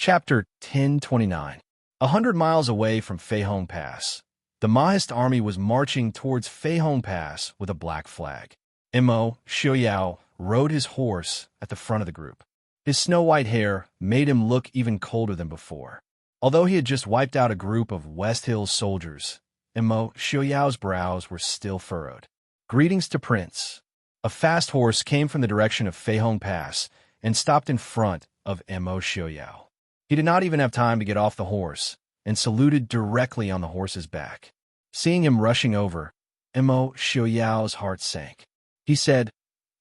Chapter 1029. 100 miles away from Feihong Pass, the Maoist army was marching towards Feihong Pass with a black flag. Mo Xiaoyao rode his horse at the front of the group. His snow-white hair made him look even colder than before. Although he had just wiped out a group of West Hills soldiers, Mo Xiaoyao's brows were still furrowed. Greetings to Prince. A fast horse came from the direction of Feihong Pass and stopped in front of Mo Xiaoyao. He did not even have time to get off the horse and saluted directly on the horse's back. Seeing him rushing over, Mo Xiaoyao's heart sank. He said,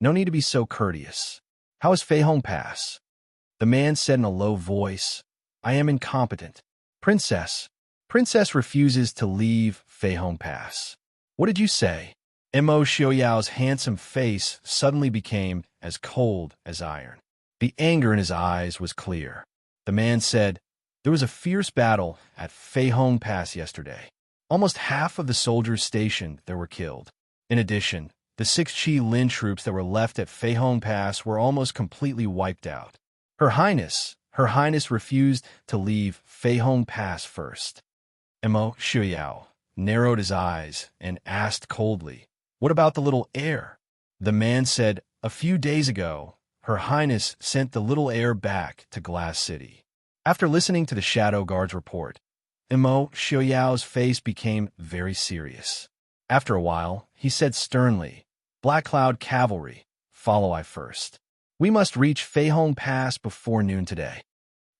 "No need to be so courteous. How is Feihong Pass?" The man said in a low voice, "I am incompetent. Princess refuses to leave Feihong Pass." "What did you say?" Mo Xiaoyao's handsome face suddenly became as cold as iron. The anger in his eyes was clear. The man said, "There was a fierce battle at Feihong Pass yesterday. Almost half of the soldiers stationed there were killed. In addition, the 6 Qi Lin troops that were left at Feihong Pass were almost completely wiped out. Her Highness refused to leave Feihong Pass first." Mo Xiaoyao narrowed his eyes and asked coldly, "What about the little heir?" The man said, "A few days ago, Her Highness sent the little heir back to Glass City." After listening to the Shadow Guard's report, Mo Xiaoyao's face became very serious. After a while, he said sternly, "Black Cloud Cavalry, follow I first. We must reach Feihong Pass before noon today."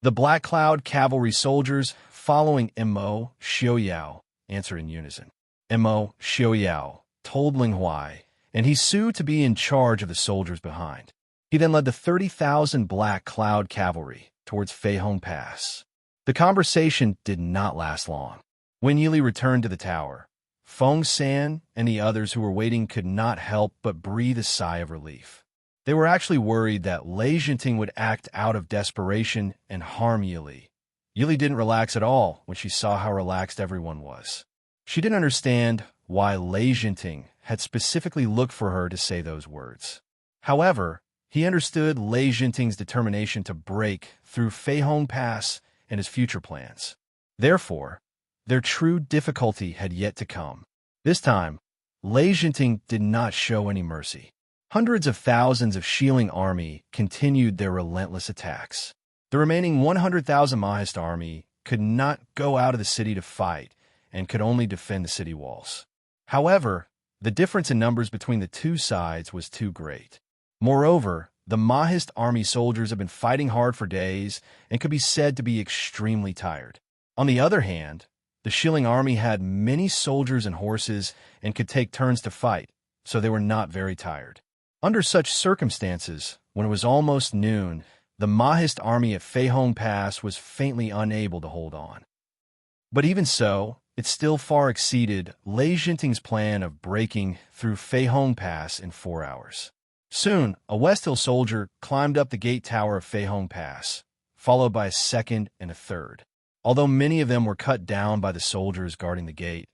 The Black Cloud Cavalry soldiers, following Mo Xiaoyao, answered in unison. Mo Xiaoyao told Ling Huai, and he sued to be in charge of the soldiers behind. He then led the 30,000 Black Cloud Cavalry towards Feihong Pass. The conversation did not last long. When Yili returned to the tower, Feng San and the others who were waiting could not help but breathe a sigh of relief. They were actually worried that Lei Jinting would act out of desperation and harm Yili. Yili didn't relax at all when she saw how relaxed everyone was. She didn't understand why Lei Jinting had specifically looked for her to say those words. However, he understood Lei Jinting's determination to break through Feihong Pass and his future plans. Therefore, their true difficulty had yet to come. This time, Lei Jinting did not show any mercy. Hundreds of thousands of Xiling army continued their relentless attacks. The remaining 100,000 Maoist army could not go out of the city to fight and could only defend the city walls. However, the difference in numbers between the two sides was too great. Moreover, the Maoist army soldiers had been fighting hard for days and could be said to be extremely tired. On the other hand, the Xiling army had many soldiers and horses and could take turns to fight, so they were not very tired. Under such circumstances, when it was almost noon, the Maoist army at Feihong Pass was faintly unable to hold on. But even so, it still far exceeded Lei Jinting's plan of breaking through Feihong Pass in 4 hours. Soon, a West Hill soldier climbed up the gate tower of Feihong Pass, followed by a second and a third. Although many of them were cut down by the soldiers guarding the gate,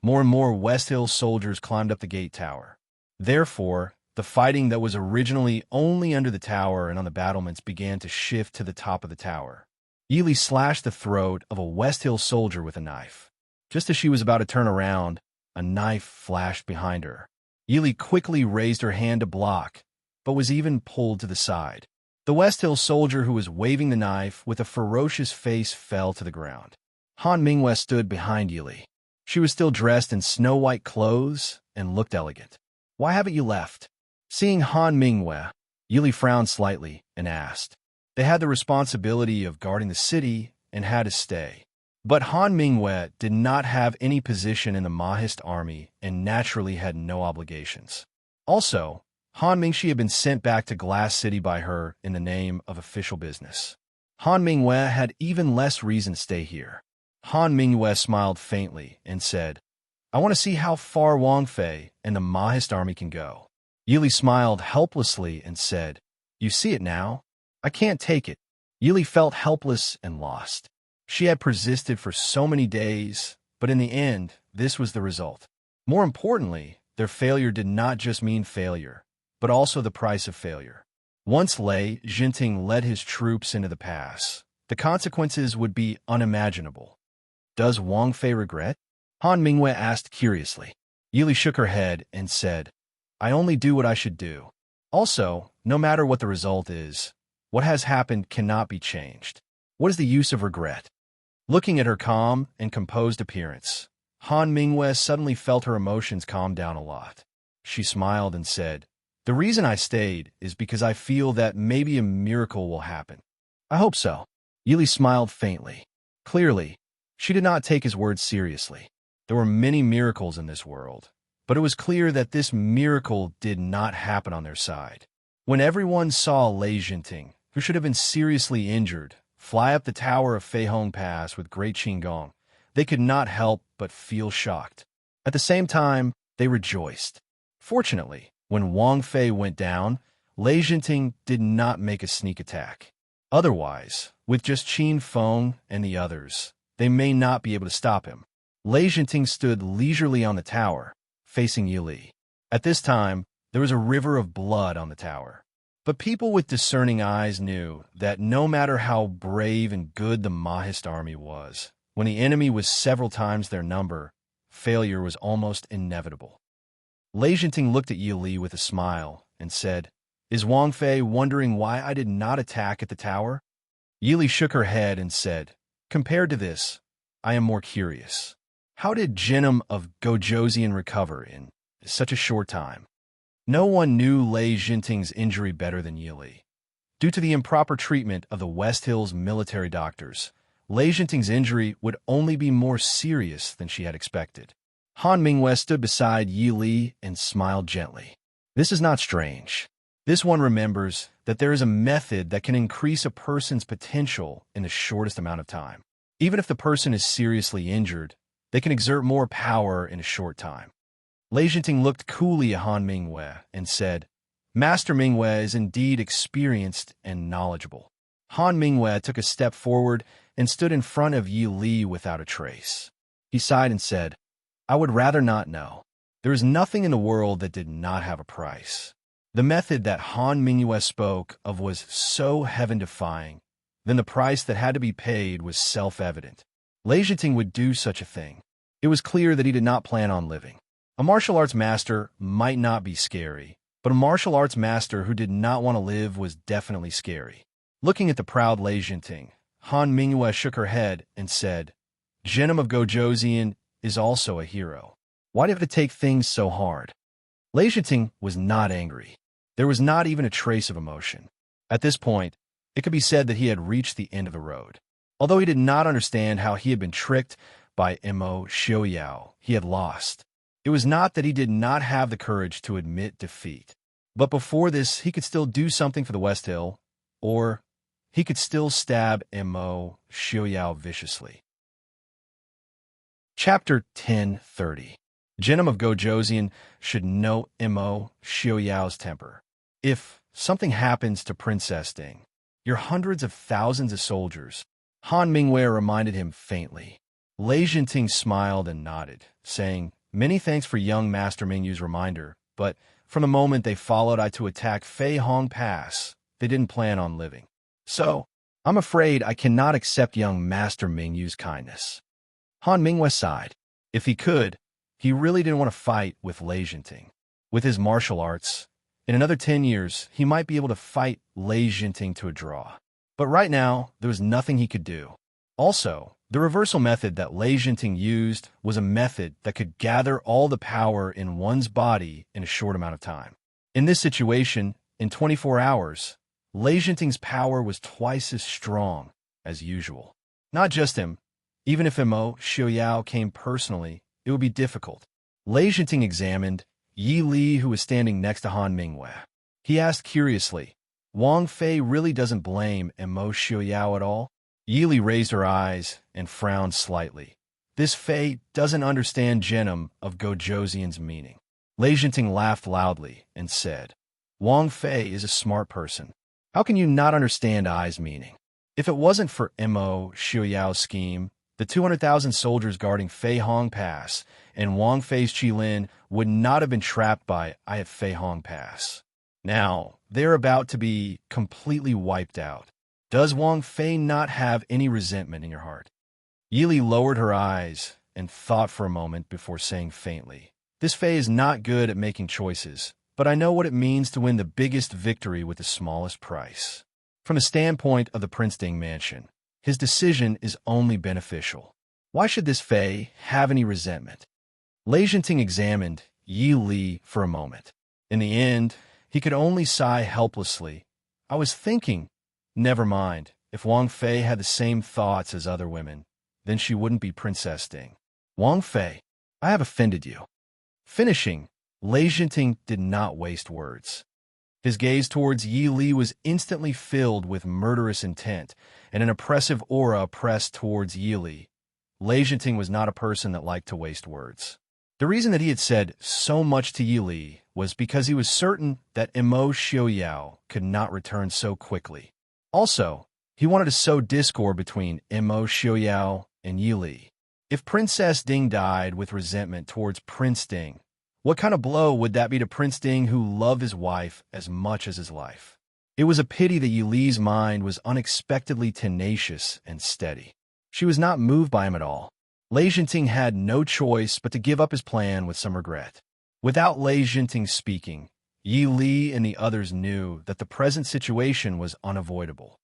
more and more West Hill soldiers climbed up the gate tower. Therefore, the fighting that was originally only under the tower and on the battlements began to shift to the top of the tower. Yili slashed the throat of a West Hill soldier with a knife. Just as she was about to turn around, a knife flashed behind her. Yili quickly raised her hand to block, but was even pulled to the side. The West Hill soldier who was waving the knife with a ferocious face fell to the ground. Han Mingwe stood behind Yili. She was still dressed in snow-white clothes and looked elegant. "Why haven't you left?" Seeing Han Mingwe, Yili frowned slightly and asked. They had the responsibility of guarding the city and had to stay. But Han Mingwe did not have any position in the Maoist army and naturally had no obligations. Also, Han Mingxi had been sent back to Glass City by her in the name of official business. Han Mingwe had even less reason to stay here. Han Mingwe smiled faintly and said, "I want to see how far Wang Fei and the Maoist army can go." Yili smiled helplessly and said, "You see it now? I can't take it." Yili felt helpless and lost. She had persisted for so many days, but in the end, this was the result. More importantly, their failure did not just mean failure, but also the price of failure. Once Lei Jinting led his troops into the pass, the consequences would be unimaginable. Does Wang Fei regret? Han Mingwei asked curiously. Yili shook her head and said, I only do what I should do. Also, no matter what the result is, what has happened cannot be changed. What is the use of regret? Looking at her calm and composed appearance, Han Mingwei suddenly felt her emotions calm down a lot. She smiled and said, The reason I stayed is because I feel that maybe a miracle will happen. I hope so. Yili smiled faintly. Clearly, she did not take his words seriously. There were many miracles in this world, but it was clear that this miracle did not happen on their side. When everyone saw Lei Jinting, who should have been seriously injured, fly up the tower of Feihong Pass with great Qinggong, they could not help but feel shocked. At the same time, they rejoiced. Fortunately, when Wang Fei went down, Lei Jinting did not make a sneak attack. Otherwise, with just Qin Feng and the others, they may not be able to stop him. Lei Jinting stood leisurely on the tower, facing Yili. At this time, there was a river of blood on the tower. But people with discerning eyes knew that no matter how brave and good the Mahist army was, when the enemy was several times their number, failure was almost inevitable. Lei Jinting looked at Yili with a smile and said, Is Wang Fei wondering why I did not attack at the tower? Yili shook her head and said, Compared to this, I am more curious. How did Genom of Gojoseon recover in such a short time? No one knew Lei Jinting's injury better than Yili. Due to the improper treatment of the West Hills military doctors, Lei Jinting's injury would only be more serious than she had expected. Han Mingwei stood beside Yili and smiled gently. This is not strange. This one remembers that there is a method that can increase a person's potential in the shortest amount of time. Even if the person is seriously injured, they can exert more power in a short time. Lei Jinting looked coolly at Han Mingwei and said, Master Mingwei is indeed experienced and knowledgeable. Han Mingwei took a step forward and stood in front of Yi Li without a trace. He sighed and said, I would rather not know. There is nothing in the world that did not have a price. The method that Han Mingwei spoke of was so heaven-defying, then the price that had to be paid was self-evident. Lei Jinting would do such a thing. It was clear that he did not plan on living. A martial arts master might not be scary, but a martial arts master who did not want to live was definitely scary. Looking at the proud Lei Jinting, Han Mingwei shook her head and said, Genom of Gojoseon is also a hero. Why did it take things so hard? Lei Jinting was not angry. There was not even a trace of emotion. At this point, it could be said that he had reached the end of the road. Although he did not understand how he had been tricked by Mo Xiaoyao, he had lost. It was not that he did not have the courage to admit defeat. But before this, he could still do something for the West Hill, or he could still stab Mo Xiaoyao viciously. Chapter 10:30. Genom of Gojoseon should know Mo Xiaoyao's temper. If something happens to Princess Ding, your hundreds of thousands of soldiers, Han Mingwei reminded him faintly. Lei Jinting smiled and nodded, saying, Many thanks for young Master Mingyu's reminder, but from the moment they followed I to attack Feihong Pass, they didn't plan on living. So, I'm afraid I cannot accept young Master Mingyu's kindness. Han Mingwei sighed. If he could, he really didn't want to fight with Lei Jinting. With his martial arts, in another 10 years, he might be able to fight Lei Jinting to a draw. But right now, there was nothing he could do. Also, the reversal method that Lei Jinting used was a method that could gather all the power in one's body in a short amount of time. In this situation, in 24 hours, Lei Jinting's power was twice as strong as usual. Not just him. Even if Mo Xiaoyao came personally, it would be difficult. Lei Jinting examined Yi Li, who was standing next to Han Mingwei. He asked curiously, Wang Fei really doesn't blame Mo Xiaoyao at all? Yi Li raised her eyes and frowned slightly. This Fei doesn't understand Genom of Gojoseon's meaning. Lei Jinting laughed loudly and said, Wang Fei is a smart person. How can you not understand I's meaning? If it wasn't for Mo Xiaoyao's scheme, the 200,000 soldiers guarding Feihong Pass and Wang Fei's Qilin would not have been trapped by I at Feihong Pass. Now, they're about to be completely wiped out. Does Wang Fei not have any resentment in your heart? Yili lowered her eyes and thought for a moment before saying faintly, "This Fei is not good at making choices, but I know what it means to win the biggest victory with the smallest price." From the standpoint of the Prince Ding mansion, his decision is only beneficial. Why should this Fei have any resentment? Lei Jinting examined Yi Li for a moment. In the end, he could only sigh helplessly. "I was thinking, never mind, if Wang Fei had the same thoughts as other women, then she wouldn't be Princess Ding. Wang Fei, I have offended you." Finishing, Lei Jinting did not waste words. His gaze towards Yi Li was instantly filled with murderous intent, and an oppressive aura pressed towards Yi Li. Lei Jinting was not a person that liked to waste words. The reason that he had said so much to Yi Li was because he was certain that Immerse Xiaoyao could not return so quickly. Also, he wanted to sow discord between Immerse Xiaoyao and Yi Li. If Princess Ding died with resentment towards Prince Ding, what kind of blow would that be to Prince Ding, who loved his wife as much as his life? It was a pity that Yi Li's mind was unexpectedly tenacious and steady. She was not moved by him at all. Lei Jinting had no choice but to give up his plan with some regret. Without Lei Jinting speaking, Yi Li and the others knew that the present situation was unavoidable.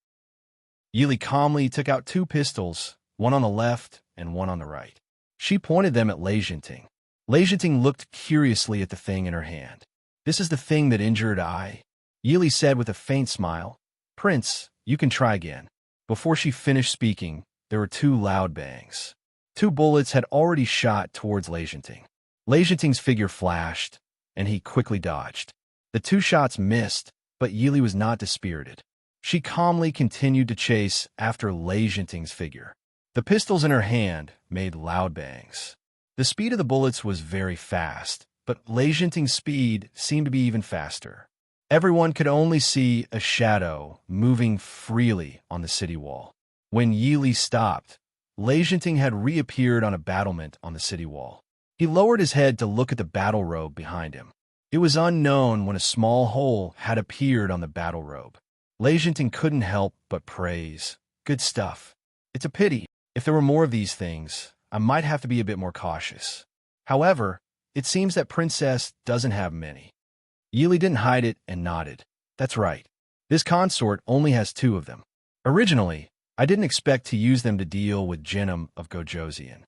Yi Li calmly took out 2 pistols, one on the left and one on the right. She pointed them at Lei Jinting. Lei Jinting looked curiously at the thing in her hand. "This is the thing that injured I?" Yi Li said with a faint smile. "Prince, you can try again." Before she finished speaking, there were 2 loud bangs. 2 bullets had already shot towards Lei Jinting. Lei Jinting's figure flashed, and he quickly dodged. The 2 shots missed, but Yi Li was not dispirited. She calmly continued to chase after Lei Jinting's figure. The pistols in her hand made loud bangs. The speed of the bullets was very fast, but Lei Jinting's speed seemed to be even faster. Everyone could only see a shadow moving freely on the city wall. When Yi Li stopped, Lei Jinting had reappeared on a battlement on the city wall. He lowered his head to look at the battle robe behind him. It was unknown when a small hole had appeared on the battle robe. Lei Jinting couldn't help but praise. "Good stuff. It's a pity. If there were more of these things, I might have to be a bit more cautious." However, it seems that Princess doesn't have many. Yi Li didn't hide it and nodded. "That's right. This consort only has 2 of them. Originally, I didn't expect to use them to deal with Jinnum of Gojoseon.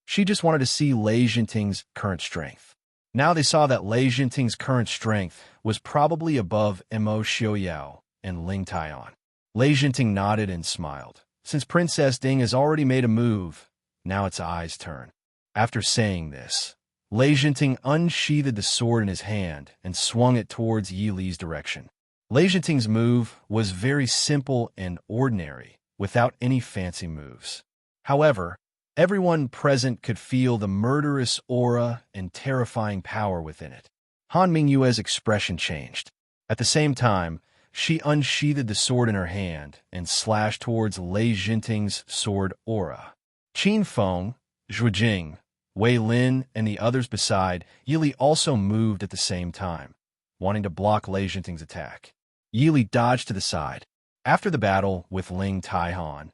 She just wanted to see Lei Jinting's current strength. Now they saw that Lei Jinting's current strength was probably above Immerse Xiaoyao and Ling Taiyan." Lei Jinting nodded and smiled. Since Princess Ding has already made a move, now it's Ai's turn. After saying this, Lei Jinting unsheathed the sword in his hand and swung it towards Yi Li's direction. Lei Jinting's move was very simple and ordinary, without any fancy moves. However, everyone present could feel the murderous aura and terrifying power within it. Han Mingyue's expression changed. At the same time, she unsheathed the sword in her hand and slashed towards Lei Jinting's sword aura. Qin Feng, Zhu Jing, Wei Lin, and the others beside Yi Li also moved at the same time, wanting to block Lei Jinting's attack. Yi Li dodged to the side. After the battle with Ling Taihan,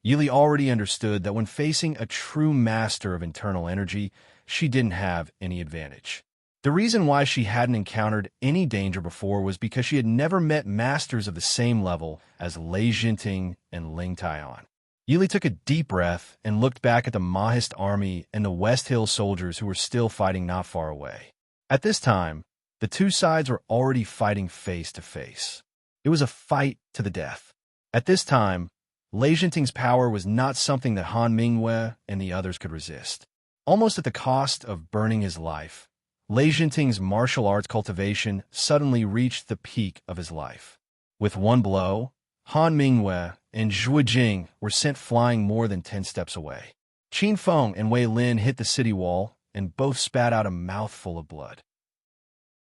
Yi Li already understood that when facing a true master of internal energy, she didn't have any advantage. The reason why she hadn't encountered any danger before was because she had never met masters of the same level as Lei Jinting and Ling Taiyan. Yi Li took a deep breath and looked back at the Mahist army and the West Hill soldiers who were still fighting not far away. At this time, the 2 sides were already fighting face to face. It was a fight to the death. At this time, Lei Jinting's power was not something that Han Mingyue and the others could resist. Almost at the cost of burning his life, Lei Jinting's martial arts cultivation suddenly reached the peak of his life. With one blow, Han Mingyue and Zhu Jing were sent flying more than 10 steps away. Qin Feng and Wei Lin hit the city wall and both spat out a mouthful of blood.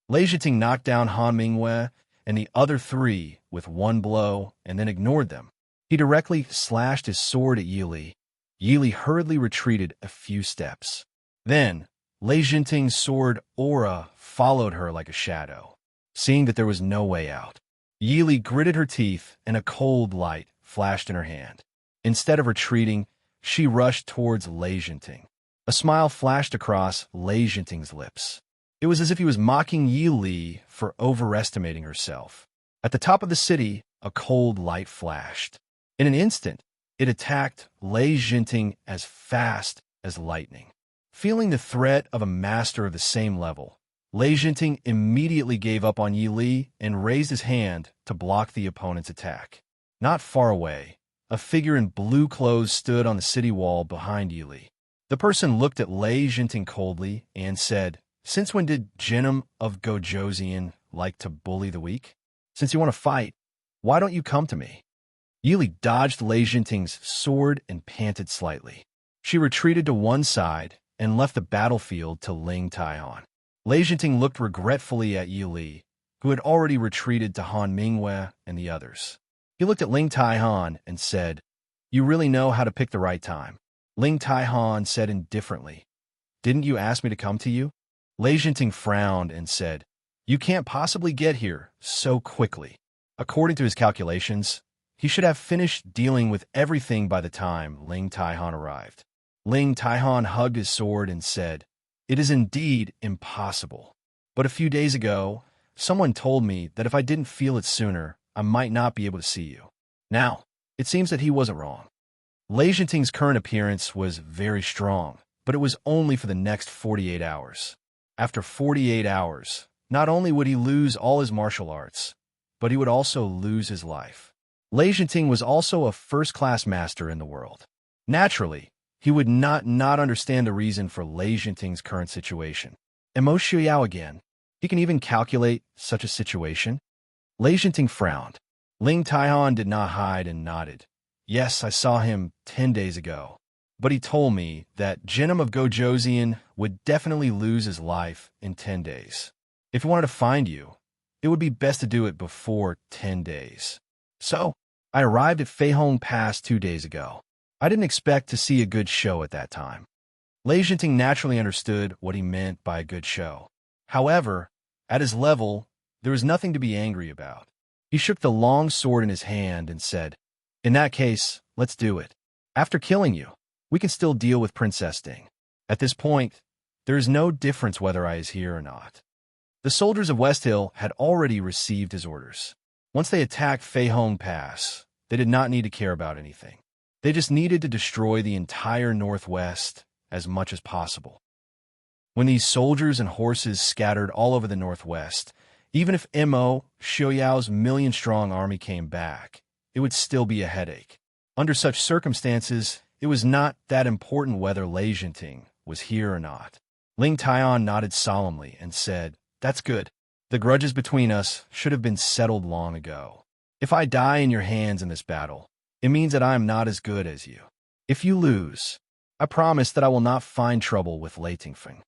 Lei Jinting knocked down Han Mingyue and the other 3 with one blow and then ignored them. He directly slashed his sword at Yi Li. Yi Li hurriedly retreated a few steps. Then, Lei Jinting's sword aura followed her like a shadow. Seeing that there was no way out, Yi Li gritted her teeth and a cold light flashed in her hand. Instead of retreating, she rushed towards Lei Jinting. A smile flashed across Lei Jinting's lips. It was as if he was mocking Yi Li for overestimating herself. At the top of the city, a cold light flashed. In an instant, it attacked Lei Jinting as fast as lightning. Feeling the threat of a master of the same level, Lei Jinting immediately gave up on Yi Li and raised his hand to block the opponent's attack. Not far away, a figure in blue clothes stood on the city wall behind Yi Li. The person looked at Lei Jinting coldly and said, "Since when did Jinim of Gojoseon like to bully the weak? Since you want to fight, why don't you come to me?" Yi Li dodged Lei Jinting's sword and panted slightly. She retreated to one side and left the battlefield to Ling Taihan. Lei Jinting looked regretfully at Yi Li, who had already retreated to Han Mingwei and the others. He looked at Ling Taihan and said, "You really know how to pick the right time." Ling Taihan said indifferently, "Didn't you ask me to come to you?" Lei Jinting frowned and said, "You can't possibly get here so quickly." According to his calculations, he should have finished dealing with everything by the time Ling Taihan arrived. Ling Taihan hugged his sword and said, "It is indeed impossible. But a few days ago, someone told me that if I didn't feel it sooner, I might not be able to see you. Now, it seems that he wasn't wrong." Lei Jinting's current appearance was very strong, but it was only for the next 48 hours. After 48 hours, not only would he lose all his martial arts, but he would also lose his life. Lei Jinting was also a first-class master in the world. Naturally, he would not understand the reason for Lei Jinting's current situation. And Mo Xiuyao again. He can even calculate such a situation? Lei Jinting frowned. Ling Taihan did not hide and nodded. "Yes, I saw him 10 days ago. But he told me that Jinim of Gojoseon would definitely lose his life in 10 days. If he wanted to find you, it would be best to do it before 10 days. So, I arrived at Feihong Pass 2 days ago. I didn't expect to see a good show at that time." Lei Jinting naturally understood what he meant by a good show. However, at his level, there was nothing to be angry about. He shook the long sword in his hand and said, "In that case, let's do it. After killing you, we can still deal with Princess Ding. At this point, there is no difference whether I is here or not." The soldiers of West Hill had already received his orders. Once they attacked Feihong Pass, they did not need to care about anything. They just needed to destroy the entire Northwest as much as possible. When these soldiers and horses scattered all over the Northwest, even if Mo Xiuyao's million-strong army came back, it would still be a headache. Under such circumstances, it was not that important whether Lei Jinting was here or not. Ling Taihan nodded solemnly and said, "That's good. The grudges between us should have been settled long ago. If I die in your hands in this battle, it means that I am not as good as you. If you lose, I promise that I will not find trouble with Lei Tingfeng."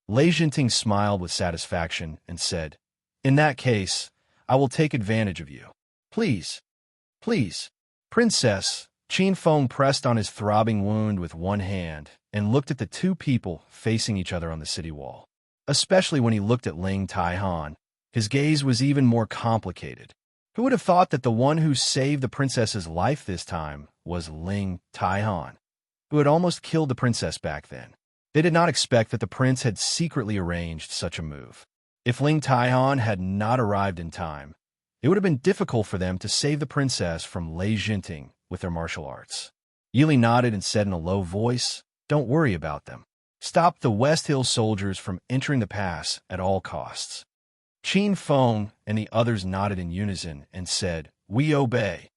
Lei Jinting smiled with satisfaction and said, "In that case, I will take advantage of you. Please, please." Princess Qin Feng pressed on his throbbing wound with one hand and looked at the two people facing each other on the city wall. Especially when he looked at Ling Taihan, his gaze was even more complicated. Who would have thought that the one who saved the princess's life this time was Ling Taihan, who had almost killed the princess back then? They did not expect that the prince had secretly arranged such a move. If Ling Taihan had not arrived in time, it would have been difficult for them to save the princess from Lei Jinting with their martial arts. Yi Li nodded and said in a low voice, "Don't worry about them. Stop the West Hill soldiers from entering the pass at all costs." Qin Feng and the others nodded in unison and said, "We obey."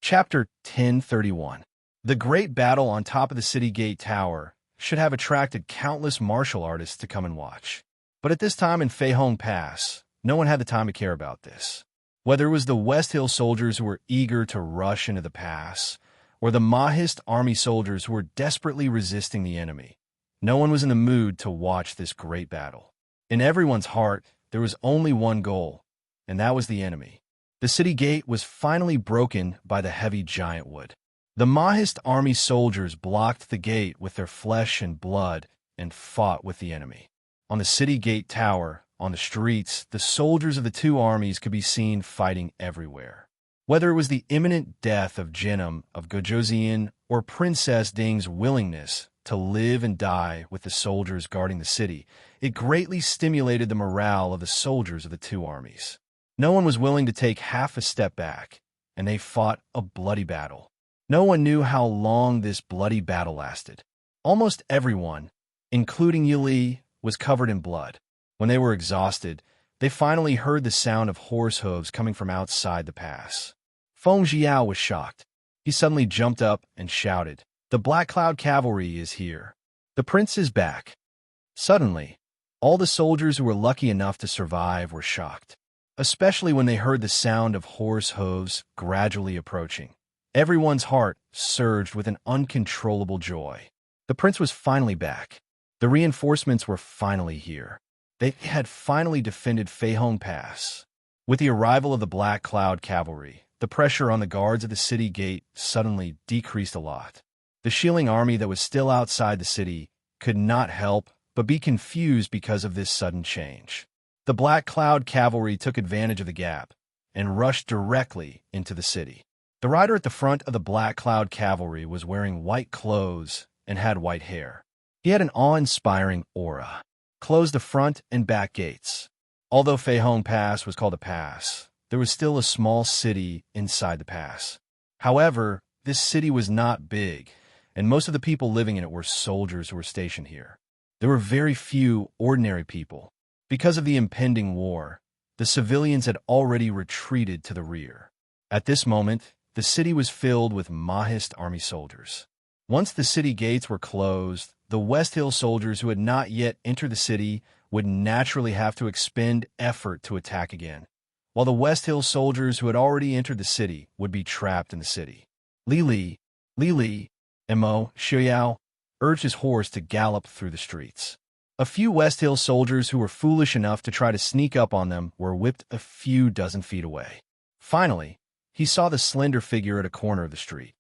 Chapter 1031. The great battle on top of the city gate tower should have attracted countless martial artists to come and watch. But at this time in Feihong Pass, no one had the time to care about this. Whether it was the West Hill soldiers who were eager to rush into the pass, or the Mahist army soldiers who were desperately resisting the enemy, no one was in the mood to watch this great battle. In everyone's heart, there was only one goal, and that was the enemy. The city gate was finally broken by the heavy giant wood. The Mahist army soldiers blocked the gate with their flesh and blood and fought with the enemy. On the city gate tower, on the streets, the soldiers of the two armies could be seen fighting everywhere. Whether it was the imminent death of Jinnum of Gojoseon or Princess Ding's willingness to live and die with the soldiers guarding the city, it greatly stimulated the morale of the soldiers of the two armies. No one was willing to take half a step back, and they fought a bloody battle. No one knew how long this bloody battle lasted. Almost everyone, including Yili, was covered in blood. When they were exhausted, they finally heard the sound of horse hooves coming from outside the pass. Feng Jiao was shocked. He suddenly jumped up and shouted, "The Black Cloud Cavalry is here. The prince is back." Suddenly, all the soldiers who were lucky enough to survive were shocked, especially when they heard the sound of horse hooves gradually approaching. Everyone's heart surged with an uncontrollable joy. The prince was finally back. The reinforcements were finally here. They had finally defended Feihong Pass. With the arrival of the Black Cloud Cavalry, the pressure on the guards of the city gate suddenly decreased a lot. The shielding army that was still outside the city could not help but be confused because of this sudden change. The Black Cloud Cavalry took advantage of the gap and rushed directly into the city. The rider at the front of the Black Cloud Cavalry was wearing white clothes and had white hair. He had an awe-inspiring aura. Closed the front and back gates. Although Feihong Pass was called a pass, there was still a small city inside the pass. However, this city was not big, and most of the people living in it were soldiers who were stationed here. There were very few ordinary people. Because of the impending war, the civilians had already retreated to the rear. At this moment, the city was filled with Mahist army soldiers. Once the city gates were closed, the West Hill soldiers who had not yet entered the city would naturally have to expend effort to attack again, while the West Hill soldiers who had already entered the city would be trapped in the city. Li, Mo Xiaoyao urged his horse to gallop through the streets. A few West Hill soldiers who were foolish enough to try to sneak up on them were whipped a few dozen feet away. Finally, he saw the slender figure at a corner of the street.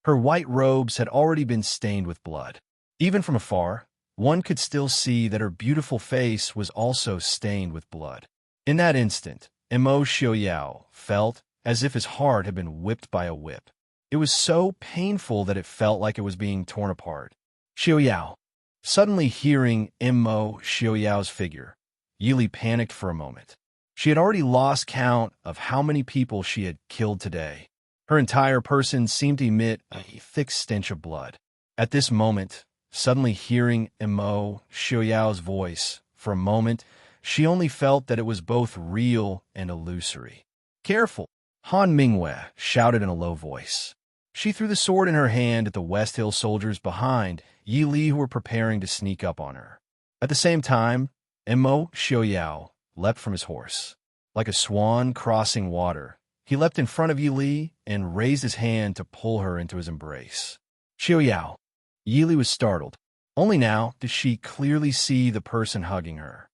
Her white robes had already been stained with blood. Even from afar, one could still see that her beautiful face was also stained with blood. In that instant, Mo Xiaoyao felt as if his heart had been whipped by a whip. It was so painful that it felt like it was being torn apart. Xiaoyao. Suddenly hearing Mo Xiaoyao's figure, Yili panicked for a moment. She had already lost count of how many people she had killed today. Her entire person seemed to emit a thick stench of blood. At this moment, suddenly hearing Mo Xiaoyao's voice, for a moment, she only felt that it was both real and illusory. "Careful!" Han Mingwei shouted in a low voice. She threw the sword in her hand at the West Hill soldiers behind Yi Li who were preparing to sneak up on her. At the same time, Mo Xiaoyao leapt from his horse. Like a swan crossing water, he leapt in front of Yi Li and raised his hand to pull her into his embrace. "Xiaoyao!" Yi Li was startled. Only now did she clearly see the person hugging her.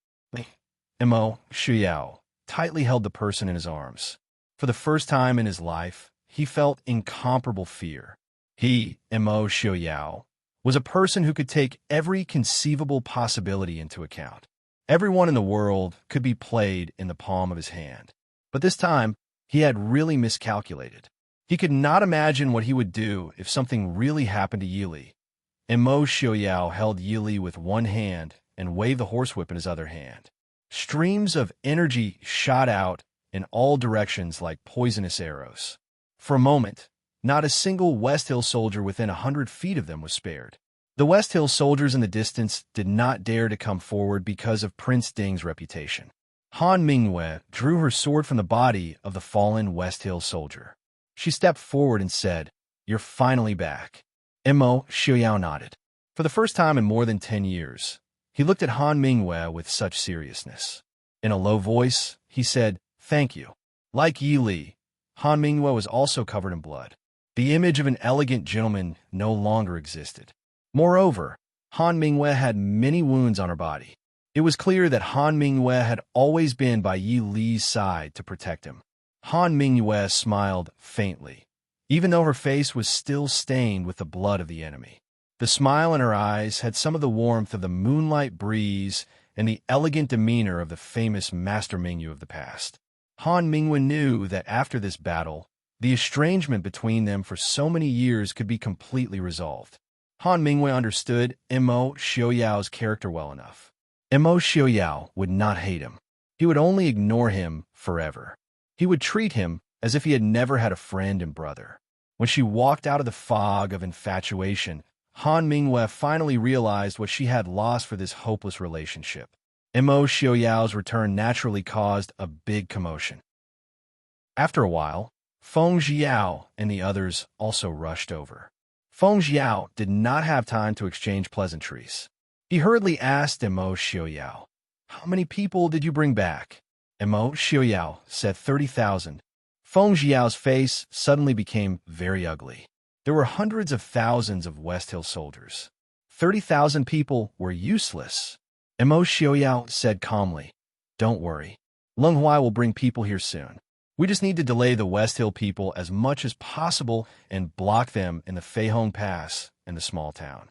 Mo Xiaoyao tightly held the person in his arms. For the first time in his life, he felt incomparable fear. He, Mo Xiaoyao, was a person who could take every conceivable possibility into account. Everyone in the world could be played in the palm of his hand. But this time, he had really miscalculated. He could not imagine what he would do if something really happened to Yili. Mo Xiaoyao held Yili with one hand and waved the horsewhip in his other hand. Streams of energy shot out in all directions like poisonous arrows. For a moment, not a single West Hill soldier within 100 feet of them was spared. The West Hill soldiers in the distance did not dare to come forward because of Prince Ding's reputation. Han Mingwei drew her sword from the body of the fallen West Hill soldier. She stepped forward and said, "You're finally back." Mo Xiaoyao nodded. For the first time in more than 10 years, he looked at Han Mingwei with such seriousness. In a low voice, he said, "Thank you." Like Yi Li, Han Mingwei was also covered in blood. The image of an elegant gentleman no longer existed. Moreover, Han Mingwei had many wounds on her body. It was clear that Han Mingwei had always been by Yi Li's side to protect him. Han Mingwei smiled faintly, even though her face was still stained with the blood of the enemy. The smile in her eyes had some of the warmth of the moonlight breeze and the elegant demeanor of the famous Master Mingyu of the past. Han Mingwen knew that after this battle, the estrangement between them for so many years could be completely resolved. Han Mingwen understood Mo Xiaoyao's character well enough. Mo Xiaoyao would not hate him. He would only ignore him forever. He would treat him as if he had never had a friend and brother. When she walked out of the fog of infatuation, Han Mingwen finally realized what she had lost for this hopeless relationship. Mo Xiaoyao's return naturally caused a big commotion. After a while, Feng Jiao and the others also rushed over. Feng Jiao did not have time to exchange pleasantries. He hurriedly asked Mo Xiaoyao, "How many people did you bring back?" Mo Xiaoyao said 30,000. Feng Jiao's face suddenly became very ugly. There were hundreds of thousands of West Hill soldiers. 30,000 people were useless. Mo Xiaoyao said calmly, "Don't worry. Leng Huai will bring people here soon. We just need to delay the West Hill people as much as possible and block them in the Feihong Pass in the small town."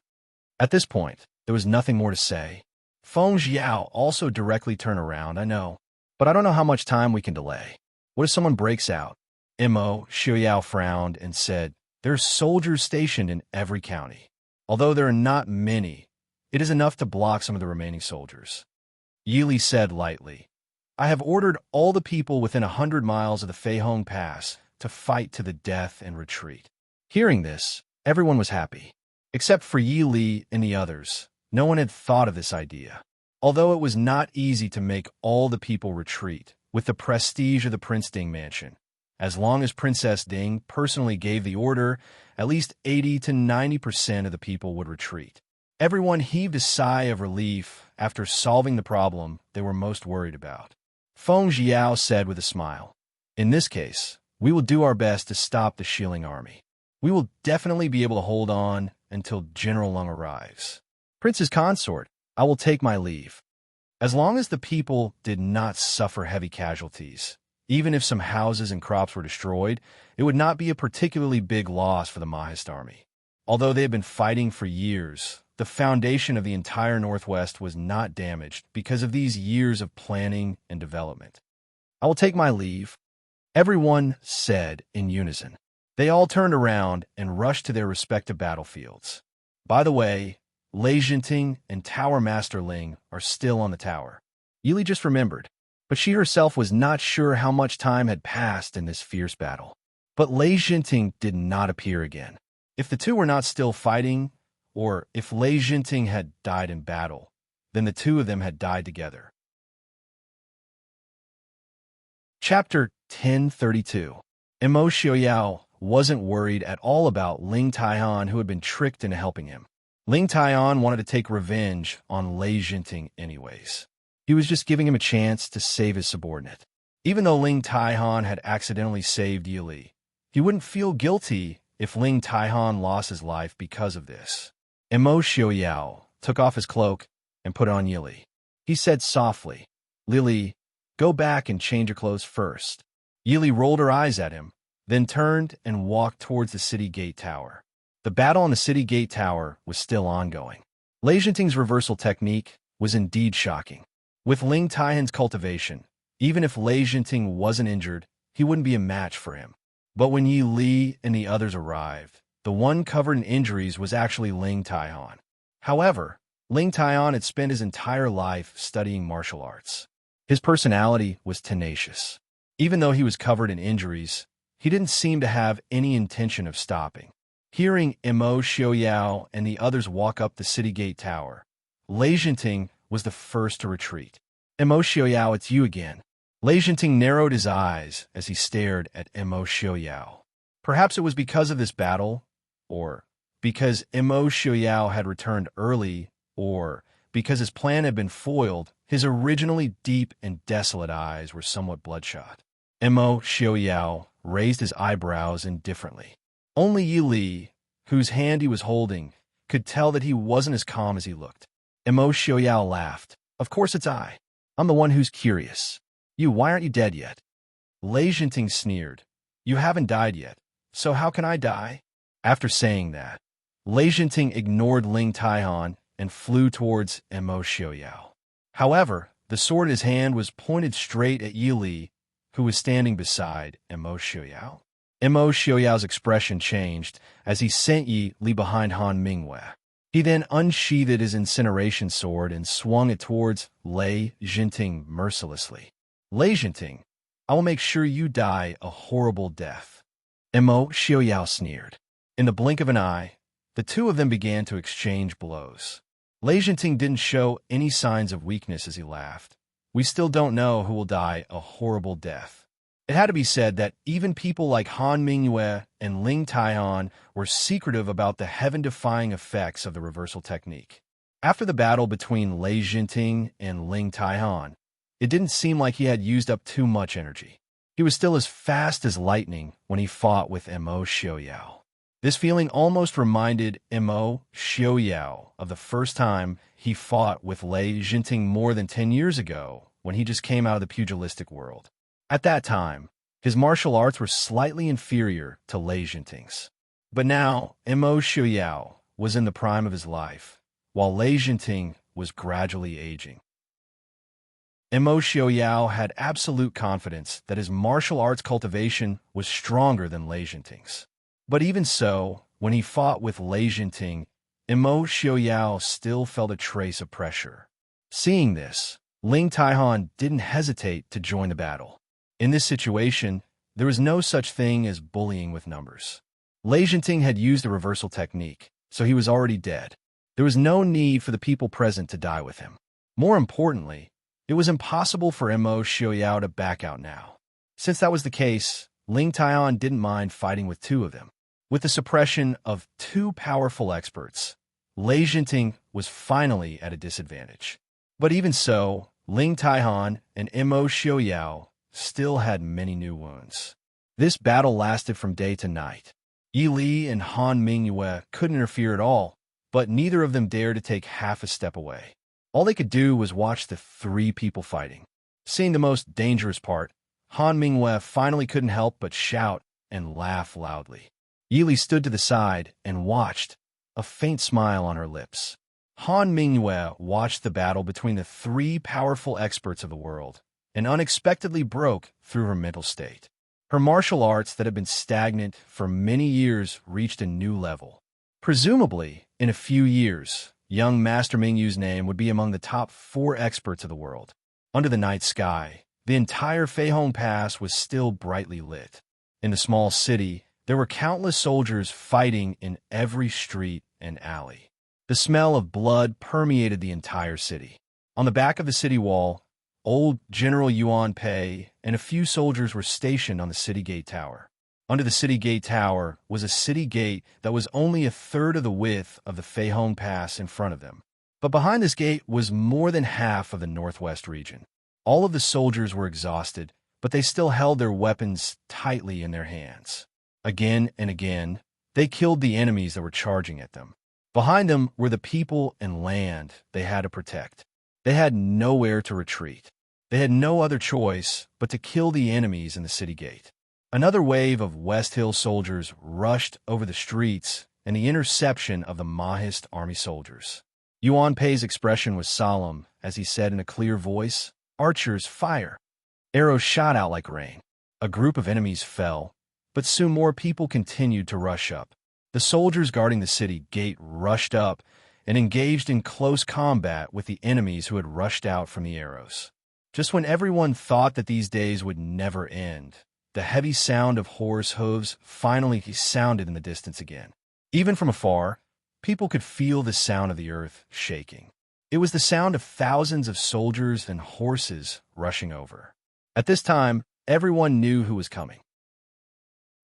At this point, there was nothing more to say. Feng Jiao also directly turned around. "I know, but I don't know how much time we can delay. What if someone breaks out?" Mo Xiaoyao frowned and said, "There are soldiers stationed in every county. Although there are not many, it is enough to block some of the remaining soldiers." Yili said lightly, "I have ordered all the people within 100 miles of the Feihong Pass to fight to the death and retreat." Hearing this, everyone was happy. Except for Yi Li and the others, no one had thought of this idea. Although it was not easy to make all the people retreat, with the prestige of the Prince Ding mansion, as long as Princess Ding personally gave the order, at least 80 to 90% of the people would retreat. Everyone heaved a sigh of relief after solving the problem they were most worried about. Feng Jiao said with a smile, "In this case, we will do our best to stop the Shilling army. We will definitely be able to hold on until General Leng arrives. Princess Consort, I will take my leave." As long as the people did not suffer heavy casualties, even if some houses and crops were destroyed, it would not be a particularly big loss for the Mahist army. Although they had been fighting for years, the foundation of the entire Northwest was not damaged because of these years of planning and development. "I will take my leave," everyone said in unison. They all turned around and rushed to their respective battlefields. By the way, Lei Jinting and Tower Master Ling are still on the tower. Yili just remembered, but she herself was not sure how much time had passed in this fierce battle. But Lei Jinting did not appear again. If the two were not still fighting, or if Lei Jinting had died in battle, then the two of them had died together. Chapter 1032. Mo Xiaoyao wasn't worried at all about Ling Taihan, who had been tricked into helping him. Ling Taihan wanted to take revenge on Lei Jinting anyways. He was just giving him a chance to save his subordinate. Even though Ling Taihan had accidentally saved Yili, he wouldn't feel guilty if Ling Taihan lost his life because of this. Mo Xiaoyao took off his cloak and put it on Yili. He said softly, "Lily, go back and change your clothes first." Yili rolled her eyes at him, then turned and walked towards the city gate tower. The battle on the city gate tower was still ongoing. Lei Jinting's reversal technique was indeed shocking. With Ling Taihan's cultivation, even if Lei Jinting wasn't injured, he wouldn't be a match for him. But when Yi Li and the others arrived, the one covered in injuries was actually Ling Taihan. However, Ling Taihan had spent his entire life studying martial arts. His personality was tenacious. Even though he was covered in injuries, he didn't seem to have any intention of stopping. Hearing Mo Xiaoyao and the others walk up the city gate tower, Lei Jinting was the first to retreat. "Mo Xiaoyao, it's you again." Lei Jinting narrowed his eyes as he stared at Mo Xiaoyao. Perhaps it was because of this battle, or because Mo Xiaoyao had returned early, or because his plan had been foiled, his originally deep and desolate eyes were somewhat bloodshot. Mo Xiaoyao raised his eyebrows indifferently. Only Yi Li, whose hand he was holding, could tell that he wasn't as calm as he looked. Mo Xiaoyao laughed. "Of course it's I. I'm the one who's curious. Why aren't you dead yet?" Lei Jinting sneered. "You haven't died yet, so how can I die?" After saying that, Lei Jinting ignored Ling Taihan and flew towards Mo Xiaoyao. However, the sword in his hand was pointed straight at Yi Li, who was standing beside Mo Xiaoyao. Mo Xiaoyao's expression changed as he sent Yi Li behind Han Mingwei. He then unsheathed his incineration sword and swung it towards Lei Jinting mercilessly. Lei Jinting, I will make sure you die a horrible death. Mo Xiaoyao sneered. In the blink of an eye, the two of them began to exchange blows. Lei Jinting didn't show any signs of weakness as he laughed. We still don't know who will die a horrible death. It had to be said that even people like Han Mingyue and Ling Taihan were secretive about the heaven-defying effects of the reversal technique. After the battle between Lei Jinting and Ling Taihan, it didn't seem like he had used up too much energy. He was still as fast as lightning when he fought with Mo Xiaoyao. This feeling almost reminded Mo Xiaoyao of the first time he fought with Lei Jinting more than 10 years ago when he just came out of the pugilistic world. At that time, his martial arts were slightly inferior to Lei Jinting's. But now, Mo Xiaoyao was in the prime of his life, while Lei Jinting was gradually aging. Mo Xiaoyao had absolute confidence that his martial arts cultivation was stronger than Lei Jinting's. But even so, when he fought with Lei Jinting, Mo Xiaoyao still felt a trace of pressure. Seeing this, Ling Taihan didn't hesitate to join the battle. In this situation, there was no such thing as bullying with numbers. Lei Jinting had used the reversal technique, so he was already dead. There was no need for the people present to die with him. More importantly, it was impossible for Mo Xiaoyao to back out now. Since that was the case, Ling Taihan didn't mind fighting with two of them. With the suppression of two powerful experts, Lei Jinting was finally at a disadvantage. But even so, Ling Taihan and Mo Xiaoyao still had many new wounds. This battle lasted from day to night. Yi Li and Han Mingyue couldn't interfere at all, but neither of them dared to take half a step away. All they could do was watch the three people fighting. Seeing the most dangerous part, Han Mingyue finally couldn't help but shout and laugh loudly. Yi Li stood to the side and watched, a faint smile on her lips. Han Mingyue watched the battle between the three powerful experts of the world and unexpectedly broke through her mental state. Her martial arts that had been stagnant for many years reached a new level. Presumably, in a few years, young Master Mingyu's name would be among the top 4 experts of the world. Under the night sky, the entire Feihong Pass was still brightly lit. In the small city, there were countless soldiers fighting in every street and alley. The smell of blood permeated the entire city. On the back of the city wall, old General Yuan Pei and a few soldiers were stationed on the city gate tower. Under the city gate tower was a city gate that was only a third of the width of the Feihong Pass in front of them. But behind this gate was more than half of the northwest region. All of the soldiers were exhausted, but they still held their weapons tightly in their hands. Again and again, they killed the enemies that were charging at them. Behind them were the people and land they had to protect. They had nowhere to retreat. They had no other choice but to kill the enemies in the city gate. Another wave of West Hill soldiers rushed over the streets in the interception of the Maoist army soldiers. Yuan Pei's expression was solemn as he said in a clear voice, "Archers, fire!" Arrows shot out like rain. A group of enemies fell, but soon more people continued to rush up. The soldiers guarding the city gate rushed up and engaged in close combat with the enemies who had rushed out from the arrows. Just when everyone thought that these days would never end, the heavy sound of horse hooves finally sounded in the distance again. Even from afar, people could feel the sound of the earth shaking. It was the sound of thousands of soldiers and horses rushing over. At this time, everyone knew who was coming.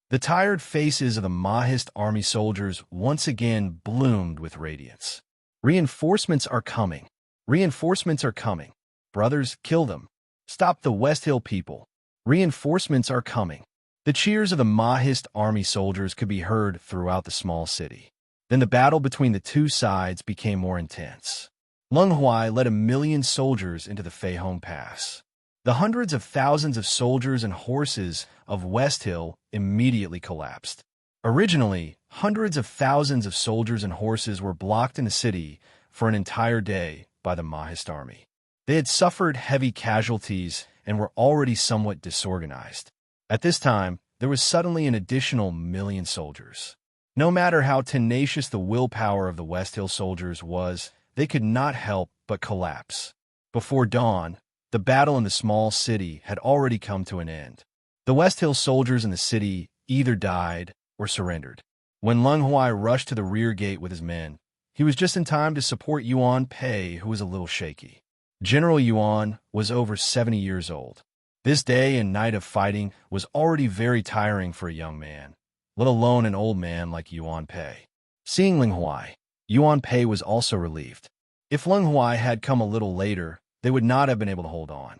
The tired faces of the Maoist army soldiers once again bloomed with radiance. Reinforcements are coming. Reinforcements are coming. Brothers, kill them. Stop the West Hill people. Reinforcements are coming. The cheers of the Maoist army soldiers could be heard throughout the small city. Then the battle between the two sides became more intense. Leng Huai led 1,000,000 soldiers into the Feihong Pass. The hundreds of thousands of soldiers and horses of West Hill immediately collapsed. Originally, hundreds of thousands of soldiers and horses were blocked in the city for an entire day by the Maoist army. They had suffered heavy casualties and were already somewhat disorganized. At this time, there was suddenly an additional 1,000,000 soldiers. No matter how tenacious the willpower of the West Hill soldiers was, they could not help but collapse. Before dawn, the battle in the small city had already come to an end. The West Hill soldiers in the city either died or surrendered. When Leng Huai rushed to the rear gate with his men, he was just in time to support Yuan Pei, who was a little shaky. General Yuan was over 70 years old. This day and night of fighting was already very tiring for a young man, let alone an old man like Yuan Pei. Seeing Leng Huai, Yuan Pei was also relieved. If Leng Huai had come a little later, they would not have been able to hold on.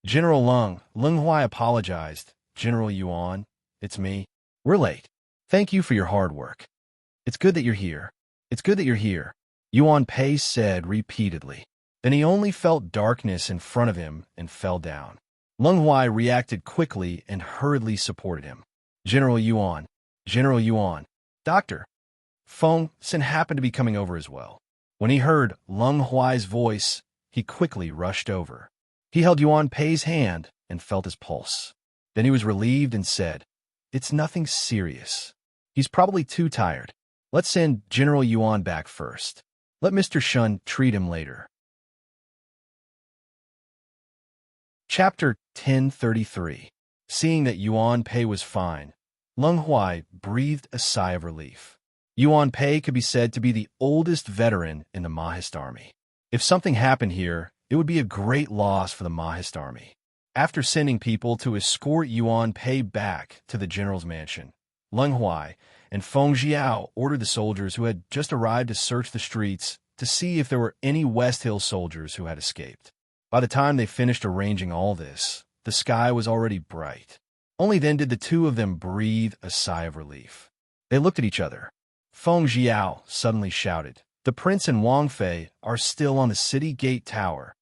General Leng Huai apologized. General Yuan, it's me. We're late. Thank you for your hard work. It's good that you're here. It's good that you're here, Yuan Pei said repeatedly. Then he only felt darkness in front of him and fell down. Leng Huai reacted quickly and hurriedly supported him. General Yuan, Doctor. Feng Sin happened to be coming over as well. When he heard Leng Huai's voice, he quickly rushed over. He held Yuan Pei's hand and felt his pulse. Then he was relieved and said, "It's nothing serious. He's probably too tired. Let's send General Yuan back first. Let Mr. Shun treat him later." Chapter 1033. Seeing that Yuan Pei was fine, Leng Huai breathed a sigh of relief. Yuan Pei could be said to be the oldest veteran in the Mahist army. If something happened here, it would be a great loss for the Mahist army. After sending people to escort Yuan Pei back to the general's mansion, Leng Huai and Feng Jiao ordered the soldiers who had just arrived to search the streets to see if there were any West Hill soldiers who had escaped. By the time they finished arranging all this, the sky was already bright. Only then did the two of them breathe a sigh of relief. They looked at each other. Feng Jiao suddenly shouted, "The prince and Wang Fei are still on the city gate tower."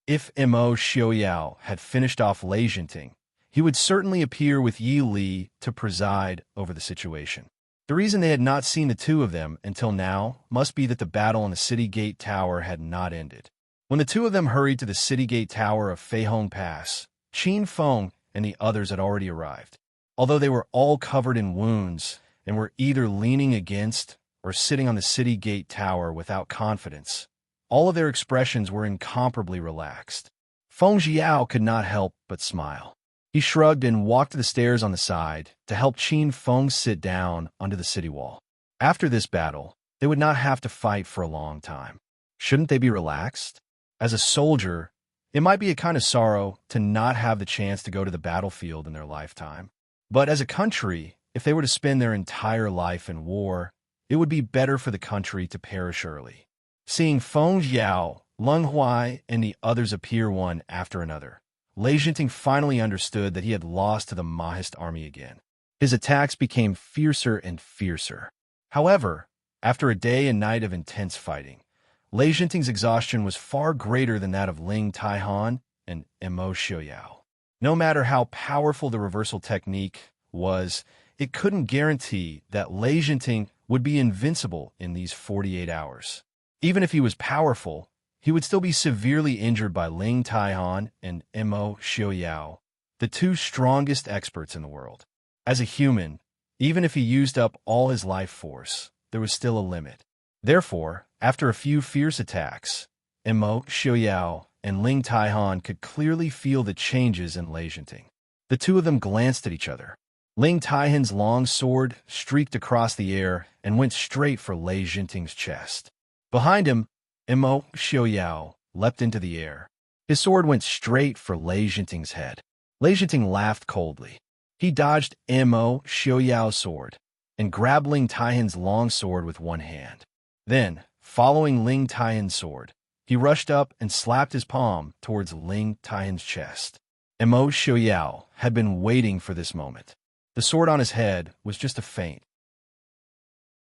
If Mo Xiaoyao had finished off Lei Jinting, he would certainly appear with Yi Li to preside over the situation. The reason they had not seen the two of them until now must be that the battle on the city gate tower had not ended. When the two of them hurried to the city gate tower of Feihong Pass, Qin Feng and the others had already arrived. Although they were all covered in wounds and were either leaning against or sitting on the city gate tower without confidence, all of their expressions were incomparably relaxed. Feng Jiao could not help but smile. He shrugged and walked to the stairs on the side to help Qin Feng sit down onto the city wall. After this battle, they would not have to fight for a long time. Shouldn't they be relaxed? As a soldier, it might be a kind of sorrow to not have the chance to go to the battlefield in their lifetime. But as a country, if they were to spend their entire life in war, it would be better for the country to perish early. Seeing Feng Jiao, Leng Huai, and the others appear one after another, Lei Jinting finally understood that he had lost to the Mahist army again. His attacks became fiercer and fiercer. However, after a day and night of intense fighting, Lei Jinting's exhaustion was far greater than that of Ling Taihan and Mo Xiaoyao. No matter how powerful the reversal technique was, it couldn't guarantee that Lei Jinting would be invincible in these 48 hours. Even if he was powerful, he would still be severely injured by Ling Taihan and Mo Xiaoyao, the two strongest experts in the world. As a human, even if he used up all his life force, there was still a limit. Therefore, after a few fierce attacks, Mo Xiaoyao and Ling Taihan could clearly feel the changes in Lei Jinting. The two of them glanced at each other. Ling Taihan's long sword streaked across the air and went straight for Lei Jinting's chest. Behind him, Mo Xiaoyao leapt into the air. His sword went straight for Lei Jinting's head. Lei Jinting laughed coldly. He dodged Mo Xiaoyao's sword and grabbed Ling Taihan's long sword with one hand. Then, following Ling Taihan's sword, he rushed up and slapped his palm towards Ling Taihan's chest. Mo Xiaoyao had been waiting for this moment. The sword on his head was just a feint.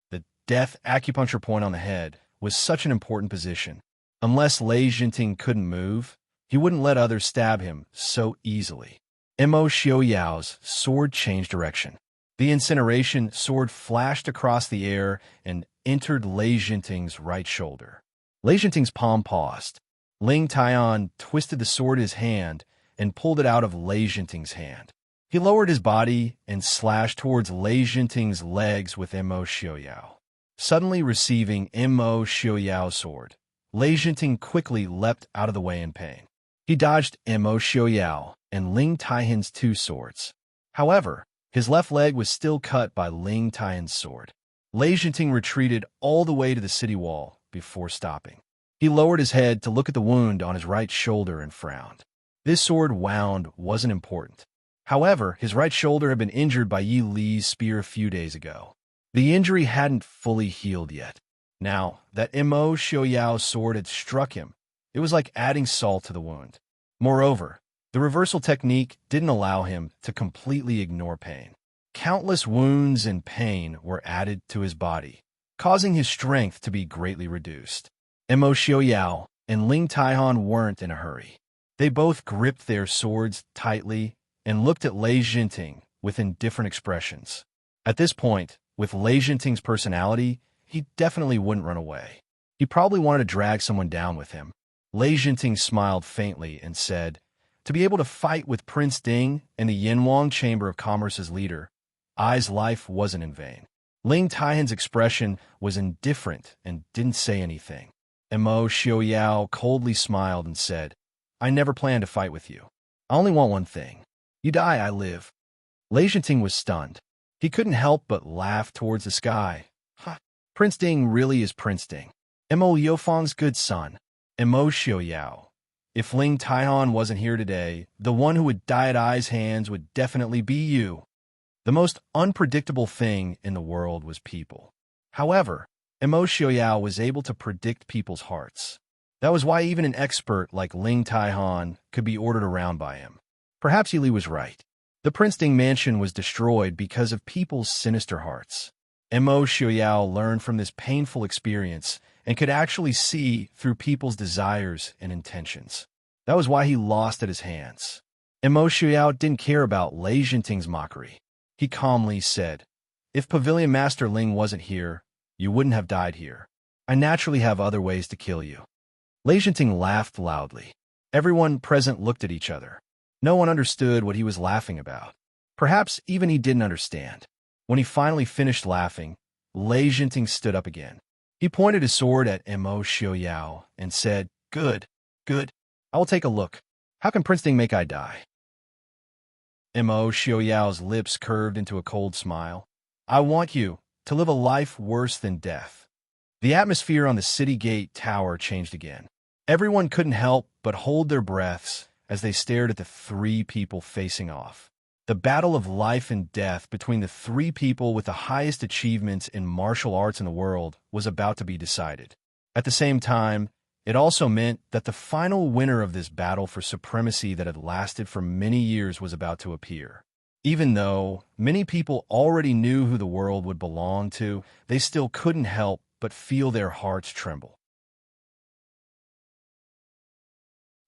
The death acupuncture point on the head was such an important position. Unless Lei Jinting couldn't move, he wouldn't let others stab him so easily. Mo Xiaoyao's sword changed direction. The incineration sword flashed across the air and entered Lei Jinting's right shoulder. Lei Jinting's palm paused. Ling Taihan twisted the sword in his hand and pulled it out of Lei Jinting's hand. He lowered his body and slashed towards Lei Jinting's legs with Mo Xiaoyao. Suddenly receiving Mo Xiaoyao's sword, Lei Jinting quickly leapt out of the way in pain. He dodged Mo Xiaoyao and Ling Taihan's two swords. However, his left leg was still cut by Ling Taihan's sword. Lei Jinting retreated all the way to the city wall before stopping. He lowered his head to look at the wound on his right shoulder and frowned. This sword wound wasn't important. However, his right shoulder had been injured by Yi Li's spear a few days ago. The injury hadn't fully healed yet. Now that Mo Xiaoyao's sword had struck him, it was like adding salt to the wound. Moreover, the reversal technique didn't allow him to completely ignore pain. Countless wounds and pain were added to his body, causing his strength to be greatly reduced. Mo Xiaoyao and Ling Taihan weren't in a hurry. They both gripped their swords tightly and looked at Lei Jinting with indifferent expressions. At this point, with Lei Jinting's personality, he definitely wouldn't run away. He probably wanted to drag someone down with him. Lei Jinting smiled faintly and said, "To be able to fight with Prince Ding and the Yinwang Chamber of Commerce's leader, Ai's life wasn't in vain." Ling Taihan's expression was indifferent and didn't say anything. Mo Xiaoyao coldly smiled and said, "I never planned to fight with you. I only want one thing. You die, I live." Lei Jinting was stunned. He couldn't help but laugh towards the sky. Ha! Prince Ding really is Prince Ding. Mo Liufang's good son. Mo Xiaoyao. If Ling Taihan wasn't here today, the one who would die at Ai's hands would definitely be you. The most unpredictable thing in the world was people. However, Mo Xiaoyao was able to predict people's hearts. That was why even an expert like Ling Taihan could be ordered around by him. Perhaps Yili was right. The Prince Ding mansion was destroyed because of people's sinister hearts. Mo Xiaoyao learned from this painful experience and could actually see through people's desires and intentions. That was why he lost at his hands. Mo Xiaoyao didn't care about Lei Jinting's mockery. He calmly said, "If Pavilion Master Ling wasn't here, you wouldn't have died here. I naturally have other ways to kill you." Lei Jinting laughed loudly. Everyone present looked at each other. No one understood what he was laughing about. Perhaps even he didn't understand. When he finally finished laughing, Lei Jinting stood up again. He pointed his sword at Mo Xiaoyao and said, "Good, good. I will take a look. How can Prince Ding make I die?" Mo Xiaoyao's lips curved into a cold smile. "I want you to live a life worse than death." The atmosphere on the city gate tower changed again. Everyone couldn't help but hold their breaths as they stared at the three people facing off. The battle of life and death between the three people with the highest achievements in martial arts in the world was about to be decided. At the same time, it also meant that the final winner of this battle for supremacy that had lasted for many years was about to appear. Even though many people already knew who the world would belong to, they still couldn't help but feel their hearts tremble.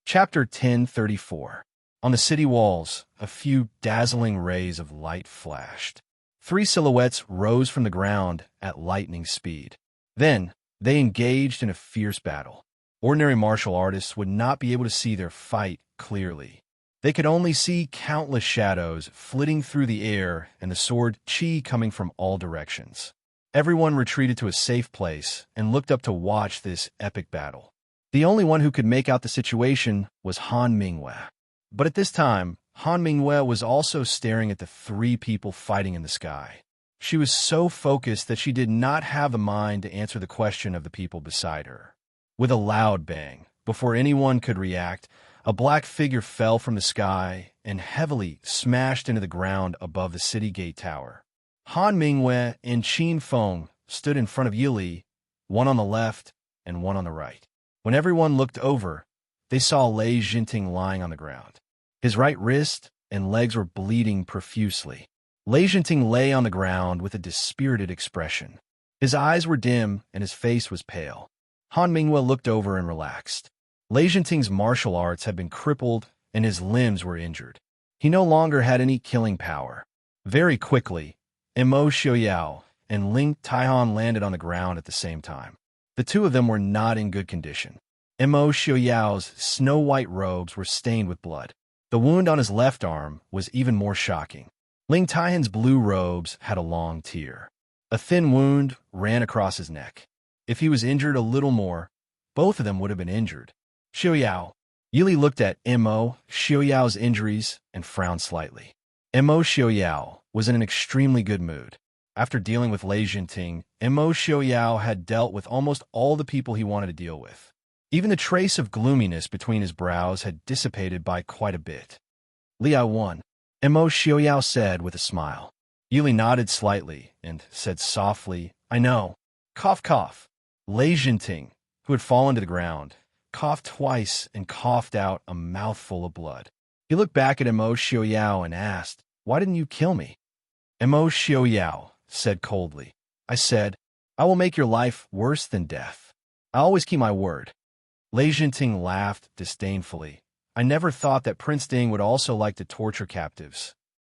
Chapter 1034. On the city walls, a few dazzling rays of light flashed. Three silhouettes rose from the ground at lightning speed. Then, they engaged in a fierce battle. Ordinary martial artists would not be able to see their fight clearly. They could only see countless shadows flitting through the air and the sword qi coming from all directions. Everyone retreated to a safe place and looked up to watch this epic battle. The only one who could make out the situation was Han Mingwei. But at this time, Han Mingwei was also staring at the three people fighting in the sky. She was so focused that she did not have the mind to answer the question of the people beside her. With a loud bang, before anyone could react, a black figure fell from the sky and heavily smashed into the ground above the city gate tower. Han Mingwei and Qin Feng stood in front of Yili, one on the left and one on the right. When everyone looked over, they saw Lei Jinting lying on the ground. His right wrist and legs were bleeding profusely. Lei Jinting lay on the ground with a dispirited expression. His eyes were dim and his face was pale. Han Mingwei looked over and relaxed. Lei Jinting's martial arts had been crippled and his limbs were injured. He no longer had any killing power. Very quickly, Mo Xiaoyao and Ling Taihan landed on the ground at the same time. The two of them were not in good condition. Mo Xiaoyao's snow-white robes were stained with blood. The wound on his left arm was even more shocking. Ling Taihan's blue robes had a long tear. A thin wound ran across his neck. If he was injured a little more, both of them would have been injured. Xiaoyao. Yili looked at Mo Xiaoyao's injuries and frowned slightly. Mo Xiaoyao was in an extremely good mood. After dealing with Lei Jinting, Mo Xiaoyao had dealt with almost all the people he wanted to deal with. Even the trace of gloominess between his brows had dissipated by quite a bit. Li I won, Mo Xiaoyao said with a smile. Yili nodded slightly and said softly, I know. Cough, cough. Lei Jinting, who had fallen to the ground, coughed twice and coughed out a mouthful of blood. He looked back at Mo Xiaoyao and asked, Why didn't you kill me? Mo Xiaoyao said coldly, I said, I will make your life worse than death. I always keep my word. Lei Jinting laughed disdainfully. I never thought that Prince Ding would also like to torture captives.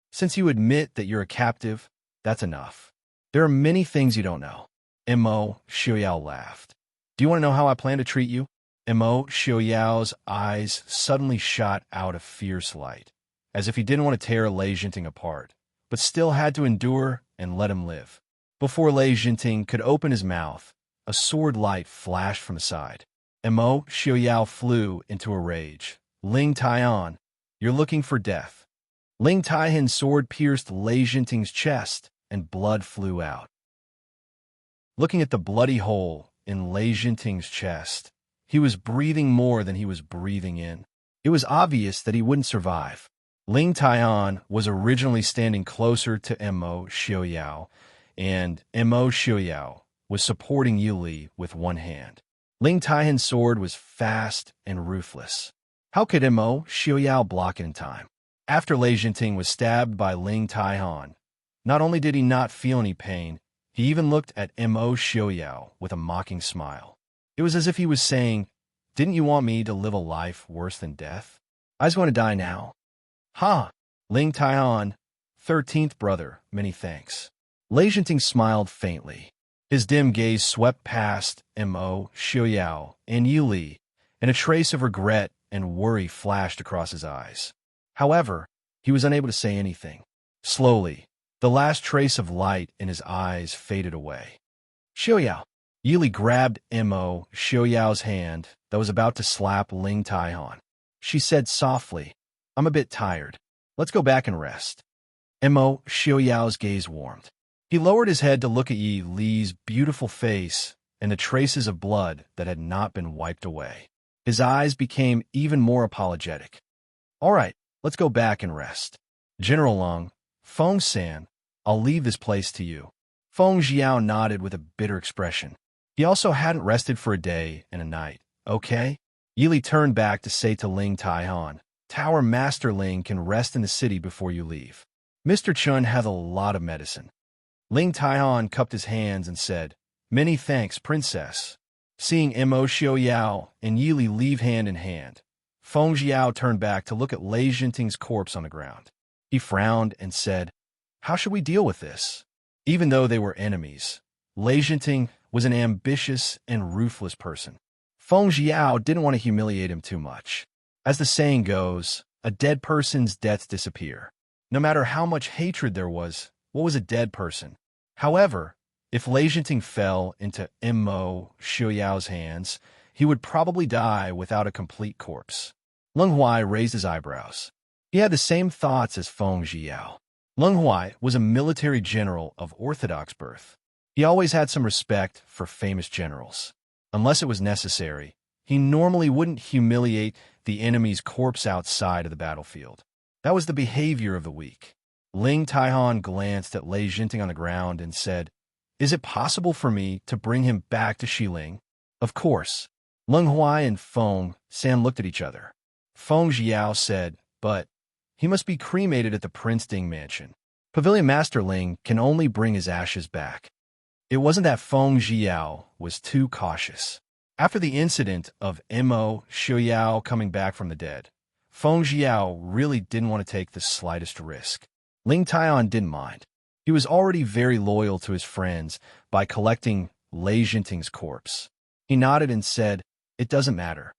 Since you admit that you're a captive, that's enough. There are many things you don't know. Mo Xiaoyao laughed. Do you want to know how I plan to treat you? Mo Xiaoyao's eyes suddenly shot out a fierce light, as if he didn't want to tear Lei Jinting apart, but still had to endure and let him live. Before Lei Jinting could open his mouth, a sword light flashed from the side. Mo Xiaoyao flew into a rage. Ling Taihan, you're looking for death. Ling Taihan's sword pierced Lei Jinting's chest, and blood flew out. Looking at the bloody hole in Lei Jinting's chest, he was breathing more than he was breathing in. It was obvious that he wouldn't survive. Ling Taihan was originally standing closer to Mo Xiaoyao, and Mo Xiaoyao was supporting Yili with one hand. Ling Taihan's sword was fast and ruthless. How could Mo Xiaoyao block it in time? After Lei Jinting was stabbed by Ling Taihan, not only did he not feel any pain, he even looked at Mo Xiaoyao with a mocking smile. It was as if he was saying, Didn't you want me to live a life worse than death? I just want to die now. Ha! Ling Taihan, 13th brother, many thanks. Lei Jinting smiled faintly. His dim gaze swept past Mo Xiaoyao and Yili, and a trace of regret and worry flashed across his eyes. However, he was unable to say anything. Slowly, the last trace of light in his eyes faded away. Xiaoyao. Yili grabbed Mo Xiaoyao's hand that was about to slap Ling Taihan. She said softly, I'm a bit tired. Let's go back and rest. Mo Xiaoyao's gaze warmed. He lowered his head to look at Yi Li's beautiful face and the traces of blood that had not been wiped away. His eyes became even more apologetic. All right, let's go back and rest. General Lung, Feng San, I'll leave this place to you. Feng Jiao nodded with a bitter expression. He also hadn't rested for a day and a night. Okay? Yili turned back to say to Ling Taihan, Tower Master Ling can rest in the city before you leave. Mr. Chun has a lot of medicine. Ling Taihan cupped his hands and said, Many thanks, Princess. Seeing Mo Xiaoyao and Yili leave hand in hand, Feng Jiao turned back to look at Lei Jinting's corpse on the ground. He frowned and said, How should we deal with this? Even though they were enemies, Lei Jinting was an ambitious and ruthless person. Feng Jiao didn't want to humiliate him too much. As the saying goes, a dead person's debts disappear. No matter how much hatred there was, what was a dead person? However, if Lei Jinting fell into Mo Xiaoyao's hands, he would probably die without a complete corpse. Leng Huai raised his eyebrows. He had the same thoughts as Feng Jiao. Leng Huai was a military general of orthodox birth. He always had some respect for famous generals. Unless it was necessary, he normally wouldn't humiliate the enemy's corpse outside of the battlefield. That was the behavior of the weak. Ling Taihan glanced at Lei Jinting on the ground and said, Is it possible for me to bring him back to Xiling? Of course. Leng Huai and Feng San looked at each other. Feng Jiao said, But he must be cremated at the Prince Ding mansion. Pavilion Master Ling can only bring his ashes back. It wasn't that Feng Jiao was too cautious. After the incident of Mo Xiaoyao coming back from the dead, Feng Jiao really didn't want to take the slightest risk. Ling Taihan didn't mind. He was already very loyal to his friends by collecting Lei Jinting's corpse. He nodded and said, It doesn't matter.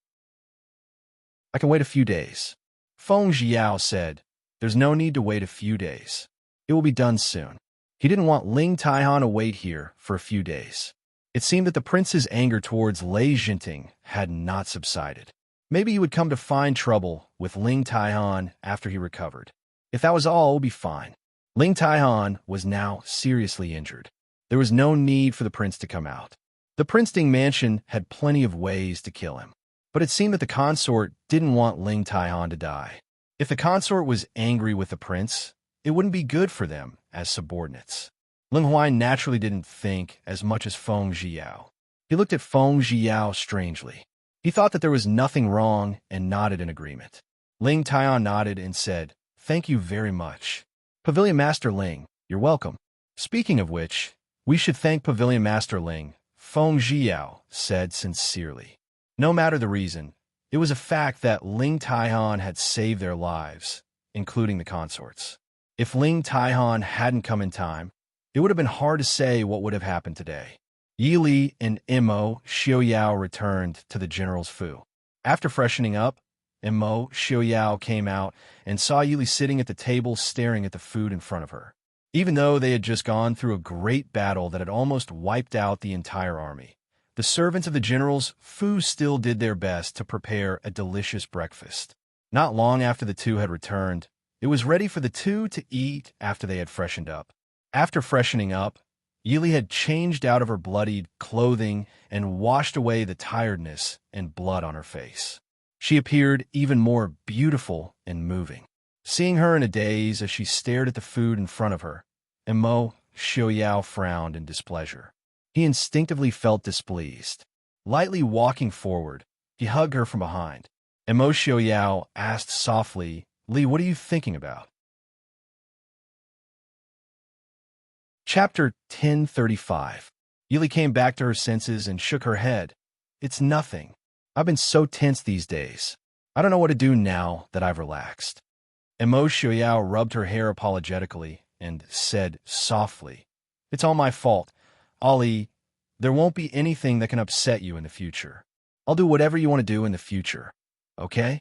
I can wait a few days. Feng Jiao said, "There's no need to wait a few days. It will be done soon." He didn't want Ling Taihan to wait here for a few days. It seemed that the prince's anger towards Lei Jinting had not subsided. Maybe he would come to find trouble with Ling Taihan after he recovered. If that was all, it would be fine. Ling Taihan was now seriously injured. There was no need for the prince to come out. The Princeton mansion had plenty of ways to kill him. But it seemed that the consort didn't want Ling Taihan to die. If the consort was angry with the prince, it wouldn't be good for them as subordinates. Ling Huai naturally didn't think as much as Feng Jiao. He looked at Feng Jiao strangely. He thought that there was nothing wrong and nodded in agreement. Ling Taihan nodded and said, "Thank you very much. Pavilion Master Ling, you're welcome." Speaking of which, we should thank Pavilion Master Ling, Feng Jiao said sincerely. No matter the reason, it was a fact that Ling Taihan had saved their lives, including the consorts. If Ling Taihan hadn't come in time, it would have been hard to say what would have happened today. Yi Li and Imo Xiaoyao returned to the general's fu. After freshening up, Imo Xiaoyao came out and saw Yi Li sitting at the table staring at the food in front of her. Even though they had just gone through a great battle that had almost wiped out the entire army, the servants of the general's fu still did their best to prepare a delicious breakfast. Not long after the two had returned, it was ready for the two to eat after they had freshened up. After freshening up, Yi Li had changed out of her bloodied clothing and washed away the tiredness and blood on her face. She appeared even more beautiful and moving. Seeing her in a daze as she stared at the food in front of her, Imo Xiaoyao frowned in displeasure. He instinctively felt displeased. Lightly walking forward, he hugged her from behind. Imo Xiaoyao asked softly, "Li, what are you thinking about?" Chapter 1035. Yi Li came back to her senses and shook her head. "It's nothing. I've been so tense these days. I don't know what to do now that I've relaxed." Imo Xiaoyao rubbed her hair apologetically and said softly, "It's all my fault. Ali, there won't be anything that can upset you in the future. I'll do whatever you want to do in the future. Okay?"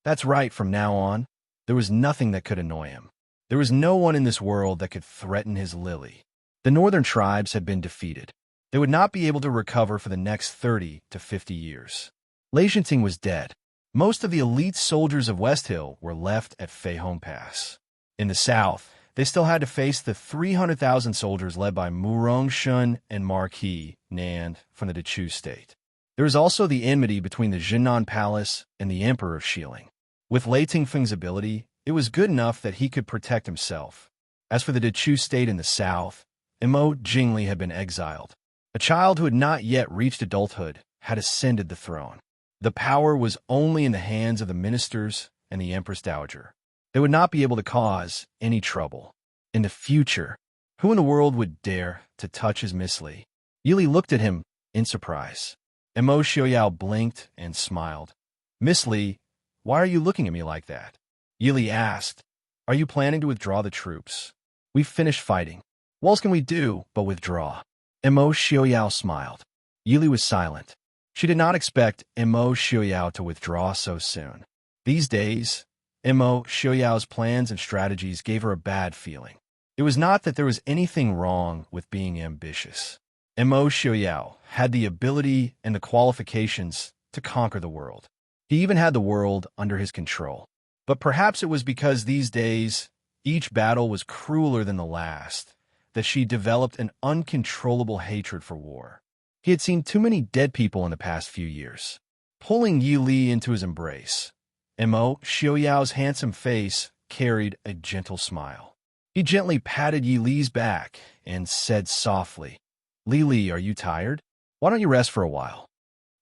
That's right, from now on, there was nothing that could annoy him. There was no one in this world that could threaten his Lily. The northern tribes had been defeated. They would not be able to recover for the next 30 to 50 years. Lei Jinting was dead. Most of the elite soldiers of West Hill were left at Feihong Pass. In the south, they still had to face the 300,000 soldiers led by Murong Shun and Marquis Nan from the Dechu state. There was also the enmity between the Jinnan Palace and the Emperor of Xiling. With Lei Tingfeng's ability, it was good enough that he could protect himself. As for the Dechu state in the south, Imo Jingli had been exiled. A child who had not yet reached adulthood had ascended the throne. The power was only in the hands of the ministers and the Empress Dowager. They would not be able to cause any trouble. In the future, who in the world would dare to touch his Miss Li? Yi Li looked at him in surprise. Imo Xiaoyao blinked and smiled. "Miss Li, why are you looking at me like that?" Yi Li asked, "Are you planning to withdraw the troops? We've finished fighting. What else can we do but withdraw?" Imo Xiaoyao smiled. Yi Li was silent. She did not expect Imo Xiaoyao to withdraw so soon. These days, Imo Xiaoyao's plans and strategies gave her a bad feeling. It was not that there was anything wrong with being ambitious. Imo Xiaoyao had the ability and the qualifications to conquer the world. He even had the world under his control. But perhaps it was because these days, each battle was crueler than the last, that she developed an uncontrollable hatred for war. He had seen too many dead people in the past few years. Pulling Yi Li into his embrace, Imo Xiaoyao's handsome face carried a gentle smile. He gently patted Yi Li's back and said softly, "Li Li, are you tired? Why don't you rest for a while?"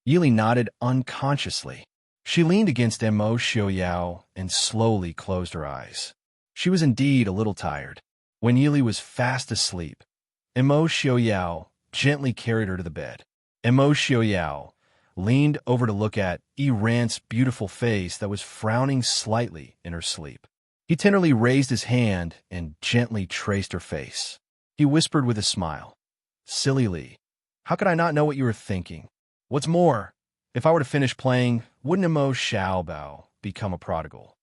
Yi Li nodded unconsciously. She leaned against Imo Xiaoyao and slowly closed her eyes. She was indeed a little tired. When Yi Li was fast asleep, Imo Xiaoyao gently carried her to the bed. Imo Xiaoyao leaned over to look at Yi Rant's beautiful face that was frowning slightly in her sleep. He tenderly raised his hand and gently traced her face. He whispered with a smile, "Silly Li, how could I not know what you were thinking? What's more, if I were to finish playing, wouldn't Imo Xiaobao become a prodigal?"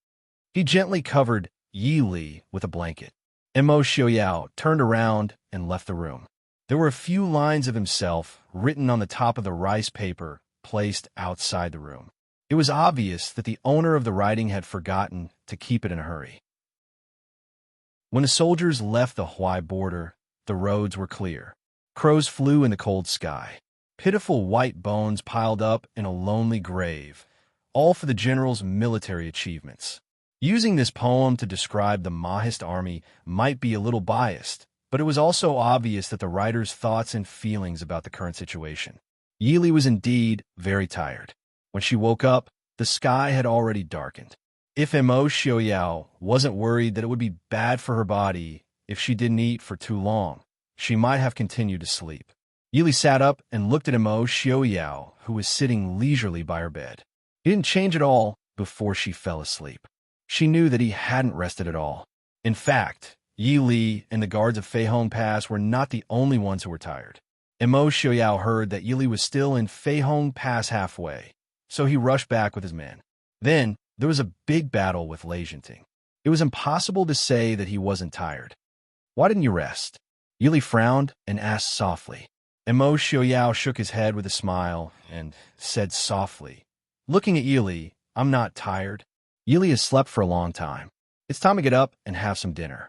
He gently covered Yi Li with a blanket. Mo Xiaoyao turned around and left the room. There were a few lines of himself written on the top of the rice paper placed outside the room. It was obvious that the owner of the writing had forgotten to keep it in a hurry. When the soldiers left the Huai border, the roads were clear. Crows flew in the cold sky. Pitiful white bones piled up in a lonely grave, all for the general's military achievements. Using this poem to describe the Mahist army might be a little biased, but it was also obvious that the writer's thoughts and feelings about the current situation. Yi Li was indeed very tired. When she woke up, the sky had already darkened. If Mo Xiaoyao wasn't worried that it would be bad for her body if she didn't eat for too long, she might have continued to sleep. Yi Li sat up and looked at Mo Xiaoyao, who was sitting leisurely by her bed. He didn't change at all before she fell asleep. She knew that he hadn't rested at all. In fact, Yi Li and the guards of Feihong Pass were not the only ones who were tired. Mo Xiaoyao heard that Yi Li was still in Feihong Pass halfway, so he rushed back with his men. Then, there was a big battle with Lei Jinting. It was impossible to say that he wasn't tired. "Why didn't you rest?" Yi Li frowned and asked softly. Mo Xiaoyao shook his head with a smile and said softly, looking at Yi Li, "I'm not tired. Yi Li has slept for a long time. It's time to get up and have some dinner."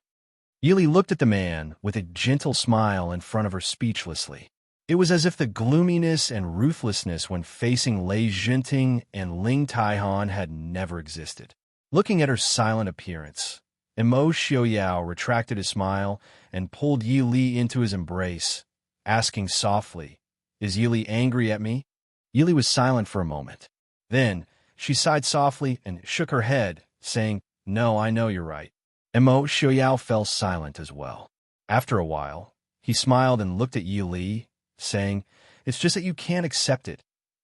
Yi Li looked at the man with a gentle smile in front of her speechlessly. It was as if the gloominess and ruthlessness when facing Lei Jinting and Ling Taihan had never existed. Looking at her silent appearance, Mo Xiaoyao retracted his smile and pulled Yi Li into his embrace, asking softly, "Is Yi Li angry at me?" Yi Li was silent for a moment. Then, she sighed softly and shook her head, saying, "No, I know you're right." Mo Xiaoyao fell silent as well. After a while, he smiled and looked at Yi Li, saying, "It's just that you can't accept it,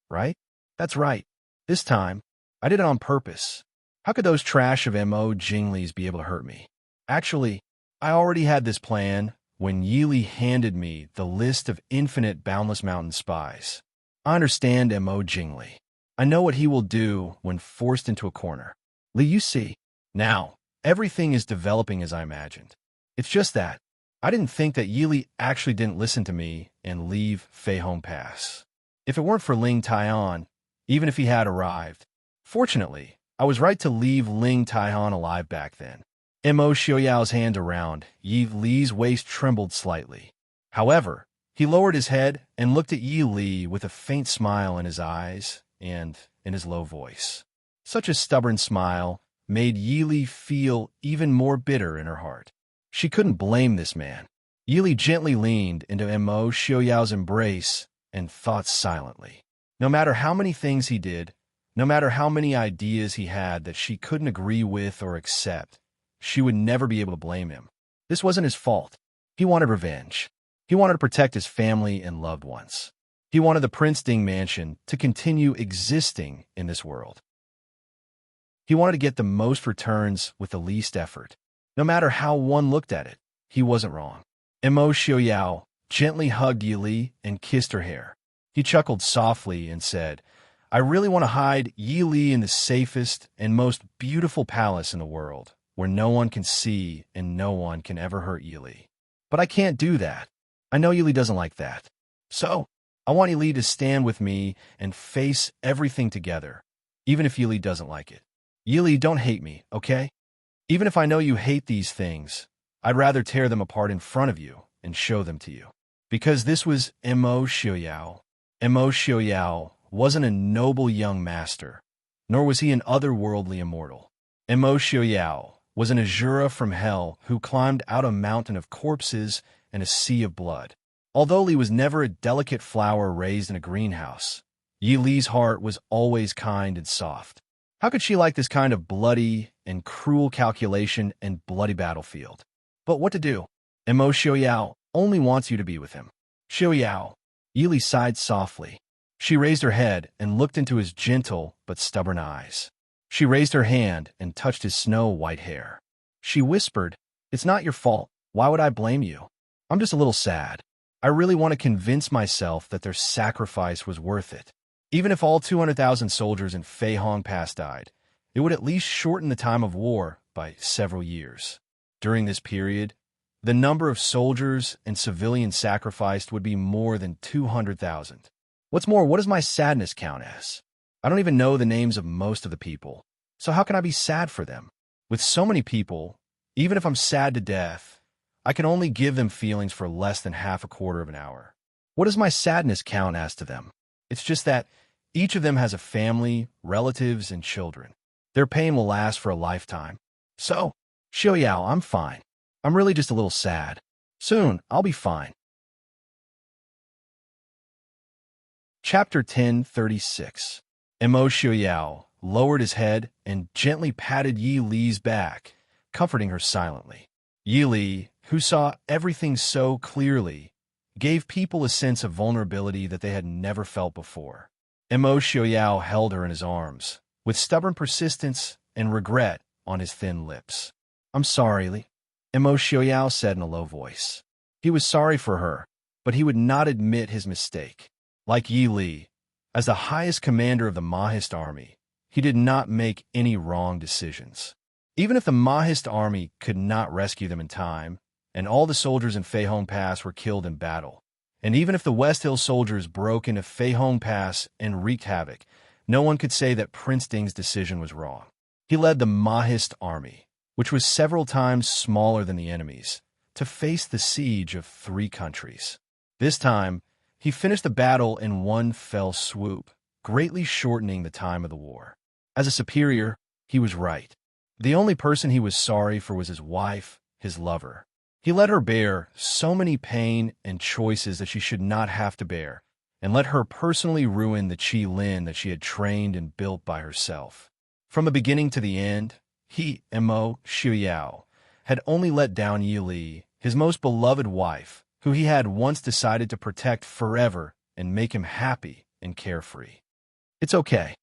right?" "That's right. This time, I did it on purpose. How could those trash of Mo Jinglis be able to hurt me? Actually, I already had this plan when Yi Li handed me the list of infinite Boundless Mountain spies. I understand Mo Jingli. I know what he will do when forced into a corner. Li, you see. Now, everything is developing as I imagined. It's just that I didn't think that Yi Li actually didn't listen to me and leave Feihong Pass. If it weren't for Ling Taihan, even if he had arrived, fortunately, I was right to leave Ling Taihan alive back then." Mo Xiaoyao's hand around Yi Li's waist trembled slightly. However, he lowered his head and looked at Yi Li with a faint smile in his eyes and in his low voice. Such a stubborn smile made Yi Li feel even more bitter in her heart. She couldn't blame this man. Yi Li gently leaned into Mo Xiaoyao's embrace and thought silently. No matter how many things he did, no matter how many ideas he had that she couldn't agree with or accept, she would never be able to blame him. This wasn't his fault. He wanted revenge. He wanted to protect his family and loved ones. He wanted the Prince Ding mansion to continue existing in this world. He wanted to get the most returns with the least effort. No matter how one looked at it, he wasn't wrong. Mo Xiaoyao gently hugged Yi Li and kissed her hair. He chuckled softly and said, "I really want to hide Yi Li in the safest and most beautiful palace in the world, where no one can see and no one can ever hurt Yi Li. But I can't do that. I know Yi Li doesn't like that. So, I want Yi Li to stand with me and face everything together, even if Yi Li doesn't like it. Yi Li, don't hate me, okay? Even if I know you hate these things, I'd rather tear them apart in front of you and show them to you." Because this was Mo Xiaoyao. Mo Xiaoyao wasn't a noble young master, nor was he an otherworldly immortal. Mo Xiaoyao was an Azura from hell who climbed out a mountain of corpses and a sea of blood. Although Li was never a delicate flower raised in a greenhouse, Yi Li's heart was always kind and soft. How could she like this kind of bloody and cruel calculation and bloody battlefield? But what to do? Mo Xiaoyao only wants you to be with him. Xiaoyao. Yi Li sighed softly. She raised her head and looked into his gentle but stubborn eyes. She raised her hand and touched his snow-white hair. She whispered, "It's not your fault. Why would I blame you? I'm just a little sad. I really want to convince myself that their sacrifice was worth it. Even if all 200,000 soldiers in Feihong Pass died, It would at least shorten the time of war by several years. During this period, the number of soldiers and civilians sacrificed would be more than 200,000. What's more, what does my sadness count as? I don't even know the names of most of the people, so how can I be sad for them? With so many people, even if I'm sad to death, I can only give them feelings for less than half a quarter of an hour. What does my sadness count as to them? It's just that each of them has a family, relatives, and children. Their pain will last for a lifetime. So, Xiaoyao, I'm fine. I'm really just a little sad. Soon, I'll be fine. Chapter 1036. Mo Xiaoyao lowered his head and gently patted Yi Li's back, comforting her silently. Yi Li, who saw everything so clearly, gave people a sense of vulnerability that they had never felt before. Mo Xiaoyao held her in his arms, with stubborn persistence and regret on his thin lips. I'm sorry, Li, Mo Xiaoyao said in a low voice. He was sorry for her, but he would not admit his mistake. Like Yi Li, as the highest commander of the Mahist army, he did not make any wrong decisions. Even if the Mahist army could not rescue them in time, and all the soldiers in Feihong Pass were killed in battle, and even if the West Hill soldiers broke into Feihong Pass and wreaked havoc, no one could say that Prince Ding's decision was wrong. He led the Mahist army, which was several times smaller than the enemy's, to face the siege of 3 countries. This time, he finished the battle in one fell swoop, greatly shortening the time of the war. As a superior, he was right. The only person he was sorry for was his wife, his lover. He let her bear so many pain and choices that she should not have to bear, and let her personally ruin the Qi Lin that she had trained and built by herself. From the beginning to the end, he, Mo Xiaoyao, had only let down Yi Li, his most beloved wife, who he had once decided to protect forever and make him happy and carefree. It's okay,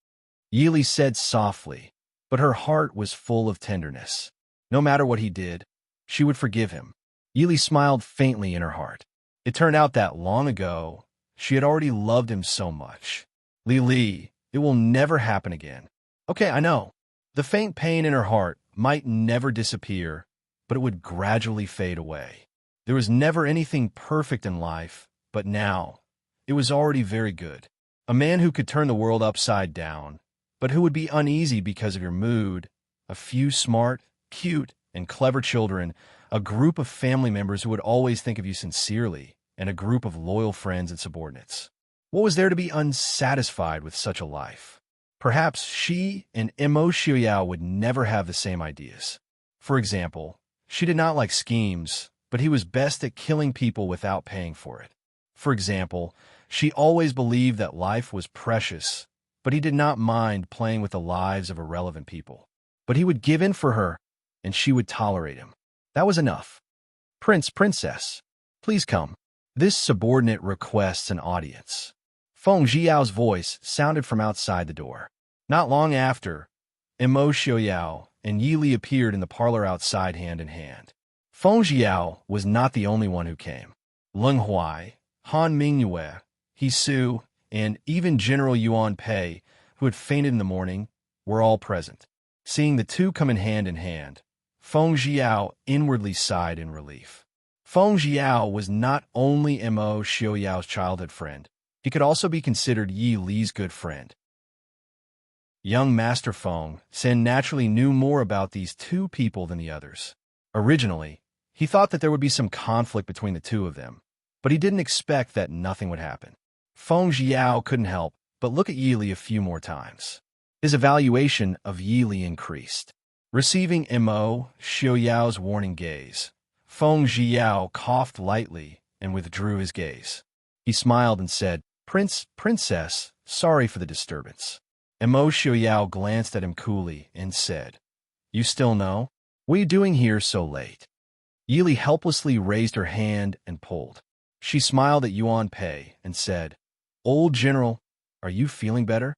Yi Li said softly, but her heart was full of tenderness. No matter what he did, she would forgive him. Yi Li smiled faintly in her heart. It turned out that long ago, she had already loved him so much. Li, it will never happen again. Okay, I know. The faint pain in her heart might never disappear, but it would gradually fade away. There was never anything perfect in life, but now, it was already very good. A man who could turn the world upside down, but who would be uneasy because of your mood, a few smart, cute, and clever children, a group of family members who would always think of you sincerely, and a group of loyal friends and subordinates. What was there to be unsatisfied with such a life? Perhaps she and Mo Xiaoyao would never have the same ideas. For example, she did not like schemes, but he was best at killing people without paying for it. For example, she always believed that life was precious, but he did not mind playing with the lives of irrelevant people. But he would give in for her, and she would tolerate him. That was enough. Princess, please come. This subordinate requests an audience. Feng Jiao's voice sounded from outside the door. Not long after, Mo Xiaoyao and Yi Li appeared in the parlor outside hand in hand. Feng Jiao was not the only one who came. Leng Huai, Han Mingyue, He Su, and even General Yuan Pei, who had fainted in the morning, were all present. Seeing the two come in hand, Feng Jiao inwardly sighed in relief. Feng Jiao was not only Mo Xiaoyao's childhood friend, he could also be considered Yi Li's good friend. Young Master Feng Sen naturally knew more about these two people than the others. Originally, he thought that there would be some conflict between the two of them, but he didn't expect that nothing would happen. Feng Jiao couldn't help but look at Yi Li a few more times. His evaluation of Yi Li increased. Receiving Mo Xiaoyao's warning gaze, Feng Jiao coughed lightly and withdrew his gaze. He smiled and said, Princess, sorry for the disturbance. Mo Xiaoyao glanced at him coolly and said, You still know? What are you doing here so late? Yi Li helplessly raised her hand and pulled. She smiled at Yuan Pei and said, Old General, are you feeling better?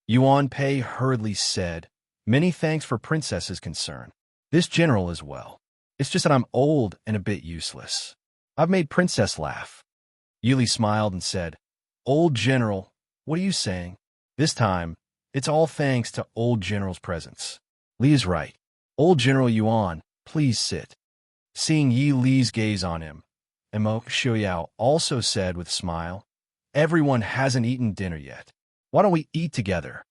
Yuan Pei hurriedly said, Many thanks for Princess's concern. This general as well. It's just that I'm old and a bit useless. I've made Princess laugh. Yi Li smiled and said, Old General, what are you saying? This time, It's all thanks to Old General's presence. Li is right. Old General Yuan, please sit. Seeing Yi Li's gaze on him, Emo Xiaoyao also said with a smile, everyone hasn't eaten dinner yet. Why don't we eat together?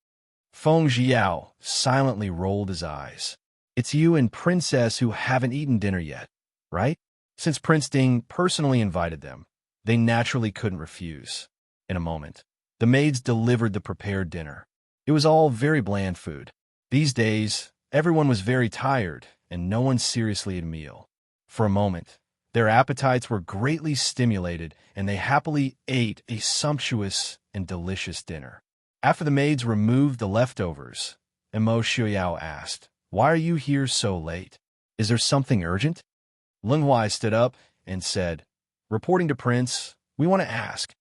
Feng Jiao silently rolled his eyes. It's you and Princess who haven't eaten dinner yet, right? Since Prince Ding personally invited them, they naturally couldn't refuse. In a moment, the maids delivered the prepared dinner. It was all very bland food. These days, everyone was very tired, and no one seriously ate a meal. For a moment, their appetites were greatly stimulated, and they happily ate a sumptuous and delicious dinner. After the maids removed the leftovers, Emo Xiaoyao asked, why are you here so late? Is there something urgent? Leng Huai stood up and said, reporting to Prince, we want to ask,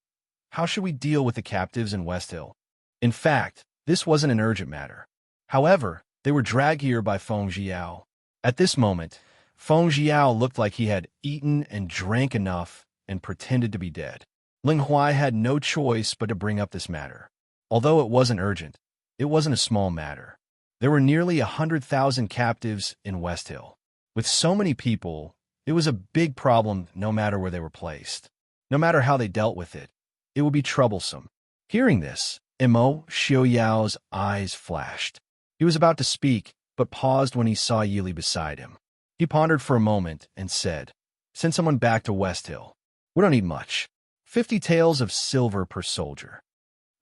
how should we deal with the captives in West Hill? In fact, this wasn't an urgent matter. However, they were dragged here by Feng Jiao. At this moment, Feng Jiao looked like he had eaten and drank enough and pretended to be dead. Leng Huai had no choice but to bring up this matter. Although it wasn't urgent, it wasn't a small matter. There were nearly 100,000 captives in West Hill. With so many people, it was a big problem no matter where they were placed. No matter how they dealt with it, it would be troublesome. Hearing this, Emo Xiaoyao's eyes flashed. He was about to speak, but paused when he saw Yili beside him. He pondered for a moment and said, send someone back to West Hill. We don't need much. 50 taels of silver per soldier.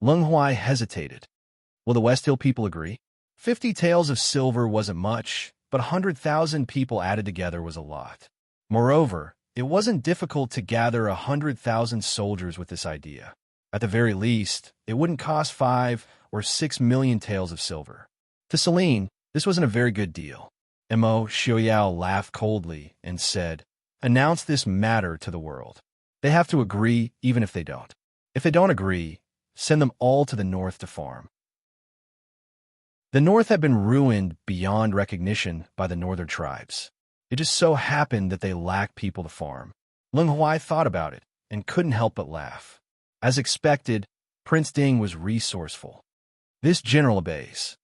Leng Huai hesitated. Will the West Hill people agree? 50 taels of silver wasn't much, but 100,000 people added together was a lot. Moreover, it wasn't difficult to gather 100,000 soldiers with this idea. At the very least, it wouldn't cost 5 or 6 million taels of silver. To Celine, this wasn't a very good deal. Emo Xiaoyao laughed coldly and said, announce this matter to the world. They have to agree even if they don't. If they don't agree, send them all to the north to farm. The north had been ruined beyond recognition by the northern tribes. It just so happened that they lacked people to farm. Leng Huai thought about it and couldn't help but laugh. As expected, Prince Ding was resourceful. This general obeys.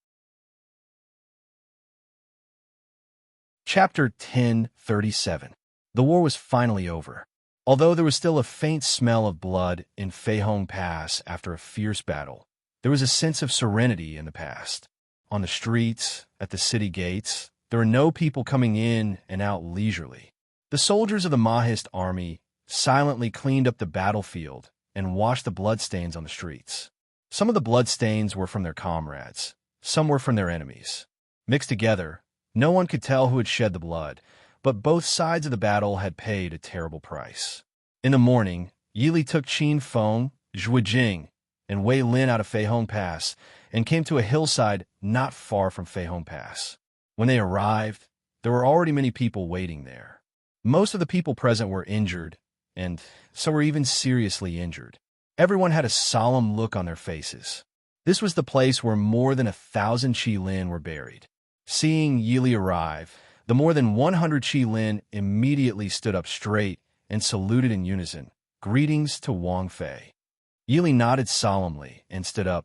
Chapter 1037. The war was finally over. Although there was still a faint smell of blood in Feihong Pass after a fierce battle, there was a sense of serenity in the past. On the streets, at the city gates, there were no people coming in and out leisurely. The soldiers of the Mahist army silently cleaned up the battlefield and washed the bloodstains on the streets. Some of the bloodstains were from their comrades, some were from their enemies. Mixed together, no one could tell who had shed the blood, but both sides of the battle had paid a terrible price. In the morning, Yili took Qin Feng, Zhuijing, and Wei Lin out of Feihong Pass and came to a hillside not far from Feihong Pass. When they arrived, there were already many people waiting there. Most of the people present were injured, and some were even seriously injured. Everyone had a solemn look on their faces. This was the place where more than 1,000 Qilin were buried. Seeing Yili arrive, the more than 100 Qilin immediately stood up straight and saluted in unison. Greetings to Wang Fei. Yili nodded solemnly and stood up.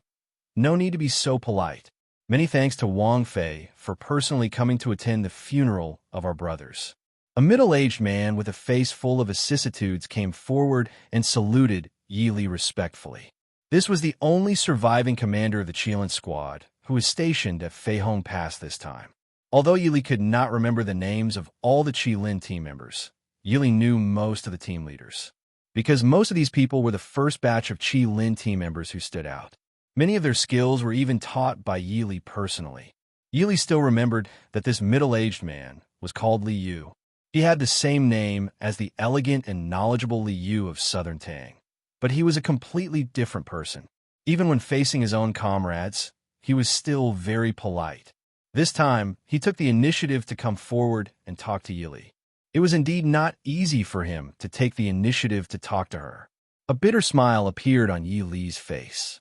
No need to be so polite. Many thanks to Wang Fei for personally coming to attend the funeral of our brothers. A middle-aged man with a face full of vicissitudes came forward and saluted Yili respectfully. This was the only surviving commander of the Qilin squad, who was stationed at Feihong Pass this time. Although Yili could not remember the names of all the Qilin team members, Yili knew most of the team leaders. Because most of these people were the first batch of Qilin team members who stood out. Many of their skills were even taught by Yili personally. Yili still remembered that this middle-aged man was called Li Yu. He had the same name as the elegant and knowledgeable Li Yu of Southern Tang. But he was a completely different person. Even when facing his own comrades, he was still very polite. This time, he took the initiative to come forward and talk to Yili. It was indeed not easy for him to take the initiative to talk to her. A bitter smile appeared on Yili's face.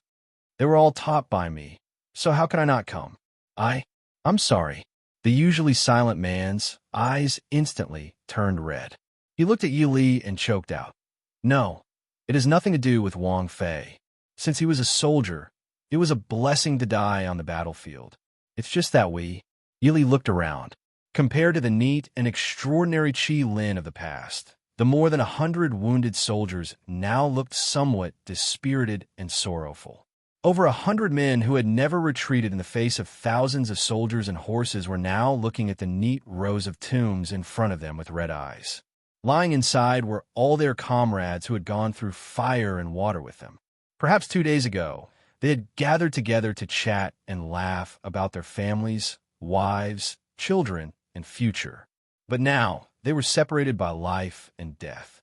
They were all taught by me, so how could I not come? I'm sorry. The usually silent man's eyes instantly turned red. He looked at Yili and choked out. No, it has nothing to do with Wang Fei. Since he was a soldier, It was a blessing to die on the battlefield. It's just that Yili looked around. Compared to the neat and extraordinary Qi Lin of the past, the more than 100 wounded soldiers now looked somewhat dispirited and sorrowful. Over 100 men who had never retreated in the face of thousands of soldiers and horses were now looking at the neat rows of tombs in front of them with red eyes. Lying inside were all their comrades who had gone through fire and water with them. Perhaps 2 days ago, they had gathered together to chat and laugh about their families, wives, children, and future. But now, they were separated by life and death.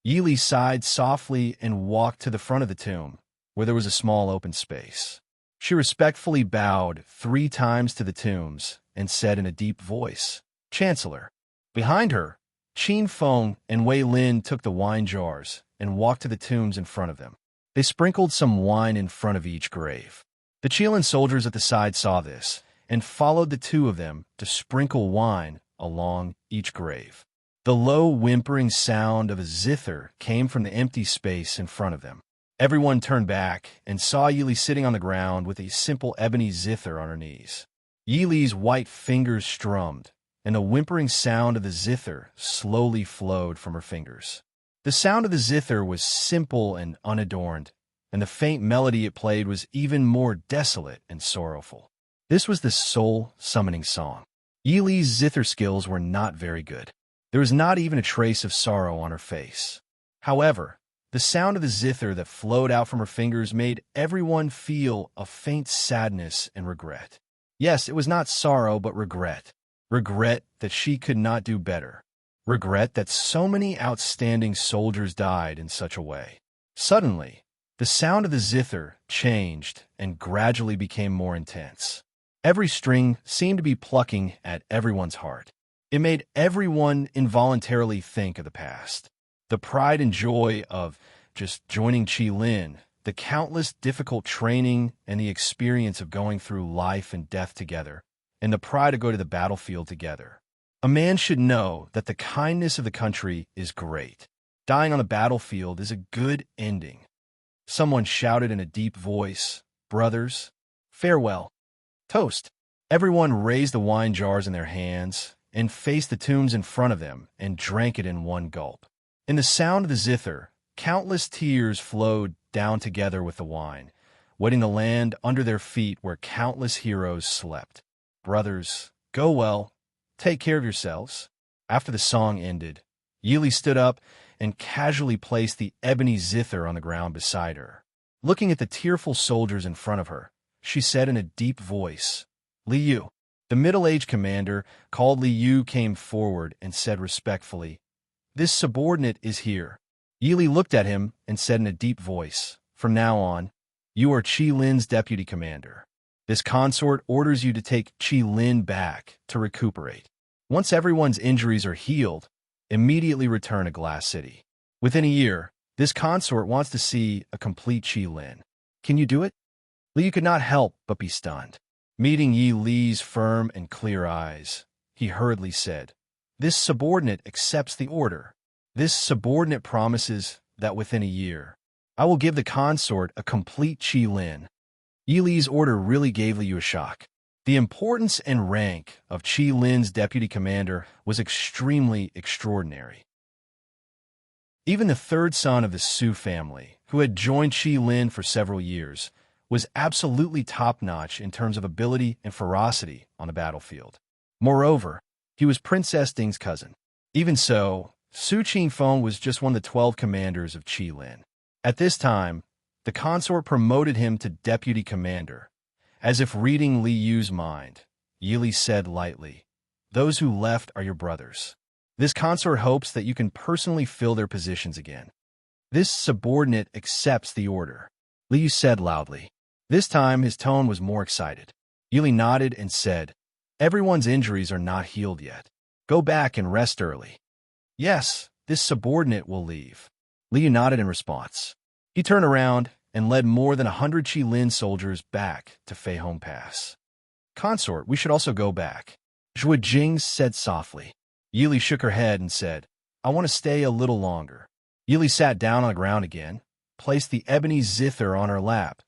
Yili sighed softly and walked to the front of the tomb, where there was a small open space. She respectfully bowed 3 times to the tombs and said in a deep voice, "Chancellor." Behind her, Qin Feng and Wei Lin took the wine jars and walked to the tombs in front of them. They sprinkled some wine in front of each grave. The Qilin soldiers at the side saw this and followed the 2 of them to sprinkle wine along each grave. The low whimpering sound of a zither came from the empty space in front of them. Everyone turned back and saw Yili sitting on the ground with a simple ebony zither on her knees. Yili's white fingers strummed, and the whimpering sound of the zither slowly flowed from her fingers. The sound of the zither was simple and unadorned, and the faint melody it played was even more desolate and sorrowful. This was the soul-summoning song. Yili's zither skills were not very good. There was not even a trace of sorrow on her face. However, the sound of the zither that flowed out from her fingers made everyone feel a faint sadness and regret. Yes, it was not sorrow, but regret. Regret that she could not do better. Regret that so many outstanding soldiers died in such a way. Suddenly, the sound of the zither changed and gradually became more intense. Every string seemed to be plucking at everyone's heart. It made everyone involuntarily think of the past. The pride and joy of just joining Qi Lin, the countless difficult training and the experience of going through life and death together, and the pride to go to the battlefield together. A man should know that the kindness of the country is great. Dying on the battlefield is a good ending. Someone shouted in a deep voice, "Brothers, farewell. Toast." Everyone raised the wine jars in their hands and faced the tombs in front of them and drank it in one gulp. In the sound of the zither, countless tears flowed down together with the wine, wetting the land under their feet where countless heroes slept. "Brothers, go well. Take care of yourselves." After the song ended, Yili stood up and casually placed the ebony zither on the ground beside her. Looking at the tearful soldiers in front of her, she said in a deep voice, "Li Yu." The middle-aged commander, called Li Yu, came forward and said respectfully, "This subordinate is here." Yili looked at him and said in a deep voice, "From now on, you are Qi Lin's deputy commander. This consort orders you to take Qi Lin back to recuperate. Once everyone's injuries are healed, immediately return to Glass City. Within a year, this consort wants to see a complete Qi Lin. Can you do it?" Li Yu could not help but be stunned. Meeting Yi Li's firm and clear eyes, he hurriedly said, "This subordinate accepts the order. This subordinate promises that within a year, I will give the consort a complete Qi Lin." Yi Li's order really gave Li Yu a shock. The importance and rank of Qi Lin's deputy commander was extremely extraordinary. Even the 3rd son of the Su family, who had joined Qi Lin for several years, was absolutely top-notch in terms of ability and ferocity on the battlefield. Moreover, he was Princess Ding's cousin. Even so, Su Qingfeng was just one of the 12 commanders of Qi Lin. At this time, the consort promoted him to deputy commander. As if reading Li Yu's mind, Yili said lightly, "Those who left are your brothers. This consort hopes that you can personally fill their positions again." "This subordinate accepts the order," Li Yu said loudly. This time, his tone was more excited. Yili nodded and said, "Everyone's injuries are not healed yet. Go back and rest early." "Yes, this subordinate will leave." Li Yu nodded in response. He turned around and led more than 100 Qi Lin soldiers back to Feihong Pass. "Consort, we should also go back," Zhou Jing said softly. Yili shook her head and said, "I want to stay a little longer." Yili sat down on the ground again, placed the ebony zither on her lap,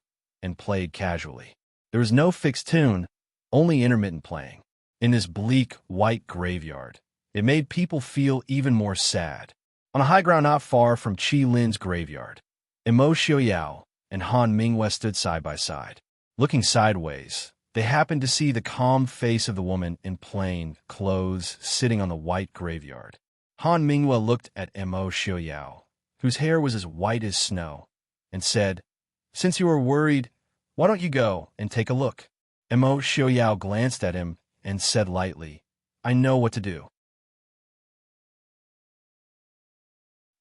and played casually. There was no fixed tune, only intermittent playing. In this bleak, white graveyard, it made people feel even more sad. On a high ground not far from Qi Lin's graveyard, Imo Xiaoyao and Han Minghue stood side by side. Looking sideways, they happened to see the calm face of the woman in plain clothes sitting on the white graveyard. Han Minghue looked at Imo Xiaoyao, whose hair was as white as snow, and said, "Since you are worried, why don't you go and take a look?" Imo Xiaoyao glanced at him and said lightly, "I know what to do."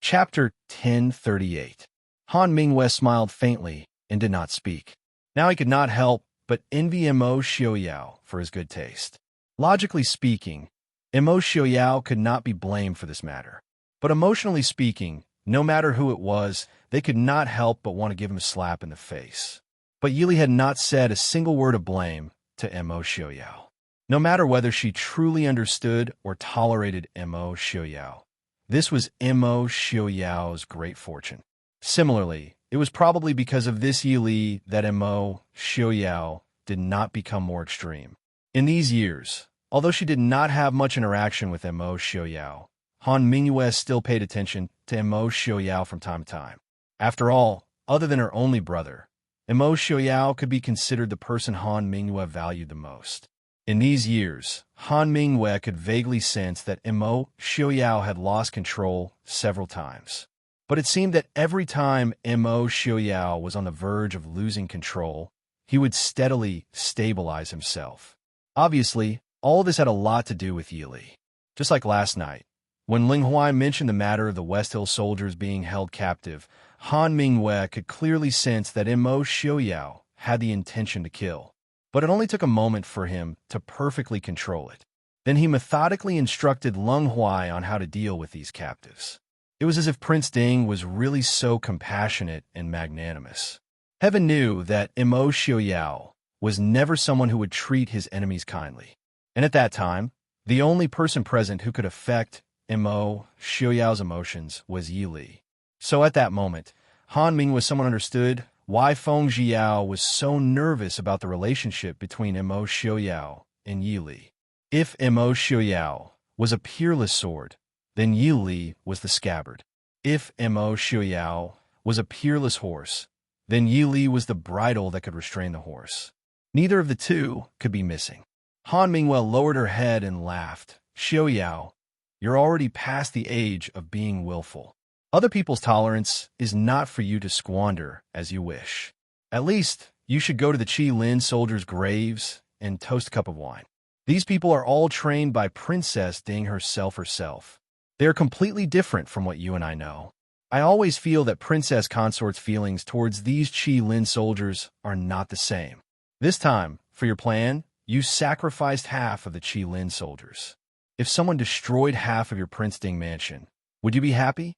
Chapter 1038. Han Minghue smiled faintly and did not speak. Now he could not help but envy Imo Xiaoyao for his good taste. Logically speaking, Imo Xiaoyao could not be blamed for this matter. But emotionally speaking, no matter who it was, they could not help but want to give him a slap in the face. But Yili had not said a single word of blame to Imo Xiaoyao. No matter whether she truly understood or tolerated Imo Xiaoyao, this was Imo Xiaoyao's great fortune. Similarly, it was probably because of this Yili that Imo Xiaoyao did not become more extreme. In these years, although she did not have much interaction with Imo Xiaoyao, Han Minghue still paid attention to Imo Xiaoyao from time to time. After all, other than her only brother, Imo Xiaoyao could be considered the person Han Minghue valued the most. In these years, Han Minghue could vaguely sense that Imo Xiaoyao had lost control several times. But it seemed that every time Imo Xiaoyao was on the verge of losing control, he would steadily stabilize himself. Obviously, all this had a lot to do with Yili. Just like last night, when Ling Huai mentioned the matter of the West Hill soldiers being held captive, Han Minghue could clearly sense that Imo Xiaoyao had the intention to kill. But it only took a moment for him to perfectly control it. Then he methodically instructed Lung Huai on how to deal with these captives. It was as if Prince Ding was really so compassionate and magnanimous. Heaven knew that Imo Xiaoyao was never someone who would treat his enemies kindly. And at that time, the only person present who could affect Imo Xiaoyao's emotions was Yili. So at that moment, Han Minghue was someone understood why Feng Jiao was so nervous about the relationship between Imo Xiaoyao and Yili. If Imo Xiaoyao was a peerless sword, then Yili was the scabbard. If Imo Xiaoyao was a peerless horse, then Yili was the bridle that could restrain the horse. Neither of the two could be missing. Han Minghue lowered her head and laughed. "Xiaoyao, you're already past the age of being willful. Other people's tolerance is not for you to squander as you wish. At least, you should go to the Qi Lin soldiers' graves and toast a cup of wine. These people are all trained by Princess Ding herself. They are completely different from what you and I know. I always feel that Princess Consort's feelings towards these Qi Lin soldiers are not the same. This time, for your plan, you sacrificed half of the Qi Lin soldiers. If someone destroyed half of your Prince Ding mansion, would you be happy?"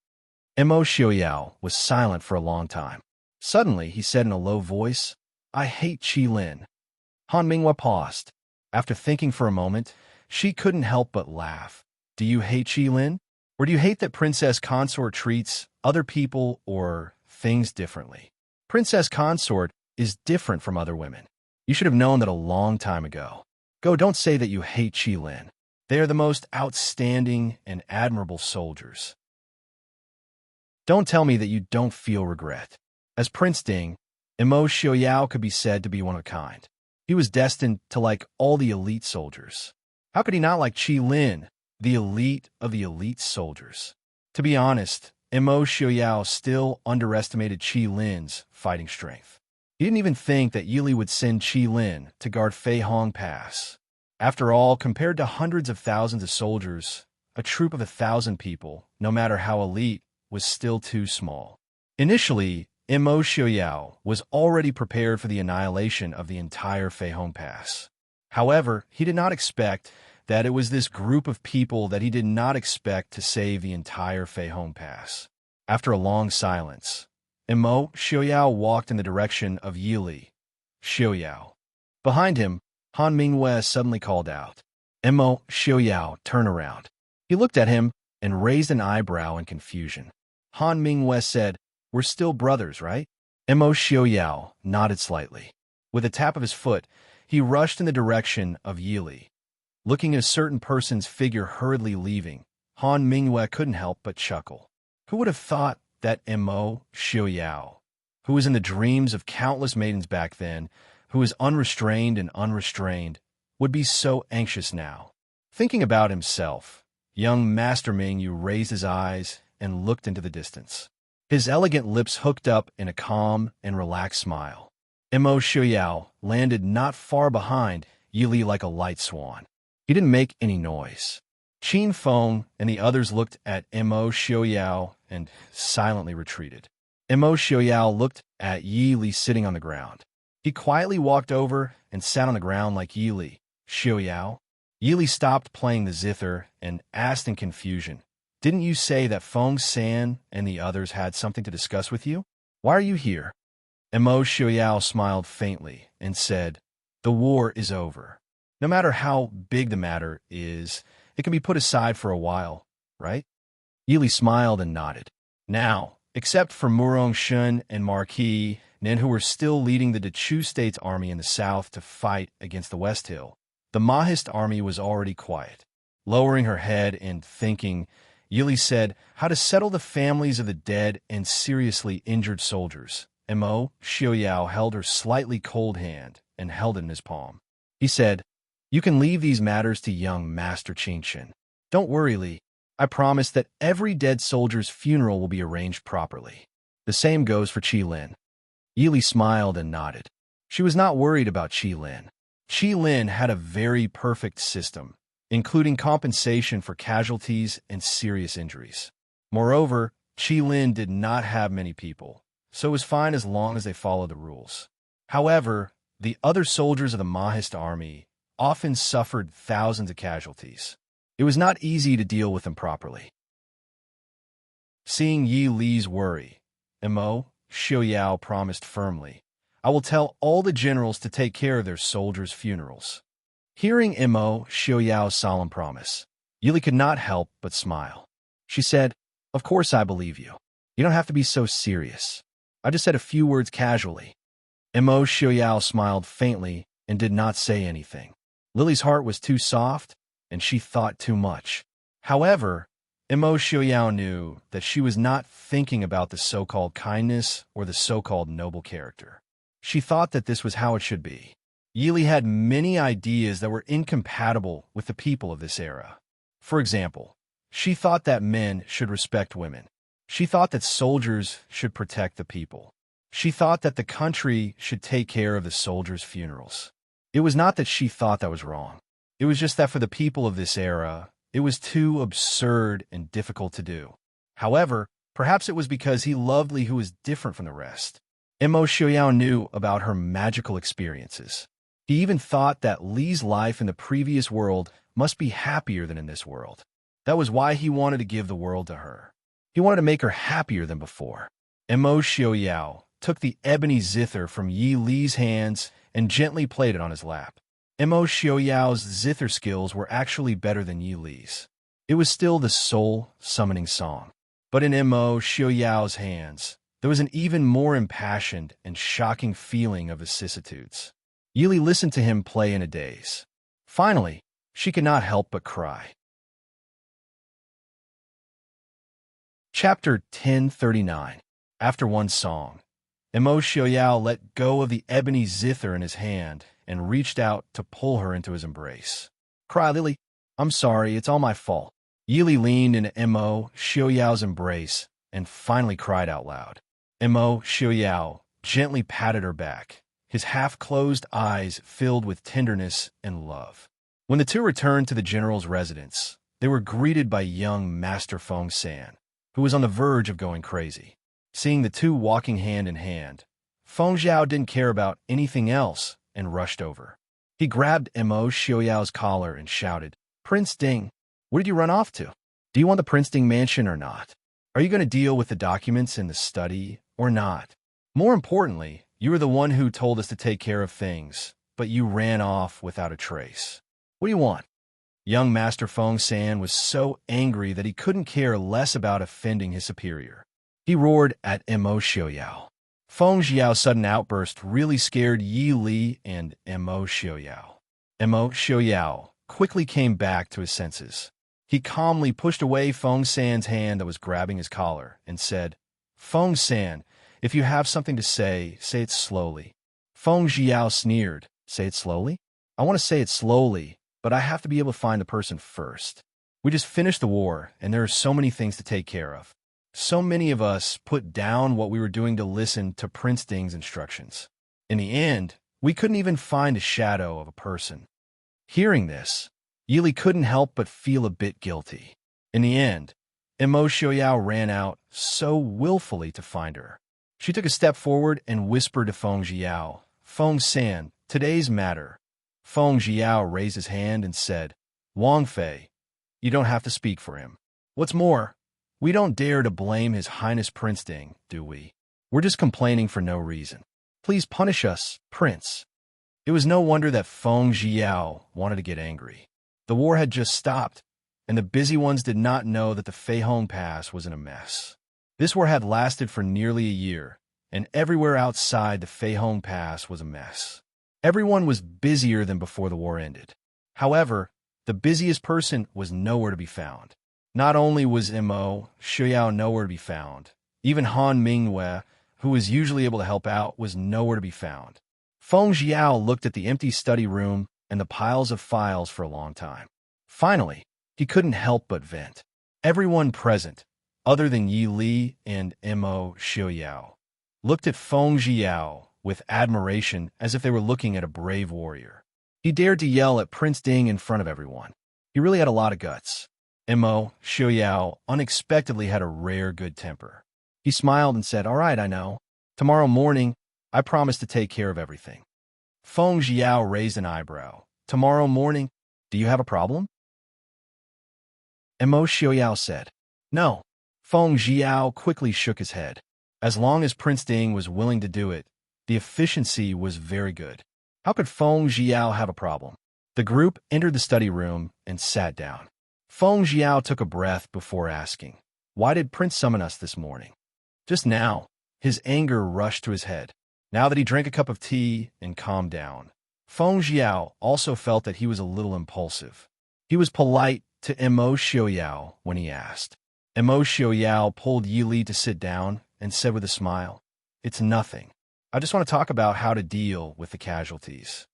Imo Xiaoyao was silent for a long time. Suddenly, he said in a low voice, "I hate Qi Lin." Han Minghue paused. After thinking for a moment, she couldn't help but laugh. "Do you hate Qi Lin? Or do you hate that Princess Consort treats other people or things differently? Princess Consort is different from other women. You should have known that a long time ago. Go, don't say that you hate Qi Lin. They are the most outstanding and admirable soldiers. Don't tell me that you don't feel regret." As Prince Ding, Imo Xiaoyao could be said to be one of a kind. He was destined to like all the elite soldiers. How could he not like Qi Lin, the elite of the elite soldiers? To be honest, Imo Xiaoyao still underestimated Qi Lin's fighting strength. He didn't even think that Yili would send Qi Lin to guard Fei Hong Pass. After all, compared to hundreds of thousands of soldiers, a troop of 1,000 people, no matter how elite, was still too small. Initially, Imo Xiaoyao was already prepared for the annihilation of the entire Fei Hong Pass. However, he did not expect that it was this group of people that he did not expect to save the entire Fei Hong Pass. After a long silence, Imo Xiaoyao walked in the direction of Yili. "Xiaoyao." Behind him, Han Minghue suddenly called out. Imo Xiaoyao turned around. He looked at him and raised an eyebrow in confusion. Han Minghue said, "We're still brothers, right?" Mo Xiaoyao nodded slightly. With a tap of his foot, he rushed in the direction of Yili. Looking at a certain person's figure hurriedly leaving, Han Mingyue couldn't help but chuckle. Who would have thought that Mo Xiaoyao, who was in the dreams of countless maidens back then, who was unrestrained and unrestrained, would be so anxious now? Thinking about himself, young Master Mingyu raised his eyes and looked into the distance. His elegant lips hooked up in a calm and relaxed smile. Mo Xiaoyao landed not far behind Yili like a light swan. He didn't make any noise. Qin Feng and the others looked at Mo Xiaoyao and silently retreated. Mo Xiaoyao looked at Yili sitting on the ground. He quietly walked over and sat on the ground like Yili. Xiaoyao? Yili stopped playing the zither and asked in confusion, "Didn't you say that Feng San and the others had something to discuss with you? Why are you here?" Mo Xiaoyao smiled faintly and said, "The war is over. No matter how big the matter is, it can be put aside for a while, right?" Yili smiled and nodded. Now, except for Murong Shun and Marquis Nin, who were still leading the Dechu State's army in the south to fight against the West Hill, the Mahist army was already quiet. Lowering her head and thinking, Yili said how to settle the families of the dead and seriously injured soldiers. Mo Xiaoyao held her slightly cold hand and held it in his palm. He said, "You can leave these matters to young Master Qingchen. Don't worry, Li. I promise that every dead soldier's funeral will be arranged properly. The same goes for Qi Lin." Yili smiled and nodded. She was not worried about Qi Lin. Qi Lin had a very perfect system, including compensation for casualties and serious injuries. Moreover, Qi Lin did not have many people, so it was fine as long as they followed the rules. However, the other soldiers of the Mahist army often suffered thousands of casualties. It was not easy to deal with them properly. Seeing Yi Li's worry, Mo Xiaoyao promised firmly, "I will tell all the generals to take care of their soldiers' funerals." Hearing Mo Xiaoyao's solemn promise, Yili could not help but smile. She said, "Of course I believe you. You don't have to be so serious. I just said a few words casually." Mo Xiaoyao smiled faintly and did not say anything. Lily's heart was too soft, and she thought too much. However, Mo Xiaoyao knew that she was not thinking about the so-called kindness or the so-called noble character. She thought that this was how it should be. Yili had many ideas that were incompatible with the people of this era. For example, she thought that men should respect women. She thought that soldiers should protect the people. She thought that the country should take care of the soldiers' funerals. It was not that she thought that was wrong. It was just that for the people of this era, it was too absurd and difficult to do. However, perhaps it was because he loved Li, who was different from the rest. Mo Xiaoyao knew about her magical experiences. He even thought that Li's life in the previous world must be happier than in this world. That was why he wanted to give the world to her. He wanted to make her happier than before. Mo Xiaoyao took the ebony zither from Yi Li's hands and gently played it on his lap. Mo Xiaoyao's zither skills were actually better than Yi Li's. It was still the soul-summoning song. But in Mo Xiaoyao's hands, there was an even more impassioned and shocking feeling of vicissitudes. Yili listened to him play in a daze. Finally, she could not help but cry. Chapter 1039. After one song, Mo Xiaoyao let go of the ebony zither in his hand and reached out to pull her into his embrace. "Cry, Lily. I'm sorry, it's all my fault." Yili leaned into Mo Xiaoyao's embrace and finally cried out loud. Mo Xiaoyao gently patted her back, his half-closed eyes filled with tenderness and love. When the two returned to the general's residence, they were greeted by young Master Feng San, who was on the verge of going crazy. Seeing the two walking hand in hand, Feng Zhao didn't care about anything else and rushed over. He grabbed Mo Xiaoyao's collar and shouted, "Prince Ding, where did you run off to? Do you want the Prince Ding mansion or not? Are you going to deal with the documents in the study or not? More importantly, you were the one who told us to take care of things, but you ran off without a trace. What do you want?" Young Master Feng San was so angry that he couldn't care less about offending his superior. He roared at Mo Xiaoyao. Feng Xiao's sudden outburst really scared Yi Li and Mo Xiaoyao. Mo Xiaoyao quickly came back to his senses. He calmly pushed away Feng San's hand that was grabbing his collar and said, "Feng San, if you have something to say it slowly." Feng Xiao sneered. "Say it slowly? I want to say it slowly, but I have to be able to find the person first. We just finished the war, and there are so many things to take care of. So many of us put down what we were doing to listen to Prince Ding's instructions. In the end, we couldn't even find a shadow of a person." Hearing this, Yili couldn't help but feel a bit guilty. In the end, Mo Xiaoyao ran out so willfully to find her. She took a step forward and whispered to Feng Xiao, "Feng San, today's matter." Feng Xiao raised his hand and said, "Wang Fei, you don't have to speak for him. What's more, we don't dare to blame His Highness Prince Ding, do we? We're just complaining for no reason. Please punish us, Prince." It was no wonder that Feng Xiao wanted to get angry. The war had just stopped, and the busy ones did not know that the Feihong Pass was in a mess. This war had lasted for nearly a year, and everywhere outside the Feihong Pass was a mess. Everyone was busier than before the war ended. However, the busiest person was nowhere to be found. Not only was Mo Xiaoyao nowhere to be found, even Han Mingwei, who was usually able to help out, was nowhere to be found. Feng Xiao looked at the empty study room and the piles of files for a long time. Finally, he couldn't help but vent. Everyone present, other than Yi Li and Mo Xiaoyao, looked at Feng Xiao with admiration as if they were looking at a brave warrior. He dared to yell at Prince Ding in front of everyone. He really had a lot of guts. Mo Xiaoyao unexpectedly had a rare good temper. He smiled and said, "All right, I know. Tomorrow morning, I promise to take care of everything." Feng Xiao raised an eyebrow. "Tomorrow morning? Do you have a problem?" Mo Xiaoyao said, "No." Feng Xiao quickly shook his head. As long as Prince Ding was willing to do it, the efficiency was very good. How could Feng Xiao have a problem? The group entered the study room and sat down. Feng Xiao took a breath before asking, "Why did Prince summon us this morning?" Just now, his anger rushed to his head. Now that he drank a cup of tea and calmed down, Feng Xiao also felt that he was a little impulsive. He was polite to Mo Xiaoyao when he asked. Mo Xiaoyao pulled Yi Li to sit down and said with a smile, "It's nothing. I just want to talk about how to deal with the casualties."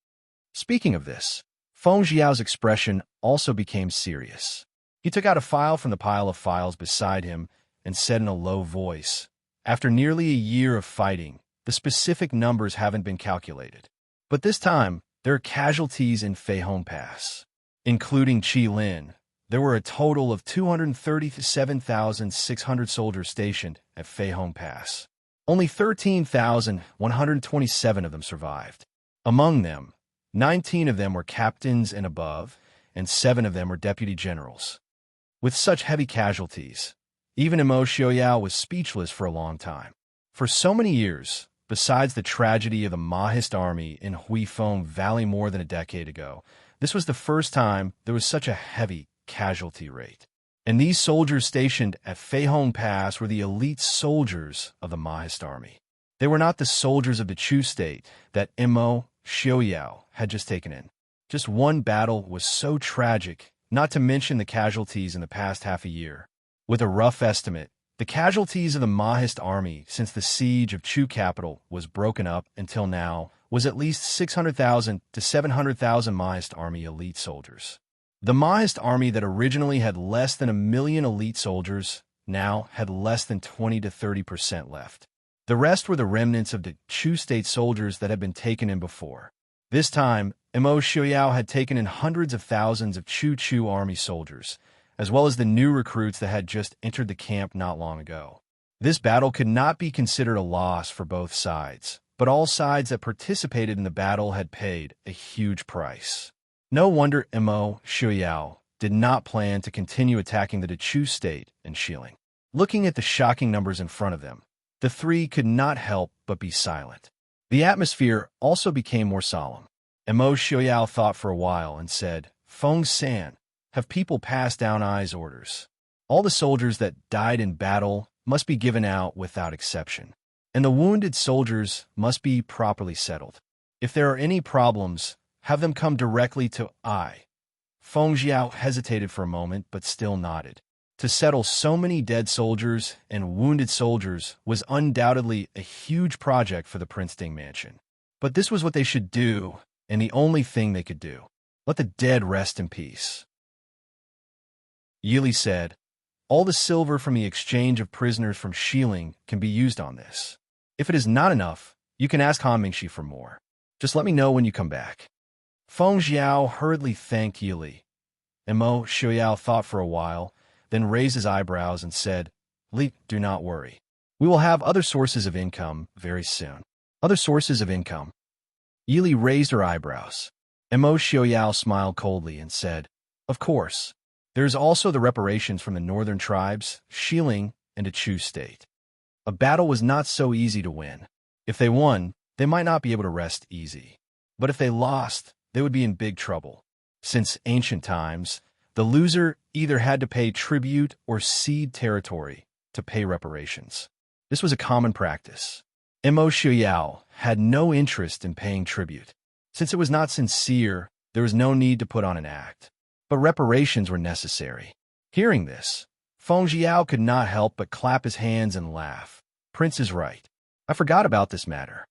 Speaking of this, Feng Xiao's expression also became serious. He took out a file from the pile of files beside him and said in a low voice, "After nearly a year of fighting, the specific numbers haven't been calculated. But this time, there are casualties in Feihong Pass. Including Qilin, there were a total of 237,600 soldiers stationed at Feihong Pass. Only 13,127 of them survived. Among them, 19 of them were captains and above, and 7 of them were deputy generals." With such heavy casualties, even Mo Xiaoyao was speechless for a long time. For so many years, besides the tragedy of the Mahist army in Huifeng Valley more than a decade ago, this was the first time there was such a heavy casualty rate. And these soldiers stationed at Feihong Pass were the elite soldiers of the Mahist army. They were not the soldiers of the Chu state that Mo Xiaoyao had just taken in. Just one battle was so tragic, not to mention the casualties in the past half a year. With a rough estimate, the casualties of the Mahist army since the siege of Chu capital was broken up until now was at least 600,000 to 700,000 Mahist army elite soldiers. The Mahist army that originally had less than 1 million elite soldiers now had less than 20 to 30% left. The rest were the remnants of the Chu state soldiers that had been taken in before. This time, Mo Xiaoyao had taken in hundreds of thousands of Chu army soldiers, as well as the new recruits that had just entered the camp not long ago. This battle could not be considered a loss for both sides, but all sides that participated in the battle had paid a huge price. No wonder Mo Xiaoyao did not plan to continue attacking the Chu state in Shilin. Looking at the shocking numbers in front of them, the three could not help but be silent. The atmosphere also became more solemn. Mo Xiaoyao thought for a while and said, "Feng San, have people passed down I's orders? All the soldiers that died in battle must be given out without exception. and the wounded soldiers must be properly settled. If there are any problems, have them come directly to I. Feng Jiao hesitated for a moment, but still nodded. To settle so many dead soldiers and wounded soldiers was undoubtedly a huge project for the Princeton mansion. But this was what they should do, and the only thing they could do. Let the dead rest in peace. Yili said, all the silver from the exchange of prisoners from Xiling can be used on this. If it is not enough, you can ask Han Mingxi for more. Just let me know when you come back. Feng Jiao hurriedly thanked Yili. Mo Xiaoyao thought for a while, then raised his eyebrows and said, Li, do not worry. We will have other sources of income very soon. Other sources of income. Yili raised her eyebrows. Mo Xiaoyao smiled coldly and said, of course. There is also the reparations from the northern tribes, Xiling, and the Chu state. A battle was not so easy to win. If they won, they might not be able to rest easy. But if they lost, they would be in big trouble. Since ancient times, the loser either had to pay tribute or cede territory to pay reparations. This was a common practice. Mo Xiaoyao had no interest in paying tribute. Since it was not sincere, there was no need to put on an act. But reparations were necessary. Hearing this, Feng Jiao could not help but clap his hands and laugh. Prince is right. I forgot about this matter.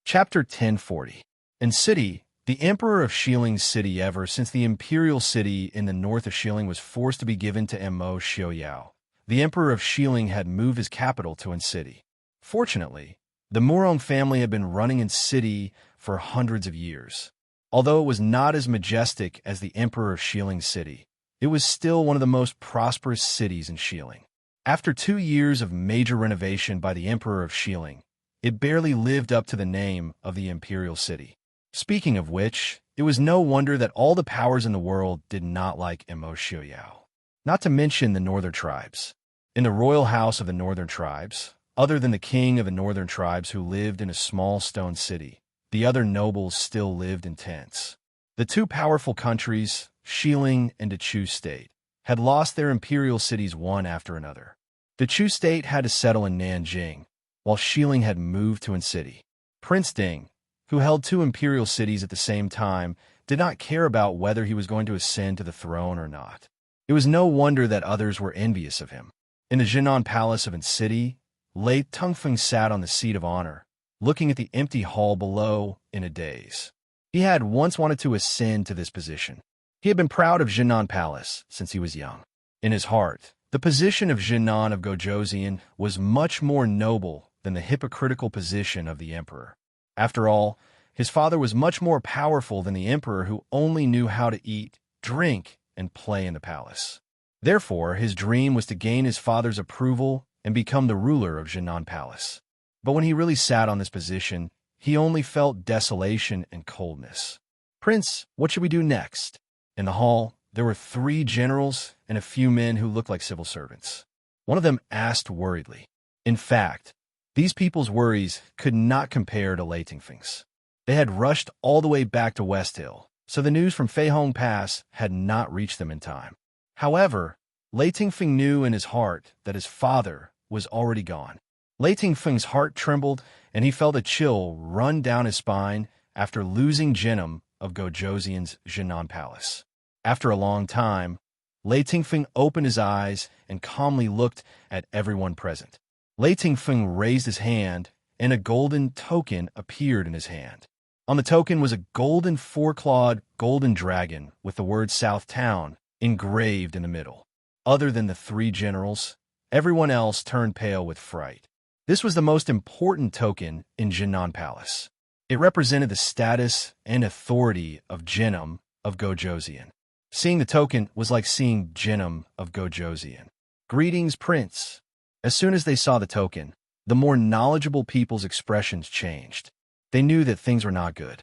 Chapter 1040. In city, the Emperor of Shiling's city ever since the imperial city in the north of Xiling was forced to be given to Mo Xiaoyao. The Emperor of Xiling had moved his capital to In City. Fortunately, the Murong family had been running In City for hundreds of years. Although it was not as majestic as the Emperor of Shiling's city, it was still one of the most prosperous cities in Xiling. After 2 years of major renovation by the Emperor of Xiling, it barely lived up to the name of the imperial city. Speaking of which, it was no wonder that all the powers in the world did not like Mo Xiaoyao. Not to mention the northern tribes. In the royal house of the northern tribes, other than the king of the northern tribes who lived in a small stone city, the other nobles still lived in tents. The two powerful countries, Xiling and the Chu state, had lost their imperial cities one after another. The Chu state had to settle in Nanjing, while Xiling had moved to In City. Prince Ding, who held 2 imperial cities at the same time, did not care about whether he was going to ascend to the throne or not. It was no wonder that others were envious of him. In the Jinan Palace of In City, Lei Tengfeng sat on the seat of honor, looking at the empty hall below in a daze. He had once wanted to ascend to this position. He had been proud of Jinan Palace since he was young. In his heart, the position of Jinan of Gojoseon was much more noble than the hypocritical position of the emperor. After all, his father was much more powerful than the emperor who only knew how to eat, drink, and play in the palace. Therefore, his dream was to gain his father's approval and become the ruler of Jinan Palace. But when he really sat on this position, he only felt desolation and coldness. Prince, what should we do next? In the hall, there were 3 generals and a few men who looked like civil servants. One of them asked worriedly. In fact, these people's worries could not compare to Lei Tengfeng's. They had rushed all the way back to West Hill, so the news from Feihong Pass had not reached them in time. However, Lei Tengfeng knew in his heart that his father was already gone. Lei Tengfeng's heart trembled, and he felt a chill run down his spine after losing Jinim of Gojoseon's Jinan Palace. After a long time, Lei Tengfeng opened his eyes and calmly looked at everyone present. Lei Tengfeng raised his hand, and a golden token appeared in his hand. On the token was a golden 4-clawed golden dragon with the word South Town engraved in the middle. Other than the 3 generals, everyone else turned pale with fright. This was the most important token in Jinan Palace. It represented the status and authority of Jinim of Gojoseon. Seeing the token was like seeing Jinim of Gojoseon. Greetings, Prince. As soon as they saw the token, the more knowledgeable people's expressions changed. They knew that things were not good.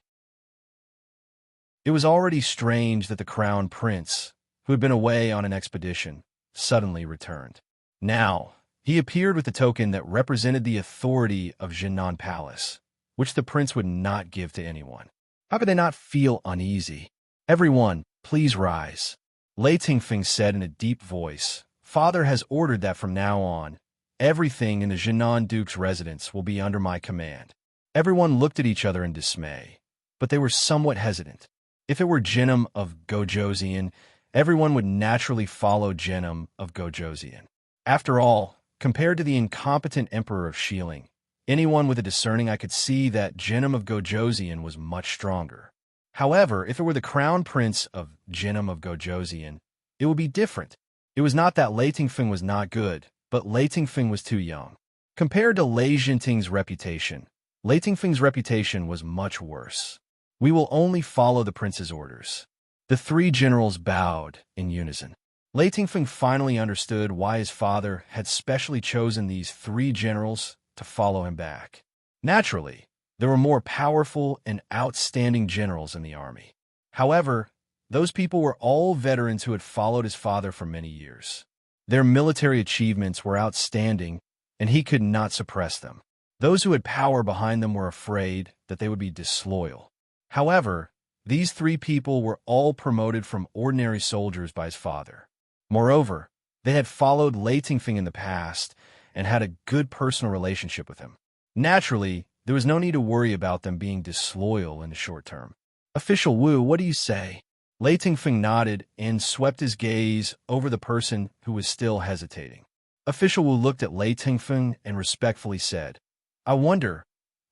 It was already strange that the crown prince, who had been away on an expedition, suddenly returned. Now, he appeared with the token that represented the authority of Jinan Palace, which the prince would not give to anyone. How could they not feel uneasy? Everyone, please rise, Lei Tengfeng said in a deep voice, Father has ordered that from now on, everything in the Jinan Duke's residence will be under my command. Everyone looked at each other in dismay, but they were somewhat hesitant. If it were Jinnum of Gojosian, everyone would naturally follow Jinnum of Gojosian. After all, compared to the incompetent Emperor of Shieling, anyone with a discerning eye could see that Jinnum of Gojosian was much stronger. However, if it were the Crown Prince of Jinnum of Gojosian, it would be different. It was not that Lei Tingfeng was not good, but Lei Tingfeng was too young. Compared to Lei Jinting's reputation, Lei Tingfeng's reputation was much worse. We will only follow the prince's orders. The three generals bowed in unison. Lei Tingfeng finally understood why his father had specially chosen these three generals to follow him back. Naturally, there were more powerful and outstanding generals in the army. However, those people were all veterans who had followed his father for many years. Their military achievements were outstanding, and he could not suppress them. Those who had power behind them were afraid that they would be disloyal. However, these three people were all promoted from ordinary soldiers by his father. Moreover, they had followed Lei Tingfeng in the past and had a good personal relationship with him. Naturally, there was no need to worry about them being disloyal in the short term. Official Wu, what do you say? Lei Tingfeng nodded and swept his gaze over the person who was still hesitating. Official Wu looked at Lei Tingfeng and respectfully said, I wonder,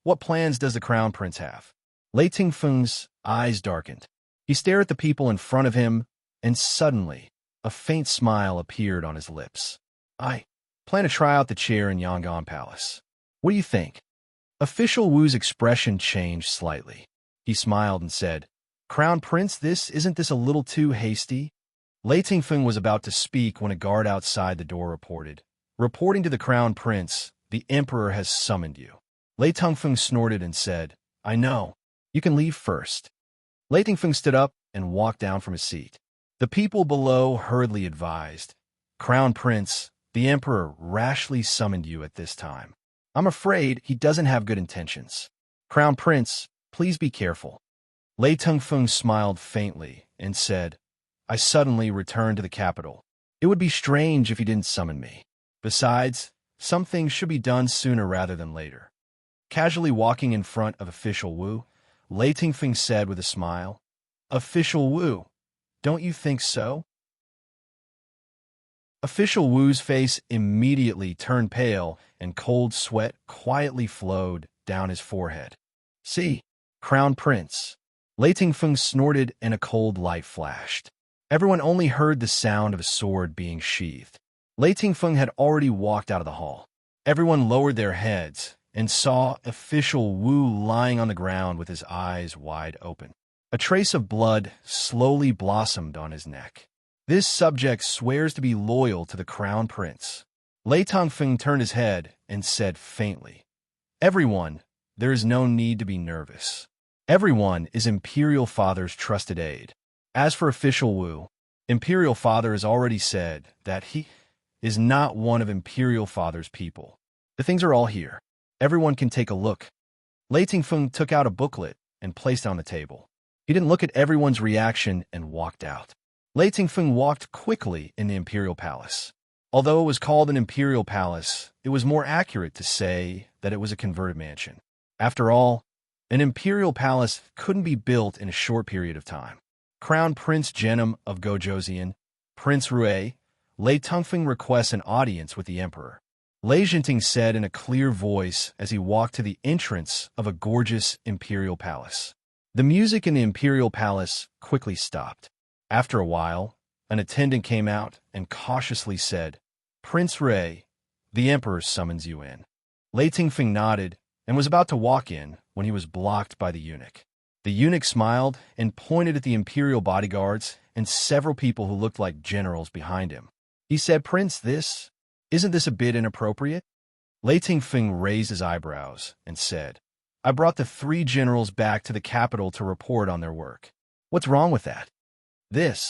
what plans does the Crown Prince have? Lei Tingfeng's eyes darkened. He stared at the people in front of him, and suddenly, a faint smile appeared on his lips. I plan to try out the chair in Yangon Palace. What do you think? Official Wu's expression changed slightly. He smiled and said, Crown Prince, isn't this a little too hasty? Lei Tingfeng was about to speak when a guard outside the door reported. Reporting to the Crown Prince, the Emperor has summoned you. Lei Tingfeng snorted and said, I know. You can leave first. Lei Tingfeng stood up and walked down from his seat. The people below hurriedly advised, Crown Prince, the Emperor rashly summoned you at this time. I'm afraid he doesn't have good intentions. Crown Prince, please be careful. Lei Tingfeng smiled faintly and said, I suddenly returned to the capital. It would be strange if he didn't summon me. Besides, some things should be done sooner rather than later. Casually walking in front of Official Wu, Lei Tingfeng said with a smile, Official Wu, don't you think so? Official Wu's face immediately turned pale and cold sweat quietly flowed down his forehead. See, Crown Prince. Lei Tingfeng snorted and a cold light flashed. Everyone only heard the sound of a sword being sheathed. Lei Tingfeng had already walked out of the hall. Everyone lowered their heads and saw Official Wu lying on the ground with his eyes wide open. A trace of blood slowly blossomed on his neck. This subject swears to be loyal to the Crown Prince. Lei Tingfeng turned his head and said faintly, Everyone, there is no need to be nervous. Everyone is Imperial Father's trusted aide. As for Official Wu, Imperial Father has already said that he is not one of Imperial Father's people. The things are all here. Everyone can take a look. Lei Tingfeng took out a booklet and placed it on the table. He didn't look at everyone's reaction and walked out. Lei Tingfeng walked quickly in the Imperial Palace. Although it was called an Imperial Palace, it was more accurate to say that it was a converted mansion. After all, an Imperial Palace couldn't be built in a short period of time. Crown Prince Jinnum of Gojosian, Prince Rui, Lei Tingfeng requests an audience with the Emperor. Lei Jinting said in a clear voice as he walked to the entrance of a gorgeous Imperial Palace. The music in the Imperial Palace quickly stopped. After a while, an attendant came out and cautiously said, Prince Rui, the Emperor summons you in. Lei Tingfeng nodded and was about to walk in when he was blocked by the eunuch. The eunuch smiled and pointed at the Imperial bodyguards and several people who looked like generals behind him. He said, Prince, isn't this a bit inappropriate? Lei Tingfeng raised his eyebrows and said, I brought the three generals back to the capital to report on their work. What's wrong with that? The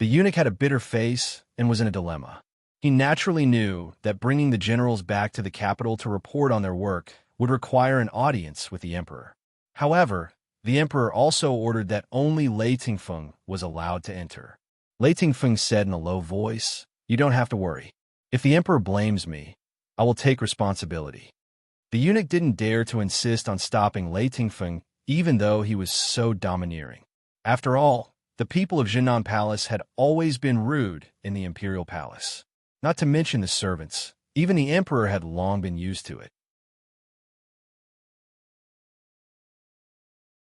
eunuch had a bitter face and was in a dilemma. He naturally knew that bringing the generals back to the capital to report on their work would require an audience with the Emperor. However, the Emperor also ordered that only Lei Tingfeng was allowed to enter. Lei Tingfeng said in a low voice, You don't have to worry. If the emperor blames me, I will take responsibility. The eunuch didn't dare to insist on stopping Lei Tingfeng, even though he was so domineering. After all, the people of Jinan Palace had always been rude in the imperial palace. Not to mention the servants. Even the emperor had long been used to it.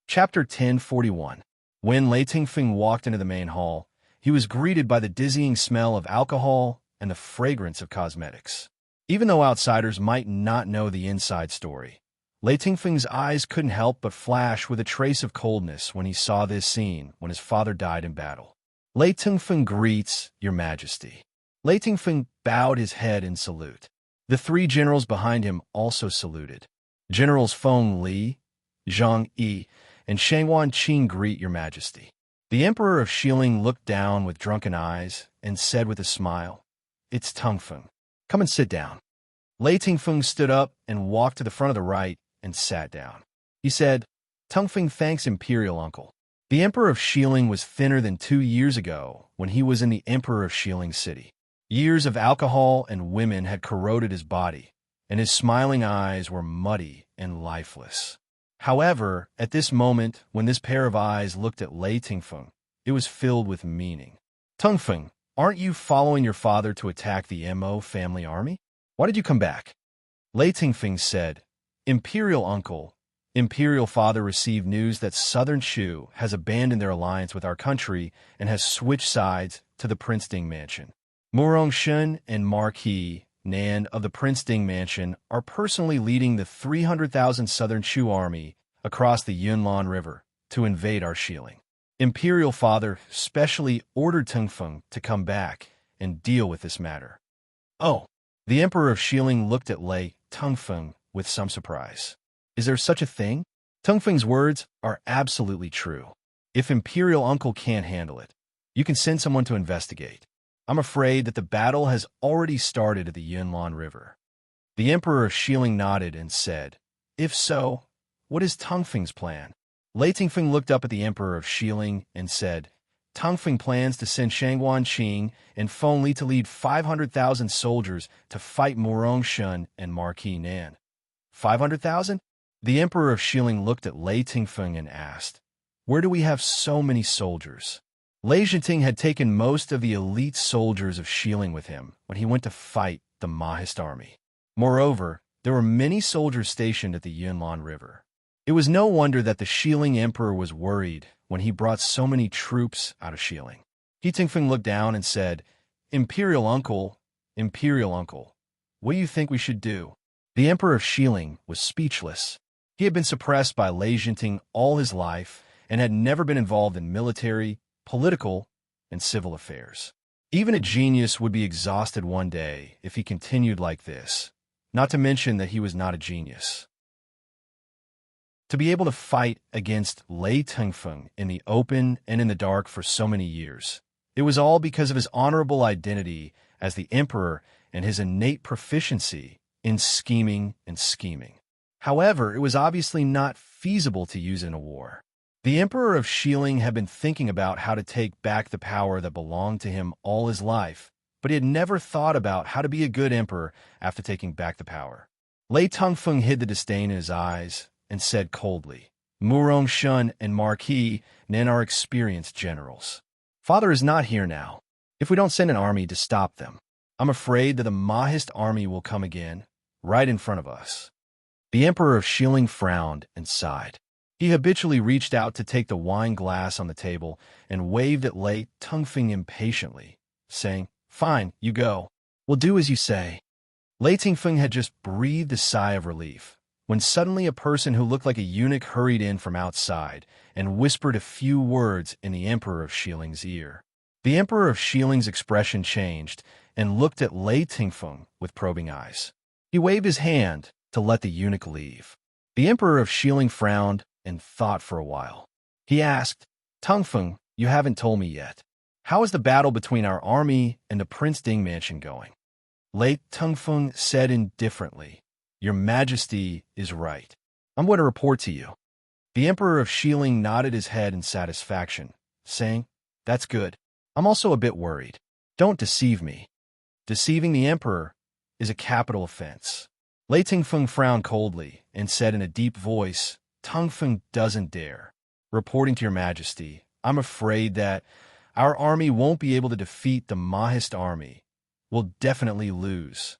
Chapter 1041. When Lei Tingfeng walked into the main hall, he was greeted by the dizzying smell of alcohol and the fragrance of cosmetics. Even though outsiders might not know the inside story, Lei Tingfeng's eyes couldn't help but flash with a trace of coldness when he saw this scene when his father died in battle. Lei Tingfeng greets, Your Majesty. Lei Tingfeng bowed his head in salute. The three generals behind him also saluted. Generals Feng Li, Zhang Yi, and Shangwan Qing greet Your Majesty. The Emperor of Xiling looked down with drunken eyes and said with a smile, It's Tungfeng. Come and sit down. Lei Tingfeng stood up and walked to the front of the right and sat down. He said, Tungfeng thanks Imperial Uncle. The Emperor of Xiling was thinner than 2 years ago when he was in the Emperor of Xiling city. Years of alcohol and women had corroded his body, and his smiling eyes were muddy and lifeless. However, at this moment, when this pair of eyes looked at Lei Tingfeng, it was filled with meaning. Tungfeng, aren't you following your father to attack the Mo family army? Why did you come back? Lei Tingfeng said, Imperial Uncle, Imperial Father received news that Southern Shu has abandoned their alliance with our country and has switched sides to the Prince Ding Mansion. Murong Shun and Marquis Nan of the Prince Ding Mansion are personally leading the 300,000 Southern Shu army across the Yunlan River to invade our Xiling. Imperial Father specially ordered Tungfeng to come back and deal with this matter. Oh, the Emperor of Xiling looked at Lei Tungfeng with some surprise. Is there such a thing? Tungfeng's words are absolutely true. If Imperial Uncle can't handle it, you can send someone to investigate. I'm afraid that the battle has already started at the Yunlan River. The Emperor of Xiling nodded and said, If so, what is Tungfeng's plan? Lei Tingfeng looked up at the Emperor of Xiling and said, Tungfeng plans to send Shangwan Qing and Feng Li to lead 500,000 soldiers to fight Murong Shun and Marquis Nan. 500,000? The Emperor of Xiling looked at Lei Tingfeng and asked, Where do we have so many soldiers? Lei Zhenting had taken most of the elite soldiers of Xiling with him when he went to fight the Mahist army. Moreover, there were many soldiers stationed at the Yunlan River. It was no wonder that the Xiling Emperor was worried when he brought so many troops out of Xiling. He Tingfeng looked down and said, Imperial Uncle, what do you think we should do? The Emperor of Xiling was speechless. He had been suppressed by Lei Zhenting all his life and had never been involved in military, political, and civil affairs. Even a genius would be exhausted one day if he continued like this, not to mention that he was not a genius. To be able to fight against Lei Tingfeng in the open and in the dark for so many years, it was all because of his honorable identity as the emperor and his innate proficiency in scheming and scheming. However, it was obviously not feasible to use in a war. The Emperor of Xiling had been thinking about how to take back the power that belonged to him all his life, but he had never thought about how to be a good emperor after taking back the power. Lei Tungfeng hid the disdain in his eyes and said coldly, Murong Shun and Marquis Nan are experienced generals. Father is not here now. If we don't send an army to stop them, I'm afraid that the Mahist army will come again, right in front of us. The Emperor of Xiling frowned and sighed. He habitually reached out to take the wine glass on the table and waved at Lei Tungfeng impatiently, saying, Fine, you go. We'll do as you say. Lei Tingfeng had just breathed a sigh of relief, when suddenly a person who looked like a eunuch hurried in from outside and whispered a few words in the Emperor of Xiling's ear. The Emperor of Xiling's expression changed and looked at Lei Tingfeng with probing eyes. He waved his hand to let the eunuch leave. The Emperor of Xiling frowned and thought for a while. He asked, Tungfeng, you haven't told me yet. How is the battle between our army and the Prince Ding Mansion going? Lei Tungfeng said indifferently, Your Majesty is right. I'm going to report to you. The Emperor of Xiling nodded his head in satisfaction, saying, That's good. I'm also a bit worried. Don't deceive me. Deceiving the emperor is a capital offense. Lei Tingfeng frowned coldly and said in a deep voice, Tongfeng doesn't dare. Reporting to your majesty, I'm afraid that our army won't be able to defeat the Mahist army. We'll definitely lose.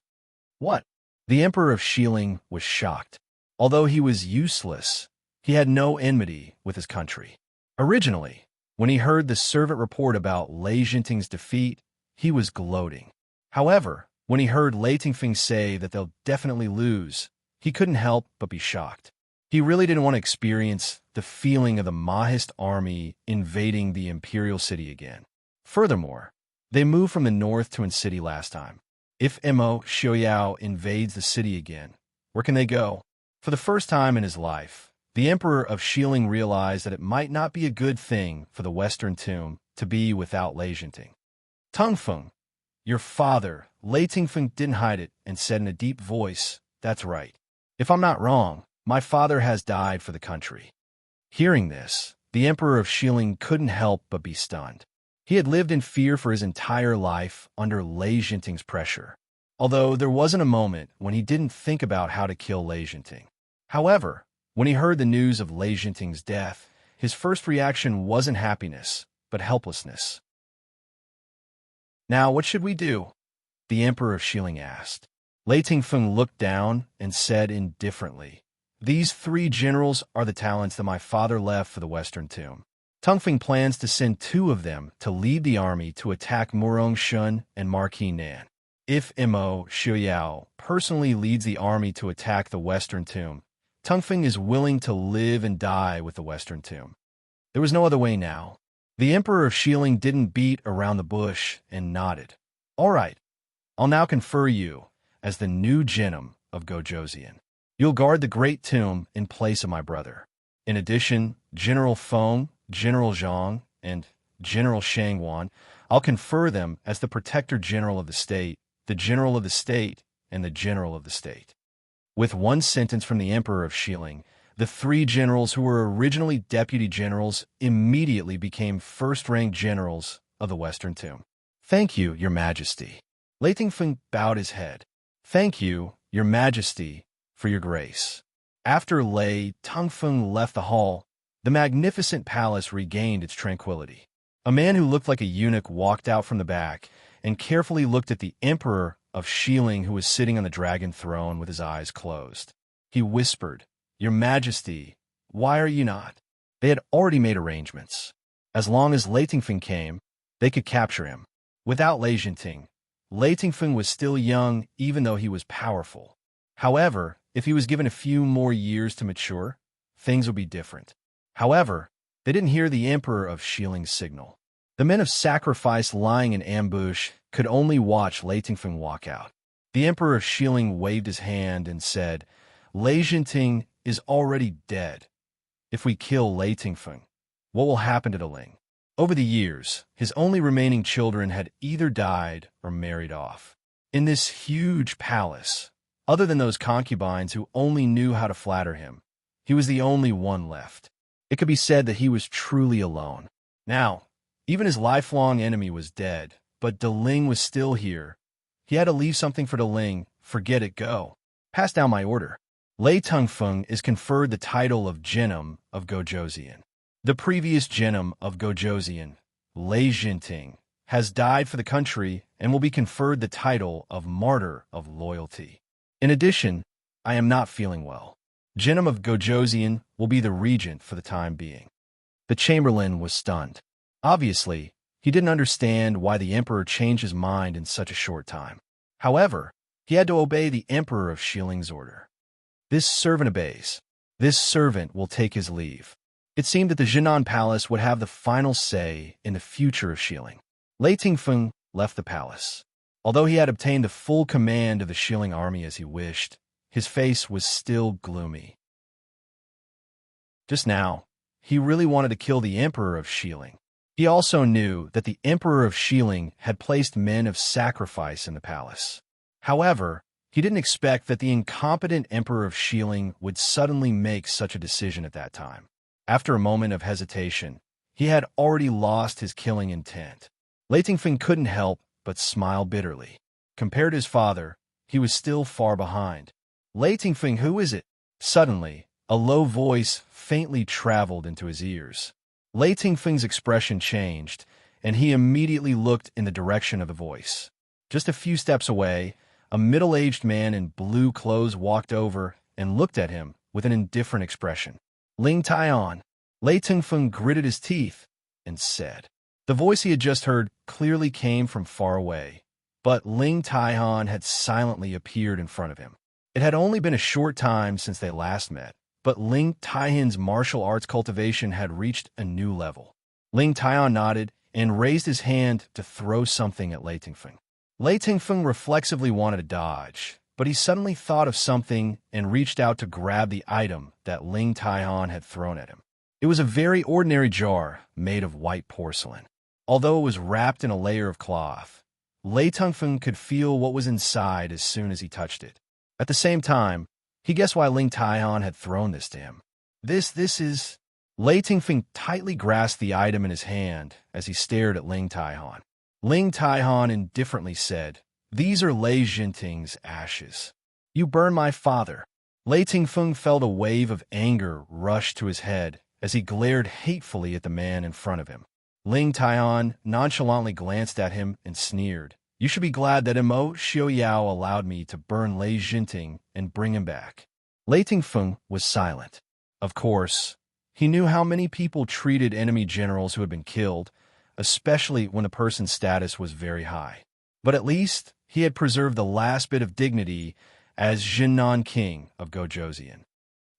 What? The Emperor of Shilin was shocked. Although he was useless, he had no enmity with his country. Originally, when he heard the servant report about Lei Jinting's defeat, he was gloating. However, when he heard Lei Tingfeng say that they'll definitely lose, he couldn't help but be shocked. He really didn't want to experience the feeling of the Mahist army invading the imperial city again. Furthermore, they moved from the north to city last time. If Mo Xiaoyao invades the city again, where can they go? For the first time in his life, the Emperor of Shilin realized that it might not be a good thing for the Western Tomb to be without Lei Jinting. Tongfeng, your father, Lei Tingfeng didn't hide it and said in a deep voice, That's right. If I'm not wrong, my father has died for the country. Hearing this, the Emperor of Shilin couldn't help but be stunned. He had lived in fear for his entire life under Lei Jinting's pressure, although there wasn't a moment when he didn't think about how to kill Lei Jinting. However, when he heard the news of Lei Jinting's death, his first reaction wasn't happiness, but helplessness. Now, what should we do? The Emperor of Shilin asked. Lei Tingfeng looked down and said indifferently, These 3 generals are the talents that my father left for the Western Tomb. Tongfeng plans to send 2 of them to lead the army to attack Murong Shun and Marquis Nan. If Mo Xiaoyao personally leads the army to attack the Western Tomb, Tongfeng is willing to live and die with the Western Tomb. There was no other way now. The Emperor of Shilin didn't beat around the bush and nodded. All right, I'll now confer you as the new Genom of Gojoseon. You'll guard the Great Tomb in place of my brother. In addition, General Feng, General Zhang, and General Shangwan, I'll confer them as the Protector General of the State, the General of the State, and the General of the State. With one sentence from the Emperor of Shilin, the 3 generals who were originally deputy generals immediately became first-rank generals of the Western Tomb. Thank you, Your Majesty. Lei Tingfeng bowed his head. Thank you, Your Majesty, for your grace. After Lei Tingfeng left the hall, the magnificent palace regained its tranquility. A man who looked like a eunuch walked out from the back and carefully looked at the Emperor of Shilin, who was sitting on the dragon throne with his eyes closed. He whispered, Your Majesty, why are you not? They had already made arrangements. As long as Lei Tingfeng came, they could capture him. Without Lei Jinting, Lei Tingfeng was still young even though he was powerful. However, if he was given a few more years to mature, things would be different. However, they didn't hear the Emperor of Shilin's signal. The men of sacrifice lying in ambush could only watch Lei Tingfeng walk out. The Emperor of Shilin waved his hand and said, Lei Jinting is already dead. If we kill Lei Tingfeng, what will happen to the Ling? Over the years, his only remaining children had either died or married off. In this huge palace, other than those concubines who only knew how to flatter him, he was the only one left. It could be said that he was truly alone. Now, even his lifelong enemy was dead, but De Ling was still here. He had to leave something for De Ling. Forget it, go. Pass down my order. Lei Tingfeng is conferred the title of Genom of Gojoseon. The previous Genom of Gojoseon, Lei Jinting, has died for the country and will be conferred the title of Martyr of Loyalty. In addition, I am not feeling well. Genom of Gojoseon will be the regent for the time being. The Chamberlain was stunned. Obviously, he didn't understand why the Emperor changed his mind in such a short time. However, he had to obey the Emperor of Shiling's order. This servant obeys. This servant will take his leave. It seemed that the Jinan Palace would have the final say in the future of Shilin. Lei Tingfeng left the palace. Although he had obtained the full command of the Shilin army as he wished, his face was still gloomy. Just now, he really wanted to kill the Emperor of Shilin. He also knew that the Emperor of Shilin had placed men of sacrifice in the palace. However, he didn't expect that the incompetent Emperor of Shilin would suddenly make such a decision at that time. After a moment of hesitation, he had already lost his killing intent. Lei Tingfeng couldn't help but smile bitterly. Compared to his father, he was still far behind. Lei Tingfeng, who is it? Suddenly, a low voice faintly traveled into his ears. Lei Tingfeng's expression changed, and he immediately looked in the direction of the voice. Just a few steps away, a middle-aged man in blue clothes walked over and looked at him with an indifferent expression. Ling Taihan. Lei Tingfeng gritted his teeth and said. The voice he had just heard clearly came from far away, but Ling Taihan had silently appeared in front of him. It had only been a short time since they last met, but Ling Taihan's martial arts cultivation had reached a new level. Ling Taihan nodded and raised his hand to throw something at Lei Tingfeng. Lei Tingfeng reflexively wanted to dodge, but he suddenly thought of something and reached out to grab the item that Ling Taihan had thrown at him. It was a very ordinary jar made of white porcelain. Although it was wrapped in a layer of cloth, Lei Tingfeng could feel what was inside as soon as he touched it. At the same time, he guessed why Ling Taihan had thrown this to him. This is... Lei Tingfeng tightly grasped the item in his hand as he stared at Ling Taihan. Ling Taihan indifferently said, "These are Lei Jinting's ashes. You burned my father." Lei Tingfeng felt a wave of anger rush to his head as he glared hatefully at the man in front of him. Ling Taihan nonchalantly glanced at him and sneered. "You should be glad that Mo Xiaoyao allowed me to burn Lei Jinting and bring him back." Lei Tingfeng was silent. Of course, he knew how many people treated enemy generals who had been killed, especially when the person's status was very high. But at least he had preserved the last bit of dignity as Jinan King of Gojoseon.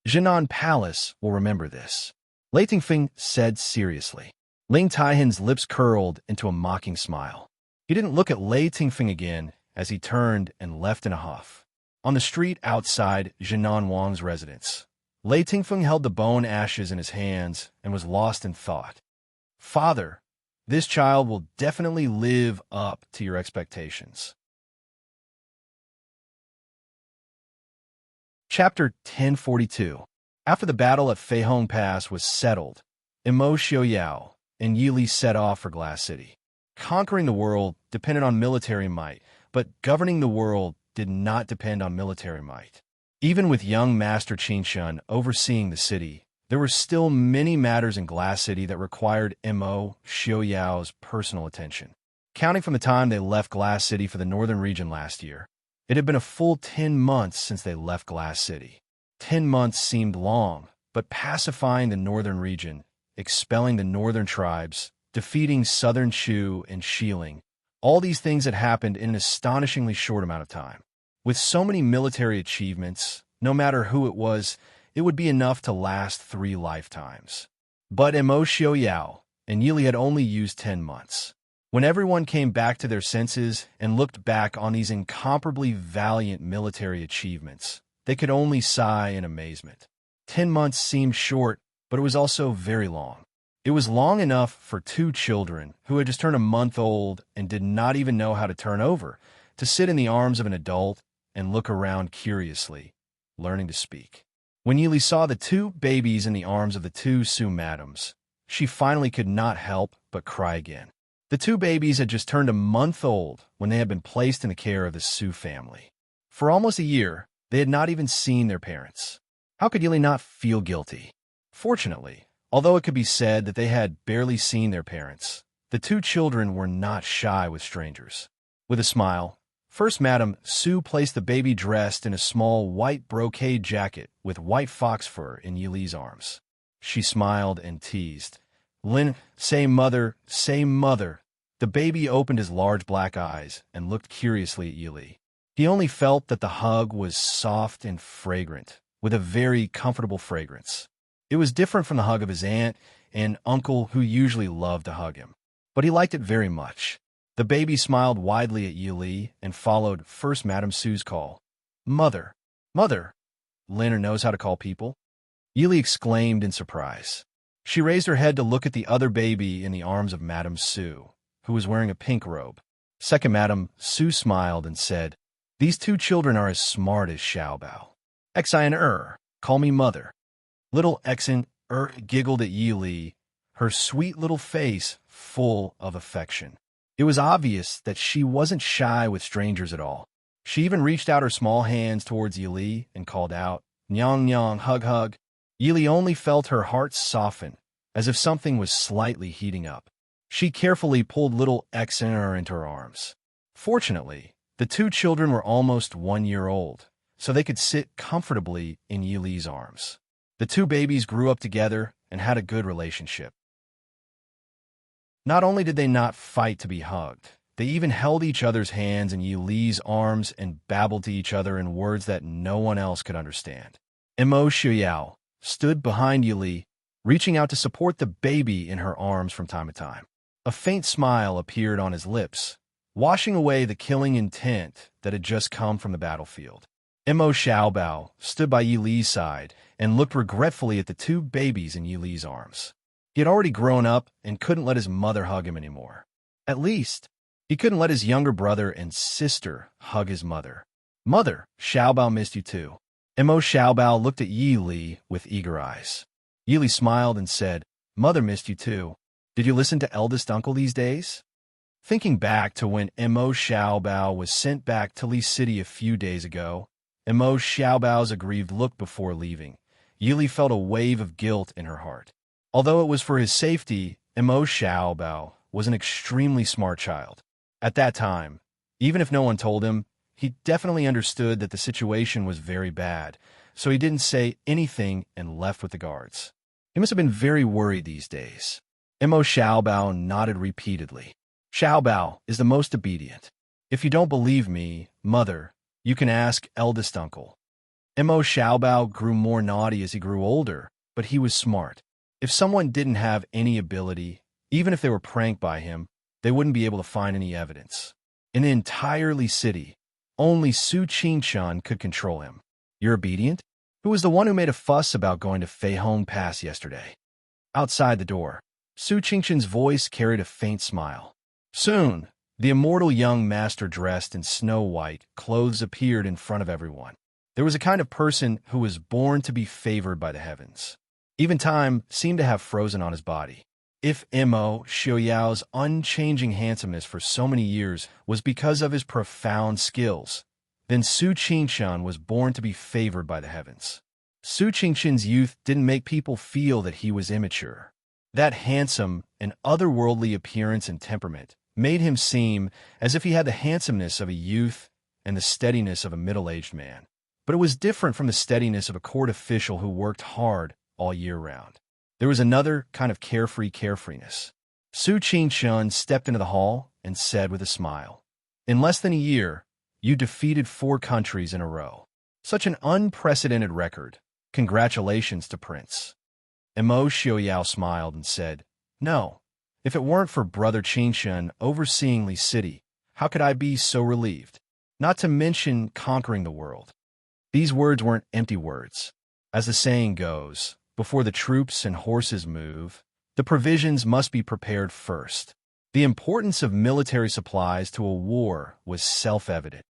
Jinan Palace will remember this. Lei Tingfeng said seriously. Ling Taihan's lips curled into a mocking smile. He didn't look at Lei Tingfeng again as he turned and left in a huff. On the street outside Jinan Wang's residence, Lei Tingfeng held the bone ashes in his hands and was lost in thought. "Father, this child will definitely live up to your expectations." Chapter 1042. After the battle at Feihong Pass was settled, Mo Xiaoyao and Yi Li set off for Glass City. Conquering the world depended on military might, but governing the world did not depend on military might. Even with young Master Qingshun overseeing the city, there were still many matters in Glass City that required Mo Xiaoyao's personal attention. Counting from the time they left Glass City for the northern region last year, it had been a full 10 months since they left Glass City. 10 months seemed long, but pacifying the northern region, expelling the northern tribes, defeating southern Shu and Xiling, all these things had happened in an astonishingly short amount of time. With so many military achievements, no matter who it would be enough to last 3 lifetimes. But Mo Xiaoyao and Yi Li had only used 10 months. When everyone came back to their senses and looked back on these incomparably valiant military achievements, they could only sigh in amazement. 10 months seemed short, but it was also very long. It was long enough for 2 children who had just turned a month old and did not even know how to turn over to sit in the arms of an adult and look around curiously, learning to speak. When Yi Li saw the 2 babies in the arms of the 2 Su madams, she finally could not help but cry again. The 2 babies had just turned a month old when they had been placed in the care of the Su family. For almost a year, they had not even seen their parents. How could Yi Li not feel guilty? Fortunately, although it could be said that they had barely seen their parents, the 2 children were not shy with strangers. With a smile, First Madam Su placed the baby dressed in a small white brocade jacket with white fox fur in Yi Li's arms. She smiled and teased. "Lin, say mother, say mother." The baby opened his large black eyes and looked curiously at Yi Li. He only felt that the hug was soft and fragrant, with a very comfortable fragrance. It was different from the hug of his aunt and uncle who usually loved to hug him, but he liked it very much. The baby smiled widely at Yi Li and followed First Madam Su's call. "Mother, mother." Lin knows how to call people. Yi Li exclaimed in surprise. She raised her head to look at the other baby in the arms of Madam Su, who was wearing a pink robe. Second Madam Su smiled and said, "These 2 children are as smart as Xiaobao. Xin, call me mother." Little Xin giggled at Yi Li, her sweet little face full of affection. It was obvious that she wasn't shy with strangers at all. She even reached out her small hands towards Yili and called out, "Nyang nyang, hug hug." Yili only felt her heart soften, as if something was slightly heating up. She carefully pulled little Exener into her arms. Fortunately, the two children were almost 1 year old, so they could sit comfortably in Yili's arms. The two babies grew up together and had a good relationship. Not only did they not fight to be hugged, they even held each other's hands in Yili's arms and babbled to each other in words that no one else could understand. Imo Xiuyao stood behind Yili, reaching out to support the baby in her arms from time to time. A faint smile appeared on his lips, washing away the killing intent that had just come from the battlefield. Imo Xiaobao stood by Yili's side and looked regretfully at the two babies in Yili's arms. He had already grown up and couldn't let his mother hug him anymore. At least, he couldn't let his younger brother and sister hug his mother. "Mother, Xiaobao missed you too." Imo Xiaobao looked at Yili with eager eyes. Yili smiled and said, "Mother missed you too. Did you listen to eldest uncle these days?" Thinking back to when Imo Xiaobao was sent back to Li City a few days ago, Imo Xiaobao's aggrieved look before leaving, Yili felt a wave of guilt in her heart. Although it was for his safety, Imo Xiaobao was an extremely smart child. At that time, even if no one told him, he definitely understood that the situation was very bad, so he didn't say anything and left with the guards. He must have been very worried these days. Imo Xiaobao nodded repeatedly. "Xiaobao is the most obedient. If you don't believe me, mother, you can ask eldest uncle." Imo Xiaobao grew more naughty as he grew older, but he was smart. If someone didn't have any ability, even if they were pranked by him, they wouldn't be able to find any evidence. In the entire Li City, only Su Qingshan could control him. "You're obedient?" Who was the one who made a fuss about going to Feihong Pass yesterday? Outside the door, Su Qingshan's voice carried a faint smile. Soon, the immortal young master dressed in snow-white clothes appeared in front of everyone. There was a kind of person who was born to be favored by the heavens. Even time seemed to have frozen on his body. If Imo Xiuyao's unchanging handsomeness for so many years was because of his profound skills, then Su Qingshan was born to be favored by the heavens. Su Qingshan's youth didn't make people feel that he was immature. That handsome and otherworldly appearance and temperament made him seem as if he had the handsomeness of a youth and the steadiness of a middle-aged man. But it was different from the steadiness of a court official who worked hard all year round. There was another kind of carefreeness. Su Qingshan stepped into the hall and said with a smile, "In less than a year, you defeated 4 countries in a row. Such an unprecedented record. Congratulations to Prince." Imo Xiuyao smiled and said, "No, if it weren't for Brother Qingshan overseeing Li City, how could I be so relieved? Not to mention conquering the world." These words weren't empty words. As the saying goes, before the troops and horses move, the provisions must be prepared first. The importance of military supplies to a war was self-evident.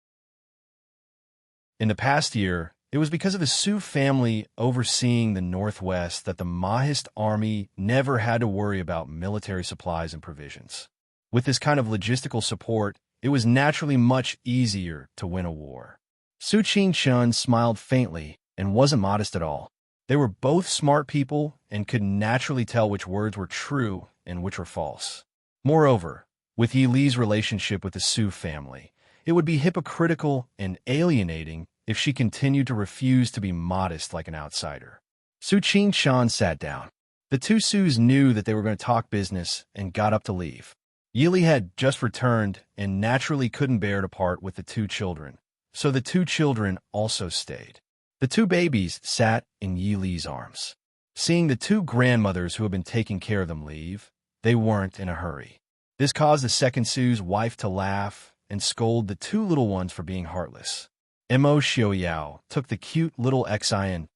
In the past year, it was because of the Su family overseeing the Northwest that the Mahist army never had to worry about military supplies and provisions. With this kind of logistical support, it was naturally much easier to win a war. Su Qingshan smiled faintly and wasn't modest at all. They were both smart people and could naturally tell which words were true and which were false. Moreover, with Yi Li's relationship with the Su family, it would be hypocritical and alienating if she continued to refuse to be modest like an outsider. Su Qingshan sat down. The two Sus knew that they were going to talk business and got up to leave. Yi Li had just returned and naturally couldn't bear to part with the 2 children, so the 2 children also stayed. The 2 babies sat in Yi Li's arms. Seeing the 2 grandmothers who had been taking care of them leave, they weren't in a hurry. This caused the second Su's wife to laugh and scold the 2 little ones for being heartless. Imo Xiuyao took the cute little Xian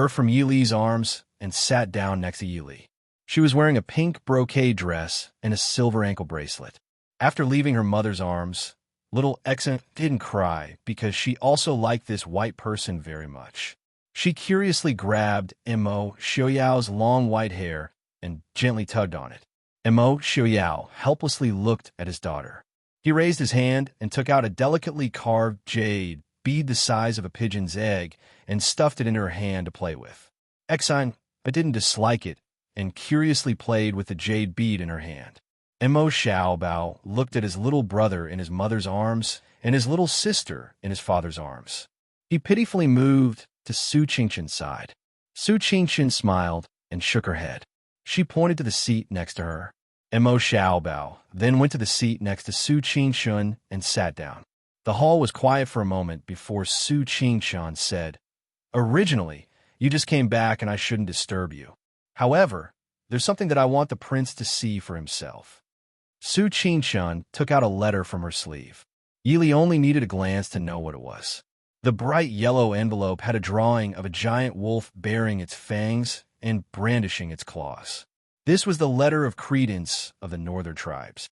from Yi Li's arms and sat down next to Yi Li. She was wearing a pink brocade dress and a silver ankle bracelet. After leaving her mother's arms, little Xian didn't cry because she also liked this white person very much. She curiously grabbed Imo Xiuyao's long white hair and gently tugged on it. Mo Xiaoyao helplessly looked at his daughter. He raised his hand and took out a delicately carved jade bead the size of a pigeon's egg and stuffed it in her hand to play with. Exine, I didn't dislike it, and curiously played with the jade bead in her hand. Mo Xiaobao looked at his little brother in his mother's arms and his little sister in his father's arms. He pitifully moved to Su Qingshan's side. Su Qingshan smiled and shook her head. She pointed to the seat next to her. Mo Xiaobao then went to the seat next to Su Qingshan and sat down. The hall was quiet for a moment before Su Qingshan said, "Originally, you just came back and I shouldn't disturb you. However, there's something that I want the prince to see for himself." Su Qingshan took out a letter from her sleeve. Yili only needed a glance to know what it was. The bright yellow envelope had a drawing of a giant wolf baring its fangs and brandishing its claws. This was the letter of credence of the northern tribes.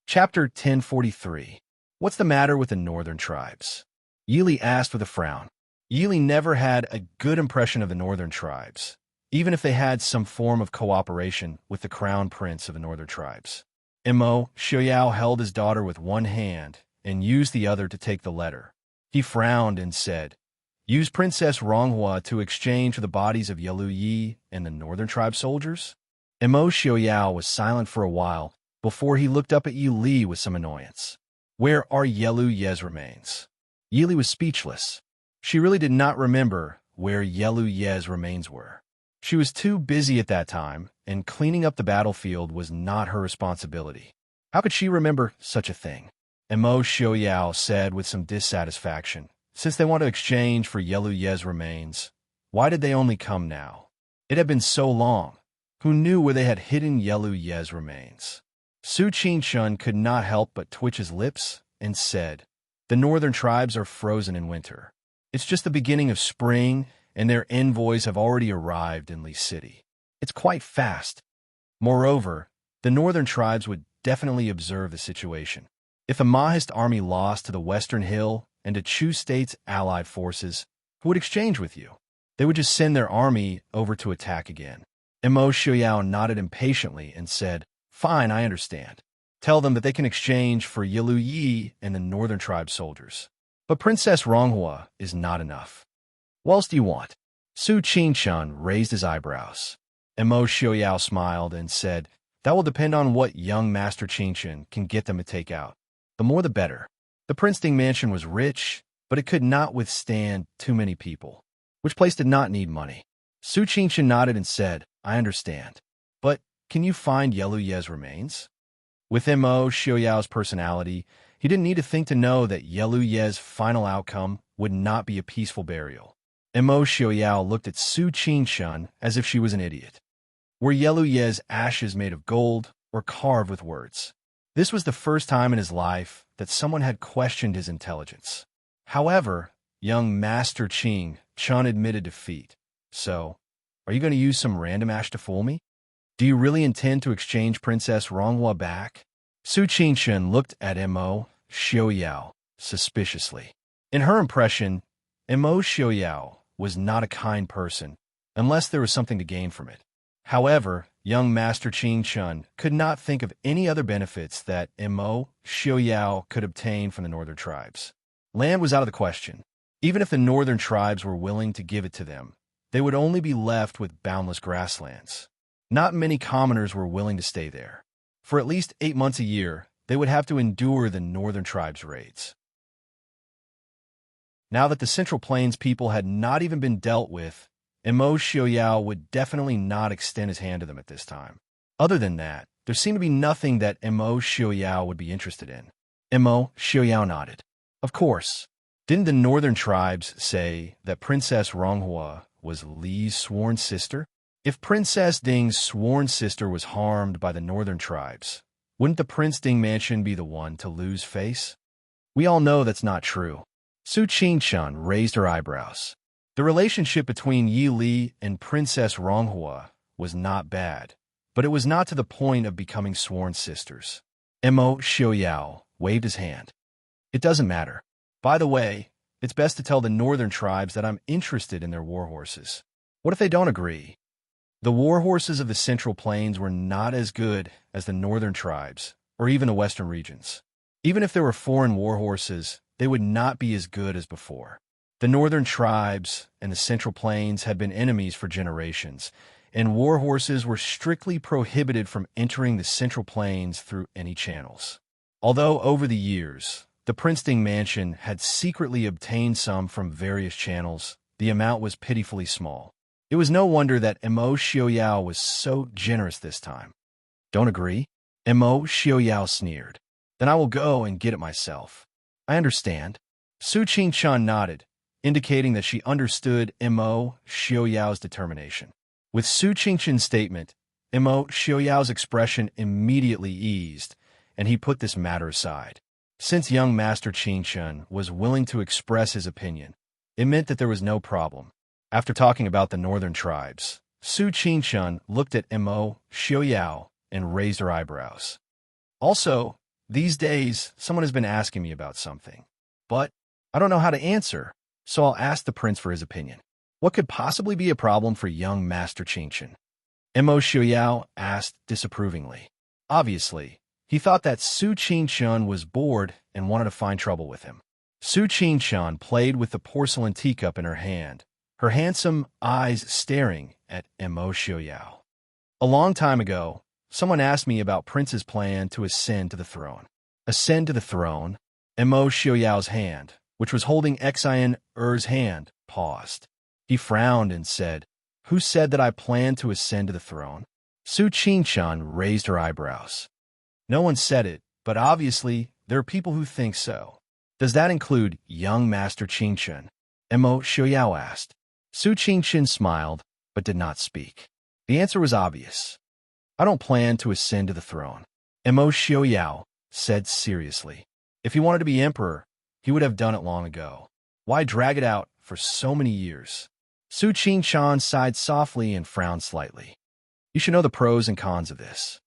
Chapter 1043. What's the matter with the northern tribes? Yili asked with a frown. Yili never had a good impression of the northern tribes, even if they had some form of cooperation with the crown prince of the northern tribes. Mo Xiaoyao held his daughter with one hand and used the other to take the letter. He frowned and said, "Use Princess Ronghua to exchange for the bodies of Yelu Yi and the northern tribe soldiers?" Mo Xiaoyao was silent for a while before he looked up at Yi Li with some annoyance. "Where are Yelu Ye's remains?" Yili was speechless. She really did not remember where Yelu Ye's remains were. She was too busy at that time, and cleaning up the battlefield was not her responsibility. How could she remember such a thing? Mo Xiaoyao said with some dissatisfaction, "Since they want to exchange for Yelu Ye's remains, why did they only come now? It had been so long. Who knew where they had hidden Yelu Ye's remains?" Su Qingshan could not help but twitch his lips and said, "The northern tribes are frozen in winter. It's just the beginning of spring, and their envoys have already arrived in Li City. It's quite fast. Moreover, the northern tribes would definitely observe the situation. If the Mahist army lost to the Western Hill and to Chu State's allied forces, who would exchange with you? They would just send their army over to attack again." Mo Xiaoyao nodded impatiently and said, "Fine, I understand. Tell them that they can exchange for Yelu Yi and the northern tribe soldiers. But Princess Ronghua is not enough. What else do you want?" Su Qingshan raised his eyebrows. Mo Xiaoyao smiled and said, "That will depend on what young Master Qingshan can get them to take out. The more the better." The Princeton mansion was rich, but it could not withstand too many people. Which place did not need money? Su Qingshan nodded and said, "I understand. But can you find Yelu Ye's remains?" With Mo Xiaoyao's personality, he didn't need to think to know that Yelu Ye's final outcome would not be a peaceful burial. Mo Xiaoyao looked at Su Qingshan as if she was an idiot. Were Yelu Ye's ashes made of gold or carved with words? This was the first time in his life that someone had questioned his intelligence. However, young Master Chun admitted defeat. "So, are you going to use some random ash to fool me? Do you really intend to exchange Princess Ronghua back?" Su Qingshan looked at Mo Xiaoyao suspiciously. In her impression, Mo Xiaoyao was not a kind person, unless there was something to gain from it. However, young Master Chun could not think of any other benefits that Mo Xiaoyao could obtain from the northern tribes. Land was out of the question. Even if the northern tribes were willing to give it to them, they would only be left with boundless grasslands. Not many commoners were willing to stay there. For at least 8 months a year, they would have to endure the northern tribes' raids. Now that the Central Plains people had not even been dealt with, Mo Xiaoyao would definitely not extend his hand to them at this time. Other than that, there seemed to be nothing that Mo Xiaoyao would be interested in. Mo Xiaoyao nodded. Of course. Didn't the northern tribes say that Princess Ronghua was Li's sworn sister? If Princess Ding's sworn sister was harmed by the northern tribes, wouldn't the Prince Ding mansion be the one to lose face? We all know that's not true. Su Qingshan raised her eyebrows. The relationship between Yi Li and Princess Ronghua was not bad, but it was not to the point of becoming sworn sisters. Mo Xiaoyao waved his hand. "It doesn't matter. By the way, it's best to tell the northern tribes that I'm interested in their war horses. What if they don't agree? The war horses of the Central Plains were not as good as the northern tribes, or even the western regions. Even if there were foreign war horses, they would not be as good as before. The northern tribes and the Central Plains had been enemies for generations, and war horses were strictly prohibited from entering the Central Plains through any channels. Although over the years, the Princeton mansion had secretly obtained some from various channels, the amount was pitifully small. It was no wonder that Mo Xiaoyao was so generous this time. Don't agree? Mo Xiaoyao sneered. Then I will go and get it myself. I understand. Su Qingchun nodded, indicating that she understood Mo Xiaoyao's determination. With Su Qingchun's statement, Mo Xiaoyao's expression immediately eased, and he put this matter aside. Since young Master Qingchun was willing to express his opinion, it meant that there was no problem. After talking about the northern tribes, Su Qingchun looked at Mo Xiaoyao and raised her eyebrows. Also, these days, someone has been asking me about something, but I don't know how to answer, so I'll ask the prince for his opinion. What could possibly be a problem for young Master Qingchun? Mo Xiaoyao asked disapprovingly. Obviously, he thought that Su Qingchun was bored and wanted to find trouble with him. Su Qingchun played with the porcelain teacup in her hand, her handsome eyes staring at Mo Xiaoyao. A long time ago, someone asked me about Prince's plan to ascend to the throne. Ascend to the throne? Mo Xiaoyao's hand, which was holding Xian Er's hand, paused. He frowned and said, "Who said that I planned to ascend to the throne?" Su Qingchun raised her eyebrows. No one said it, but obviously there are people who think so. Does that include young Master Qingchun? Mo Xiaoyao asked. Su Qingchun smiled, but did not speak. The answer was obvious. I don't plan to ascend to the throne, Mo Xiaoyao said seriously. If he wanted to be emperor, he would have done it long ago. Why drag it out for so many years? Su Qingchun sighed softly and frowned slightly. You should know the pros and cons of this.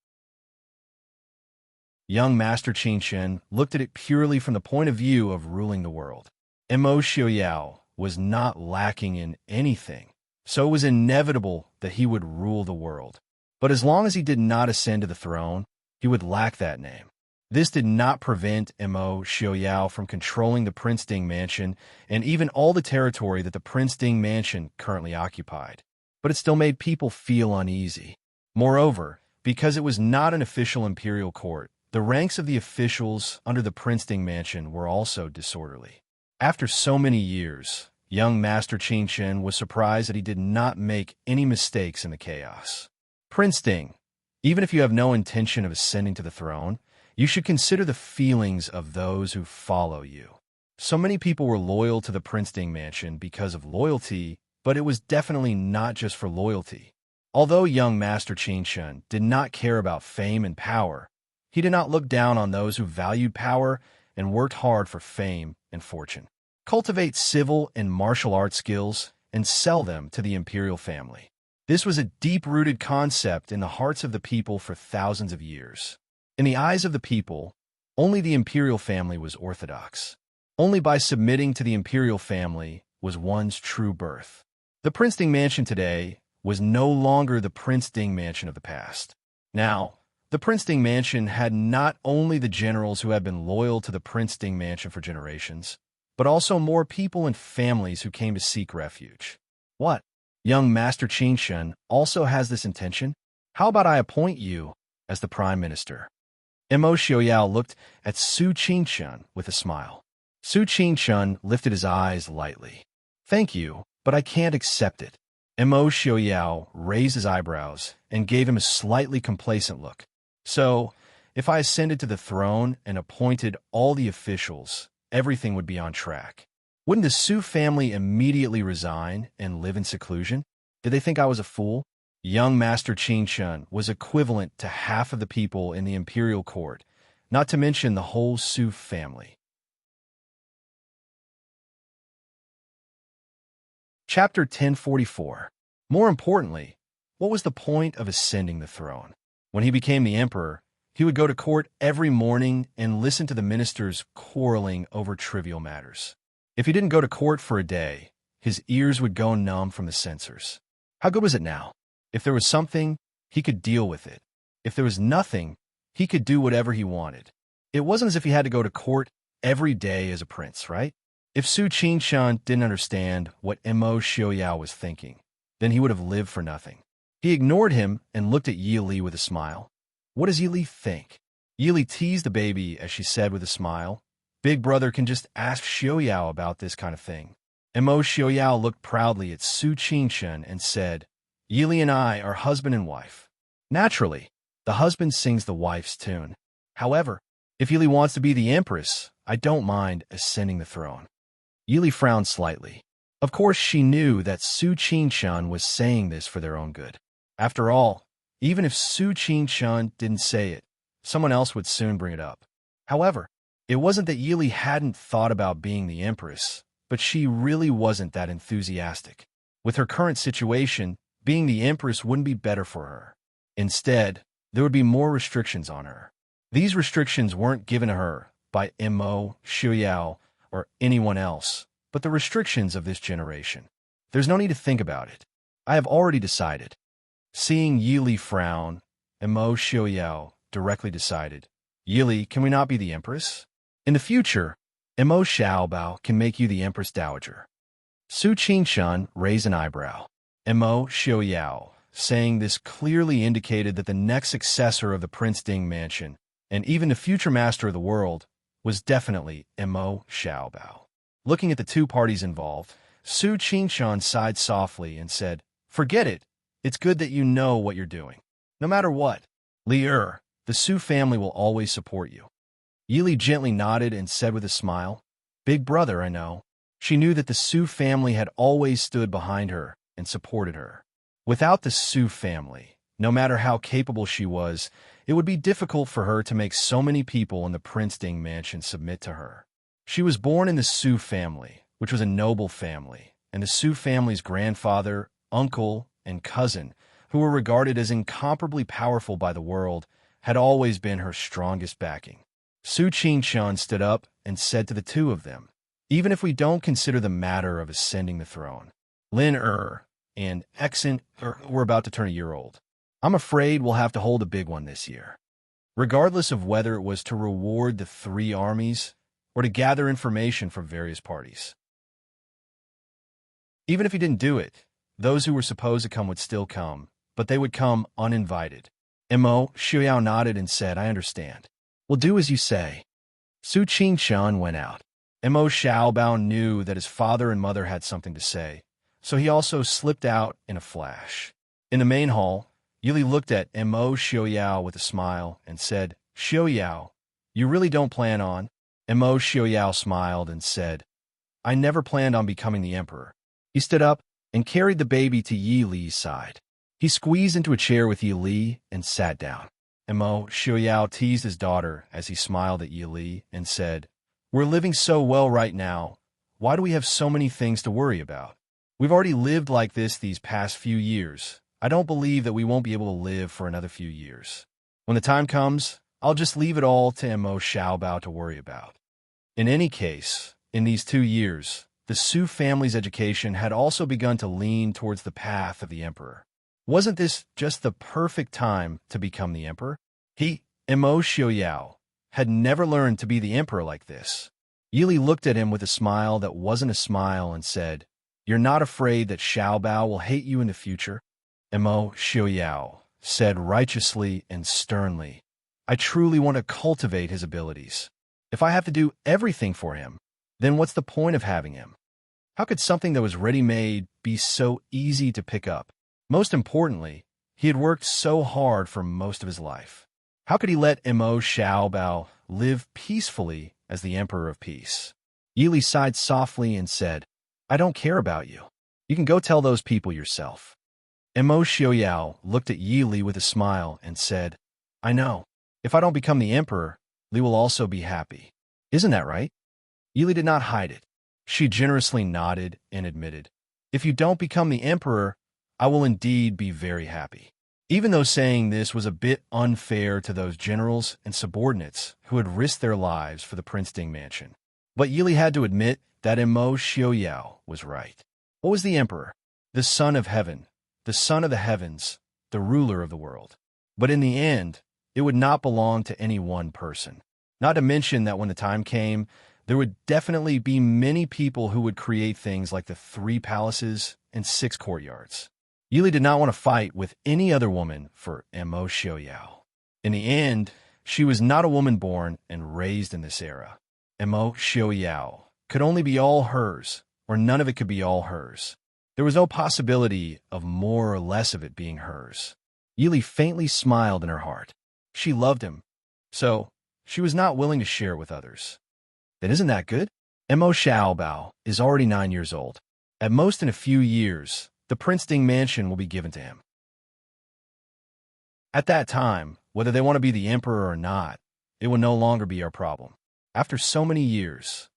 Young Master Qingchun looked at it purely from the point of view of ruling the world. Mo Xiaoyao was not lacking in anything, so it was inevitable that he would rule the world. But as long as he did not ascend to the throne, he would lack that name. This did not prevent Mo Xiaoyao from controlling the Princeton mansion and even all the territory that the Princeton mansion currently occupied. But it still made people feel uneasy. Moreover, because it was not an official imperial court, the ranks of the officials under the Princeton mansion were also disorderly. After so many years, young Master Qingchun was surprised that he did not make any mistakes in the chaos. Princeton, even if you have no intention of ascending to the throne, you should consider the feelings of those who follow you. So many people were loyal to the Princeton mansion because of loyalty, but it was definitely not just for loyalty. Although young Master Qingchun did not care about fame and power, he did not look down on those who valued power and worked hard for fame and fortune. Cultivate civil and martial arts skills and sell them to the imperial family. This was a deep-rooted concept in the hearts of the people for thousands of years. In the eyes of the people, only the imperial family was orthodox. Only by submitting to the imperial family was one's true birth. The Princeton mansion today was no longer the Princeton mansion of the past. Now, the Princeton mansion had not only the generals who had been loyal to the Princeton mansion for generations, but also more people and families who came to seek refuge. What? Young Master Qingchun also has this intention? How about I appoint you as the prime minister? Mo Xiaoyao looked at Su Qingchun with a smile. Su Qingchun lifted his eyes lightly. Thank you, but I can't accept it. Mo Xiaoyao raised his eyebrows and gave him a slightly complacent look. So, if I ascended to the throne and appointed all the officials, everything would be on track. Wouldn't the Su family immediately resign and live in seclusion? Did they think I was a fool? Young Master Qingchun was equivalent to half of the people in the imperial court, not to mention the whole Su family. Chapter 1044. More importantly, what was the point of ascending the throne? When he became the emperor, he would go to court every morning and listen to the ministers quarreling over trivial matters. If he didn't go to court for a day, his ears would go numb from the censors. How good was it now? If there was something, he could deal with it. If there was nothing, he could do whatever he wanted. It wasn't as if he had to go to court every day as a prince, right? If Su Qingshan didn't understand what Mo Xiaoyao was thinking, then he would have lived for nothing. He ignored him and looked at Yi Li with a smile. What does Yi Li think? Yi Li teased the baby as she said with a smile, Big brother can just ask Xiaoyao about this kind of thing. Mo Xiaoyao looked proudly at Su Qingshan and said, Yi Li and I are husband and wife. Naturally, the husband sings the wife's tune. However, if Yi Li wants to be the empress, I don't mind ascending the throne. Yi Li frowned slightly. Of course, she knew that Su Qingshan was saying this for their own good. After all, even if Su Qingshan didn't say it, someone else would soon bring it up. However, it wasn't that Yi Li hadn't thought about being the empress, but she really wasn't that enthusiastic. With her current situation, being the empress wouldn't be better for her. Instead, there would be more restrictions on her. These restrictions weren't given to her by Mo Xiaoyao or anyone else, but the restrictions of this generation. There's no need to think about it. I have already decided. Seeing Yi Li frown, Mo Xiaoyao directly decided, Yi Li, can we not be the empress? In the future, Mo Xiaobao can make you the empress dowager. Su Qingshan raised an eyebrow. Mo Xiaoyao, saying this clearly indicated that the next successor of the Prince Ding mansion, and even the future master of the world, was definitely Mo Xiaobao. Looking at the two parties involved, Su Qingshan sighed softly and said, Forget it. It's good that you know what you're doing. No matter what, Li Er, the Su family will always support you. Yi Li gently nodded and said with a smile, Big brother, I know. She knew that the Su family had always stood behind her and supported her. Without the Su family, no matter how capable she was, it would be difficult for her to make so many people in the Prince Ding mansion submit to her. She was born in the Su family, which was a noble family, and the Su family's grandfather, uncle, and cousin, who were regarded as incomparably powerful by the world, had always been her strongest backing. Su Qingshan stood up and said to the two of them, Even if we don't consider the matter of ascending the throne, Lin and Exen were about to turn a year old. I'm afraid we'll have to hold a big one this year. Regardless of whether it was to reward the three armies or to gather information from various parties. Even if he didn't do it, those who were supposed to come would still come, but they would come uninvited. Mo Xiaoyao nodded and said, I understand. We'll do as you say. Su Qingshan went out. Mo Xiaobao knew that his father and mother had something to say, so he also slipped out in a flash. In the main hall, Yi Li looked at Mo Xiaoyao with a smile and said, Xiaoyao, you really don't plan on? Mo Xiaoyao smiled and said, I never planned on becoming the emperor. He stood up and carried the baby to Yi Li's side. He squeezed into a chair with Yi Li and sat down. Mo Xiaoyao teased his daughter as he smiled at Yi Li and said, We're living so well right now. Why do we have so many things to worry about? We've already lived like this these past few years. I don't believe that we won't be able to live for another few years. When the time comes, I'll just leave it all to Mo Xiaobao to worry about. In any case, in these 2 years, the Su family's education had also begun to lean towards the path of the emperor. Wasn't this just the perfect time to become the emperor? He, Mo Xiaoyao, had never learned to be the emperor like this. Yi Li looked at him with a smile that wasn't a smile and said, You're not afraid that Xiaobao will hate you in the future? Mo Xiaoyao said righteously and sternly, I truly want to cultivate his abilities. If I have to do everything for him, then what's the point of having him? How could something that was ready-made be so easy to pick up? Most importantly, he had worked so hard for most of his life. How could he let Mo Xiaobao live peacefully as the Emperor of Peace? Yi Li sighed softly and said, I don't care about you. You can go tell those people yourself. Mo Xiaoyao looked at Yi Li with a smile and said, I know. If I don't become the Emperor, Li will also be happy. Isn't that right? Yi Li did not hide it. She generously nodded and admitted, If you don't become the Emperor, I will indeed be very happy. Even though saying this was a bit unfair to those generals and subordinates who had risked their lives for the Prince Ding mansion. But Yi Li had to admit that Mo Xiaoyao was right. What was the Emperor? The Son of Heaven, the Son of the Heavens, the ruler of the world. But in the end, it would not belong to any one person. Not to mention that when the time came, there would definitely be many people who would create things like the 3 palaces and 6 courtyards. Yili did not want to fight with any other woman for Mo Xiaoyao. In the end, she was not a woman born and raised in this era. Mo Xiaoyao could only be all hers, or none of it could be all hers. There was no possibility of more or less of it being hers. Yili faintly smiled in her heart. She loved him, so she was not willing to share it with others. Then isn't that good? Mo Xiaobao is already 9 years old. At most in a few years, the Prince Ding mansion will be given to him. At that time, whether they want to be the emperor or not, it will no longer be our problem. After so many years,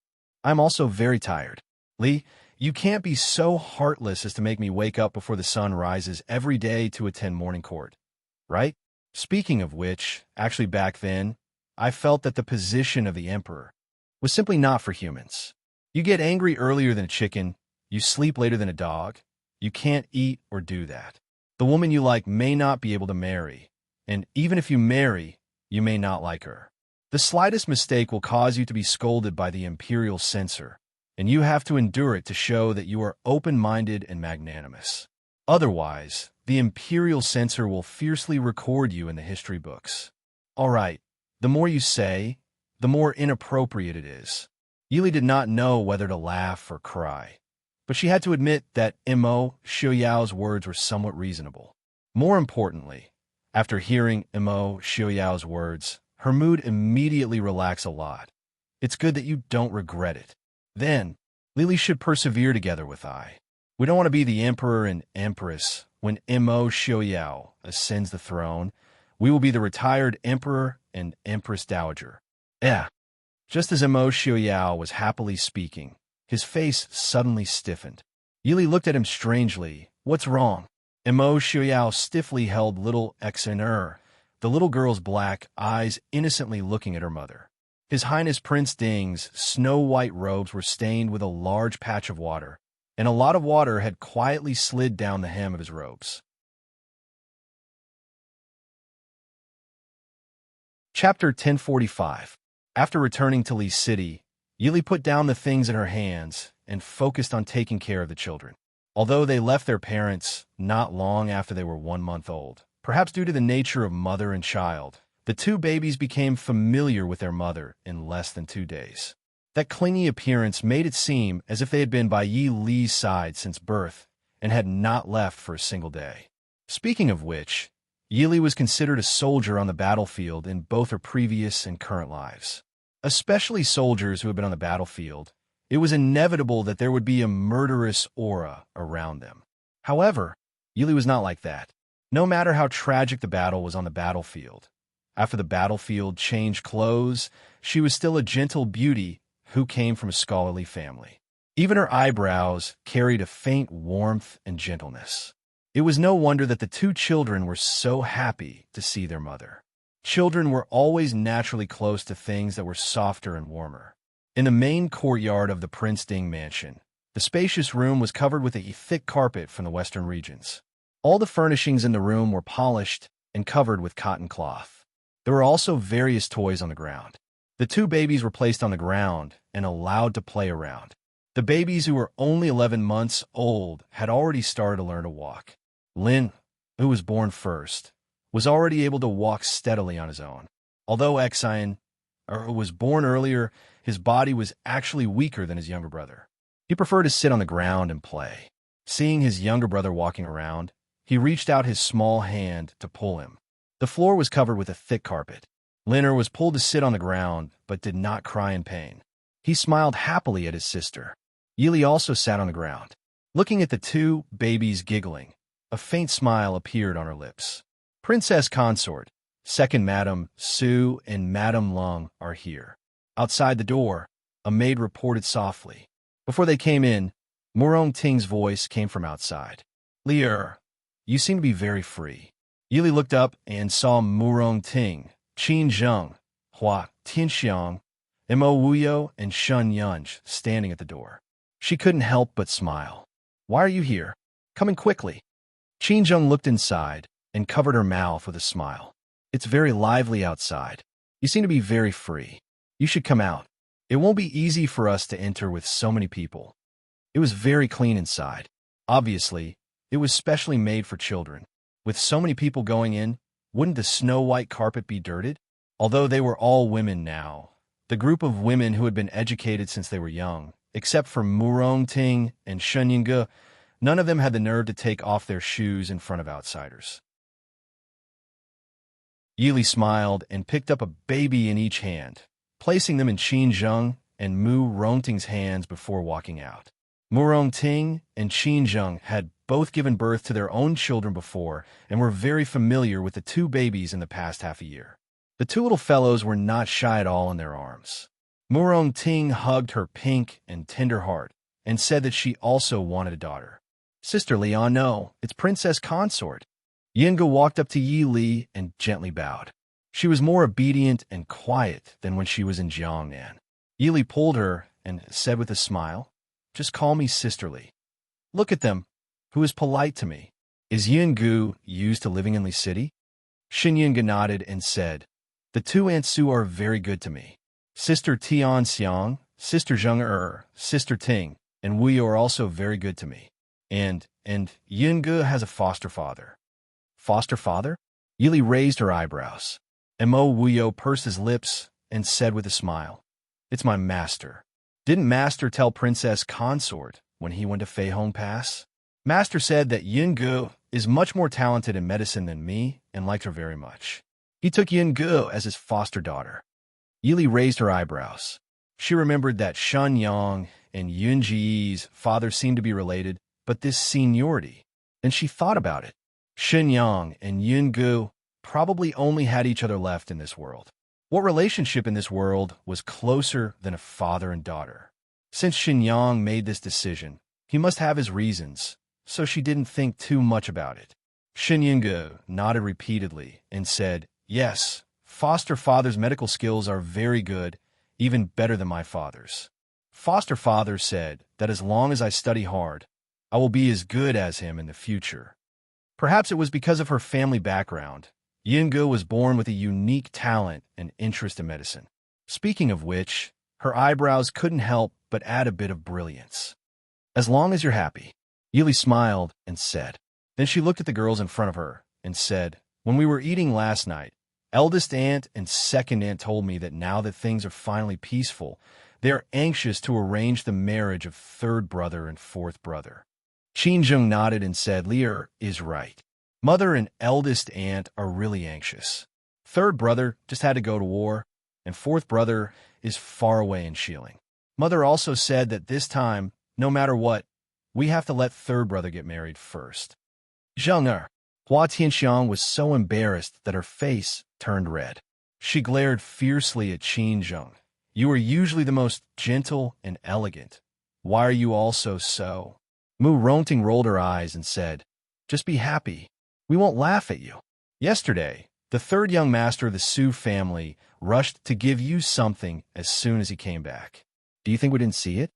I'm also very tired. Li, you can't be so heartless as to make me wake up before the sun rises every day to attend morning court, right? Speaking of which, actually back then, I felt that the position of the emperor was simply not for humans. You get angry earlier than a chicken, you sleep later than a dog, you can't eat or do that. The woman you like may not be able to marry, and even if you marry, you may not like her. The slightest mistake will cause you to be scolded by the imperial censor, and you have to endure it to show that you are open-minded and magnanimous. Otherwise, the imperial censor will fiercely record you in the history books. All right, the more you say, the more inappropriate it is. Yili did not know whether to laugh or cry, but she had to admit that Mo Xiaoyao's words were somewhat reasonable. More importantly, after hearing Mo Xiaoyao's words, her mood immediately relaxed a lot. It's good that you don't regret it. Then, Lily should persevere together with I. We don't want to be the emperor and empress when Mo Xiaoyao ascends the throne. We will be the retired emperor and empress dowager. Just as Mo Xiaoyao was happily speaking, his face suddenly stiffened. Yili looked at him strangely. What's wrong? Mo Xiaoyao stiffly held little Xner, the little girl's black eyes innocently looking at her mother. His Highness Prince Ding's snow-white robes were stained with a large patch of water, and a lot of water had quietly slid down the hem of his robes. Chapter 1045. After returning to Li City, Yili put down the things in her hands and focused on taking care of the children. Although they left their parents not long after they were 1 month old, perhaps due to the nature of mother and child, the 2 babies became familiar with their mother in less than 2 days. That clingy appearance made it seem as if they had been by Yi Li's side since birth and had not left for a single day. Speaking of which, Yi Li was considered a soldier on the battlefield in both her previous and current lives. Especially soldiers who had been on the battlefield, it was inevitable that there would be a murderous aura around them. However, Yi Li was not like that. No matter how tragic the battle was on the battlefield, after the battlefield changed clothes, she was still a gentle beauty who came from a scholarly family. Even her eyebrows carried a faint warmth and gentleness. It was no wonder that the 2 children were so happy to see their mother. Children were always naturally close to things that were softer and warmer. In the main courtyard of the Prince Ding mansion, the spacious room was covered with a thick carpet from the western regions. All the furnishings in the room were polished and covered with cotton cloth. There were also various toys on the ground. The 2 babies were placed on the ground and allowed to play around. The babies who were only 11 months old had already started to learn to walk. Lin, who was born first, was already able to walk steadily on his own. Although Xian, who was born earlier, his body was actually weaker than his younger brother. He preferred to sit on the ground and play. Seeing his younger brother walking around, he reached out his small hand to pull him. The floor was covered with a thick carpet. Linner was pulled to sit on the ground, but did not cry in pain. He smiled happily at his sister. Yili also sat on the ground. Looking at the 2 babies giggling, a faint smile appeared on her lips. Princess Consort, Second Madame Su and Madame Lung are here. Outside the door, a maid reported softly. Before they came in, Murong Ting's voice came from outside. Lier, you seem to be very free. Yili looked up and saw Murong Ting, Qin Zheng, Hua Tianxiang, Mo Wuyo, and Shun Yunj standing at the door. She couldn't help but smile. Why are you here? Coming quickly. Qin Zheng looked inside, and covered her mouth with a smile. It's very lively outside. You seem to be very free. You should come out. It won't be easy for us to enter with so many people. It was very clean inside. Obviously, it was specially made for children. With so many people going in, wouldn't the snow-white carpet be dirted? Although they were all women now, the group of women who had been educated since they were young, except for Ting and Shenyinge, none of them had the nerve to take off their shoes in front of outsiders. Yili smiled and picked up a baby in each hand, placing them in Qinzheng and Ting's hands before walking out. Ting and Qinzheng had both given birth to their own children before and were very familiar with the two babies in the past half a year. The two little fellows were not shy at all in their arms. Ting hugged her pink and tender heart and said that she also wanted a daughter. Sister Lian, no, it's Princess Consort. Yinge walked up to Yi Li and gently bowed. She was more obedient and quiet than when she was in Jiangnan. Yi Li pulled her and said with a smile, "Just call me sisterly. Look at them. Who is polite to me? Is Yingu used to living in Li City?" Yinge nodded and said, "The two Aunts Su are very good to me. Sister Tian Xiang, Sister Zheng Sister Ting, and Wu are also very good to me. And Yinge has a foster father." Foster father? Yili raised her eyebrows. Mo Wuyo pursed his lips and said with a smile, "It's my master. Didn't master tell Princess Consort when he went to Feihong Pass? Master said that Yingu is much more talented in medicine than me and liked her very much. He took Yingu as his foster daughter." Yili raised her eyebrows. She remembered that Shen Yang and Yunji's father seemed to be related, but this seniority, and she thought about it. Shen Yang and Yungu probably only had each other left in this world. What relationship in this world was closer than a father and daughter? Since Shen Yang made this decision, he must have his reasons, so she didn't think too much about it. Shen Yungu nodded repeatedly and said, "Yes, foster father's medical skills are very good, even better than my father's. Foster father said that as long as I study hard, I will be as good as him in the future." Perhaps it was because of her family background. Yingu was born with a unique talent and interest in medicine. Speaking of which, her eyebrows couldn't help but add a bit of brilliance. "As long as you're happy," Yili smiled and said. Then she looked at the girls in front of her and said, "When we were eating last night, eldest aunt and second aunt told me that now that things are finally peaceful, they are anxious to arrange the marriage of third brother and fourth brother." Qinzheng nodded and said, "Lear is right. Mother and eldest aunt are really anxious. Third brother just had to go to war, and fourth brother is far away in Shieling. Mother also said that this time, no matter what, we have to let third brother get married first." Zheng Hua Tianxiang was so embarrassed that her face turned red. She glared fiercely at Qinzheng. "You are usually the most gentle and elegant. Why are you also so?" Ting rolled her eyes and said, "Just be happy. We won't laugh at you. Yesterday, the third young master of the Su family rushed to give you something as soon as he came back. Do you think we didn't see it?"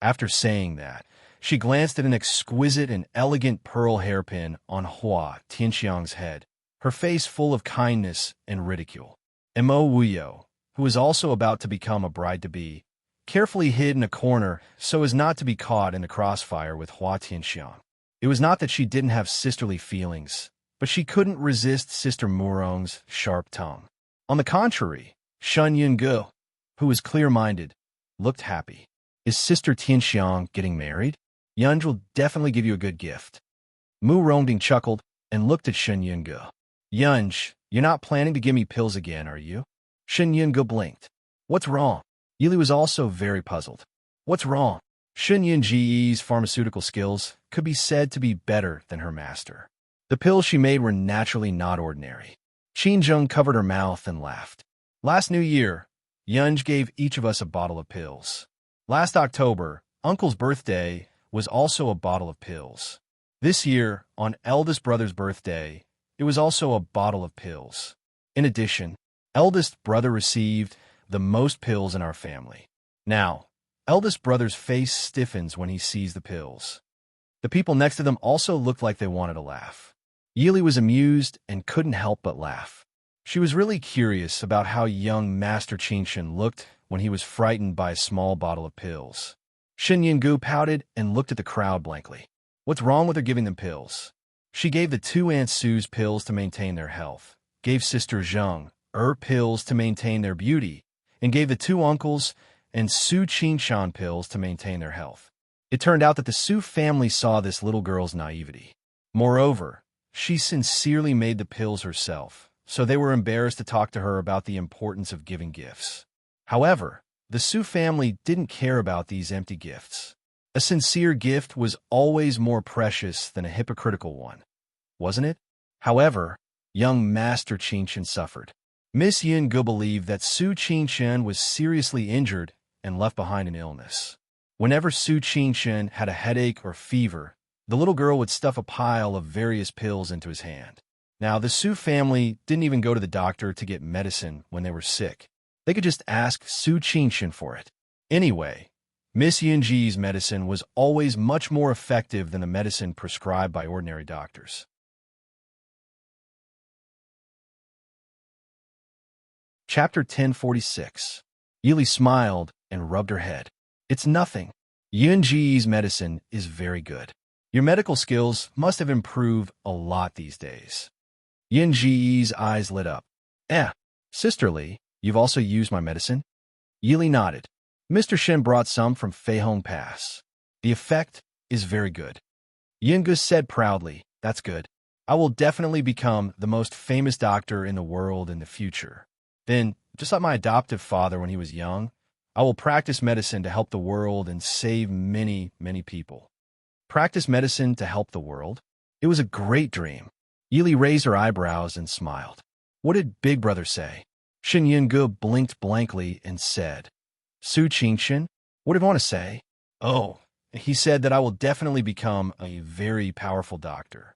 After saying that, she glanced at an exquisite and elegant pearl hairpin on Hua Tianxiang's head, her face full of kindness and ridicule. Mo Wuyo, who was also about to become a bride-to-be, carefully hid in a corner so as not to be caught in the crossfire with Hua Tianxiang. It was not that she didn't have sisterly feelings, but she couldn't resist Sister Murong's sharp tongue. On the contrary, Shen Yungu, who was clear-minded, looked happy. "Is Sister Tianxiang getting married? Yunj will definitely give you a good gift." Ting chuckled and looked at Shen Yungu. "Yunj, you're not planning to give me pills again, are you?" Shen Yungu blinked. "What's wrong?" Yili was also very puzzled. "What's wrong?" Shen Yunji's pharmaceutical skills could be said to be better than her master. The pills she made were naturally not ordinary. Qinzheng covered her mouth and laughed. "Last New Year, Yunj gave each of us a bottle of pills. Last October, Uncle's birthday was also a bottle of pills. This year, on eldest brother's birthday, it was also a bottle of pills. In addition, eldest brother received the most pills in our family. Now, eldest brother's face stiffens when he sees the pills. The people next to them also looked like they wanted to laugh. Yili was amused and couldn't help but laugh. She was really curious about how young Master Qingshan looked when he was frightened by a small bottle of pills. Shen Yungu pouted and looked at the crowd blankly. What's wrong with her giving them pills? She gave the two Aunts Sue's pills to maintain their health, gave Sister Zheng pills to maintain their beauty, and gave the two uncles and Su Qingshan pills to maintain their health. It turned out that the Su family saw this little girl's naivety. Moreover, she sincerely made the pills herself, so they were embarrassed to talk to her about the importance of giving gifts. However, the Su family didn't care about these empty gifts. A sincere gift was always more precious than a hypocritical one, wasn't it? However, young Master Qingshan suffered. Miss Yungu believed that Su Qingshan was seriously injured and left behind an illness. Whenever Su Qingshan had a headache or fever, the little girl would stuff a pile of various pills into his hand. Now, the Su family didn't even go to the doctor to get medicine when they were sick. They could just ask Su Qingshan for it. Anyway, Miss Yunji's medicine was always much more effective than the medicine prescribed by ordinary doctors. Chapter 1046. Yili smiled and rubbed her head. It's nothing. Yunji's medicine is very good. Your medical skills must have improved a lot these days. Yunji's eyes lit up. Sisterly, you've also used my medicine? Yili nodded. Mr. Shen brought some from Feihong Pass. The effect is very good. Yungu said proudly, that's good. I will definitely become the most famous doctor in the world in the future. Then, just like my adoptive father when he was young, I will practice medicine to help the world and save many, many people. Practice medicine to help the world? It was a great dream. Yili raised her eyebrows and smiled. What did Big Brother say? Shen Yungu blinked blankly and said, Su Qingshan? What did he want to say? Oh, he said that I will definitely become a very powerful doctor.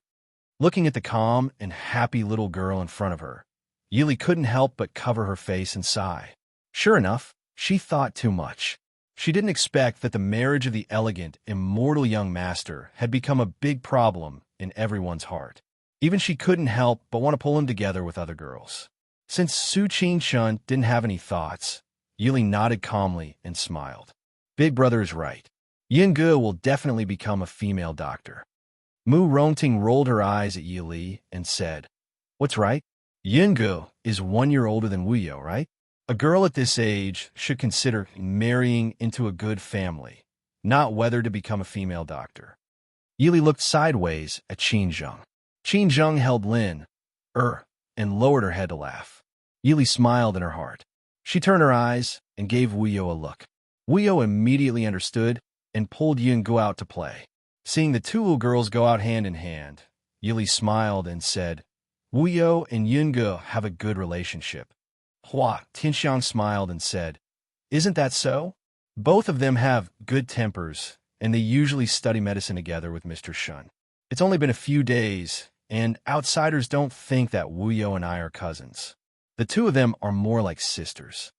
Looking at the calm and happy little girl in front of her, Yili couldn't help but cover her face and sigh. Sure enough, she thought too much. She didn't expect that the marriage of the elegant, immortal young master had become a big problem in everyone's heart. Even she couldn't help but want to pull him together with other girls. Since Su Qingshan didn't have any thoughts, Yili nodded calmly and smiled. Big Brother is right. Yungu will definitely become a female doctor. Mu Rongting rolled her eyes at Yili and said, What's right? Yungu is 1 year older than Wuyo, right? A girl at this age should consider marrying into a good family, not whether to become a female doctor. Yili looked sideways at Qinzheng. Qinzheng held Lin, and lowered her head to laugh. Yili smiled in her heart. She turned her eyes and gave Wuyo a look. Wuyo immediately understood and pulled Yungu out to play. Seeing the two little girls go out hand in hand, Yili smiled and said, Wuyo and Yungu have a good relationship. Hua Tianxiang smiled and said, Isn't that so? Both of them have good tempers, and they usually study medicine together with Mr. Shun. It's only been a few days, and outsiders don't think that Wuyo and I are cousins. The two of them are more like sisters.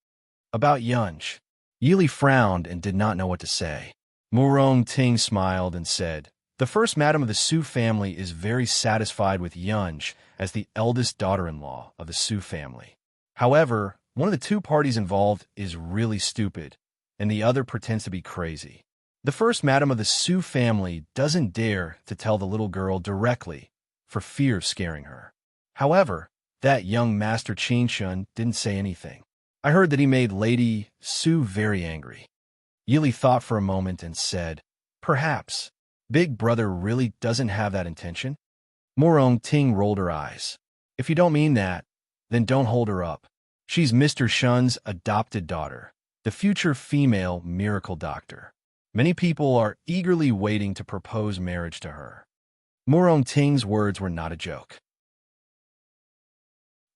About Yunj, Yili frowned and did not know what to say. Murong Ting smiled and said, The first madam of the Su family is very satisfied with Yunj as the eldest daughter-in-law of the Su family. However, one of the two parties involved is really stupid, and the other pretends to be crazy. The first madam of the Su family doesn't dare to tell the little girl directly for fear of scaring her. However, that young Master Qingshan didn't say anything. I heard that he made Lady Su very angry. Yili thought for a moment and said, Perhaps Big Brother really doesn't have that intention? Morong Ting rolled her eyes. If you don't mean that, then don't hold her up. She's Mr. Shun's adopted daughter, the future female miracle doctor. Many people are eagerly waiting to propose marriage to her. Morong Ting's words were not a joke.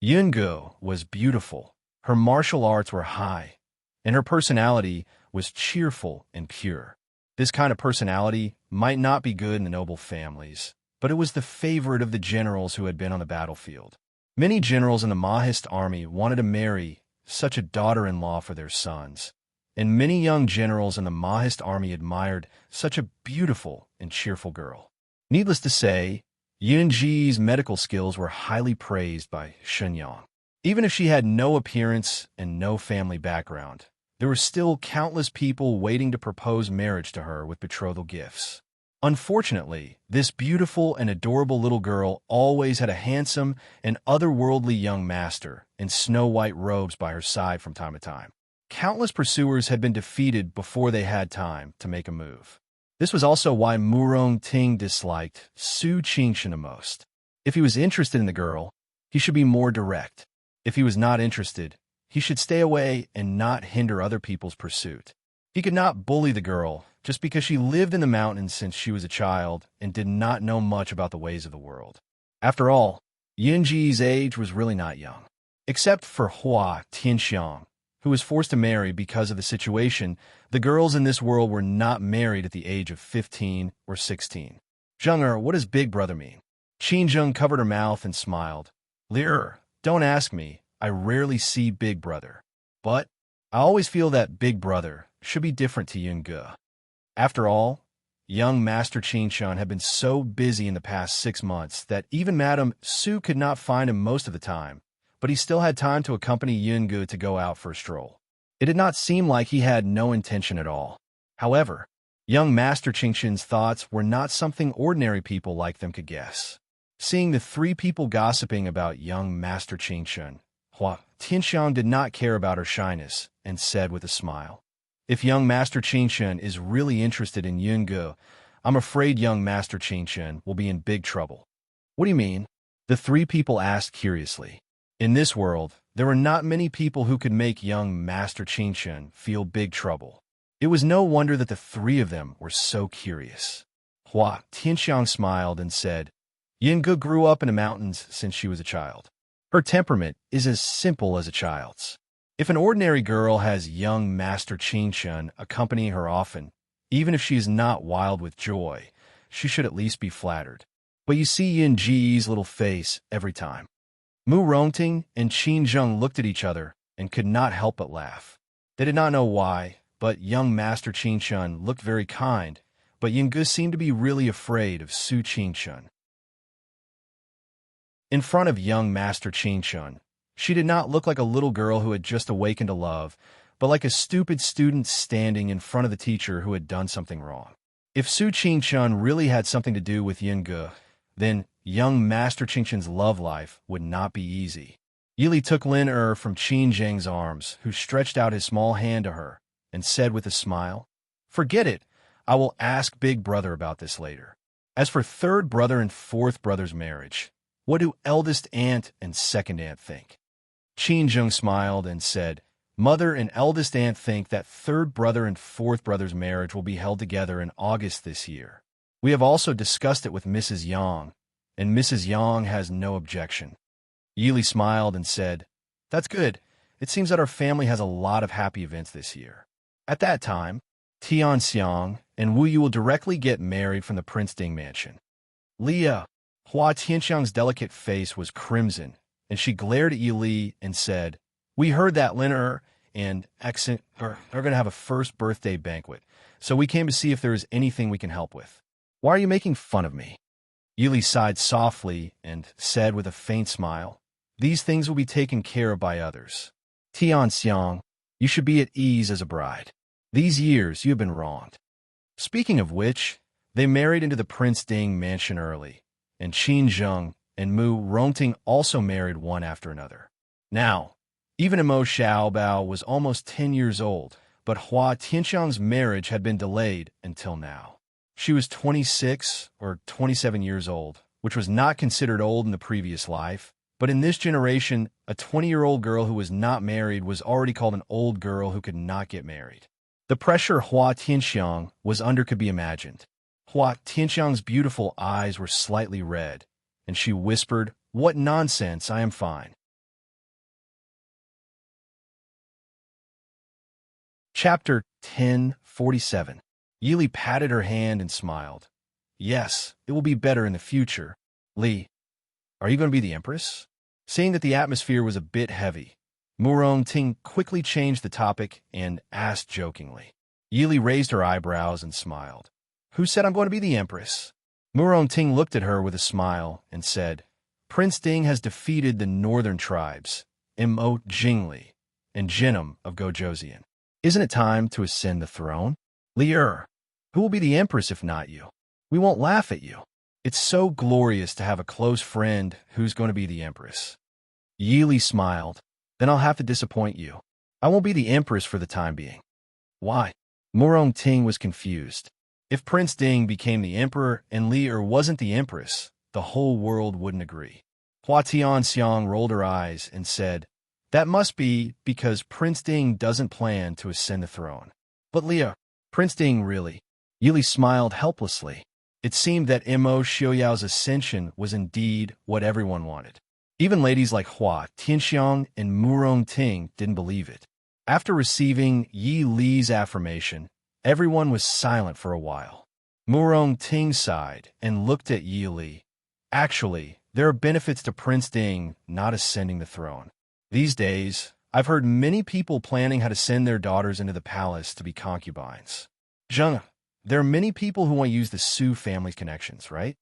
Yungu was beautiful, her martial arts were high, and her personality was cheerful and pure. This kind of personality might not be good in the noble families, but it was the favorite of the generals who had been on the battlefield. Many generals in the Mahist army wanted to marry such a daughter-in-law for their sons, and many young generals in the Mahist army admired such a beautiful and cheerful girl. Needless to say, Yunji's medical skills were highly praised by Shenyang. Even if she had no appearance and no family background, there were still countless people waiting to propose marriage to her with betrothal gifts. Unfortunately, this beautiful and adorable little girl always had a handsome and otherworldly young master in snow-white robes by her side from time to time. Countless pursuers had been defeated before they had time to make a move. This was also why Murong Ting disliked Su Qingshan the most. If he was interested in the girl, he should be more direct. If he was not interested, he should stay away and not hinder other people's pursuit. He could not bully the girl just because she lived in the mountains since she was a child and did not know much about the ways of the world. After all, Yunji's age was really not young. Except for Hua Tianxiang, who was forced to marry because of the situation, the girls in this world were not married at the age of 15 or 16. Zheng what does big brother mean? Qin Zheng covered her mouth and smiled. Lear, don't ask me. I rarely see big brother. But I always feel that big brother should be different to Yunge. After all, young Master Qingshan had been so busy in the past 6 months that even Madame Su could not find him most of the time, but he still had time to accompany Yunge to go out for a stroll. It did not seem like he had no intention at all. However, young Master Qingshan's thoughts were not something ordinary people like them could guess. Seeing the 3 people gossiping about young Master Qingshan, Hua Tianxiang did not care about her shyness and said with a smile, "If young Master Qingshan is really interested in Yunge, I'm afraid young Master Qingshan will be in big trouble." What do you mean? The 3 people asked curiously. In this world, there were not many people who could make young Master Qingshan feel big trouble. It was no wonder that the 3 of them were so curious. Hua Tianxiang smiled and said, Yunge grew up in the mountains since she was a child. Her temperament is as simple as a child's. If an ordinary girl has young Master Qingshan accompanying her often, even if she is not wild with joy, she should at least be flattered. But you see Yunji's little face every time. Mu Rongting and Qin Zheng looked at each other and could not help but laugh. They did not know why, but young Master Qingshan looked very kind, but Yunge seemed to be really afraid of Su Qingshan. In front of young Master Qingshan, she did not look like a little girl who had just awakened to love, but like a stupid student standing in front of the teacher who had done something wrong. If Su Qingshan really had something to do with Yunge, then young Master Qingshan's love life would not be easy. Yili took Lin from Qin Zheng's arms, who stretched out his small hand to her, and said with a smile, "Forget it. I will ask Big Brother about this later. As for third brother and fourth brother's marriage, what do eldest aunt and second aunt think?" Qin Zheng smiled and said, "Mother and eldest aunt think that third brother and fourth brother's marriage will be held together in August this year. We have also discussed it with Mrs. Yang, and Mrs. Yang has no objection." Yili smiled and said, "That's good. It seems that our family has a lot of happy events this year. At that time, Tianxiang and Wu Yu will directly get married from the Prince Ding mansion." Leah, Hua Tianxiang's delicate face was crimson, and she glared at Yili and said, "We heard that Lin and Exent are going to have a first birthday banquet, so we came to see if there is anything we can help with." "Why are you making fun of me?" Yili sighed softly and said with a faint smile, "These things will be taken care of by others. Tianxiang, you should be at ease as a bride. These years you have been wronged." Speaking of which, they married into the Prince Ding mansion early, and Qin Zheng and Mu Rongting also married one after another. Now, even Mo Xiaobao was almost 10 years old, but Hua Tianxiang's marriage had been delayed until now. She was 26 or 27 years old, which was not considered old in the previous life, but in this generation, a 20-year-old girl who was not married was already called an old girl who could not get married. The pressure Hua Tianxiang was under could be imagined. Hua Tianxiang's beautiful eyes were slightly red, and she whispered, "What nonsense, I am fine." Chapter 1047. Yili patted her hand and smiled. "Yes, it will be better in the future. Li, are you going to be the Empress?" Seeing that the atmosphere was a bit heavy, Murong Ting quickly changed the topic and asked jokingly. Yili raised her eyebrows and smiled. Who said I'm going to be the empress? Murong Ting looked at her with a smile and said, Prince Ding has defeated the northern tribes, Mo Jingli and Jinnum of Gojoseon. Isn't it time to ascend the throne? Li, who will be the empress if not you? We won't laugh at you. It's so glorious to have a close friend who's going to be the empress. Yili smiled. Then I'll have to disappoint you. I won't be the empress for the time being. Why? Murong Ting was confused. If Prince Ding became the emperor and Li wasn't the empress, the whole world wouldn't agree. Hua Tianxiang rolled her eyes and said, That must be because Prince Ding doesn't plan to ascend the throne. But Li, Prince Ding really? Yili smiled helplessly. It seemed that Mo Xiaoyao's ascension was indeed what everyone wanted. Even ladies like Hua Tianxiang and Murong Ting didn't believe it. After receiving Yi Li's affirmation, everyone was silent for a while. Murong Ting sighed and looked at Yi Li. Actually, there are benefits to Prince Ding not ascending the throne. These days, I've heard many people planning how to send their daughters into the palace to be concubines. Zheng, there are many people who want to use the Su family's connections, right?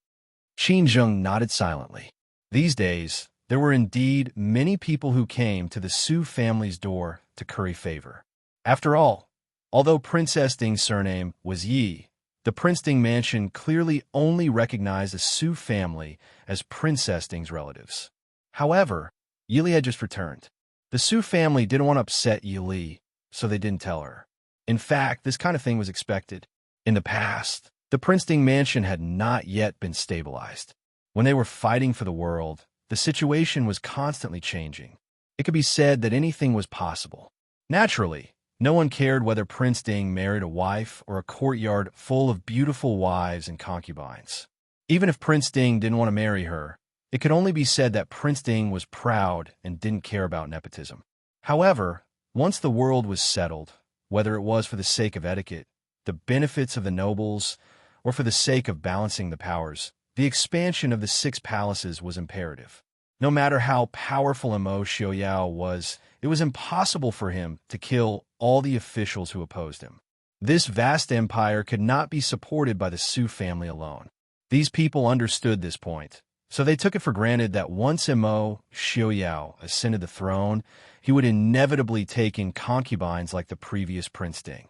Qin Zheng nodded silently. These days, there were indeed many people who came to the Su family's door to curry favor. After all, although Princess Ding's surname was Yi, the Prince Ding mansion clearly only recognized the Su family as Princess Ding's relatives. However, Yili had just returned. The Su family didn't want to upset Yili, so they didn't tell her. In fact, this kind of thing was expected. In the past, the Prince Ding mansion had not yet been stabilized. When they were fighting for the world, the situation was constantly changing. It could be said that anything was possible. Naturally, no one cared whether Prince Ding married a wife or a courtyard full of beautiful wives and concubines. Even if Prince Ding didn't want to marry her, it could only be said that Prince Ding was proud and didn't care about nepotism. However, once the world was settled, whether it was for the sake of etiquette, the benefits of the nobles, or for the sake of balancing the powers, the expansion of the 6 palaces was imperative. No matter how powerful Mo Xiaoyao was, it was impossible for him to kill all the officials who opposed him. This vast empire could not be supported by the Su family alone. These people understood this point, so they took it for granted that once Mo Xiaoyao ascended the throne, he would inevitably take in concubines like the previous Prince Ding.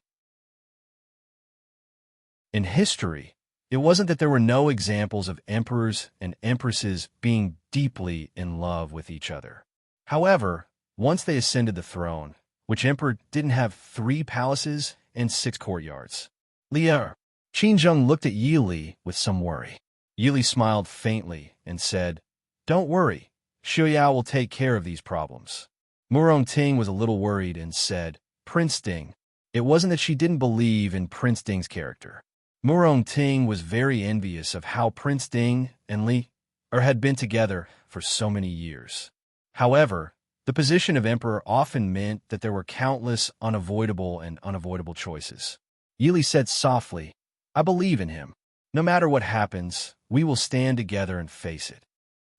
In history, it wasn't that there were no examples of emperors and empresses being deeply in love with each other. However, once they ascended the throne, which emperor didn't have 3 palaces and 6 courtyards? Qin Zheng looked at Yi Li with some worry. Yi Li smiled faintly and said, Don't worry, Xiaoyao will take care of these problems. Murong Ting was a little worried and said, Prince Ding. It wasn't that she didn't believe in Prince Ding's character. Murong Ting was very envious of how Prince Ding and Li had been together for so many years. However, the position of emperor often meant that there were countless unavoidable choices. Yi Li said softly, I believe in him. No matter what happens, we will stand together and face it.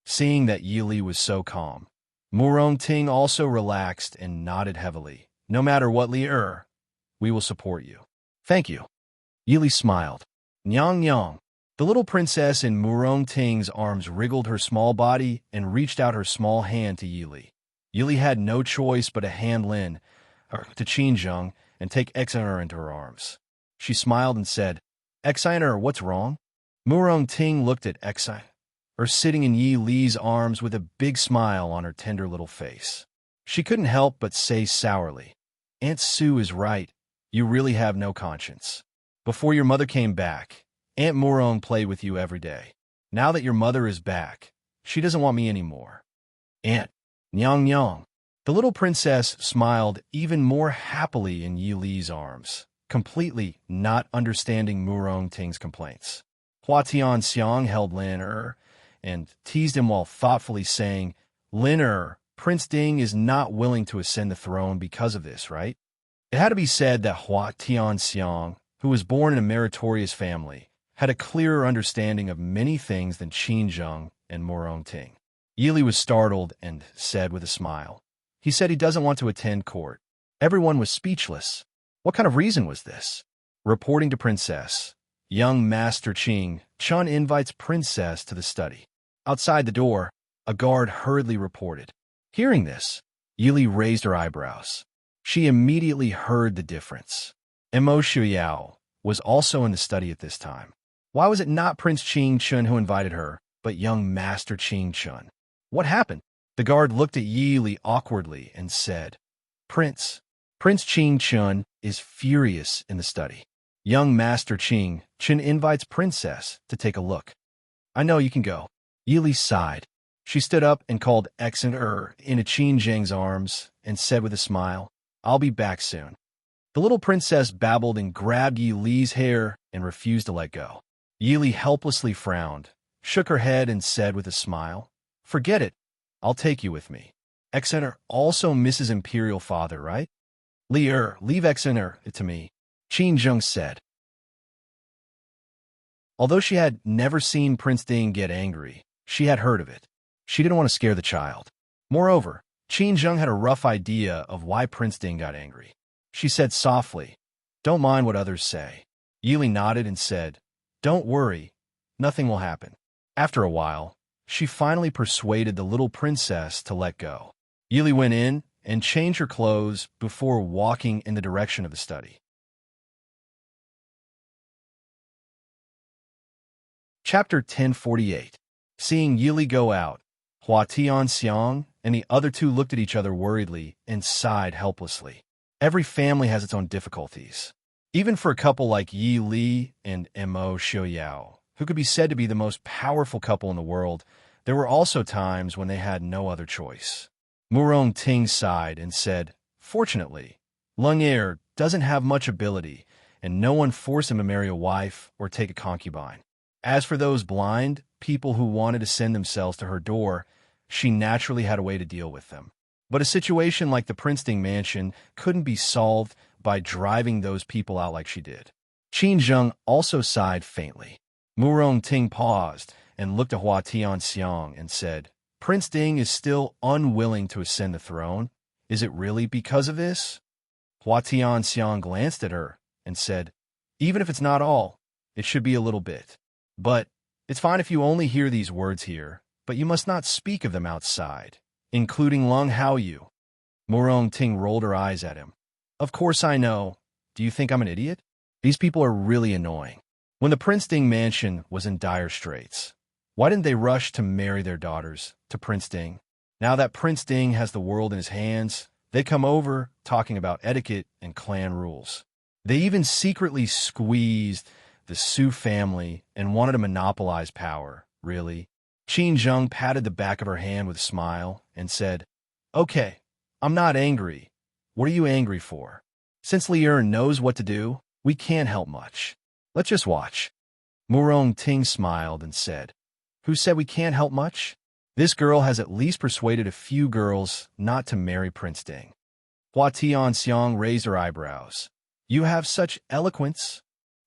Seeing that Yi Li was so calm, Murong Ting also relaxed and nodded heavily. No matter what, Li, we will support you. Thank you. Yi Li smiled. Nyang Nyang. The little princess in Murong Ting's arms wriggled her small body and reached out her small hand to Yi Li. Yi Li had no choice but to hand Lin to Qin Zheng and take Xiner into her arms. She smiled and said, Xiner, what's wrong? Murong Ting looked at Xiner, sitting in Yi Li's arms with a big smile on her tender little face. She couldn't help but say sourly, Aunt Su is right. You really have no conscience. Before your mother came back, Aunt Murong played with you every day. Now that your mother is back, she doesn't want me anymore. Aunt, Nyang Nyang. The little princess smiled even more happily in Yi Li's arms, completely not understanding Murong Ting's complaints. Hua Tianxiang held Lin and teased him while thoughtfully saying, Lin Prince Ding is not willing to ascend the throne because of this, right? It had to be said that Hua Tianxiang, who was born in a meritorious family, had a clearer understanding of many things than Qin Zheng and Murong Ting. Yi Li was startled and said with a smile, He said he doesn't want to attend court. Everyone was speechless. What kind of reason was this? Reporting to Princess. Young Master Chun invites Princess to the study. Outside the door, a guard hurriedly reported. Hearing this, Yili raised her eyebrows. She immediately heard the difference. Mo Xiuyao was also in the study at this time. Why was it not Prince Chun who invited her, but young Master Chun? What happened? The guard looked at Yili awkwardly and said, Prince Chun is furious in the study. Young Master Chun invites Princess to take a look. I know, you can go. Yili sighed. She stood up and called Exeter into Qin Zheng's arms and said with a smile, I'll be back soon. The little princess babbled and grabbed Yi Li's hair and refused to let go. Yi Li helplessly frowned, shook her head and said with a smile, Forget it. I'll take you with me. Exeter also misses Imperial Father, right? Leave Exeter to me, Qin Zheng said. Although she had never seen Prince Ding get angry, she had heard of it. She didn't want to scare the child. Moreover, Qin Zheng had a rough idea of why Prince Ding got angry. She said softly, Don't mind what others say. Yili nodded and said, Don't worry, nothing will happen. After a while, she finally persuaded the little princess to let go. Yili went in and changed her clothes before walking in the direction of the study. Chapter 1048. Seeing Yili go out, Hua Tianxiang and the other two looked at each other worriedly and sighed helplessly. Every family has its own difficulties. Even for a couple like Yi Li and Mo Xiuyao, who could be said to be the most powerful couple in the world, there were also times when they had no other choice. Murong Ting sighed and said, Fortunately, Lung Er doesn't have much ability, and no one forced him to marry a wife or take a concubine. As for those blind people who wanted to send themselves to her door, she naturally had a way to deal with them. But a situation like the Prince Ding mansion couldn't be solved by driving those people out like she did. Qin Zheng also sighed faintly. Murong Ting paused and looked at Hua Tianxiang and said, Prince Ding is still unwilling to ascend the throne. Is it really because of this? Hua Tianxiang glanced at her and said, Even if it's not all, it should be a little bit. But it's fine if you only hear these words here, but you must not speak of them outside, including Lung Haoyu. Murong Ting rolled her eyes at him. Of course I know. Do you think I'm an idiot? These people are really annoying. When the Prince Ding mansion was in dire straits, why didn't they rush to marry their daughters to Prince Ding? Now that Prince Ding has the world in his hands, they come over talking about etiquette and clan rules. They even secretly squeezed the Su family and wanted to monopolize power, really. Qin Zheng patted the back of her hand with a smile and said, Okay, I'm not angry. What are you angry for? Since Lier knows what to do, we can't help much. Let's just watch. Murong Ting smiled and said, Who said we can't help much? This girl has at least persuaded a few girls not to marry Prince Ding. Hua Tianxiang raised her eyebrows. You have such eloquence.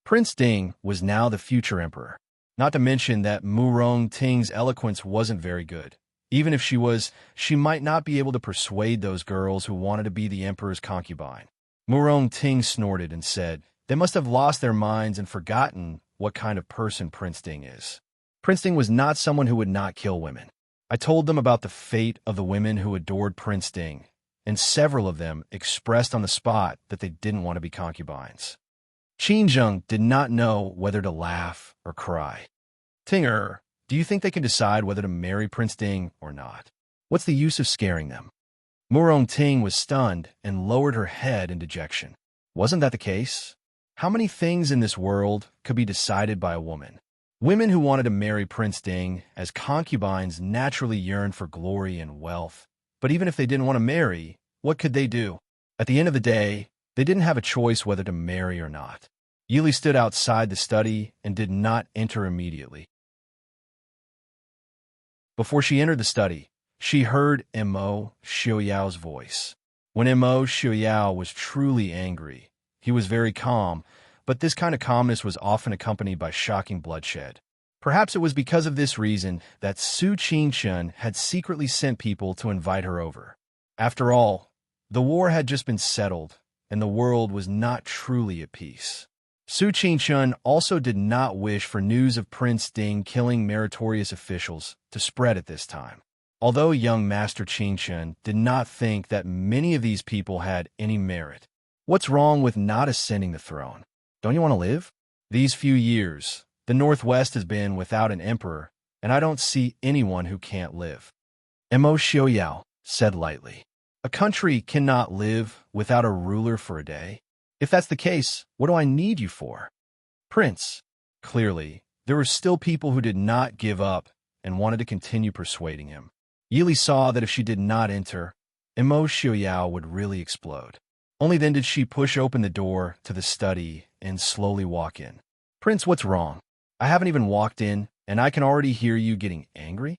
Prince Ding was now the future emperor. Not to mention that Murong Ting's eloquence wasn't very good. Even if she might not be able to persuade those girls who wanted to be the emperor's concubine. Murong Ting snorted and said, They must have lost their minds and forgotten what kind of person Prince Ding is. Prince Ding was not someone who would not kill women. I told them about the fate of the women who adored Prince Ding, and several of them expressed on the spot that they didn't want to be concubines. Qin Zheng did not know whether to laugh or cry. Tinger, do you think they can decide whether to marry Prince Ding or not? What's the use of scaring them? Murong Ting was stunned and lowered her head in dejection. Wasn't that the case? How many things in this world could be decided by a woman? Women who wanted to marry Prince Ding as concubines naturally yearned for glory and wealth. But even if they didn't want to marry, what could they do? At the end of the day, they didn't have a choice whether to marry or not. Yili stood outside the study and did not enter immediately. Before she entered the study, she heard Mo Xiuyao's voice. When Mo Xiuyao was truly angry, he was very calm, but this kind of calmness was often accompanied by shocking bloodshed. Perhaps it was because of this reason that Su Qingchen had secretly sent people to invite her over. After all, the war had just been settled, and the world was not truly at peace. Su Qingshun also did not wish for news of Prince Ding killing meritorious officials to spread at this time. Although young Master Qingshun did not think that many of these people had any merit. What's wrong with not ascending the throne? Don't you want to live? These few years, the Northwest has been without an emperor, and I don't see anyone who can't live. Mo Xiaoyao said lightly. A country cannot live without a ruler for a day. If that's the case, what do I need you for? Prince. Clearly, there were still people who did not give up and wanted to continue persuading him. Yili saw that if she did not enter, Mo Xiaoyao would really explode. Only then did she push open the door to the study and slowly walk in. Prince, what's wrong? I haven't even walked in, and I can already hear you getting angry?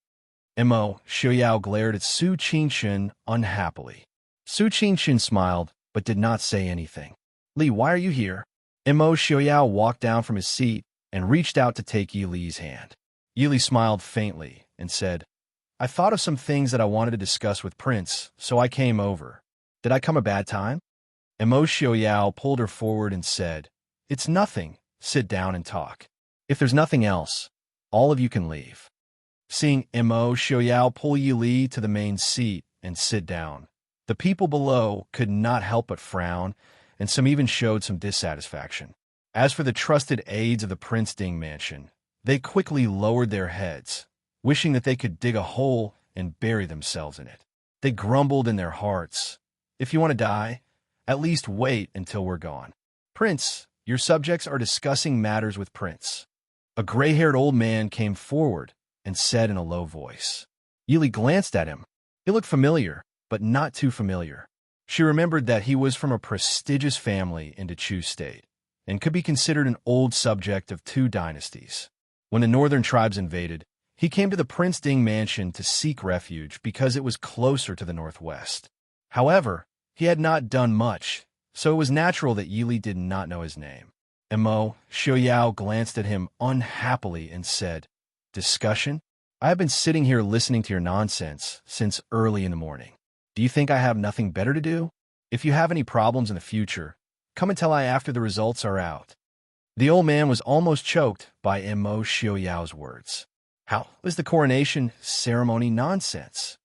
Mo Xiaoyao glared at Su Qingshun unhappily. Su Qingshun smiled, but did not say anything. Li, why are you here? Mo Xiaoyao walked down from his seat and reached out to take Yi Li's hand. Yi Li smiled faintly and said, I thought of some things that I wanted to discuss with Prince, so I came over. Did I come a bad time? Mo Xiaoyao pulled her forward and said, It's nothing. Sit down and talk. If there's nothing else, all of you can leave. Seeing Mo Xiaoyao pull Yi Li to the main seat and sit down, the people below could not help but frown, and some even showed some dissatisfaction. As for the trusted aides of the Prince Ding mansion, they quickly lowered their heads, wishing that they could dig a hole and bury themselves in it. They grumbled in their hearts, If you want to die, at least wait until we're gone. Prince, your subjects are discussing matters with Prince. A gray-haired old man came forward and said in a low voice. Yi Li glanced at him. He looked familiar, but not too familiar. She remembered that he was from a prestigious family in Dechu State, and could be considered an old subject of 2 dynasties. When the northern tribes invaded, he came to the Prince Ding mansion to seek refuge because it was closer to the northwest. However, he had not done much, so it was natural that Yi Li did not know his name. Mo Xiaoyao glanced at him unhappily and said, Discussion? I have been sitting here listening to your nonsense since early in the morning. Do you think I have nothing better to do? If you have any problems in the future, come and tell I after the results are out. The old man was almost choked by Mo Xiaoyao's words. How was the coronation ceremony nonsense?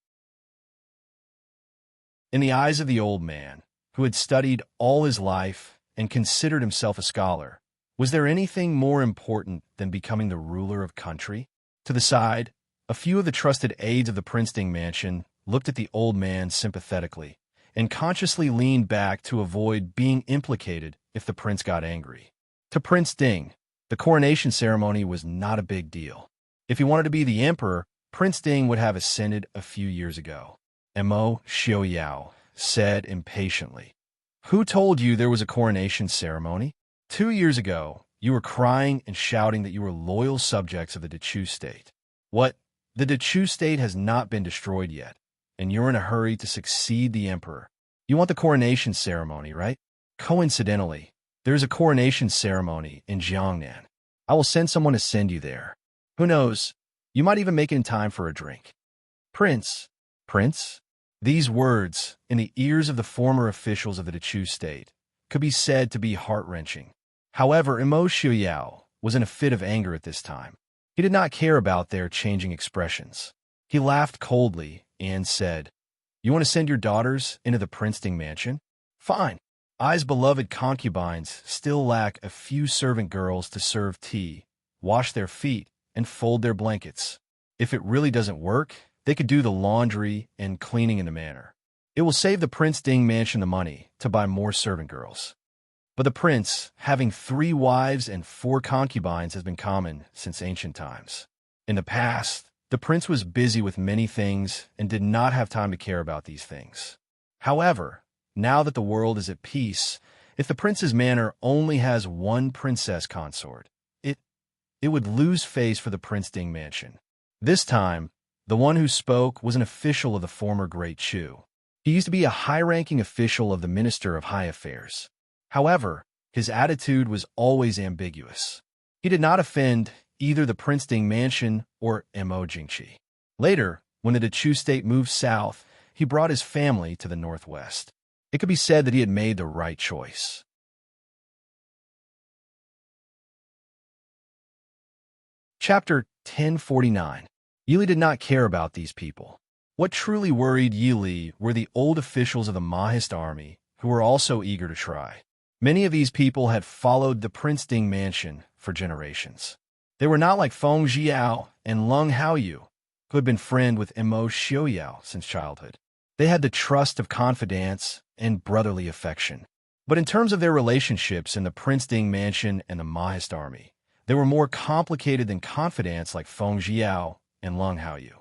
In the eyes of the old man, who had studied all his life and considered himself a scholar, was there anything more important than becoming the ruler of country? To the side, a few of the trusted aides of the Prince Ding mansion looked at the old man sympathetically and consciously leaned back to avoid being implicated if the prince got angry. To Prince Ding, the coronation ceremony was not a big deal. If he wanted to be the emperor, Prince Ding would have ascended a few years ago. Mo Xiaoyao said impatiently. Who told you there was a coronation ceremony? 2 years ago, you were crying and shouting that you were loyal subjects of the Dechu State. What? The Dechu State has not been destroyed yet, and you're in a hurry to succeed the emperor. You want the coronation ceremony, right? Coincidentally, there's a coronation ceremony in Jiangnan. I will send someone to send you there. Who knows? You might even make it in time for a drink. Prince. These words, in the ears of the former officials of the Dechu State, could be said to be heart-wrenching. However, Mo Xiaoyao was in a fit of anger at this time. He did not care about their changing expressions. He laughed coldly and said, You want to send your daughters into the Prince Ding mansion? Fine. I's beloved concubines still lack a few servant girls to serve tea, wash their feet, and fold their blankets. If it really doesn't work, they could do the laundry and cleaning in the manor. It will save the Prince Ding mansion the money to buy more servant girls. But the prince, having 3 wives and 4 concubines, has been common since ancient times. In the past, the prince was busy with many things and did not have time to care about these things. However, now that the world is at peace, if the prince's manor only has 1 princess consort, it would lose face for the Prince Ding mansion. This time, the one who spoke was an official of the former Great Chu. He used to be a high-ranking official of the Minister of High Affairs. However, his attitude was always ambiguous. He did not offend either the Prince Ding mansion or Mo Jingqi. Later, when the Dechu State moved south, he brought his family to the northwest. It could be said that he had made the right choice. Chapter 1049. Yili did not care about these people. What truly worried Yili were the old officials of the Mahist army, who were also eager to try. Many of these people had followed the Prince Ding mansion for generations. They were not like Feng Jiao and Lung Haoyu, who had been friends with Immerse Xiaoyao since childhood. They had the trust of confidence and brotherly affection. But in terms of their relationships in the Prince Ding mansion and the Mahist army, they were more complicated than confidants like Feng Jiao and Lung Haoyu.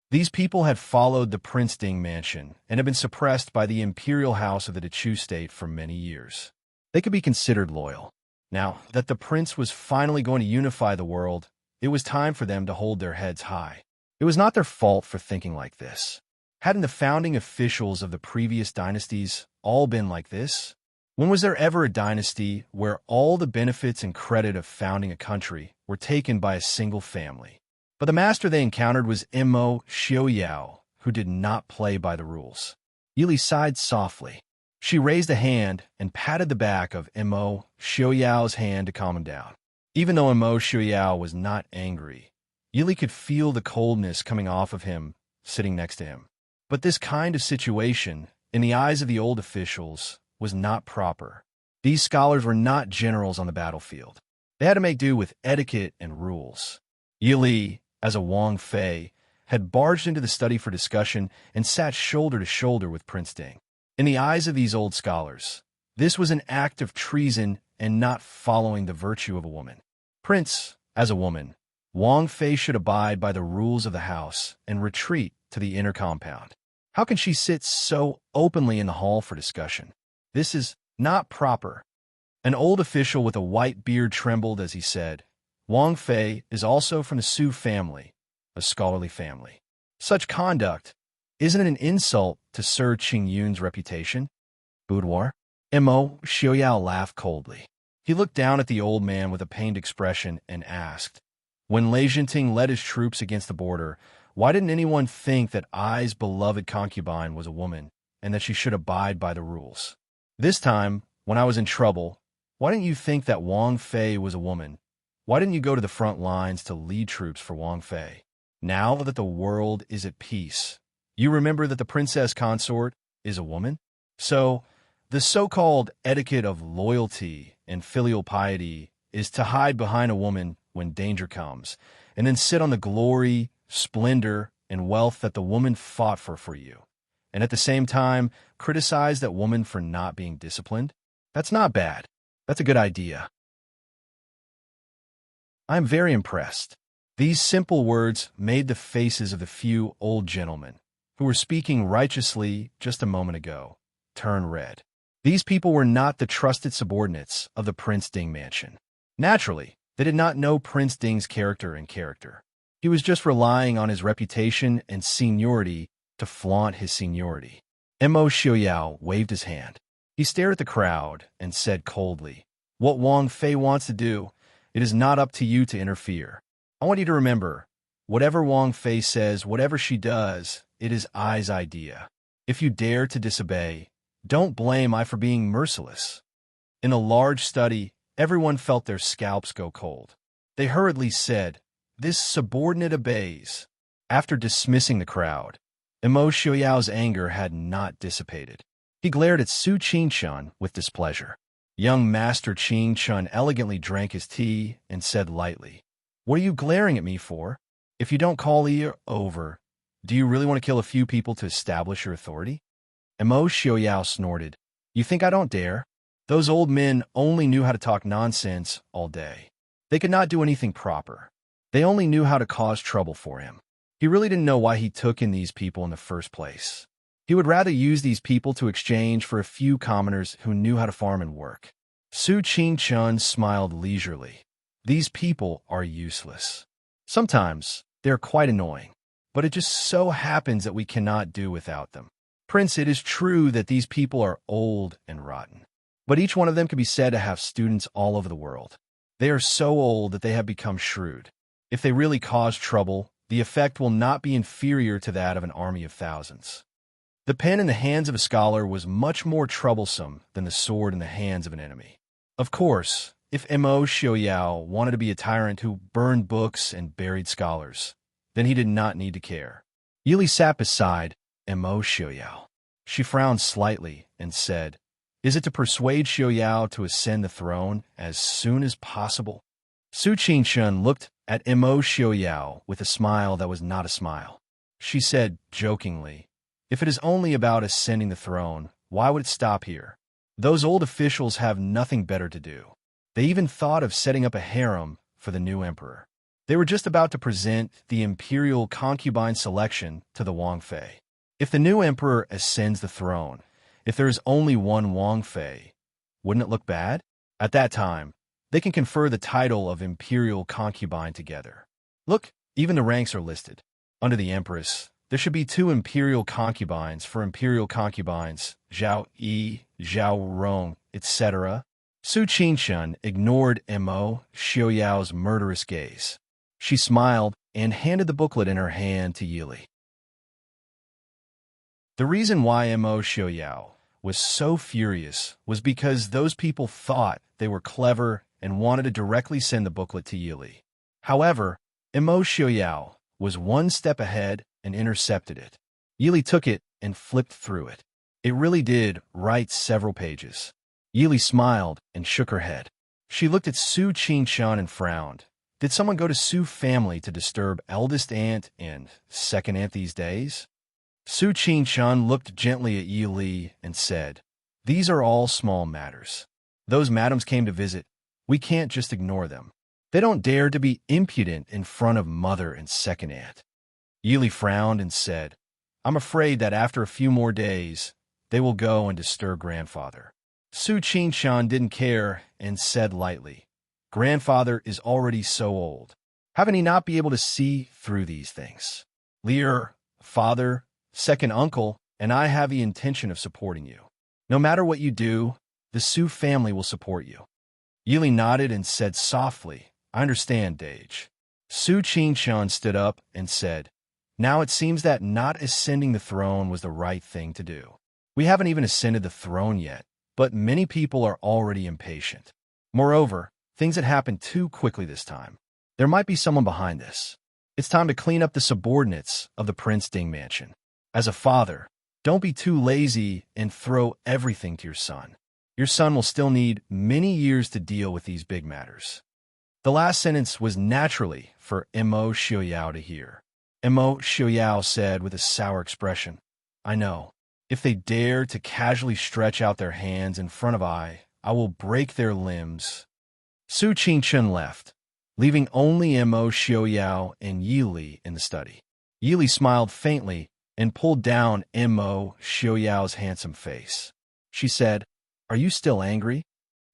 These people had followed the Prince Ding mansion and had been suppressed by the imperial house of the Dechu state for many years. They could be considered loyal. Now that the prince was finally going to unify the world, it was time for them to hold their heads high. It was not their fault for thinking like this. Hadn't the founding officials of the previous dynasties all been like this? When was there ever a dynasty where all the benefits and credit of founding a country were taken by a single family? But the master they encountered was Immerse Xiaoyao, who did not play by the rules. Yili sighed softly. She raised a hand and patted the back of Immerse Xiaoyao's hand to calm him down. Even though Immerse Xiaoyao was not angry, Yili could feel the coldness coming off of him sitting next to him. But this kind of situation, in the eyes of the old officials, was not proper. These scholars were not generals on the battlefield. They had to make do with etiquette and rules. Yili, as a Wang Fei, had barged into the study for discussion and sat shoulder to shoulder with Prince Ding. In the eyes of these old scholars, this was an act of treason and not following the virtue of a woman. Prince, as a woman, Wang Fei should abide by the rules of the house and retreat to the inner compound. How can she sit so openly in the hall for discussion? This is not proper. An old official with a white beard trembled as he said, Wang Fei is also from the Su family, a scholarly family. Such conduct, isn't it an insult to Sir Qingyun's reputation? Boudoir? Immerse Xiaoyao laughed coldly. He looked down at the old man with a pained expression and asked, when Lei Jinting led his troops against the border, why didn't anyone think that Ai's beloved concubine was a woman and that she should abide by the rules? This time, when I was in trouble, why didn't you think that Wang Fei was a woman? Why didn't you go to the front lines to lead troops for Wang Fei? Now that the world is at peace, you remember that the princess consort is a woman? So, the so-called etiquette of loyalty and filial piety is to hide behind a woman when danger comes, and then sit on the glory, splendor, and wealth that the woman fought for you, and at the same time criticize that woman for not being disciplined? That's not bad. That's a good idea. I am very impressed. These simple words made the faces of the few old gentlemen, who were speaking righteously just a moment ago, turn red. These people were not the trusted subordinates of the Prince Ding mansion. Naturally, they did not know Prince Ding's character. He was just relying on his reputation and seniority to flaunt his seniority. Immerse Xiaoyao waved his hand. He stared at the crowd and said coldly, what Wang Fei wants to do, it is not up to you to interfere. I want you to remember, whatever Wang Fei says, whatever she does, it is Ai's idea. If you dare to disobey, don't blame I for being merciless. In a large study, everyone felt their scalps go cold. They hurriedly said, this subordinate obeys. After dismissing the crowd, Immerse Xiaoyao's anger had not dissipated. He glared at Su Qingchun with displeasure. Young Master Qingchun elegantly drank his tea and said lightly, what are you glaring at me for? If you don't call ear over, do you really want to kill a few people to establish your authority? Immerse Xiaoyao snorted, you think I don't dare? Those old men only knew how to talk nonsense all day. They could not do anything proper. They only knew how to cause trouble for him. He really didn't know why he took in these people in the first place. He would rather use these people to exchange for a few commoners who knew how to farm and work. Su Qingchun smiled leisurely. These people are useless. Sometimes they are quite annoying, but it just so happens that we cannot do without them. Prince, it is true that these people are old and rotten, but each one of them can be said to have students all over the world. They are so old that they have become shrewd. If they really cause trouble, the effect will not be inferior to that of an army of thousands. The pen in the hands of a scholar was much more troublesome than the sword in the hands of an enemy. Of course, if Mo Xiaoyao wanted to be a tyrant who burned books and buried scholars, then he did not need to care. Yili sat beside Mo Xiaoyao. She frowned slightly and said, "Is it to persuade Xiaoyao to ascend the throne as soon as possible?" Su Qingshun looked at Mo Xiaoyao with a smile that was not a smile. She said jokingly, "If it is only about ascending the throne, why would it stop here? Those old officials have nothing better to do. They even thought of setting up a harem for the new emperor. They were just about to present the imperial concubine selection to the Wang Fei. If the new emperor ascends the throne, if there is only one Wang Fei, wouldn't it look bad? At that time, they can confer the title of imperial concubine together. Look, even the ranks are listed. Under the empress, there should be 2 imperial concubines for imperial concubines, Zhao Yi, Zhao Rong, etc." Su Qingshun ignored Mo Xiaoyao's murderous gaze. She smiled and handed the booklet in her hand to Yili. The reason why Mo Xiaoyao was so furious was because those people thought they were clever and wanted to directly send the booklet to Yili. However, Mo Xiaoyao was one step ahead and intercepted it. Yili took it and flipped through it. It really did write several pages. Yili smiled and shook her head. She looked at Su Qingshun and frowned. Did someone go to Su family to disturb eldest aunt and second aunt these days? Su Qingshun looked gently at Yili and said, "These are all small matters. Those madams came to visit. We can't just ignore them. They don't dare to be impudent in front of mother and second aunt." Yili frowned and said, "I'm afraid that after a few more days, they will go and disturb grandfather." Su Qingshun didn't care and said lightly, "Grandfather is already so old. Haven't he not be able to see through these things? Lear, father, second uncle, and I have the intention of supporting you. No matter what you do, the Su family will support you." Yili nodded and said softly, "I understand, Dage." Su Qingshun stood up and said, "Now it seems that not ascending the throne was the right thing to do. We haven't even ascended the throne yet, but many people are already impatient. Moreover, things had happened too quickly this time. There might be someone behind this. It's time to clean up the subordinates of the Prince Ding mansion. As a father, don't be too lazy and throw everything to your son. Your son will still need many years to deal with these big matters." The last sentence was naturally for Mo Xiaoyao to hear. Mo Xiaoyao said with a sour expression, "I know. If they dare to casually stretch out their hands in front of I will break their limbs." Su Qingshun left, leaving only Mo Xiaoyao and Yili in the study. Yili smiled faintly and pulled down Mo Xiaoyao's handsome face. She said, "Are you still angry?"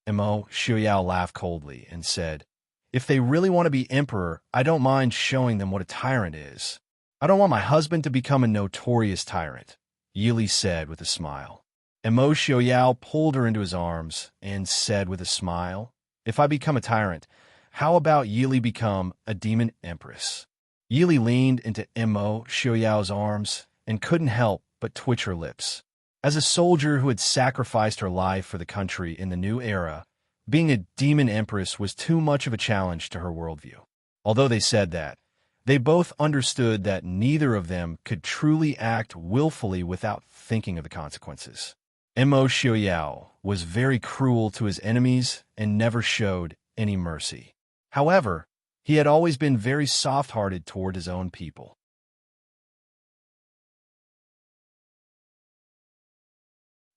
Mo Xiaoyao laughed coldly and said, "If they really want to be emperor, I don't mind showing them what a tyrant is. I don't want my husband to become a notorious tyrant," Yili said with a smile. Mo Xiaoyao pulled her into his arms and said with a smile, "If I become a tyrant, how about Yili become a demon empress?" Yili leaned into Mo Xiaoyao's arms and couldn't help but twitch her lips. As a soldier who had sacrificed her life for the country in the new era, being a demon empress was too much of a challenge to her worldview. Although they said that, they both understood that neither of them could truly act willfully without thinking of the consequences. Mo Xiaoyao was very cruel to his enemies and never showed any mercy. However, he had always been very soft-hearted toward his own people.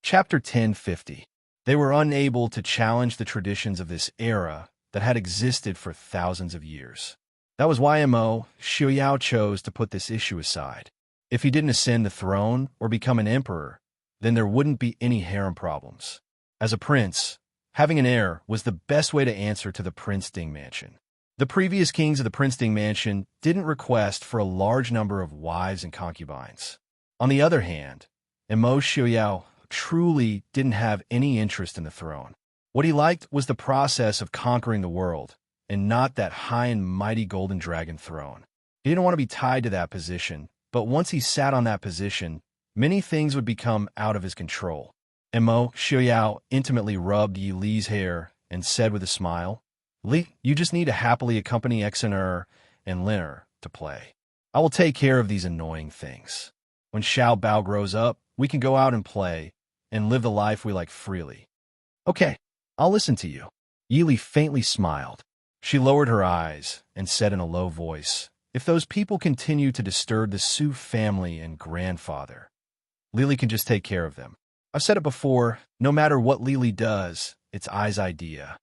Chapter 1050. They were unable to challenge the traditions of this era that had existed for thousands of years. That was why Mo Xiaoyao chose to put this issue aside. If he didn't ascend the throne or become an emperor, then there wouldn't be any harem problems. As a prince, having an heir was the best way to answer to the Prince Ding mansion. The previous kings of the Prince Ding mansion didn't request for a large number of wives and concubines. On the other hand, Mo Xiaoyao truly didn't have any interest in the throne. What he liked was the process of conquering the world, and not that high and mighty golden dragon throne. He didn't want to be tied to that position, but once he sat on that position, many things would become out of his control. Mo Xiaoyao intimately rubbed Yi Li's hair and said with a smile, Li, you just need to happily accompany Xener and Liner to play. I will take care of these annoying things. When Xiao Bao grows up, we can go out and play and live the life we like freely. Okay, I'll listen to you. Yi Li faintly smiled. She lowered her eyes and said in a low voice, if those people continue to disturb the Su family and grandfather, Lily can just take care of them. I've said it before, no matter what Lily does, it's Ai's idea.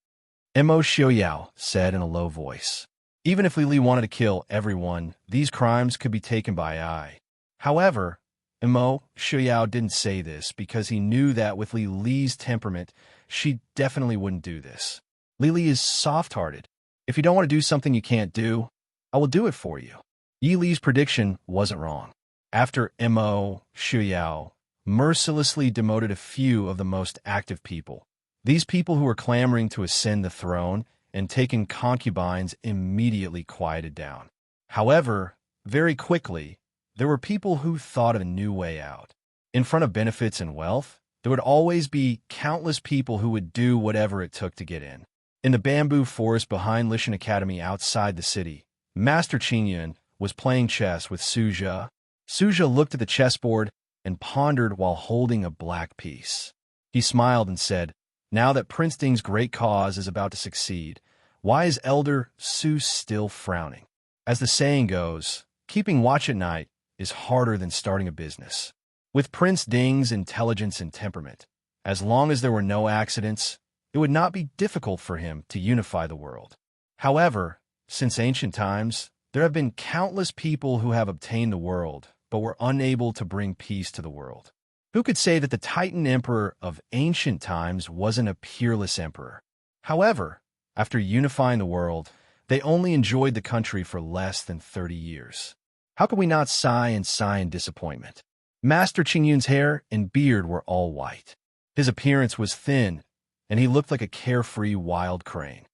Mo Xiaoyao said in a low voice. Even if Lily wanted to kill everyone, these crimes could be taken by Ai. However, Mo Xiaoyao didn't say this because he knew that with Li's temperament, she definitely wouldn't do this. Lily is soft-hearted. If you don't want to do something you can't do, I will do it for you. Yi Li's prediction wasn't wrong. After Mo Xiaoyao mercilessly demoted a few of the most active people, these people who were clamoring to ascend the throne and taking concubines immediately quieted down. However, very quickly, there were people who thought of a new way out. In front of benefits and wealth, there would always be countless people who would do whatever it took to get in. In the bamboo forest behind Lishan Academy outside the city, Master Qingyun was playing chess with Suja. Suja looked at the chessboard and pondered while holding a black piece. He smiled and said, now that Prince Ding's great cause is about to succeed, why is Elder Su still frowning? As the saying goes, keeping watch at night is harder than starting a business. With Prince Ding's intelligence and temperament, as long as there were no accidents, it would not be difficult for him to unify the world. However, since ancient times, there have been countless people who have obtained the world, but were unable to bring peace to the world. Who could say that the Titan Emperor of ancient times wasn't a peerless emperor? However, after unifying the world, they only enjoyed the country for less than 30 years. How could we not sigh in disappointment? Master Qingyun's hair and beard were all white. His appearance was thin, and he looked like a carefree wild crane.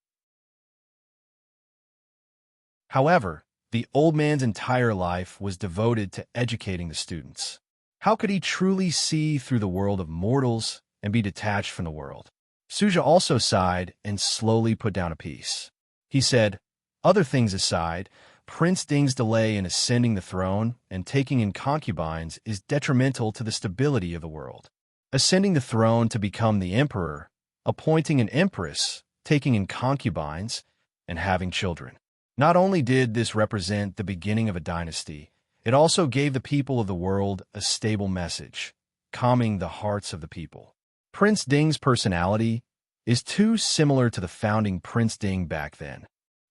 However, the old man's entire life was devoted to educating the students. How could he truly see through the world of mortals and be detached from the world? Suja also sighed and slowly put down a piece. He said, other things aside, Prince Ding's delay in ascending the throne and taking in concubines is detrimental to the stability of the world. Ascending the throne to become the emperor, appointing an empress, taking in concubines, and having children. Not only did this represent the beginning of a dynasty, it also gave the people of the world a stable message, calming the hearts of the people. Prince Ding's personality is too similar to the founding Prince Ding back then.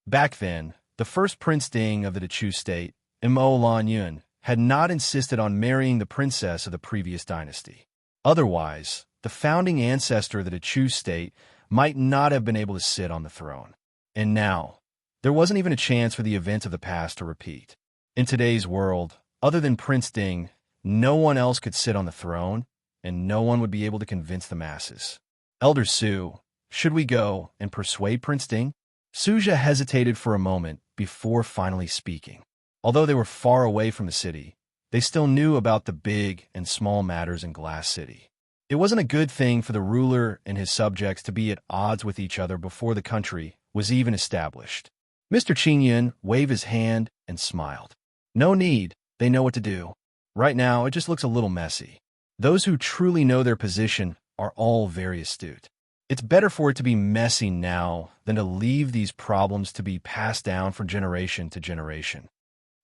Back then, the first Prince Ding of the Dechu state, Mo Lanyun, had not insisted on marrying the princess of the previous dynasty. Otherwise, the founding ancestor of the Dechu state might not have been able to sit on the throne. And now, there wasn't even a chance for the events of the past to repeat. In today's world, other than Prince Ding, no one else could sit on the throne, and no one would be able to convince the masses. Elder Su, should we go and persuade Prince Ding? Suja hesitated for a moment before finally speaking. Although they were far away from the city, they still knew about the big and small matters in Glass City. It wasn't a good thing for the ruler and his subjects to be at odds with each other before the country was even established. Mr. Qingyun waved his hand and smiled. No need, they know what to do. Right now, it just looks a little messy. Those who truly know their position are all very astute. It's better for it to be messy now than to leave these problems to be passed down from generation to generation.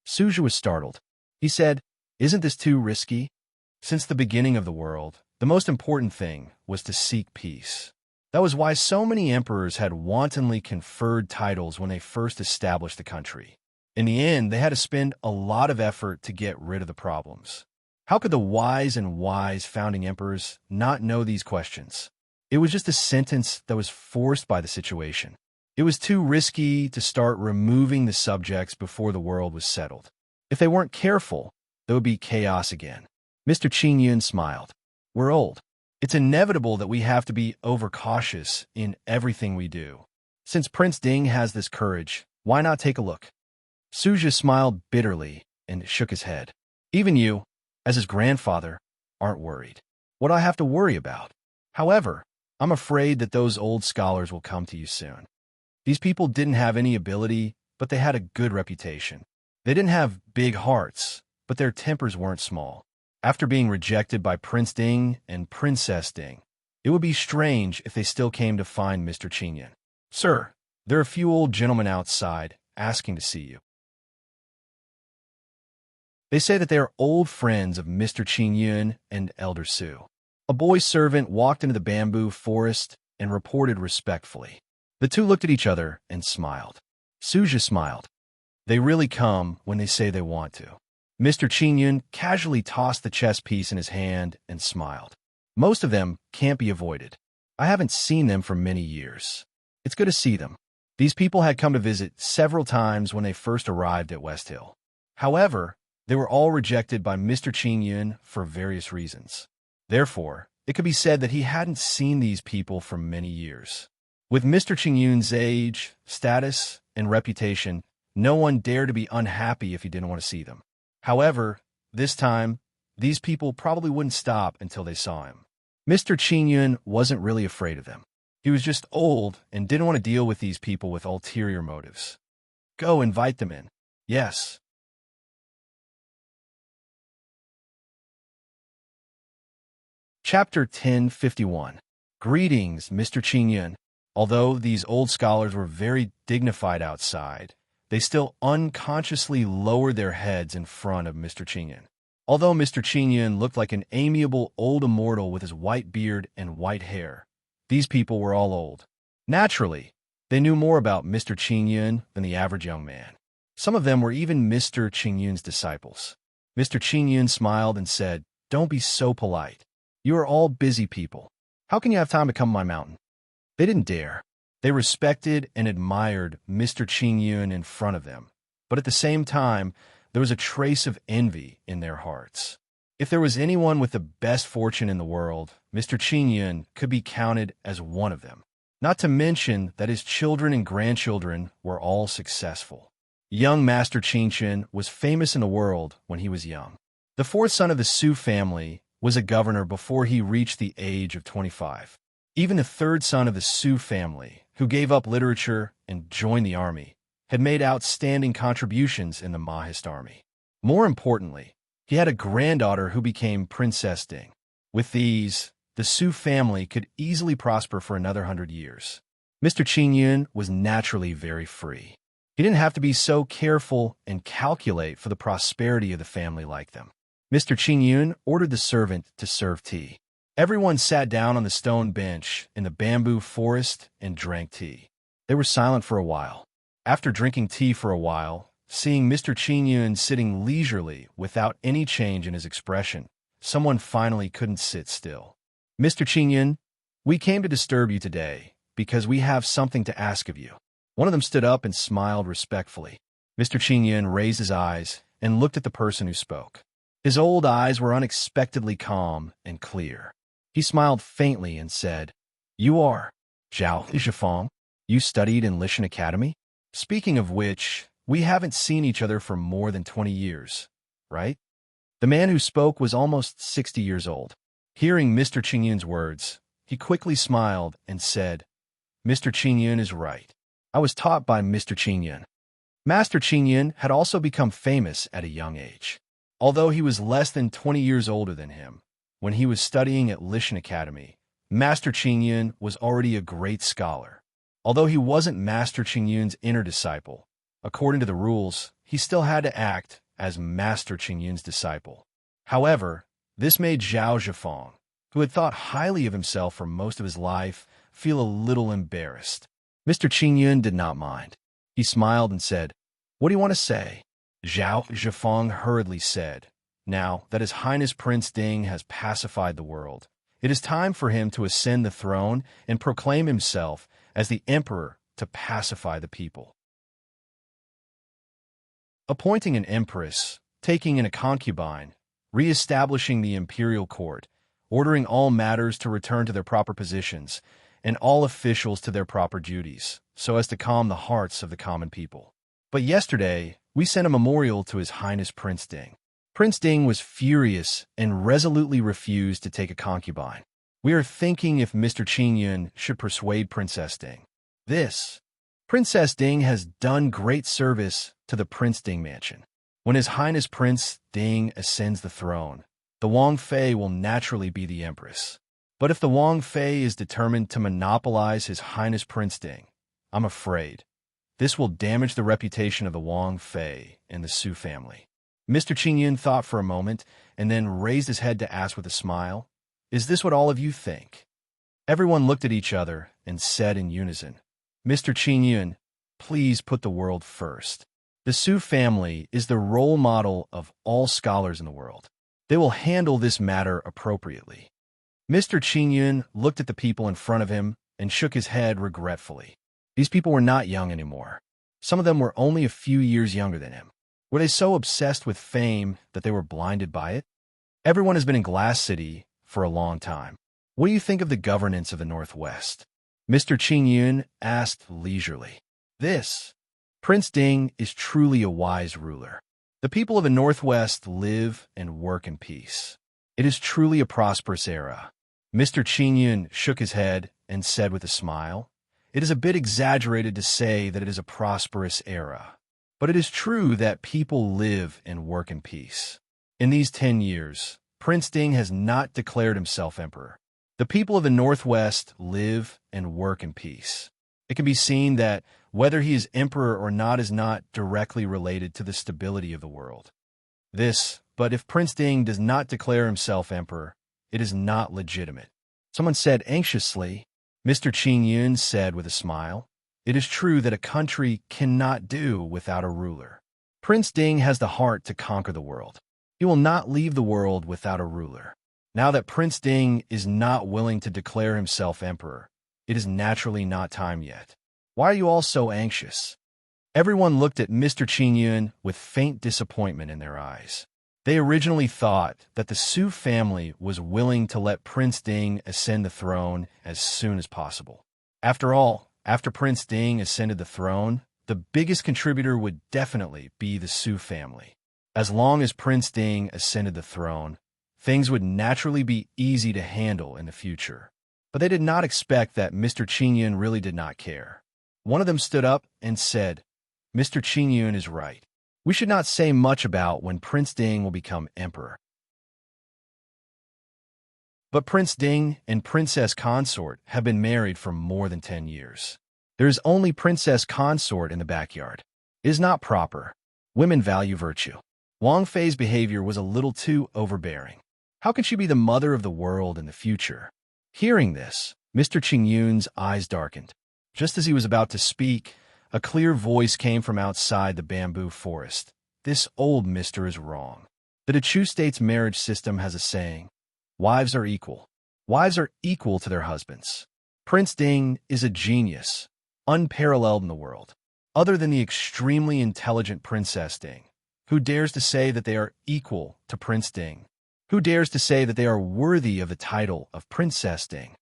Suja was startled. He said, isn't this too risky? Since the beginning of the world, the most important thing was to seek peace. That was why so many emperors had wantonly conferred titles when they first established the country. In the end, they had to spend a lot of effort to get rid of the problems. How could the wise founding emperors not know these questions? It was just a sentence that was forced by the situation. It was too risky to start removing the subjects before the world was settled. If they weren't careful, there would be chaos again. Mr. Qingyun smiled. We're old. It's inevitable that we have to be overcautious in everything we do. Since Prince Ding has this courage, why not take a look? Suja smiled bitterly and shook his head. Even you, as his grandfather, aren't worried. What do I have to worry about? However, I'm afraid that those old scholars will come to you soon. These people didn't have any ability, but they had a good reputation. They didn't have big hearts, but their tempers weren't small. After being rejected by Prince Ding and Princess Ding, it would be strange if they still came to find Mr. Qingyun. Sir, there are a few old gentlemen outside asking to see you. They say that they are old friends of Mr. Qingyun and Elder Su. A boy servant walked into the bamboo forest and reported respectfully. The two looked at each other and smiled. Suja smiled. They really come when they say they want to. Mr. Qingyun casually tossed the chess piece in his hand and smiled. Most of them can't be avoided. I haven't seen them for many years. It's good to see them. These people had come to visit several times when they first arrived at West Hill. However, they were all rejected by Mr. Qingyun for various reasons. Therefore, it could be said that he hadn't seen these people for many years. With Mr. Qingyun's age, status, and reputation, no one dared to be unhappy if he didn't want to see them. However, this time, these people probably wouldn't stop until they saw him. Mr. Qingyun wasn't really afraid of them. He was just old and didn't want to deal with these people with ulterior motives. Go invite them in. Yes. Chapter 1051. Greetings, Mr. Qingyun. Although these old scholars were very dignified outside, they still unconsciously lowered their heads in front of Mr. Qingyun. Although Mr. Qingyun looked like an amiable old immortal with his white beard and white hair, these people were all old. Naturally, they knew more about Mr. Qingyun than the average young man. Some of them were even Mr. Qingyun's disciples. Mr. Qingyun smiled and said, "Don't be so polite. You are all busy people. How can you have time to come to my mountain?" They didn't dare. They respected and admired Mr. Qingyun in front of them, but at the same time, there was a trace of envy in their hearts. If there was anyone with the best fortune in the world, Mr. Qingyun could be counted as one of them. Not to mention that his children and grandchildren were all successful. Young Master Qingyun was famous in the world when he was young. The fourth son of the Su family was a governor before he reached the age of 25. Even the third son of the Su family, who gave up literature and joined the army, had made outstanding contributions in the Mahist army. More importantly, he had a granddaughter who became Princess Ding. With these, the Su family could easily prosper for another 100 years. Mr. Qingyun was naturally very free. He didn't have to be so careful and calculate for the prosperity of the family like them. Mr. Qingyun ordered the servant to serve tea. Everyone sat down on the stone bench in the bamboo forest and drank tea. They were silent for a while. After drinking tea for a while, seeing Mr. Qingyun sitting leisurely without any change in his expression, someone finally couldn't sit still. "Mr. Qingyun, we came to disturb you today because we have something to ask of you." One of them stood up and smiled respectfully. Mr. Qingyun raised his eyes and looked at the person who spoke. His old eyes were unexpectedly calm and clear. He smiled faintly and said, "You are Zhao Zhifeng? You studied in Lishan Academy? Speaking of which, we haven't seen each other for more than 20 years, right?" The man who spoke was almost 60 years old. Hearing Mr. Qingyun's words, he quickly smiled and said, "Mr. Qingyun is right. I was taught by Mr. Qingyun." Master Qingyun had also become famous at a young age. Although he was less than 20 years older than him, when he was studying at Lishan Academy, Master Qingyun was already a great scholar. Although he wasn't Master Qingyun's inner disciple, according to the rules, he still had to act as Master Qingyun's disciple. However, this made Zhao Zhifeng, who had thought highly of himself for most of his life, feel a little embarrassed. Mr. Qingyun did not mind. He smiled and said, "What do you want to say?" Zhao Zhifeng hurriedly said, "Now that His Highness Prince Ding has pacified the world, it is time for him to ascend the throne and proclaim himself as the emperor to pacify the people. Appointing an empress, taking in a concubine, re-establishing the imperial court, ordering all matters to return to their proper positions, and all officials to their proper duties, so as to calm the hearts of the common people. But yesterday, we sent a memorial to His Highness Prince Ding. Prince Ding was furious and resolutely refused to take a concubine. We are thinking if Mr. Qingyun should persuade Princess Ding. This Princess Ding has done great service to the Prince Ding mansion. When His Highness Prince Ding ascends the throne, the Wang Fei will naturally be the empress. But if the Wang Fei is determined to monopolize His Highness Prince Ding, I'm afraid this will damage the reputation of the Wang Fei and the Su family. Mr. Qingyun thought for a moment and then raised his head to ask with a smile, "Is this what all of you think?" Everyone looked at each other and said in unison, "Mr. Qingyun, please put the world first. The Su family is the role model of all scholars in the world. They will handle this matter appropriately." Mr. Qingyun looked at the people in front of him and shook his head regretfully. These people were not young anymore. Some of them were only a few years younger than him. Were they so obsessed with fame that they were blinded by it? Everyone has been in Glass City for a long time. What do you think of the governance of the Northwest? Mr. Qingyun asked leisurely. This Prince Ding is truly a wise ruler. The people of the Northwest live and work in peace. It is truly a prosperous era. Mr. Qingyun shook his head and said with a smile, "It is a bit exaggerated to say that it is a prosperous era. But it is true that people live and work in peace. In these 10 years, Prince Ding has not declared himself emperor. The people of the Northwest live and work in peace. It can be seen that whether he is emperor or not is not directly related to the stability of the world. But if Prince Ding does not declare himself emperor, it is not legitimate." Someone said anxiously. Mr. Qingyun said with a smile, "It is true that a country cannot do without a ruler. Prince Ding has the heart to conquer the world. He will not leave the world without a ruler. Now that Prince Ding is not willing to declare himself emperor, it is naturally not time yet. Why are you all so anxious?" Everyone looked at Mr. Qingyun with faint disappointment in their eyes. They originally thought that the Su family was willing to let Prince Ding ascend the throne as soon as possible. After all, after Prince Ding ascended the throne, the biggest contributor would definitely be the Su family. As long as Prince Ding ascended the throne, things would naturally be easy to handle in the future. But they did not expect that Mr. Qingyun really did not care. One of them stood up and said, "Mr. Qingyun is right. We should not say much about when Prince Ding will become emperor." But Prince Ding and Princess Consort have been married for more than 10 years. There is only Princess Consort in the backyard. It is not proper. Women value virtue. Wang Fei's behavior was a little too overbearing. How can she be the mother of the world in the future? Hearing this, Mr. Qingyun's eyes darkened. Just as he was about to speak, a clear voice came from outside the bamboo forest. "This old mister is wrong. The Dechu State's marriage system has a saying, 'Wives are equal.' Wives are equal to their husbands. Prince Ding is a genius, unparalleled in the world. Other than the extremely intelligent Princess Ding, who dares to say that they are equal to Prince Ding? Who dares to say that they are worthy of the title of Princess Ding?"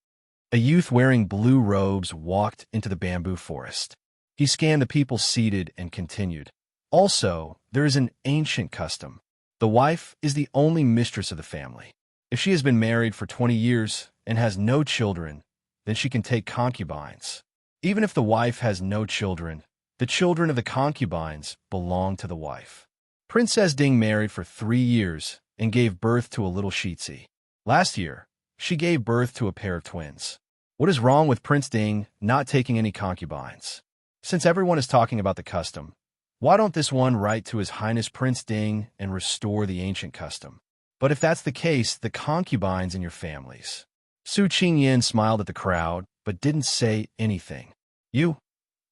A youth wearing blue robes walked into the bamboo forest. He scanned the people seated and continued, "Also, there is an ancient custom. The wife is the only mistress of the family. If she has been married for 20 years and has no children, then she can take concubines. Even if the wife has no children, the children of the concubines belong to the wife." Princess Ding married for 3 years and gave birth to a little Shitzi. Last year, she gave birth to a pair of twins. What is wrong with Prince Ding not taking any concubines? Since everyone is talking about the custom, why don't this one write to His Highness Prince Ding and restore the ancient custom? But if that's the case, the concubines in your families. Su Qingyan smiled at the crowd, but didn't say anything. You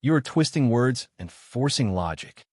are twisting words and forcing logic."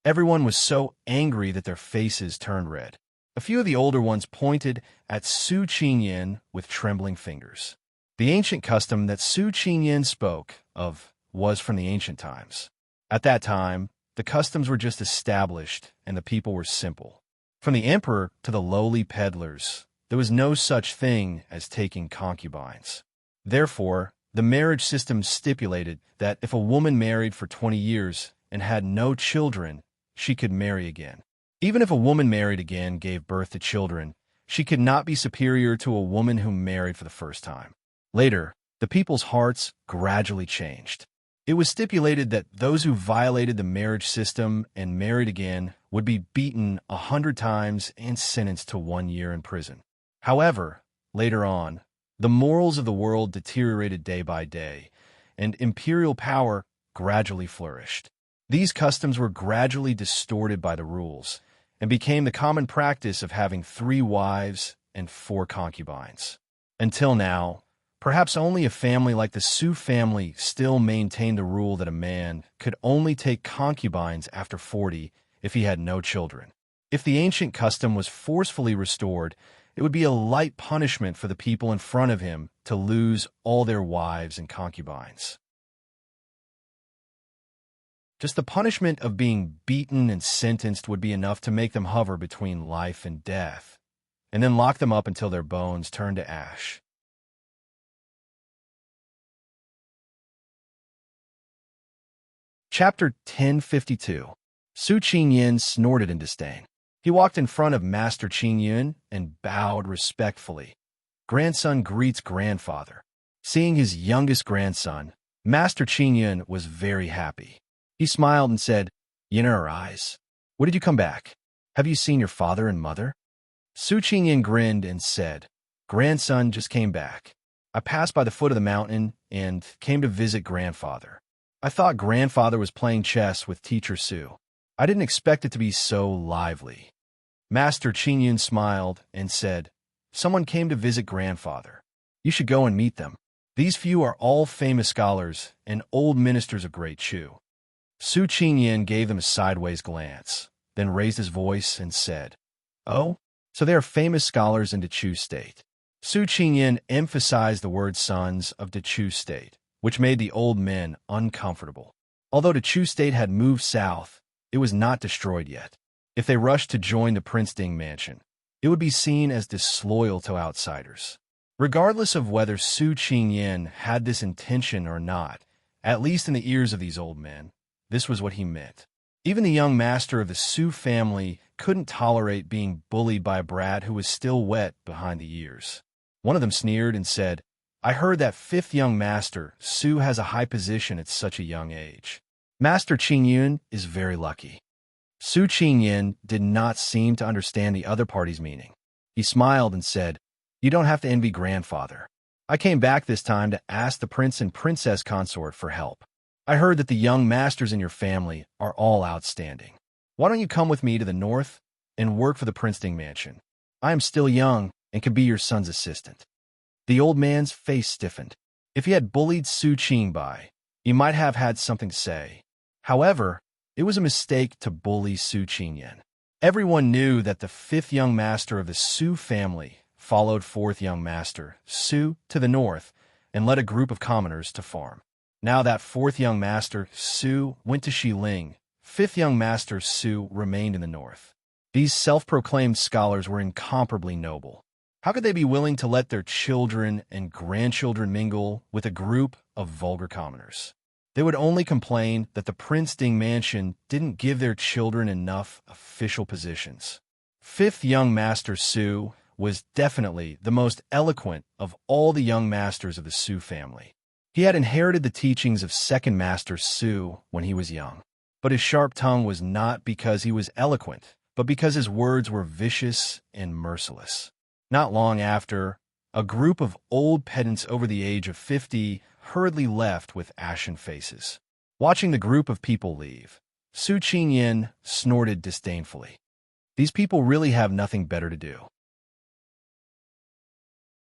Everyone was so angry that their faces turned red. A few of the older ones pointed at Su Qingyan with trembling fingers. The ancient custom that Su Qingyan spoke of was from the ancient times. At that time, the customs were just established and the people were simple. From the emperor to the lowly peddlers, there was no such thing as taking concubines. Therefore, the marriage system stipulated that if a woman married for 20 years and had no children, she could marry again. Even if a woman married again gave birth to children, she could not be superior to a woman who married for the first time. Later, the people's hearts gradually changed. It was stipulated that those who violated the marriage system and married again would be beaten 100 times and sentenced to 1 year in prison. However, later on, the morals of the world deteriorated day by day, and imperial power gradually flourished. These customs were gradually distorted by the rules, and became the common practice of having 3 wives and 4 concubines. Until now, perhaps only a family like the Sioux family still maintained the rule that a man could only take concubines after 40 if he had no children. If the ancient custom was forcefully restored, it would be a light punishment for the people in front of him to lose all their wives and concubines. Just the punishment of being beaten and sentenced would be enough to make them hover between life and death, and then lock them up until their bones turned to ash. Chapter 1052. Su Qingyan snorted in disdain. He walked in front of Master Qingyun and bowed respectfully. Grandson greets grandfather. Seeing his youngest grandson, Master Qingyun was very happy. He smiled and said, "Yin her eyes. When did you come back? Have you seen your father and mother?" Su Qingyan grinned and said, "Grandson just came back. I passed by the foot of the mountain and came to visit grandfather. I thought grandfather was playing chess with teacher Su. I didn't expect it to be so lively." Master Qingyun smiled and said, "Someone came to visit grandfather. You should go and meet them. These few are all famous scholars and old ministers of Great Chu." Su Qingyan gave them a sideways glance, then raised his voice and said, "Oh, so they are famous scholars in Dechu State." Su Qingyan emphasized the word sons of Dechu State, which made the old men uncomfortable. Although Dechu State had moved south, it was not destroyed yet. If they rushed to join the Prince Ding mansion, it would be seen as disloyal to outsiders. Regardless of whether Su Qingyan had this intention or not, at least in the ears of these old men, this was what he meant. Even the young master of the Su family couldn't tolerate being bullied by a brat who was still wet behind the ears. One of them sneered and said, "I heard that 5th young master, Su, has a high position at such a young age. Master Qingyun is very lucky." Su Qingyan did not seem to understand the other party's meaning. He smiled and said, "You don't have to envy grandfather. I came back this time to ask the prince and princess consort for help. I heard that the young masters in your family are all outstanding. Why don't you come with me to the north and work for the Prince Ding mansion? I am still young and can be your son's assistant." The old man's face stiffened. If he had bullied Su Qingbai, he might have had something to say. However, it was a mistake to bully Su Qingyan. Everyone knew that the 5th young master of the Su family followed 4th young master, Su, to the north and led a group of commoners to farm. Now that 4th young master, Su, went to Xiling, 5th young master, Su, remained in the north. These self-proclaimed scholars were incomparably noble. How could they be willing to let their children and grandchildren mingle with a group of vulgar commoners? They would only complain that the Prince Ding mansion didn't give their children enough official positions. 5th young master Su was definitely the most eloquent of all the young masters of the Su family. He had inherited the teachings of 2nd master Su when he was young. But his sharp tongue was not because he was eloquent, but because his words were vicious and merciless. Not long after, a group of old pedants over the age of 50 hurriedly left with ashen faces. Watching the group of people leave, Su Qingyan snorted disdainfully. These people really have nothing better to do.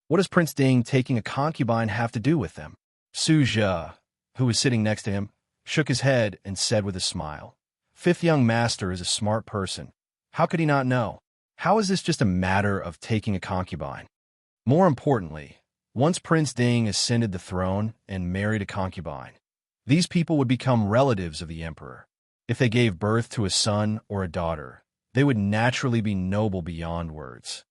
What does Prince Ding taking a concubine have to do with them? Su Zhe, who was sitting next to him, shook his head and said with a smile, "5th young master is a smart person. How could he not know? How is this just a matter of taking a concubine? More importantly, once Prince Ding ascended the throne and married a concubine, these people would become relatives of the emperor. If they gave birth to a son or a daughter, they would naturally be noble beyond words.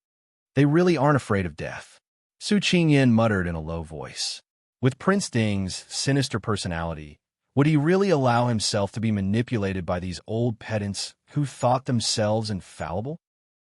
They really aren't afraid of death." Su Qingyan muttered in a low voice. With Prince Ding's sinister personality, Would he really allow himself to be manipulated by these old pedants who thought themselves infallible?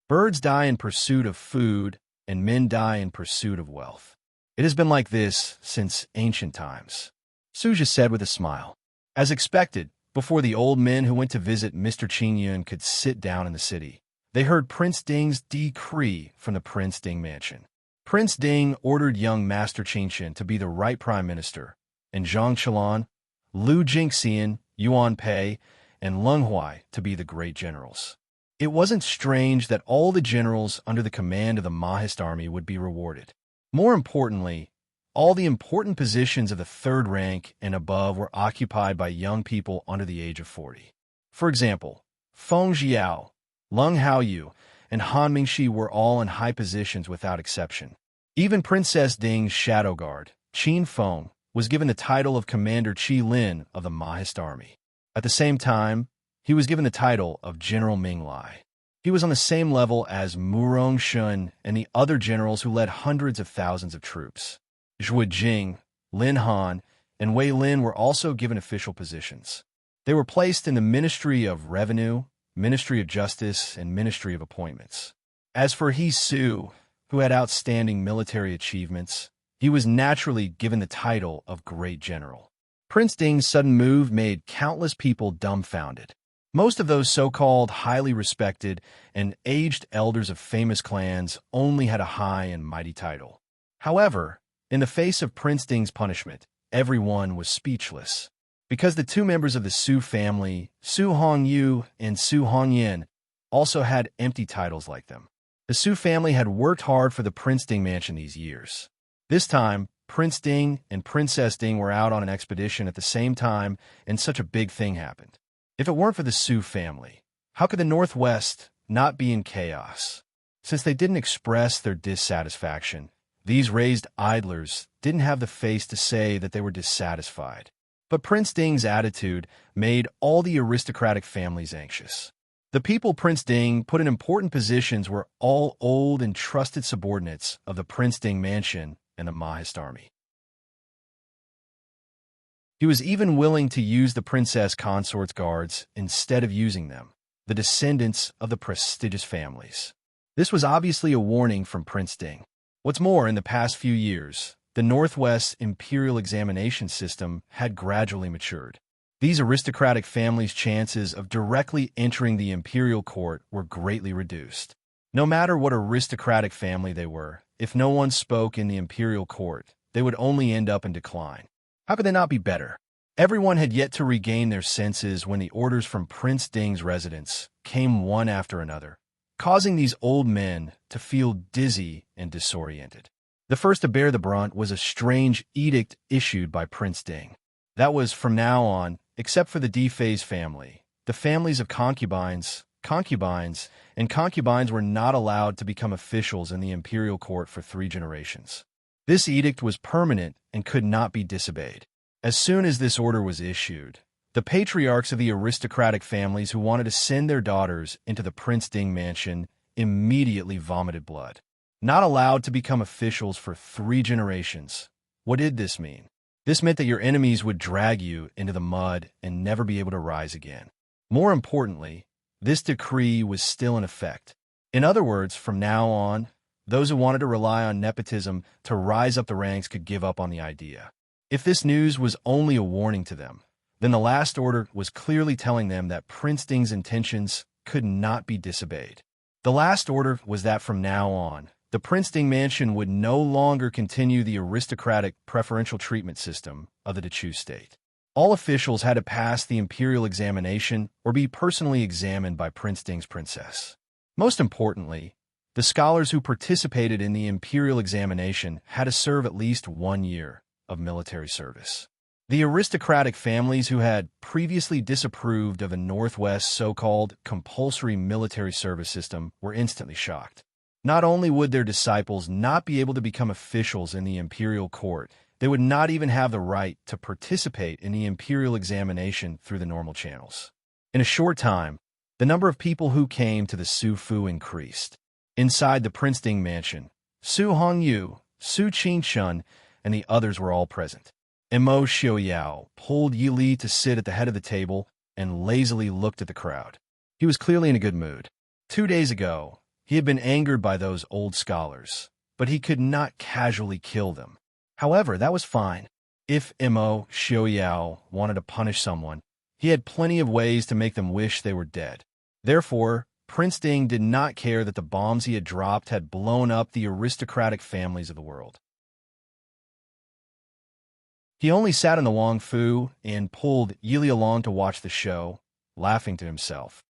Birds die in pursuit of food, and men die in pursuit of wealth. It has been like this since ancient times, Suja said with a smile. As expected, before the old men who went to visit Mr. Qingyun could sit down in the city, they heard Prince Ding's decree from the Prince Ding mansion. Prince Ding ordered young Master Qingchen to be the right prime minister, and Zhang Qilan, Lu Jingxian, Yuan Pei, and Leng Huai to be the great generals. It wasn't strange that all the generals under the command of the Mahist army would be rewarded. More importantly, all the important positions of the third rank and above were occupied by young people under the age of 40. For example, Feng Jiao, Leng Haoyu, and Han Mingxi were all in high positions without exception. Even Princess Ding's shadow guard, Qin Feng, was given the title of Commander Qi Lin of the Mahist army. At the same time, he was given the title of General Ming Lai. He was on the same level as Murong Shun and the other generals who led hundreds of thousands of troops. Zhuo Jing, Lin Han, and Wei Lin were also given official positions. They were placed in the Ministry of Revenue, Ministry of Justice, and Ministry of Appointments. As for He Su, who had outstanding military achievements, he was naturally given the title of Great General. Prince Ding's sudden move made countless people dumbfounded. Most of those so-called highly respected and aged elders of famous clans only had a high and mighty title. However, in the face of Prince Ding's punishment, everyone was speechless. Because the two members of the Su family, Su Hongyu and Su Hongyan, also had empty titles like them. The Su family had worked hard for the Prince Ding mansion these years. This time, Prince Ding and Princess Ding were out on an expedition at the same time, and such a big thing happened. If it weren't for the Su family, how could the Northwest not be in chaos? Since they didn't express their dissatisfaction, these raised idlers didn't have the face to say that they were dissatisfied. But Prince Ding's attitude made all the aristocratic families anxious. The people Prince Ding put in important positions were all old and trusted subordinates of the Prince Ding mansion and the Mahist army. He was even willing to use the princess consort's guards instead of using them, the descendants of the prestigious families. This was obviously a warning from Prince Ding. What's more, in the past few years, the Northwest's imperial examination system had gradually matured. These aristocratic families' chances of directly entering the imperial court were greatly reduced. No matter what aristocratic family they were, if no one spoke in the imperial court, they would only end up in decline. How could they not be better? Everyone had yet to regain their senses when the orders from Prince Ding's residence came one after another, causing these old men to feel dizzy and disoriented. The first to bear the brunt was a strange edict issued by Prince Ding. That was, from now on, except for the Defei's family, the families of concubines were not allowed to become officials in the imperial court for 3 generations. This edict was permanent and could not be disobeyed. As soon as this order was issued, the patriarchs of the aristocratic families who wanted to send their daughters into the Prince Ding mansion immediately vomited blood. Not allowed to become officials for 3 generations. What did this mean? This meant that your enemies would drag you into the mud and never be able to rise again. More importantly, this decree was still in effect. In other words, from now on, those who wanted to rely on nepotism to rise up the ranks could give up on the idea. If this news was only a warning to them, then the last order was clearly telling them that Prince Ding's intentions could not be disobeyed. The last order was that from now on, the Prince Ding mansion would no longer continue the aristocratic preferential treatment system of the Dechu state. All officials had to pass the imperial examination or be personally examined by Prince Ding's princess. Most importantly, the scholars who participated in the imperial examination had to serve at least 1 year of military service. The aristocratic families who had previously disapproved of the Northwest's so-called compulsory military service system were instantly shocked. Not only would their disciples not be able to become officials in the imperial court, they would not even have the right to participate in the imperial examination through the normal channels. In a short time, the number of people who came to the Su Fu increased. Inside the Prince Ding mansion, Su Hongyu, Su Qingshun, and the others were all present. Mo Xiaoyao pulled Yi Li to sit at the head of the table and lazily looked at the crowd. He was clearly in a good mood. 2 days ago, he had been angered by those old scholars, but he could not casually kill them. However, that was fine. If Mo Xiaoyao wanted to punish someone, he had plenty of ways to make them wish they were dead. Therefore, Prince Ding did not care that the bombs he had dropped had blown up the aristocratic families of the world. He only sat in the Wang Fu and pulled Yi Li along to watch the show, laughing to himself.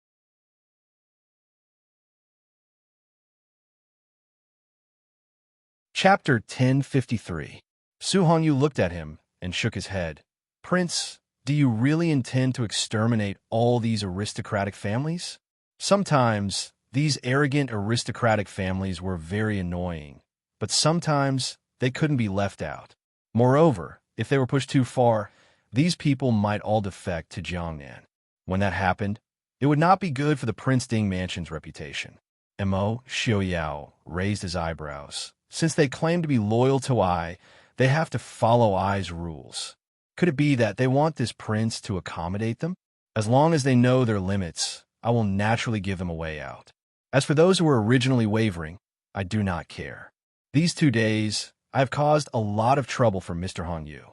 Chapter 1053. Su Hongyu looked at him and shook his head. Prince, do you really intend to exterminate all these aristocratic families? Sometimes, these arrogant aristocratic families were very annoying, but sometimes they couldn't be left out. Moreover, if they were pushed too far, these people might all defect to Jiangnan. When that happened, it would not be good for the Prince Ding Mansion's reputation. Mo Xiaoyao raised his eyebrows. Since they claim to be loyal to Ai, they have to follow Ai's rules. Could it be that they want this prince to accommodate them? As long as they know their limits, I will naturally give them a way out. As for those who were originally wavering, I do not care. These 2 days, I have caused a lot of trouble for Mr. Hongyu.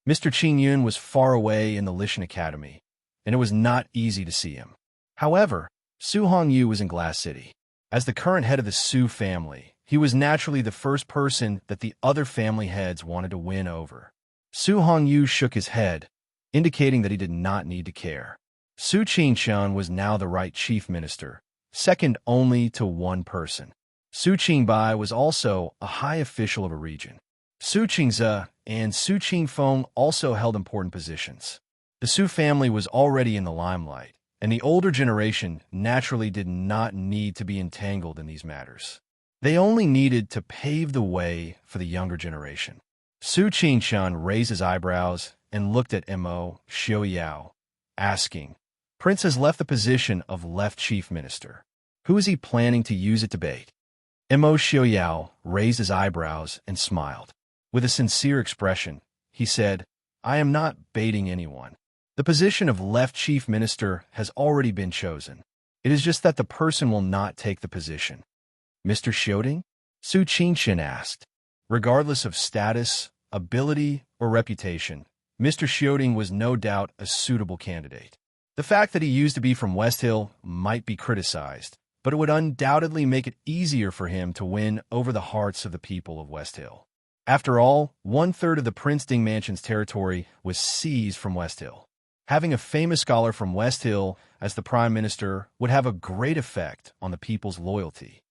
Mr. Qin Yun was far away in the Lishan Academy, and it was not easy to see him. However, Su Hongyu was in Glass City. As the current head of the Su family, he was naturally the first person that the other family heads wanted to win over. Su Hongyu shook his head, indicating that he did not need to care. Su Qingshun was now the right chief minister, second only to one person. Su Qingbai was also a high official of a region. Su Qingze and Su Qingfeng also held important positions. The Su family was already in the limelight, and the older generation naturally did not need to be entangled in these matters. They only needed to pave the way for the younger generation. Su Qingshun raised his eyebrows and looked at Mo Xiaoyao, asking, Prince has left the position of left chief minister. Who is he planning to use it to bait? Mo Xiaoyao raised his eyebrows and smiled. With a sincere expression, he said, I am not baiting anyone. The position of left chief minister has already been chosen. It is just that the person will not take the position. Mr. Xiaoding? Su Qingxin asked. Regardless of status, ability, or reputation, Mr. Xiaoding was no doubt a suitable candidate. The fact that he used to be from West Hill might be criticized, but it would undoubtedly make it easier for him to win over the hearts of the people of West Hill. After all, 1/3 of the Prince Ding Mansion's territory was seized from West Hill. Having a famous scholar from West Hill as the prime minister would have a great effect on the people's loyalty.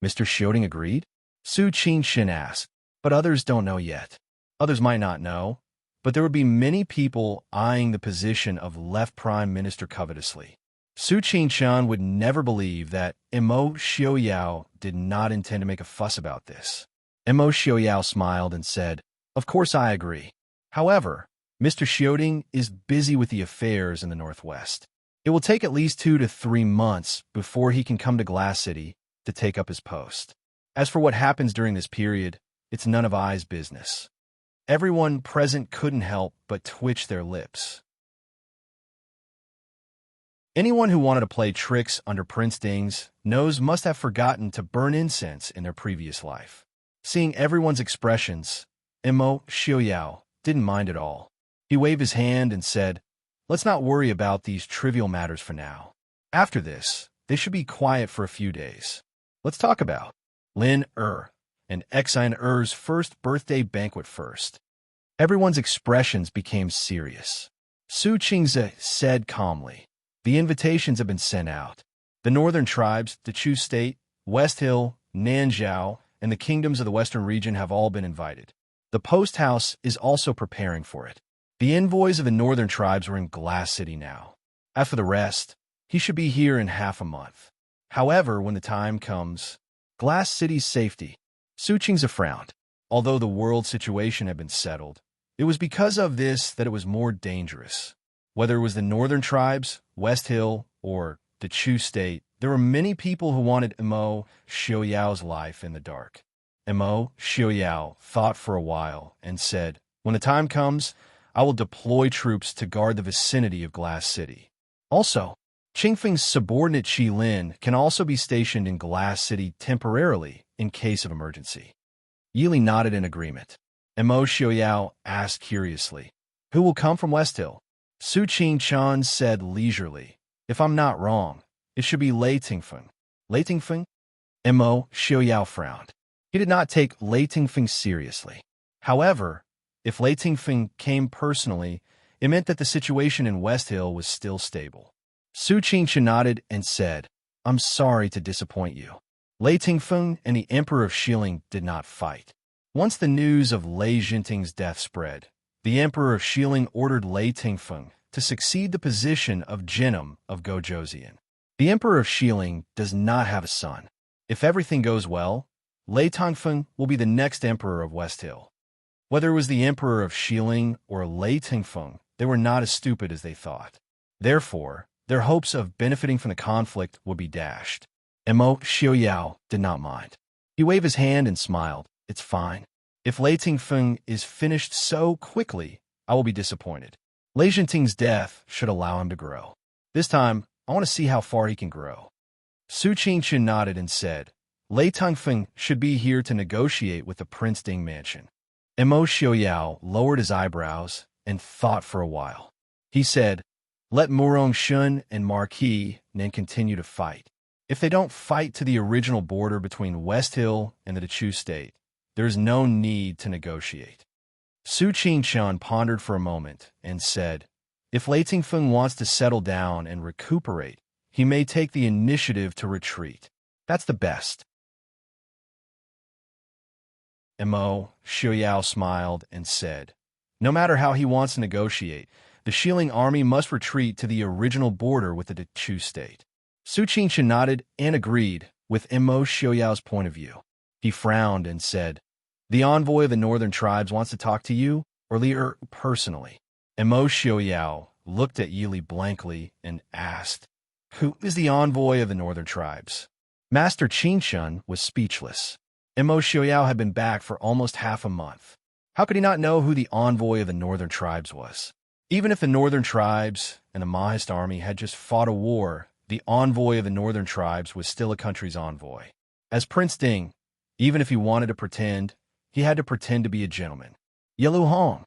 Mr. Xiaoding agreed? Su Qingxin asked, but others don't know yet. Others might not know, but there would be many people eyeing the position of left prime minister covetously. Su Qingxin would never believe that Mo Xiaoyao did not intend to make a fuss about this. Mo Xiaoyao smiled and said, Of course I agree. However, Mr. Xiaoding is busy with the affairs in the Northwest. It will take at least 2 to 3 months before he can come to Glass City to take up his post. As for what happens during this period, it's none of I's business. Everyone present couldn't help but twitch their lips. Anyone who wanted to play tricks under Prince Ding's nose must have forgotten to burn incense in their previous life. Seeing everyone's expressions, Mo Xiaoyao didn't mind at all. He waved his hand and said, Let's not worry about these trivial matters for now. After this, they should be quiet for a few days. Let's talk about Lin and Exine first birthday banquet first. Everyone's expressions became serious. Su Qingze said calmly, The invitations have been sent out. The northern tribes, the Chu State, West Hill, Nanzhao, and the kingdoms of the western region have all been invited. The post house is also preparing for it. The envoys of the northern tribes are in Glass City now. As for the rest, he should be here in half a month. However, when the time comes, Glass City's safety. Su Qingze frowned. Although the world situation had been settled, it was because of this that it was more dangerous. Whether it was the northern tribes, West Hill, or the Chu State, there were many people who wanted Mo Xiaoyao's life in the dark. Mo Xiaoyao thought for a while and said, When the time comes, I will deploy troops to guard the vicinity of Glass City. Also, Qingfeng's subordinate Qi Lin can also be stationed in Glass City temporarily in case of emergency. Yili nodded in agreement. Mo Xiaoyao asked curiously, "Who will come from West Hill?" Su Qingchen said leisurely, "If I'm not wrong, it should be Lei Tingfeng." Lei Tingfeng? Mo Xiaoyao frowned. He did not take Lei Tingfeng seriously. However, if Lei Tingfeng came personally, it meant that the situation in West Hill was still stable. Su Qingchen nodded and said, "I'm sorry to disappoint you. Lei Tingfeng and the Emperor of Xiling did not fight." Once the news of Lei Jinting's death spread, the Emperor of Xiling ordered Lei Tingfeng to succeed the position of Jinnum of Gozhouzian. The Emperor of Xiling does not have a son. If everything goes well, Lei Tingfeng will be the next Emperor of West Hill. Whether it was the Emperor of Xiling or Lei Tingfeng, they were not as stupid as they thought. Therefore, their hopes of benefiting from the conflict would be dashed. Mo Xiaoyao did not mind. He waved his hand and smiled. "It's fine. If Lei Tingfeng is finished so quickly, I will be disappointed. Lei Jinting's death should allow him to grow. This time, I want to see how far he can grow." Su Qingchen nodded and said, "Lei Tingfeng should be here to negotiate with the Prince Ding mansion." Mo Xiaoyao lowered his eyebrows and thought for a while. He said, "Let Murong Shun and Marquis Nen continue to fight. If they don't fight to the original border between West Hill and the Dechu state, there is no need to negotiate." Su Qingchen pondered for a moment and said, "If Lei Tingfeng wants to settle down and recuperate, he may take the initiative to retreat. That's the best." Mo Xiaoyao smiled and said, "No matter how he wants to negotiate, the Xiling army must retreat to the original border with the Dechu state." Su Qingchen nodded and agreed with Mo Xiaoyao's point of view. He frowned and said, "The envoy of the northern tribes wants to talk to you, or Li personally?" Mo Xiaoyao looked at Yili blankly and asked, "Who is the envoy of the northern tribes?" Master Qingchen was speechless. Mo Xiaoyao had been back for almost half a month. How could he not know who the envoy of the northern tribes was? Even if the northern tribes and the Mahist army had just fought a war, the envoy of the northern tribes was still a country's envoy. As Prince Ding, even if he wanted to pretend, he had to pretend to be a gentleman. Yelu Hong.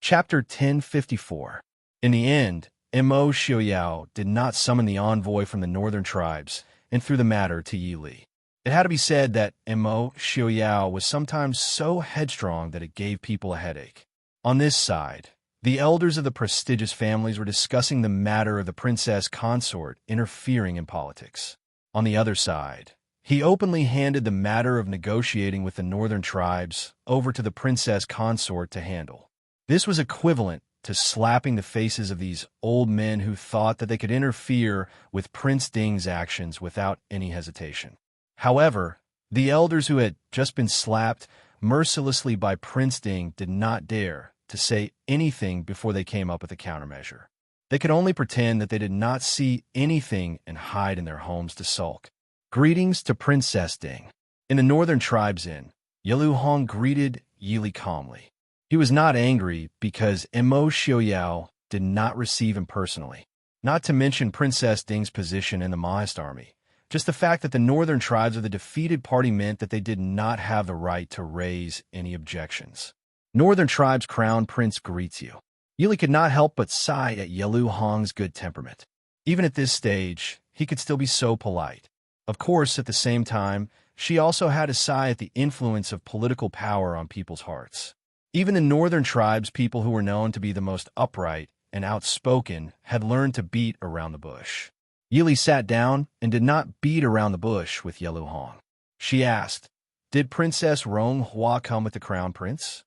Chapter 1054. In the end, Mo Xiaoyao did not summon the envoy from the northern tribes and threw the matter to Yi Li. It had to be said that Mo Xiaoyao was sometimes so headstrong that it gave people a headache. On this side, the elders of the prestigious families were discussing the matter of the princess consort interfering in politics. On the other side, he openly handed the matter of negotiating with the northern tribes over to the princess consort to handle. This was equivalent to slapping the faces of these old men who thought that they could interfere with Prince Ding's actions without any hesitation. However, the elders who had just been slapped mercilessly by Prince Ding did not dare to say anything before they came up with a countermeasure. They could only pretend that they did not see anything and hide in their homes to sulk. Greetings to Princess Ding. In the northern tribes inn, Yelu Hong greeted Yili calmly. He was not angry because Mo Xiaoyao did not receive him personally. Not to mention Princess Ding's position in the Mahist army. Just the fact that the northern tribes of the defeated party meant that they did not have the right to raise any objections. Northern tribes crown prince greets you. Yili could not help but sigh at Yelu Hong's good temperament. Even at this stage, he could still be so polite. Of course, at the same time, she also had to sigh at the influence of political power on people's hearts. Even the northern tribes, people who were known to be the most upright and outspoken, had learned to beat around the bush. Yili sat down and did not beat around the bush with Yelu Hong. She asked, "Did Princess Ronghua come with the crown prince?"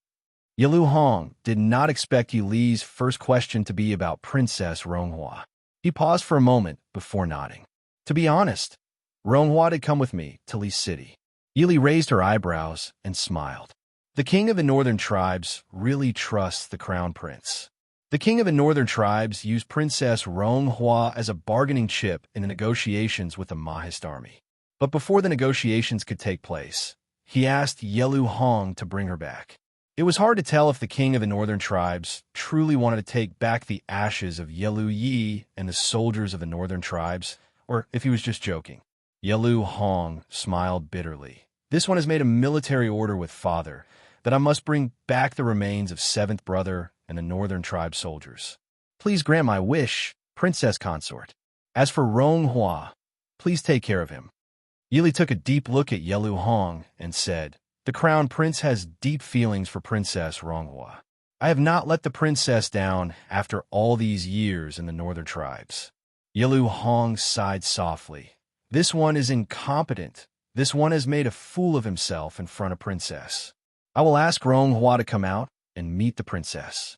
Yelu Hong did not expect Yili's first question to be about Princess Ronghua. He paused for a moment before nodding. "To be honest, Ronghua did come with me to Li City." Yili raised her eyebrows and smiled. The king of the northern tribes really trusts the crown prince. The king of the northern tribes used Princess Ronghua as a bargaining chip in the negotiations with the Mahist army. But before the negotiations could take place, he asked Yelu Hong to bring her back. It was hard to tell if the king of the northern tribes truly wanted to take back the ashes of Yelu Yi and the soldiers of the northern tribes, or if he was just joking. Yelu Hong smiled bitterly. This one has made a military order with father that I must bring back the remains of seventh brother and the northern tribe soldiers. Please grant my wish, princess consort. As for Rong Hua, please take care of him. Yili took a deep look at Yelu Hong and said, "The crown prince has deep feelings for Princess Ronghua. I have not let the princess down after all these years in the northern tribes." Yelu Hong sighed softly. This one is incompetent. This one has made a fool of himself in front of princess. I will ask Ronghua to come out and meet the princess.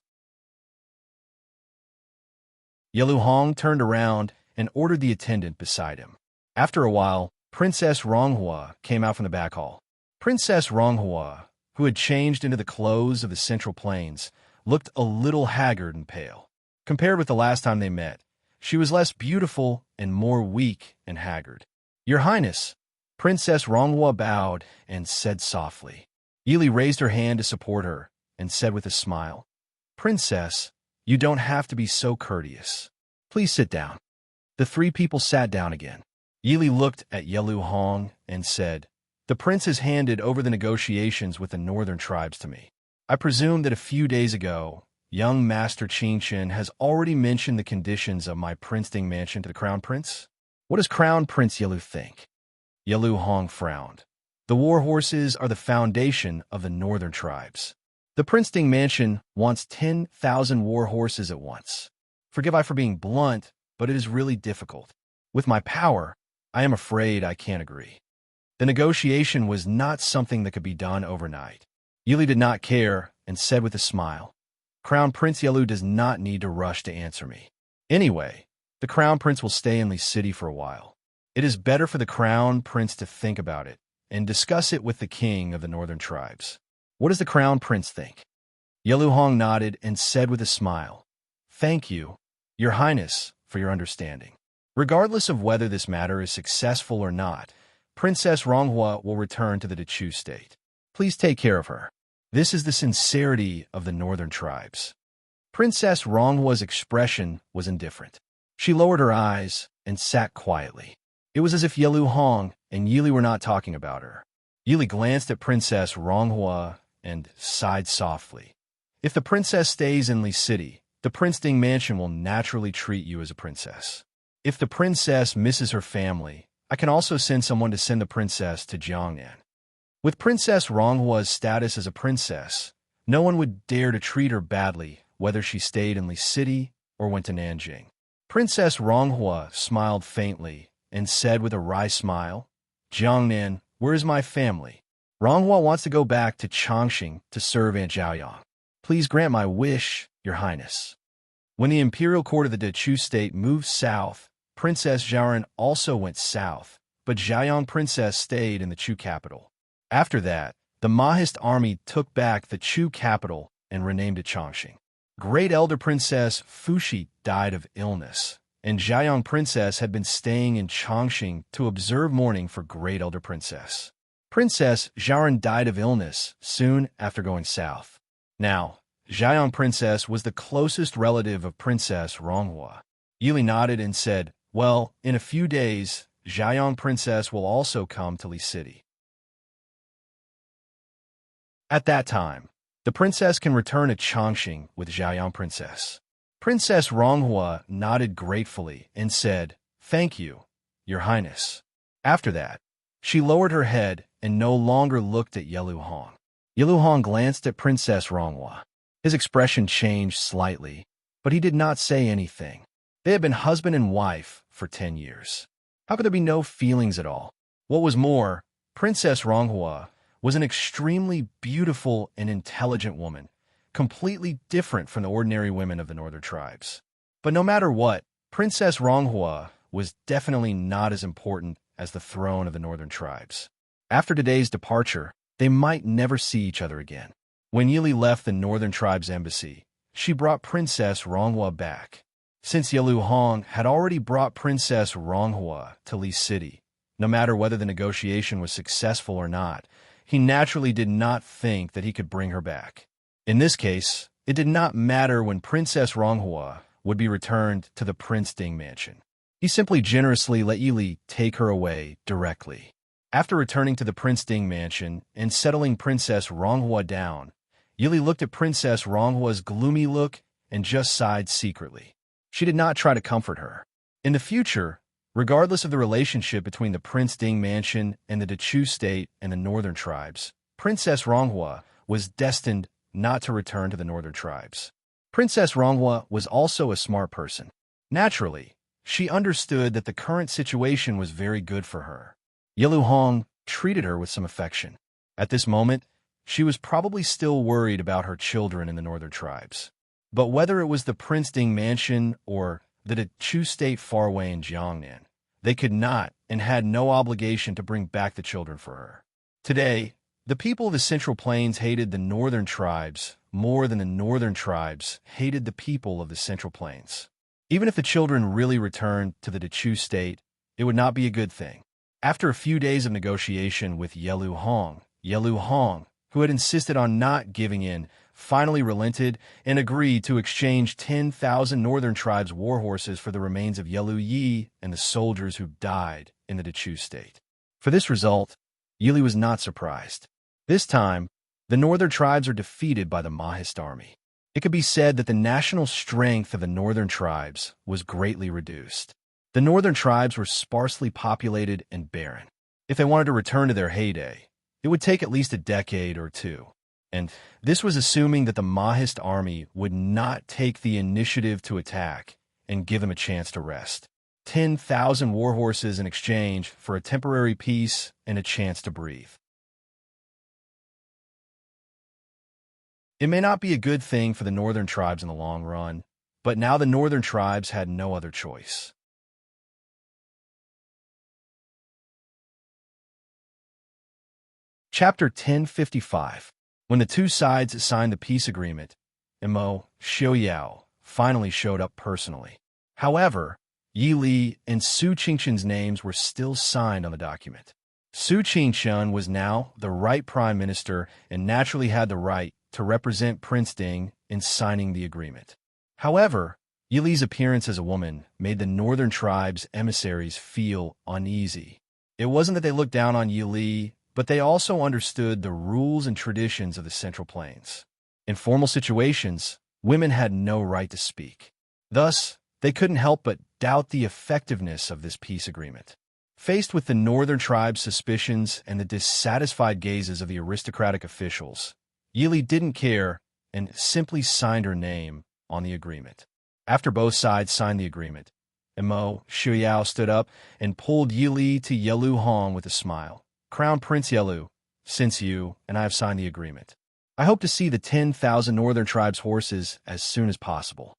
Yelu Hong turned around and ordered the attendant beside him. After a while, Princess Ronghua came out from the back hall. Princess Ronghua, who had changed into the clothes of the Central Plains, looked a little haggard and pale. Compared with the last time they met, she was less beautiful and more weak and haggard. "Your Highness," Princess Ronghua bowed and said softly. Yili raised her hand to support her and said with a smile, "Princess, you don't have to be so courteous. Please sit down." The three people sat down again. Yili looked at Yelu Hong and said, "The prince has handed over the negotiations with the northern tribes to me. I presume that a few days ago, young Master Qingchen has already mentioned the conditions of my princedom mansion to the crown prince? What does Crown Prince Yelu think?" Yelu Hong frowned. "The war horses are the foundation of the northern tribes. The princedom mansion wants 10,000 war horses at once. Forgive I for being blunt, but it is really difficult. With my power, I am afraid I can't agree." The negotiation was not something that could be done overnight. Yili did not care and said with a smile, "Crown Prince Yelu does not need to rush to answer me. Anyway, the crown prince will stay in Li City for a while. It is better for the crown prince to think about it and discuss it with the king of the northern tribes. What does the crown prince think?" Yelu Hong nodded and said with a smile, "Thank you, Your Highness, for your understanding. Regardless of whether this matter is successful or not, Princess Ronghua will return to the Dechu state. Please take care of her. This is the sincerity of the northern tribes." Princess Ronghua's expression was indifferent. She lowered her eyes and sat quietly. It was as if Yelu Hong and Yili were not talking about her. Yili glanced at Princess Ronghua and sighed softly. "If the princess stays in Li City, the princedom mansion will naturally treat you as a princess. If the princess misses her family, I can also send someone to send the princess to Jiangnan. With Princess Ronghua's status as a princess, no one would dare to treat her badly whether she stayed in Li City or went to Nanjing." Princess Ronghua smiled faintly and said with a wry smile, "Jiangnan, where is my family? Ronghua wants to go back to Chongqing to serve Aunt Zhaoyang. Please grant my wish, Your Highness." When the imperial court of the Dechu state moved south, Princess Zhaoran also went south, but Zhaoyang Princess stayed in the Chu capital. After that, the Mahist army took back the Chu capital and renamed it Chongqing. Great Elder Princess Fuxi died of illness, and Zhaoyang Princess had been staying in Chongqing to observe mourning for Great Elder Princess. Princess Zhaoran died of illness soon after going south. Now, Zhaoyang Princess was the closest relative of Princess Ronghua. Yili nodded and said, "Well, in a few days, Zhaoyang Princess will also come to Li City. At that time, the princess can return to Chongqing with Zhaoyang Princess." Princess Ronghua nodded gratefully and said, "Thank you, Your Highness." After that, she lowered her head and no longer looked at Yelu Hong. Yelu Hong glanced at Princess Ronghua. His expression changed slightly, but he did not say anything. They had been husband and wife for 10 years. How could there be no feelings at all? What was more, Princess Ronghua was an extremely beautiful and intelligent woman, completely different from the ordinary women of the northern tribes. But no matter what, Princess Ronghua was definitely not as important as the throne of the northern tribes. After today's departure, they might never see each other again. When Yili left the northern tribes' embassy, she brought Princess Ronghua back. Since Yelu Hong had already brought Princess Ronghua to Li City, No matter whether the negotiation was successful or not, he naturally did not think that he could bring her back. In this case, it did not matter when Princess Ronghua would be returned to the Prince Ding mansion. He simply generously let Yili take her away directly. After returning to the Prince Ding mansion and settling Princess Ronghua down, Yili looked at Princess Ronghua's gloomy look and just sighed secretly. She did not try to comfort her. In the future, regardless of the relationship between the Prince Ding mansion and the Dechu state and the northern tribes, Princess Ronghua was destined not to return to the northern tribes. Princess Ronghua was also a smart person. Naturally, she understood that the current situation was very good for her. Yilu Hong treated her with some affection. At this moment, she was probably still worried about her children in the northern tribes. But whether it was the Prince Ding mansion or the Dechu state far away in Jiangnan, they could not and had no obligation to bring back the children for her. Today, the people of the Central Plains hated the northern tribes more than the northern tribes hated the people of the Central Plains. Even if the children really returned to the Dechu state, it would not be a good thing. After a few days of negotiation with Yilu Hong, who had insisted on not giving in, finally relented and agreed to exchange 10,000 northern tribes' war horses for the remains of Yelu Yi and the soldiers who died in the Dechu state. For this result, Yili was not surprised. This time, the northern tribes are defeated by the Mahist army. It could be said that the national strength of the northern tribes was greatly reduced. The northern tribes were sparsely populated and barren. If they wanted to return to their heyday, it would take at least a decade or two. And this was assuming that the Mahist army would not take the initiative to attack and give them a chance to rest. 10,000 war horses in exchange for a temporary peace and a chance to breathe. It may not be a good thing for the northern tribes in the long run, but now the northern tribes had no other choice. Chapter 1055. When the two sides signed the peace agreement, Mo Xiaoyao finally showed up personally. However, Yi Li and Su Qingchen's names were still signed on the document. Su Qingchen was now the right prime minister and naturally had the right to represent Prince Ding in signing the agreement. However, Yi Li's appearance as a woman made the northern tribes' emissaries feel uneasy. It wasn't that they looked down on Yi Li, but they also understood the rules and traditions of the Central Plains. In formal situations, women had no right to speak. Thus, they couldn't help but doubt the effectiveness of this peace agreement. Faced with the northern tribes' suspicions and the dissatisfied gazes of the aristocratic officials, Yi Li didn't care and simply signed her name on the agreement. After both sides signed the agreement, Mo Xiaoyao stood up and pulled Yi Li to Yilu Hong with a smile. Crown Prince Yilu, since you and I have signed the agreement, I hope to see the 10,000 northern tribes' horses as soon as possible.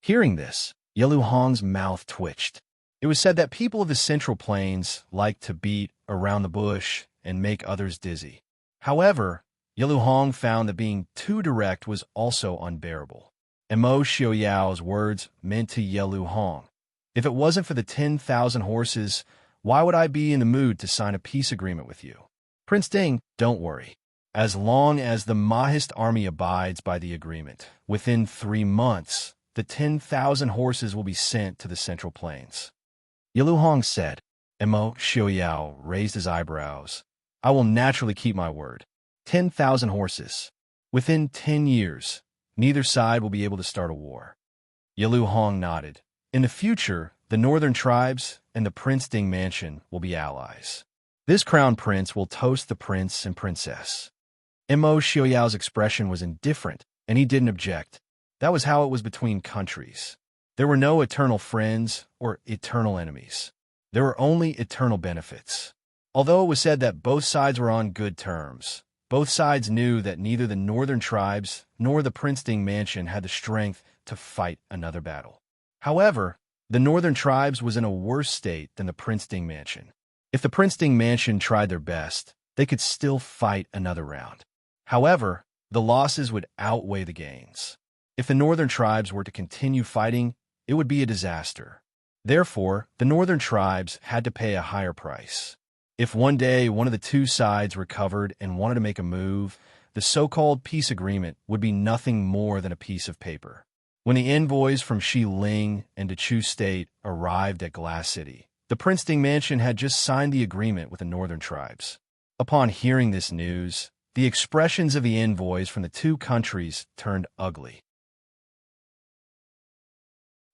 Hearing this, Yilu Hong's mouth twitched. It was said that people of the Central Plains like to beat around the bush and make others dizzy. However, Yilu Hong found that being too direct was also unbearable. And Mo Xiaoyao's words meant to Yilu Hong, if it wasn't for the 10,000 horses, why would I be in the mood to sign a peace agreement with you? Prince Ding, don't worry. As long as the Mahist army abides by the agreement, within 3 months, the 10,000 horses will be sent to the Central Plains. Yilu Hong said, and Mo Xiaoyao raised his eyebrows. I will naturally keep my word. 10,000 horses. Within 10 years, neither side will be able to start a war. Yilu Hong nodded. In the future, the northern tribes and the Prince Ding mansion will be allies. This crown prince will toast the prince and princess. Mo Xiaoyao's expression was indifferent, and he didn't object. That was how it was between countries. There were no eternal friends or eternal enemies. There were only eternal benefits. Although it was said that both sides were on good terms, both sides knew that neither the northern tribes nor the Prince Ding mansion had the strength to fight another battle. However, the northern tribes was in a worse state than the Prince Ding mansion. If the Prince Ding mansion tried their best, they could still fight another round. However, the losses would outweigh the gains. If the northern tribes were to continue fighting, it would be a disaster. Therefore, the northern tribes had to pay a higher price. If one day one of the two sides recovered and wanted to make a move, the so-called peace agreement would be nothing more than a piece of paper. When the envoys from Shi Ling and Dechu State arrived at Glass City, the Prince Ding Mansion had just signed the agreement with the northern tribes. Upon hearing this news, the expressions of the envoys from the two countries turned ugly.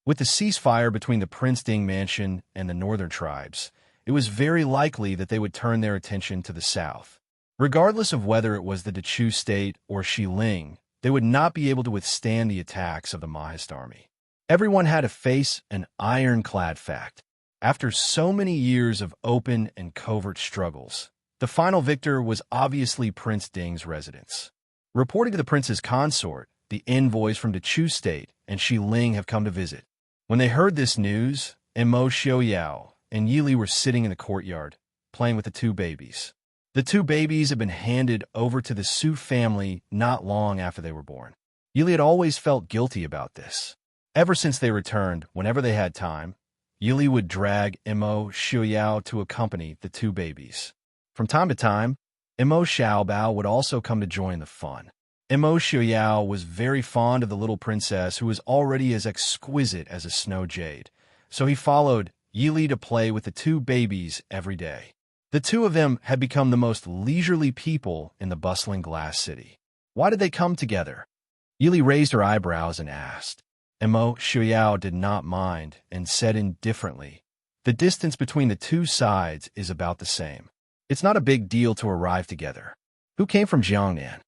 With the ceasefire between the Prince Ding Mansion and the northern tribes, it was very likely that they would turn their attention to the south. Regardless of whether it was the Dechu State or Shi Ling, they would not be able to withstand the attacks of the Mahist army. Everyone had to face an ironclad fact. After so many years of open and covert struggles, the final victor was obviously Prince Ding's residence. Reporting to the prince's consort, the envoys from Dechu State and Shi Ling have come to visit. When they heard this news, Mo Xiaoyao and Yili were sitting in the courtyard, playing with the two babies. The two babies had been handed over to the Su family not long after they were born. Yili had always felt guilty about this. Ever since they returned, whenever they had time, Yili would drag Mo Xiaoyao to accompany the two babies. From time to time, Mo Xiaobao would also come to join the fun. Mo Xiaoyao was very fond of the little princess who was already as exquisite as a snow jade, so he followed Yili to play with the two babies every day. The two of them had become the most leisurely people in the bustling Glass City. Why did they come together? Yili raised her eyebrows and asked. Mo Xiaoyao did not mind and said indifferently, "The distance between the two sides is about the same. It's not a big deal to arrive together. Who came from Jiangnan?"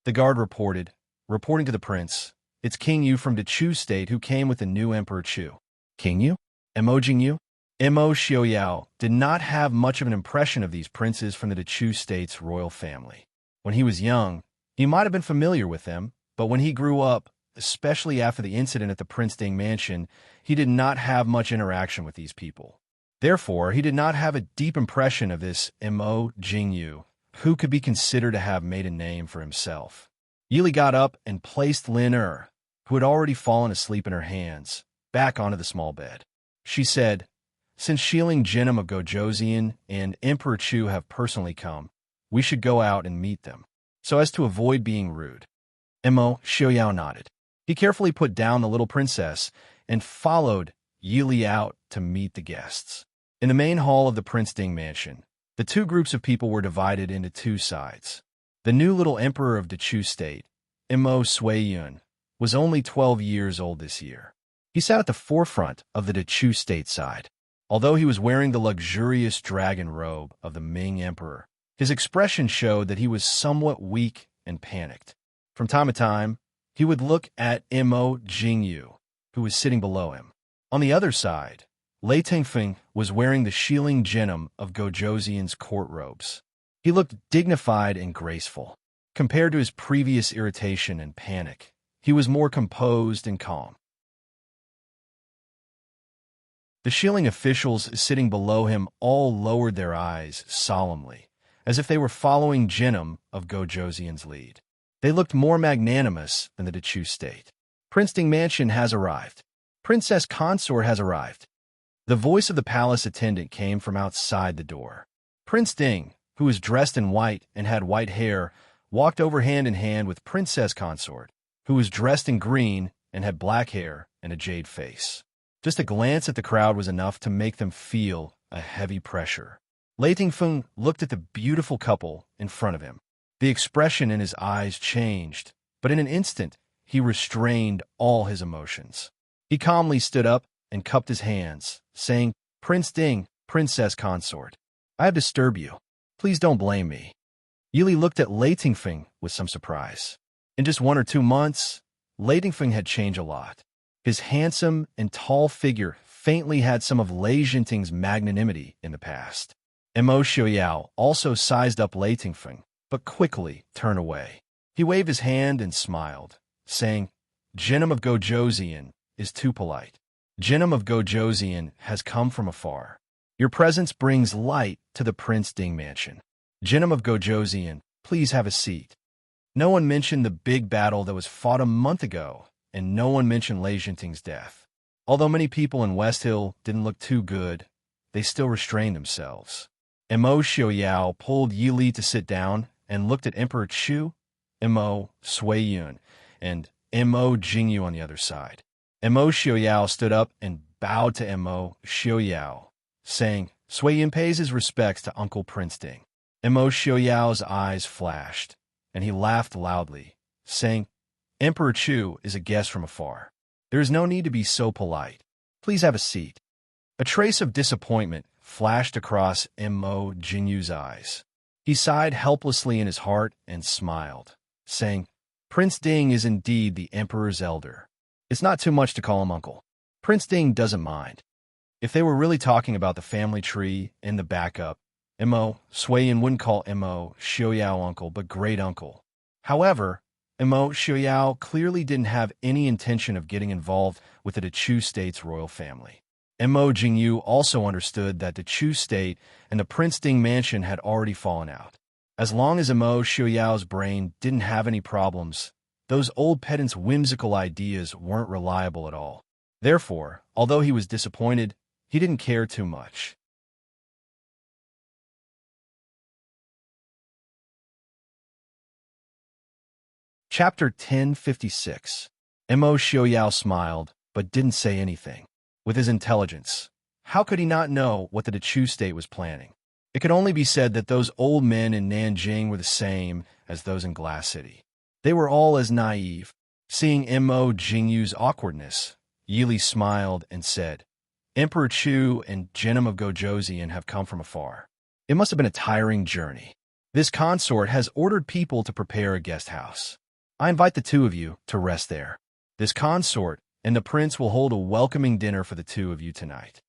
The guard reporting to the prince, "It's King Yu from Dechu State who came with the new Emperor Chu." "King Yu? Mo Jingyu?" Mo Xiaoyao did not have much of an impression of these princes from the Dechu State's royal family. When he was young, he might have been familiar with them, but when he grew up, especially after the incident at the Prince Ding Mansion, he did not have much interaction with these people. Therefore, he did not have a deep impression of this Mo Jingyu, who could be considered to have made a name for himself. Yili got up and placed Lin who had already fallen asleep in her hands, back onto the small bed. She said, "Since Shiling Jinim of Gojoseon and Emperor Chu have personally come, we should go out and meet them, so as to avoid being rude." Mo Xiaoyao nodded. He carefully put down the little princess and followed Yili out to meet the guests. In the main hall of the Prince Ding Mansion, the two groups of people were divided into two sides. The new little emperor of Dechu State, Mo Suiyun, was only 12 years old this year. He sat at the forefront of the Dechu State side. Although he was wearing the luxurious dragon robe of the Ming Emperor, his expression showed that he was somewhat weak and panicked. From time to time, he would look at Mo Jingyu, who was sitting below him. On the other side, Lei Tingfeng was wearing the Shiling Jinim of Gojoseon's court robes. He looked dignified and graceful. Compared to his previous irritation and panic, he was more composed and calm. The Shiling officials sitting below him all lowered their eyes solemnly, as if they were following Jinim of Gojoseon's lead. They looked more magnanimous than the Dechu State. "Prince Ding Mansion has arrived. Princess Consort has arrived." The voice of the palace attendant came from outside the door. Prince Ding, who was dressed in white and had white hair, walked over hand in hand with Princess Consort, who was dressed in green and had black hair and a jade face. Just a glance at the crowd was enough to make them feel a heavy pressure. Lei Tingfeng looked at the beautiful couple in front of him. The expression in his eyes changed, but in an instant, he restrained all his emotions. He calmly stood up and cupped his hands, saying, "Prince Ding, Princess Consort, I have disturbed you. Please don't blame me." Yili looked at Lei Tingfeng with some surprise. In just 1 or 2 months, Lei Tingfeng had changed a lot. His handsome and tall figure faintly had some of Lei Jinting's magnanimity in the past. Mo Xiaoyao also sized up Lei Tingfeng, but quickly turned away. He waved his hand and smiled, saying, "Jinim of Gojoseon is too polite. Jinim of Gojoseon has come from afar. Your presence brings light to the Prince Ding Mansion. Jinim of Gojoseon, please have a seat." No one mentioned the big battle that was fought a month ago, and no one mentioned Lei Jinting's death. Although many people in West Hill didn't look too good, they still restrained themselves. Mo Xiaoyao pulled Yi Li to sit down and looked at Emperor Chu, Mo Sui Yun, and Mo Jingyu on the other side. Mo Xiaoyao stood up and bowed to Mo Xiaoyao, saying, Sui Yun pays his respects to Uncle Prince Ding. Mo Xiaoyao's eyes flashed, and he laughed loudly, saying, Emperor Chu is a guest from afar. There is no need to be so polite. Please have a seat. A trace of disappointment flashed across Mo Jinyu's eyes. He sighed helplessly in his heart and smiled, saying, Prince Ding is indeed the Emperor's elder. It's not too much to call him uncle. Prince Ding doesn't mind. If they were really talking about the family tree in the backup, Mo Suiyin wouldn't call Mo Xiaoyao uncle but great uncle. However, Mo Xiaoyao clearly didn't have any intention of getting involved with the Chu state's royal family. Mo Jingyu also understood that the Chu state and the Prince Ding mansion had already fallen out. As long as Mo Xiaoyao's brain didn't have any problems, those old pedants' whimsical ideas weren't reliable at all. Therefore, although he was disappointed, he didn't care too much. Chapter 1056. Mo Xiaoyao smiled, but didn't say anything. With his intelligence, how could he not know what the Chu state was planning? It could only be said that those old men in Nanjing were the same as those in Glass City. They were all as naive. Seeing Mo Jingyu's awkwardness, Yi Li smiled and said, Emperor Chu and Genom of Gojoseon have come from afar. It must have been a tiring journey. This consort has ordered people to prepare a guest house. I invite the two of you to rest there. This consort and the prince will hold a welcoming dinner for the two of you tonight.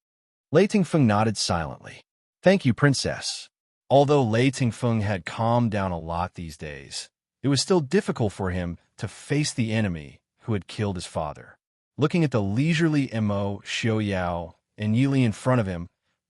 Lei Tingfeng nodded silently. Thank you, princess. Although Lei Tingfeng had calmed down a lot these days, it was still difficult for him to face the enemy who had killed his father. Looking at the leisurely Mo Xiaoyao and Yi Li in front of him,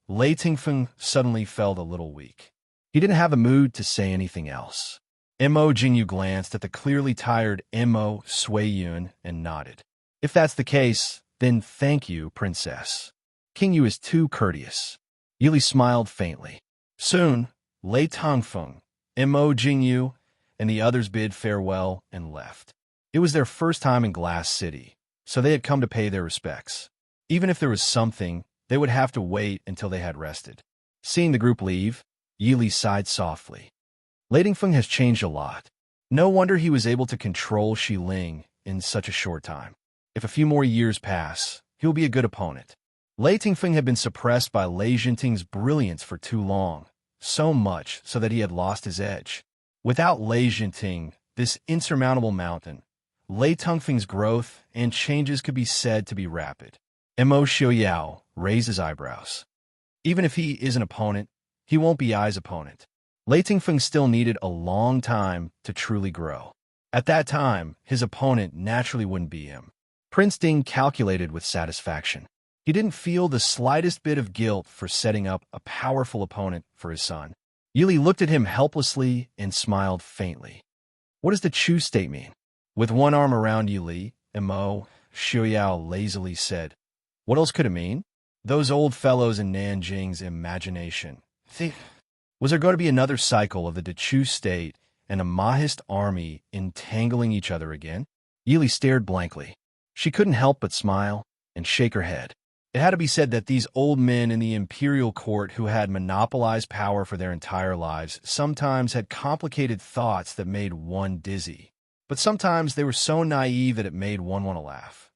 Lei Tingfeng suddenly felt a little weak. He didn't have a mood to say anything else. Mo Jingyu glanced at the clearly tired Mo Sui Yun and nodded. If that's the case, then thank you, princess. King Yu is too courteous. Yi Li smiled faintly. Soon, Lei Tongfeng, Mo Jingyu, and the others bid farewell and left. It was their first time in Glass City, so they had come to pay their respects. Even if there was something, they would have to wait until they had rested. Seeing the group leave, Yi Li sighed softly. Lei Tingfeng has changed a lot. No wonder he was able to control Shi Ling in such a short time. If a few more years pass, he'll be a good opponent. Lei Tingfeng had been suppressed by Lei Jinting's brilliance for too long, so much so that he had lost his edge. Without Lei Jinting, this insurmountable mountain, Lei Tongfeng's growth and changes could be said to be rapid. Mo Xiaoyao raised his eyebrows. Even if he is an opponent, he won't be Ai's opponent. Lei Tingfeng still needed a long time to truly grow. At that time, his opponent naturally wouldn't be him. Prince Ding calculated with satisfaction. He didn't feel the slightest bit of guilt for setting up a powerful opponent for his son. Yi Li looked at him helplessly and smiled faintly. What does the Chu state mean? With one arm around Yi Li, Mo Xiaoyao lazily said, What else could it mean? Those old fellows in Nanjing's imagination. Was there going to be another cycle of the Chu state and a Mahist army entangling each other again? Yi Li stared blankly. She couldn't help but smile and shake her head. It had to be said that these old men in the imperial court who had monopolized power for their entire lives sometimes had complicated thoughts that made one dizzy. But sometimes they were so naive that it made one want to laugh.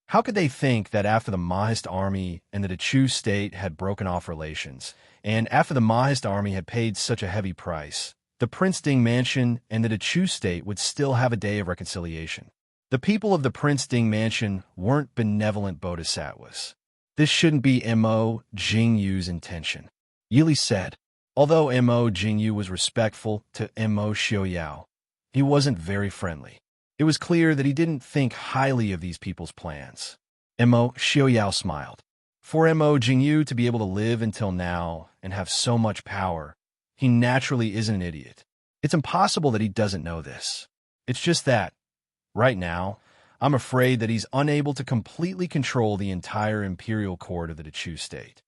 How could they think that after the Mahist army and the Chu state had broken off relations, and after the Mahist army had paid such a heavy price, the Prince Ding mansion and the Chu state would still have a day of reconciliation? The people of the Prince Ding mansion weren't benevolent bodhisattvas. This shouldn't be Mo Jingyu's intention. Yi Li said. Although Mo Jingyu was respectful to Mo Xiaoyao, he wasn't very friendly. It was clear that he didn't think highly of these people's plans. Mo Xiaoyao smiled. For Mo Jingyu to be able to live until now and have so much power, he naturally isn't an idiot. It's impossible that he doesn't know this. It's just that, right now, I'm afraid that he's unable to completely control the entire imperial court of the Dechu state.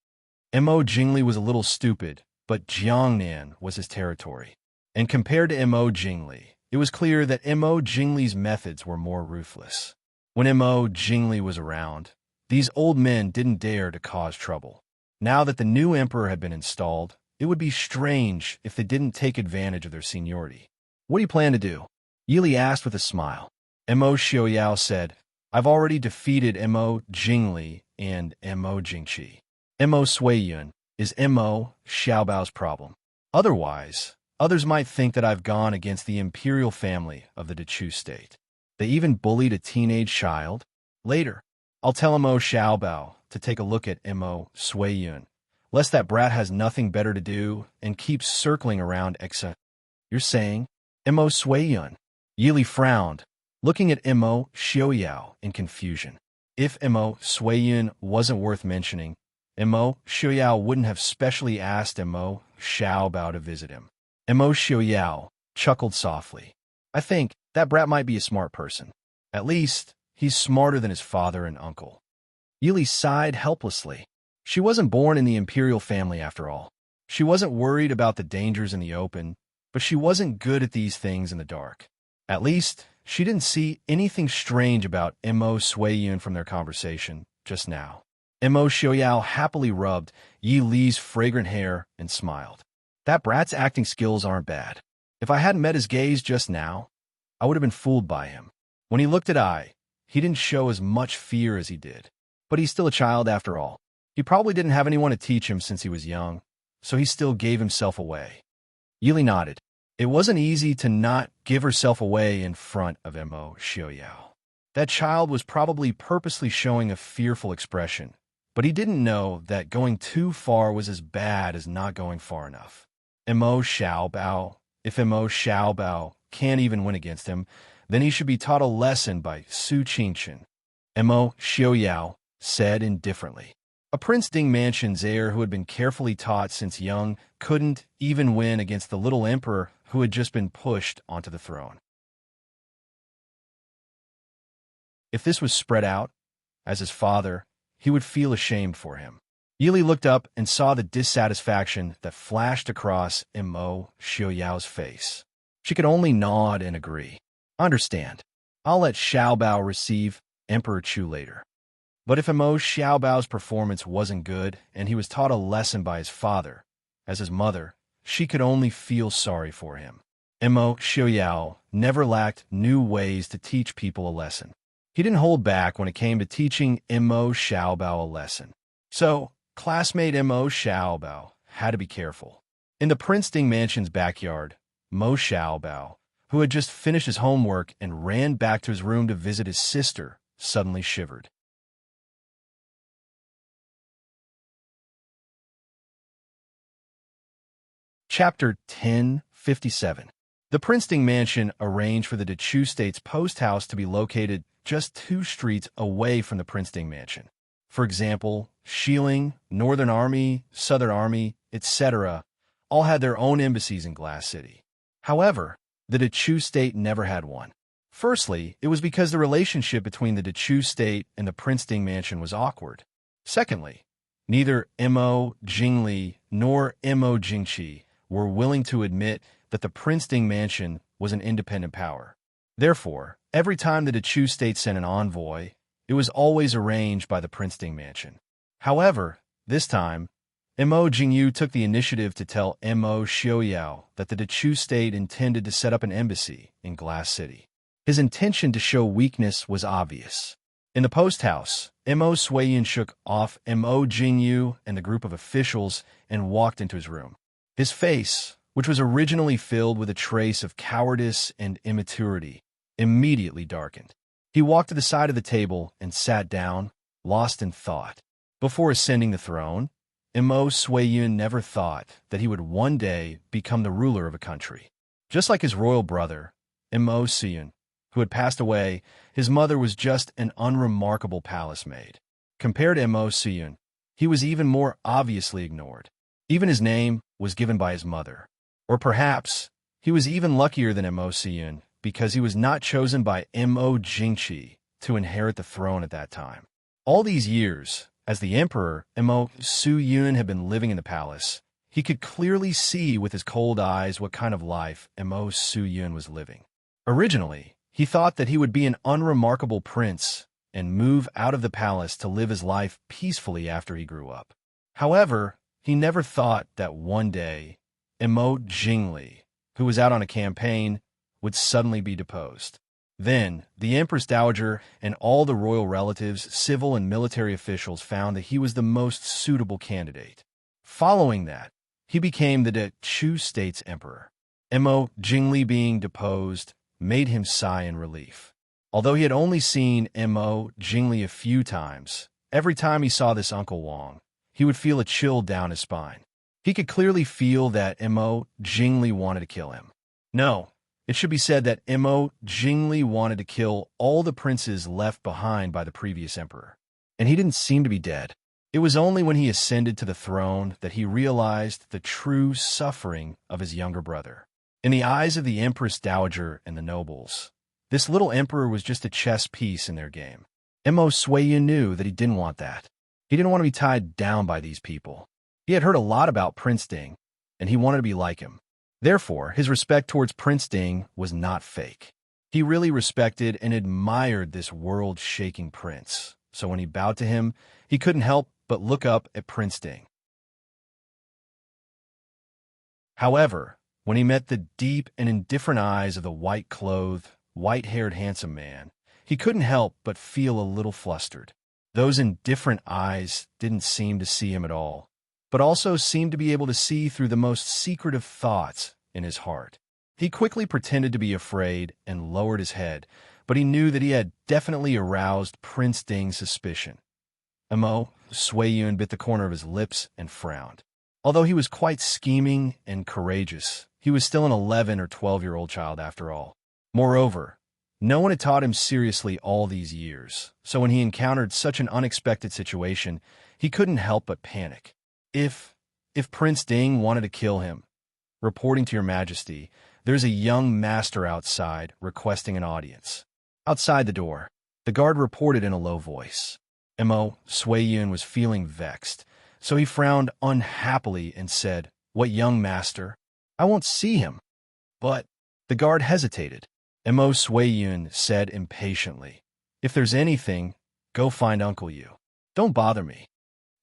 Mo Jingli was a little stupid, but Jiangnan was his territory. And compared to Mo Jingli, it was clear that Mo Jingli's methods were more ruthless. When Mo Jingli was around, these old men didn't dare to cause trouble. Now that the new emperor had been installed, it would be strange if they didn't take advantage of their seniority. What do you plan to do? Yili asked with a smile. Mo Xiaoyao said, I've already defeated Mo Jingli and Mo Jingqi. Mo Suiyun is Mo Xiaobao's problem. Otherwise, others might think that I've gone against the imperial family of the Dechu state. They even bullied a teenage child. Later, I'll tell Mo Xiaobao to take a look at Mo Suiyun, lest that brat has nothing better to do and keeps circling around Exa. You're saying, Mo Suiyun? Yili frowned, looking at Mo Xiaoyao in confusion. If Mo Suiyun wasn't worth mentioning, Mo Xiaoyao wouldn't have specially asked Mo Xiaobao to visit him. Mo Xiaoyao chuckled softly. I think that brat might be a smart person. At least, he's smarter than his father and uncle. Yili sighed helplessly. She wasn't born in the imperial family after all. She wasn't worried about the dangers in the open, but she wasn't good at these things in the dark. At least, she didn't see anything strange about Mo Suiyun from their conversation just now. Mo Xiaoyao happily rubbed Yi Li's fragrant hair and smiled. That brat's acting skills aren't bad. If I hadn't met his gaze just now, I would have been fooled by him. When he looked at Ai, he didn't show as much fear as he did. But he's still a child after all. He probably didn't have anyone to teach him since he was young, so he still gave himself away. Yili nodded. It wasn't easy to not give herself away in front of Mo Xiaoyao. That child was probably purposely showing a fearful expression, but he didn't know that going too far was as bad as not going far enough. Mo Xiaobao, if Mo Xiaobao can't even win against him, then he should be taught a lesson by Su Qingchen. Mo Xiaoyao said indifferently. A Prince Ding Mansion's heir who had been carefully taught since young couldn't even win against the little emperor who had just been pushed onto the throne. If this was spread out, as his father, he would feel ashamed for him. Yili looked up and saw the dissatisfaction that flashed across Mo Xiaoyao's face. She could only nod and agree. Understand. I'll let Xiaobao receive Emperor Chu later. But if Mo Xiaobao's performance wasn't good and he was taught a lesson by his father, as his mother, she could only feel sorry for him. Mo Xiaoyao never lacked new ways to teach people a lesson. He didn't hold back when it came to teaching Mo Xiaobao a lesson. So, classmate Mo Xiaobao had to be careful. In the Prince Ding Mansion's backyard, Mo Xiaobao, who had just finished his homework and ran back to his room to visit his sister, suddenly shivered. Chapter 1057. The Prince Ding Mansion arranged for the Dechu State's post house to be located just 2 streets away from the Prince Ding Mansion. For example, Xiling, Northern Army, Southern Army, etc. all had their own embassies in Glass City. However, the Dechu State never had one. Firstly, it was because the relationship between the Dechu State and the Prince Ding Mansion was awkward. Secondly, neither Mo Jingli nor Mo Jingqi were willing to admit that the Prince Ding Mansion was an independent power. Therefore, every time the Dechu State sent an envoy, it was always arranged by the Prince Ding Mansion. However, this time, Mo Jingyu took the initiative to tell Mo Xiaoyao that the Dechu State intended to set up an embassy in Glass City. His intention to show weakness was obvious. In the post house, Mo Suiyun shook off Mo Jingyu and the group of officials and walked into his room. His face, which was originally filled with a trace of cowardice and immaturity, immediately darkened. He walked to the side of the table and sat down, lost in thought. Before ascending the throne, Mo Suiyun never thought that he would one day become the ruler of a country. Just like his royal brother, Mo Suiyun, who had passed away, his mother was just an unremarkable palace maid. Compared to Mo Suiyun, he was even more obviously ignored. Even his name was given by his mother. Or perhaps he was even luckier than Mo Suiyun because he was not chosen by Mo Jingqi to inherit the throne at that time. All these years, as the emperor, Imo Su-yun had been living in the palace, he could clearly see with his cold eyes what kind of life Imo Su-yun was living. Originally, he thought that he would be an unremarkable prince and move out of the palace to live his life peacefully after he grew up. However, he never thought that one day, Imo Jingli, who was out on a campaign, would suddenly be deposed. Then, the Empress Dowager and all the royal relatives, civil and military officials found that he was the most suitable candidate. Following that, he became the Chu state's emperor. Imo Jingli being deposed made him sigh in relief. Although he had only seen Imo Jingli a few times, every time he saw this Uncle Wong, he would feel a chill down his spine. He could clearly feel that Imo Jingli wanted to kill him. No, it should be said that Imo Jingli wanted to kill all the princes left behind by the previous emperor. And he didn't seem to be dead. It was only when he ascended to the throne that he realized the true suffering of his younger brother. In the eyes of the Empress Dowager and the nobles, this little emperor was just a chess piece in their game. Imo Sui-yun knew that he didn't want that. He didn't want to be tied down by these people. He had heard a lot about Prince Ding, and he wanted to be like him. Therefore, his respect towards Prince Ding was not fake. He really respected and admired this world-shaking prince. So when he bowed to him, he couldn't help but look up at Prince Ding. However, when he met the deep and indifferent eyes of the white-clothed, white-haired handsome man, he couldn't help but feel a little flustered. Those indifferent eyes didn't seem to see him at all, but also seemed to be able to see through the most secretive thoughts in his heart. He quickly pretended to be afraid and lowered his head, but he knew that he had definitely aroused Prince Ding's suspicion. Imo Sui-yun bit the corner of his lips and frowned. Although he was quite scheming and courageous, he was still an 11 or 12-year-old child after all. Moreover, no one had taught him seriously all these years, so when he encountered such an unexpected situation, he couldn't help but panic. If Prince Ding wanted to kill him, reporting to your majesty, there's a young master outside requesting an audience. Outside the door, the guard reported in a low voice. Imo Sui-yun was feeling vexed, so he frowned unhappily and said, "What young master? I won't see him." But the guard hesitated. Imo Sui-yun said impatiently, "If there's anything, go find Uncle Yu. Don't bother me."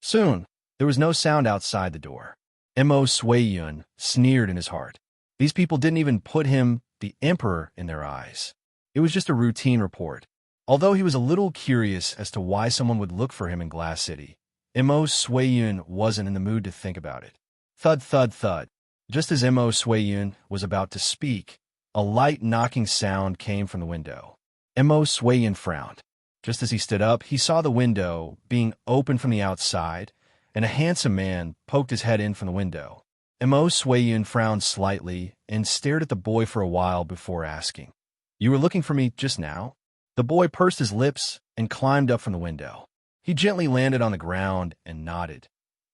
Soon, there was no sound outside the door. Imo Sui-yun sneered in his heart. These people didn't even put him, the emperor, in their eyes. It was just a routine report. Although he was a little curious as to why someone would look for him in Glass City, Imo Sui-yun wasn't in the mood to think about it. Thud, thud, thud. Just as Imo Sui-yun was about to speak, a light knocking sound came from the window. Imo Sui-yun frowned. Just as he stood up, he saw the window being opened from the outside, and a handsome man poked his head in from the window. Imo Sui-yun frowned slightly and stared at the boy for a while before asking, "You were looking for me just now?" The boy pursed his lips and climbed up from the window. He gently landed on the ground and nodded.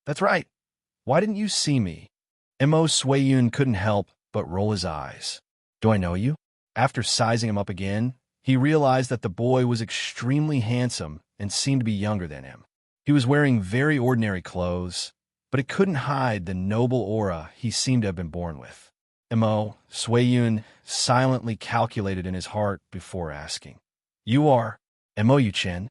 "That's right. Why didn't you see me?" Imo Sui-yun couldn't help but roll his eyes. "Do I know you?" After sizing him up again, he realized that the boy was extremely handsome and seemed to be younger than him. He was wearing very ordinary clothes, but it couldn't hide the noble aura he seemed to have been born with. Imo Sui-yun silently calculated in his heart before asking, "You are Imo Yu-chen?"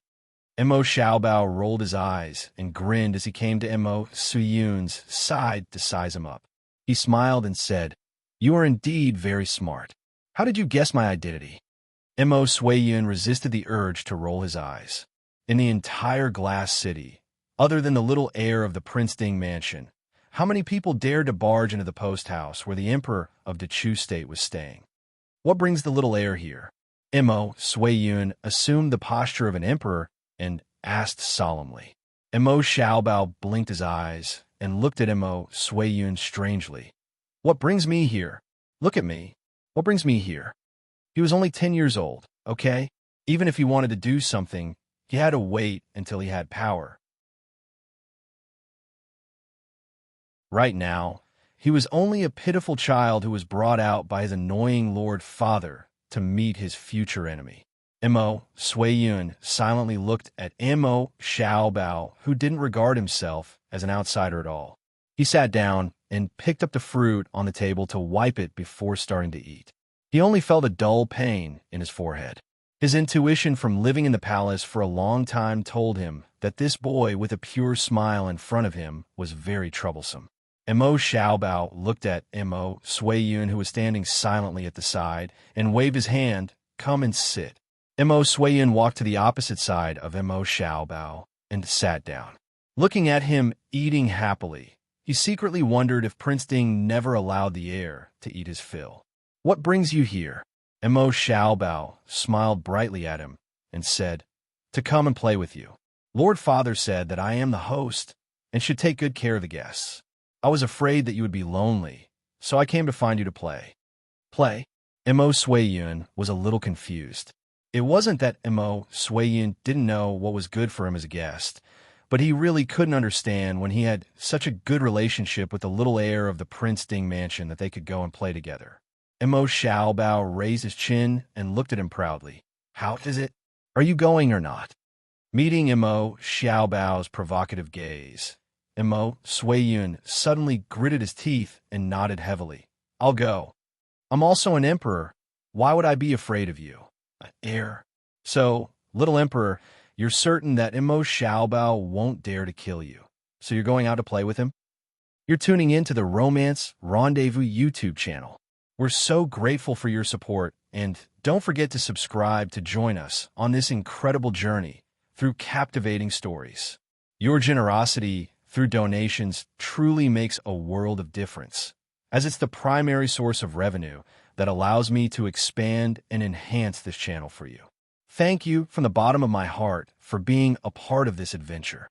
Imo Xiaobao rolled his eyes and grinned as he came to Imo Sui-yun's side to size him up. He smiled and said, "You are indeed very smart. How did you guess my identity?" Imo Sui-yun resisted the urge to roll his eyes. In the entire Glass City, other than the little heir of the Prince Ding mansion, how many people dared to barge into the post house where the emperor of the Chu state was staying? What brings the little heir here? Imo Sui-yun assumed the posture of an emperor and asked solemnly. Imo Xiaobao blinked his eyes and looked at Imo Sui-yun strangely. "What brings me here? Look at me. What brings me here?" He was only 10 years old, okay? Even if he wanted to do something, he had to wait until he had power. Right now, he was only a pitiful child who was brought out by his annoying Lord Father to meet his future enemy. Mo Sui-yun silently looked at Mo Xiaobao, who didn't regard himself as an outsider at all. He sat down and picked up the fruit on the table to wipe it before starting to eat. He only felt a dull pain in his forehead. His intuition from living in the palace for a long time told him that this boy with a pure smile in front of him was very troublesome. Mo Xiaobao looked at Mo Sui-yun, who was standing silently at the side, and waved his hand, "Come and sit." Mo Sui-yun walked to the opposite side of Mo Xiaobao and sat down. Looking at him eating happily, he secretly wondered if Prince Ding never allowed the heir to eat his fill. "What brings you here?" Mo Xiaobao smiled brightly at him and said, "To come and play with you. Lord Father said that I am the host and should take good care of the guests. I was afraid that you would be lonely, so I came to find you to play." Play? Mo Sui-yun was a little confused. It wasn't that Mo Sui-yun didn't know what was good for him as a guest, but he really couldn't understand when he had such a good relationship with the little heir of the Prince Ding mansion that they could go and play together. Mo Xiaobao raised his chin and looked at him proudly. "How is it? Are you going or not?" Meeting Mo Xiaobao's provocative gaze, Mo Sui-yun suddenly gritted his teeth and nodded heavily. "I'll go. I'm also an emperor. Why would I be afraid of you? An heir. So, little emperor, you're certain that Mo Xiaobao won't dare to kill you. So you're going out to play with him? You're tuning in to the Romance Rendezvous YouTube channel. We're so grateful for your support, and don't forget to subscribe to join us on this incredible journey through captivating stories. Your generosity through donations truly makes a world of difference, as it's the primary source of revenue that allows me to expand and enhance this channel for you. Thank you from the bottom of my heart for being a part of this adventure.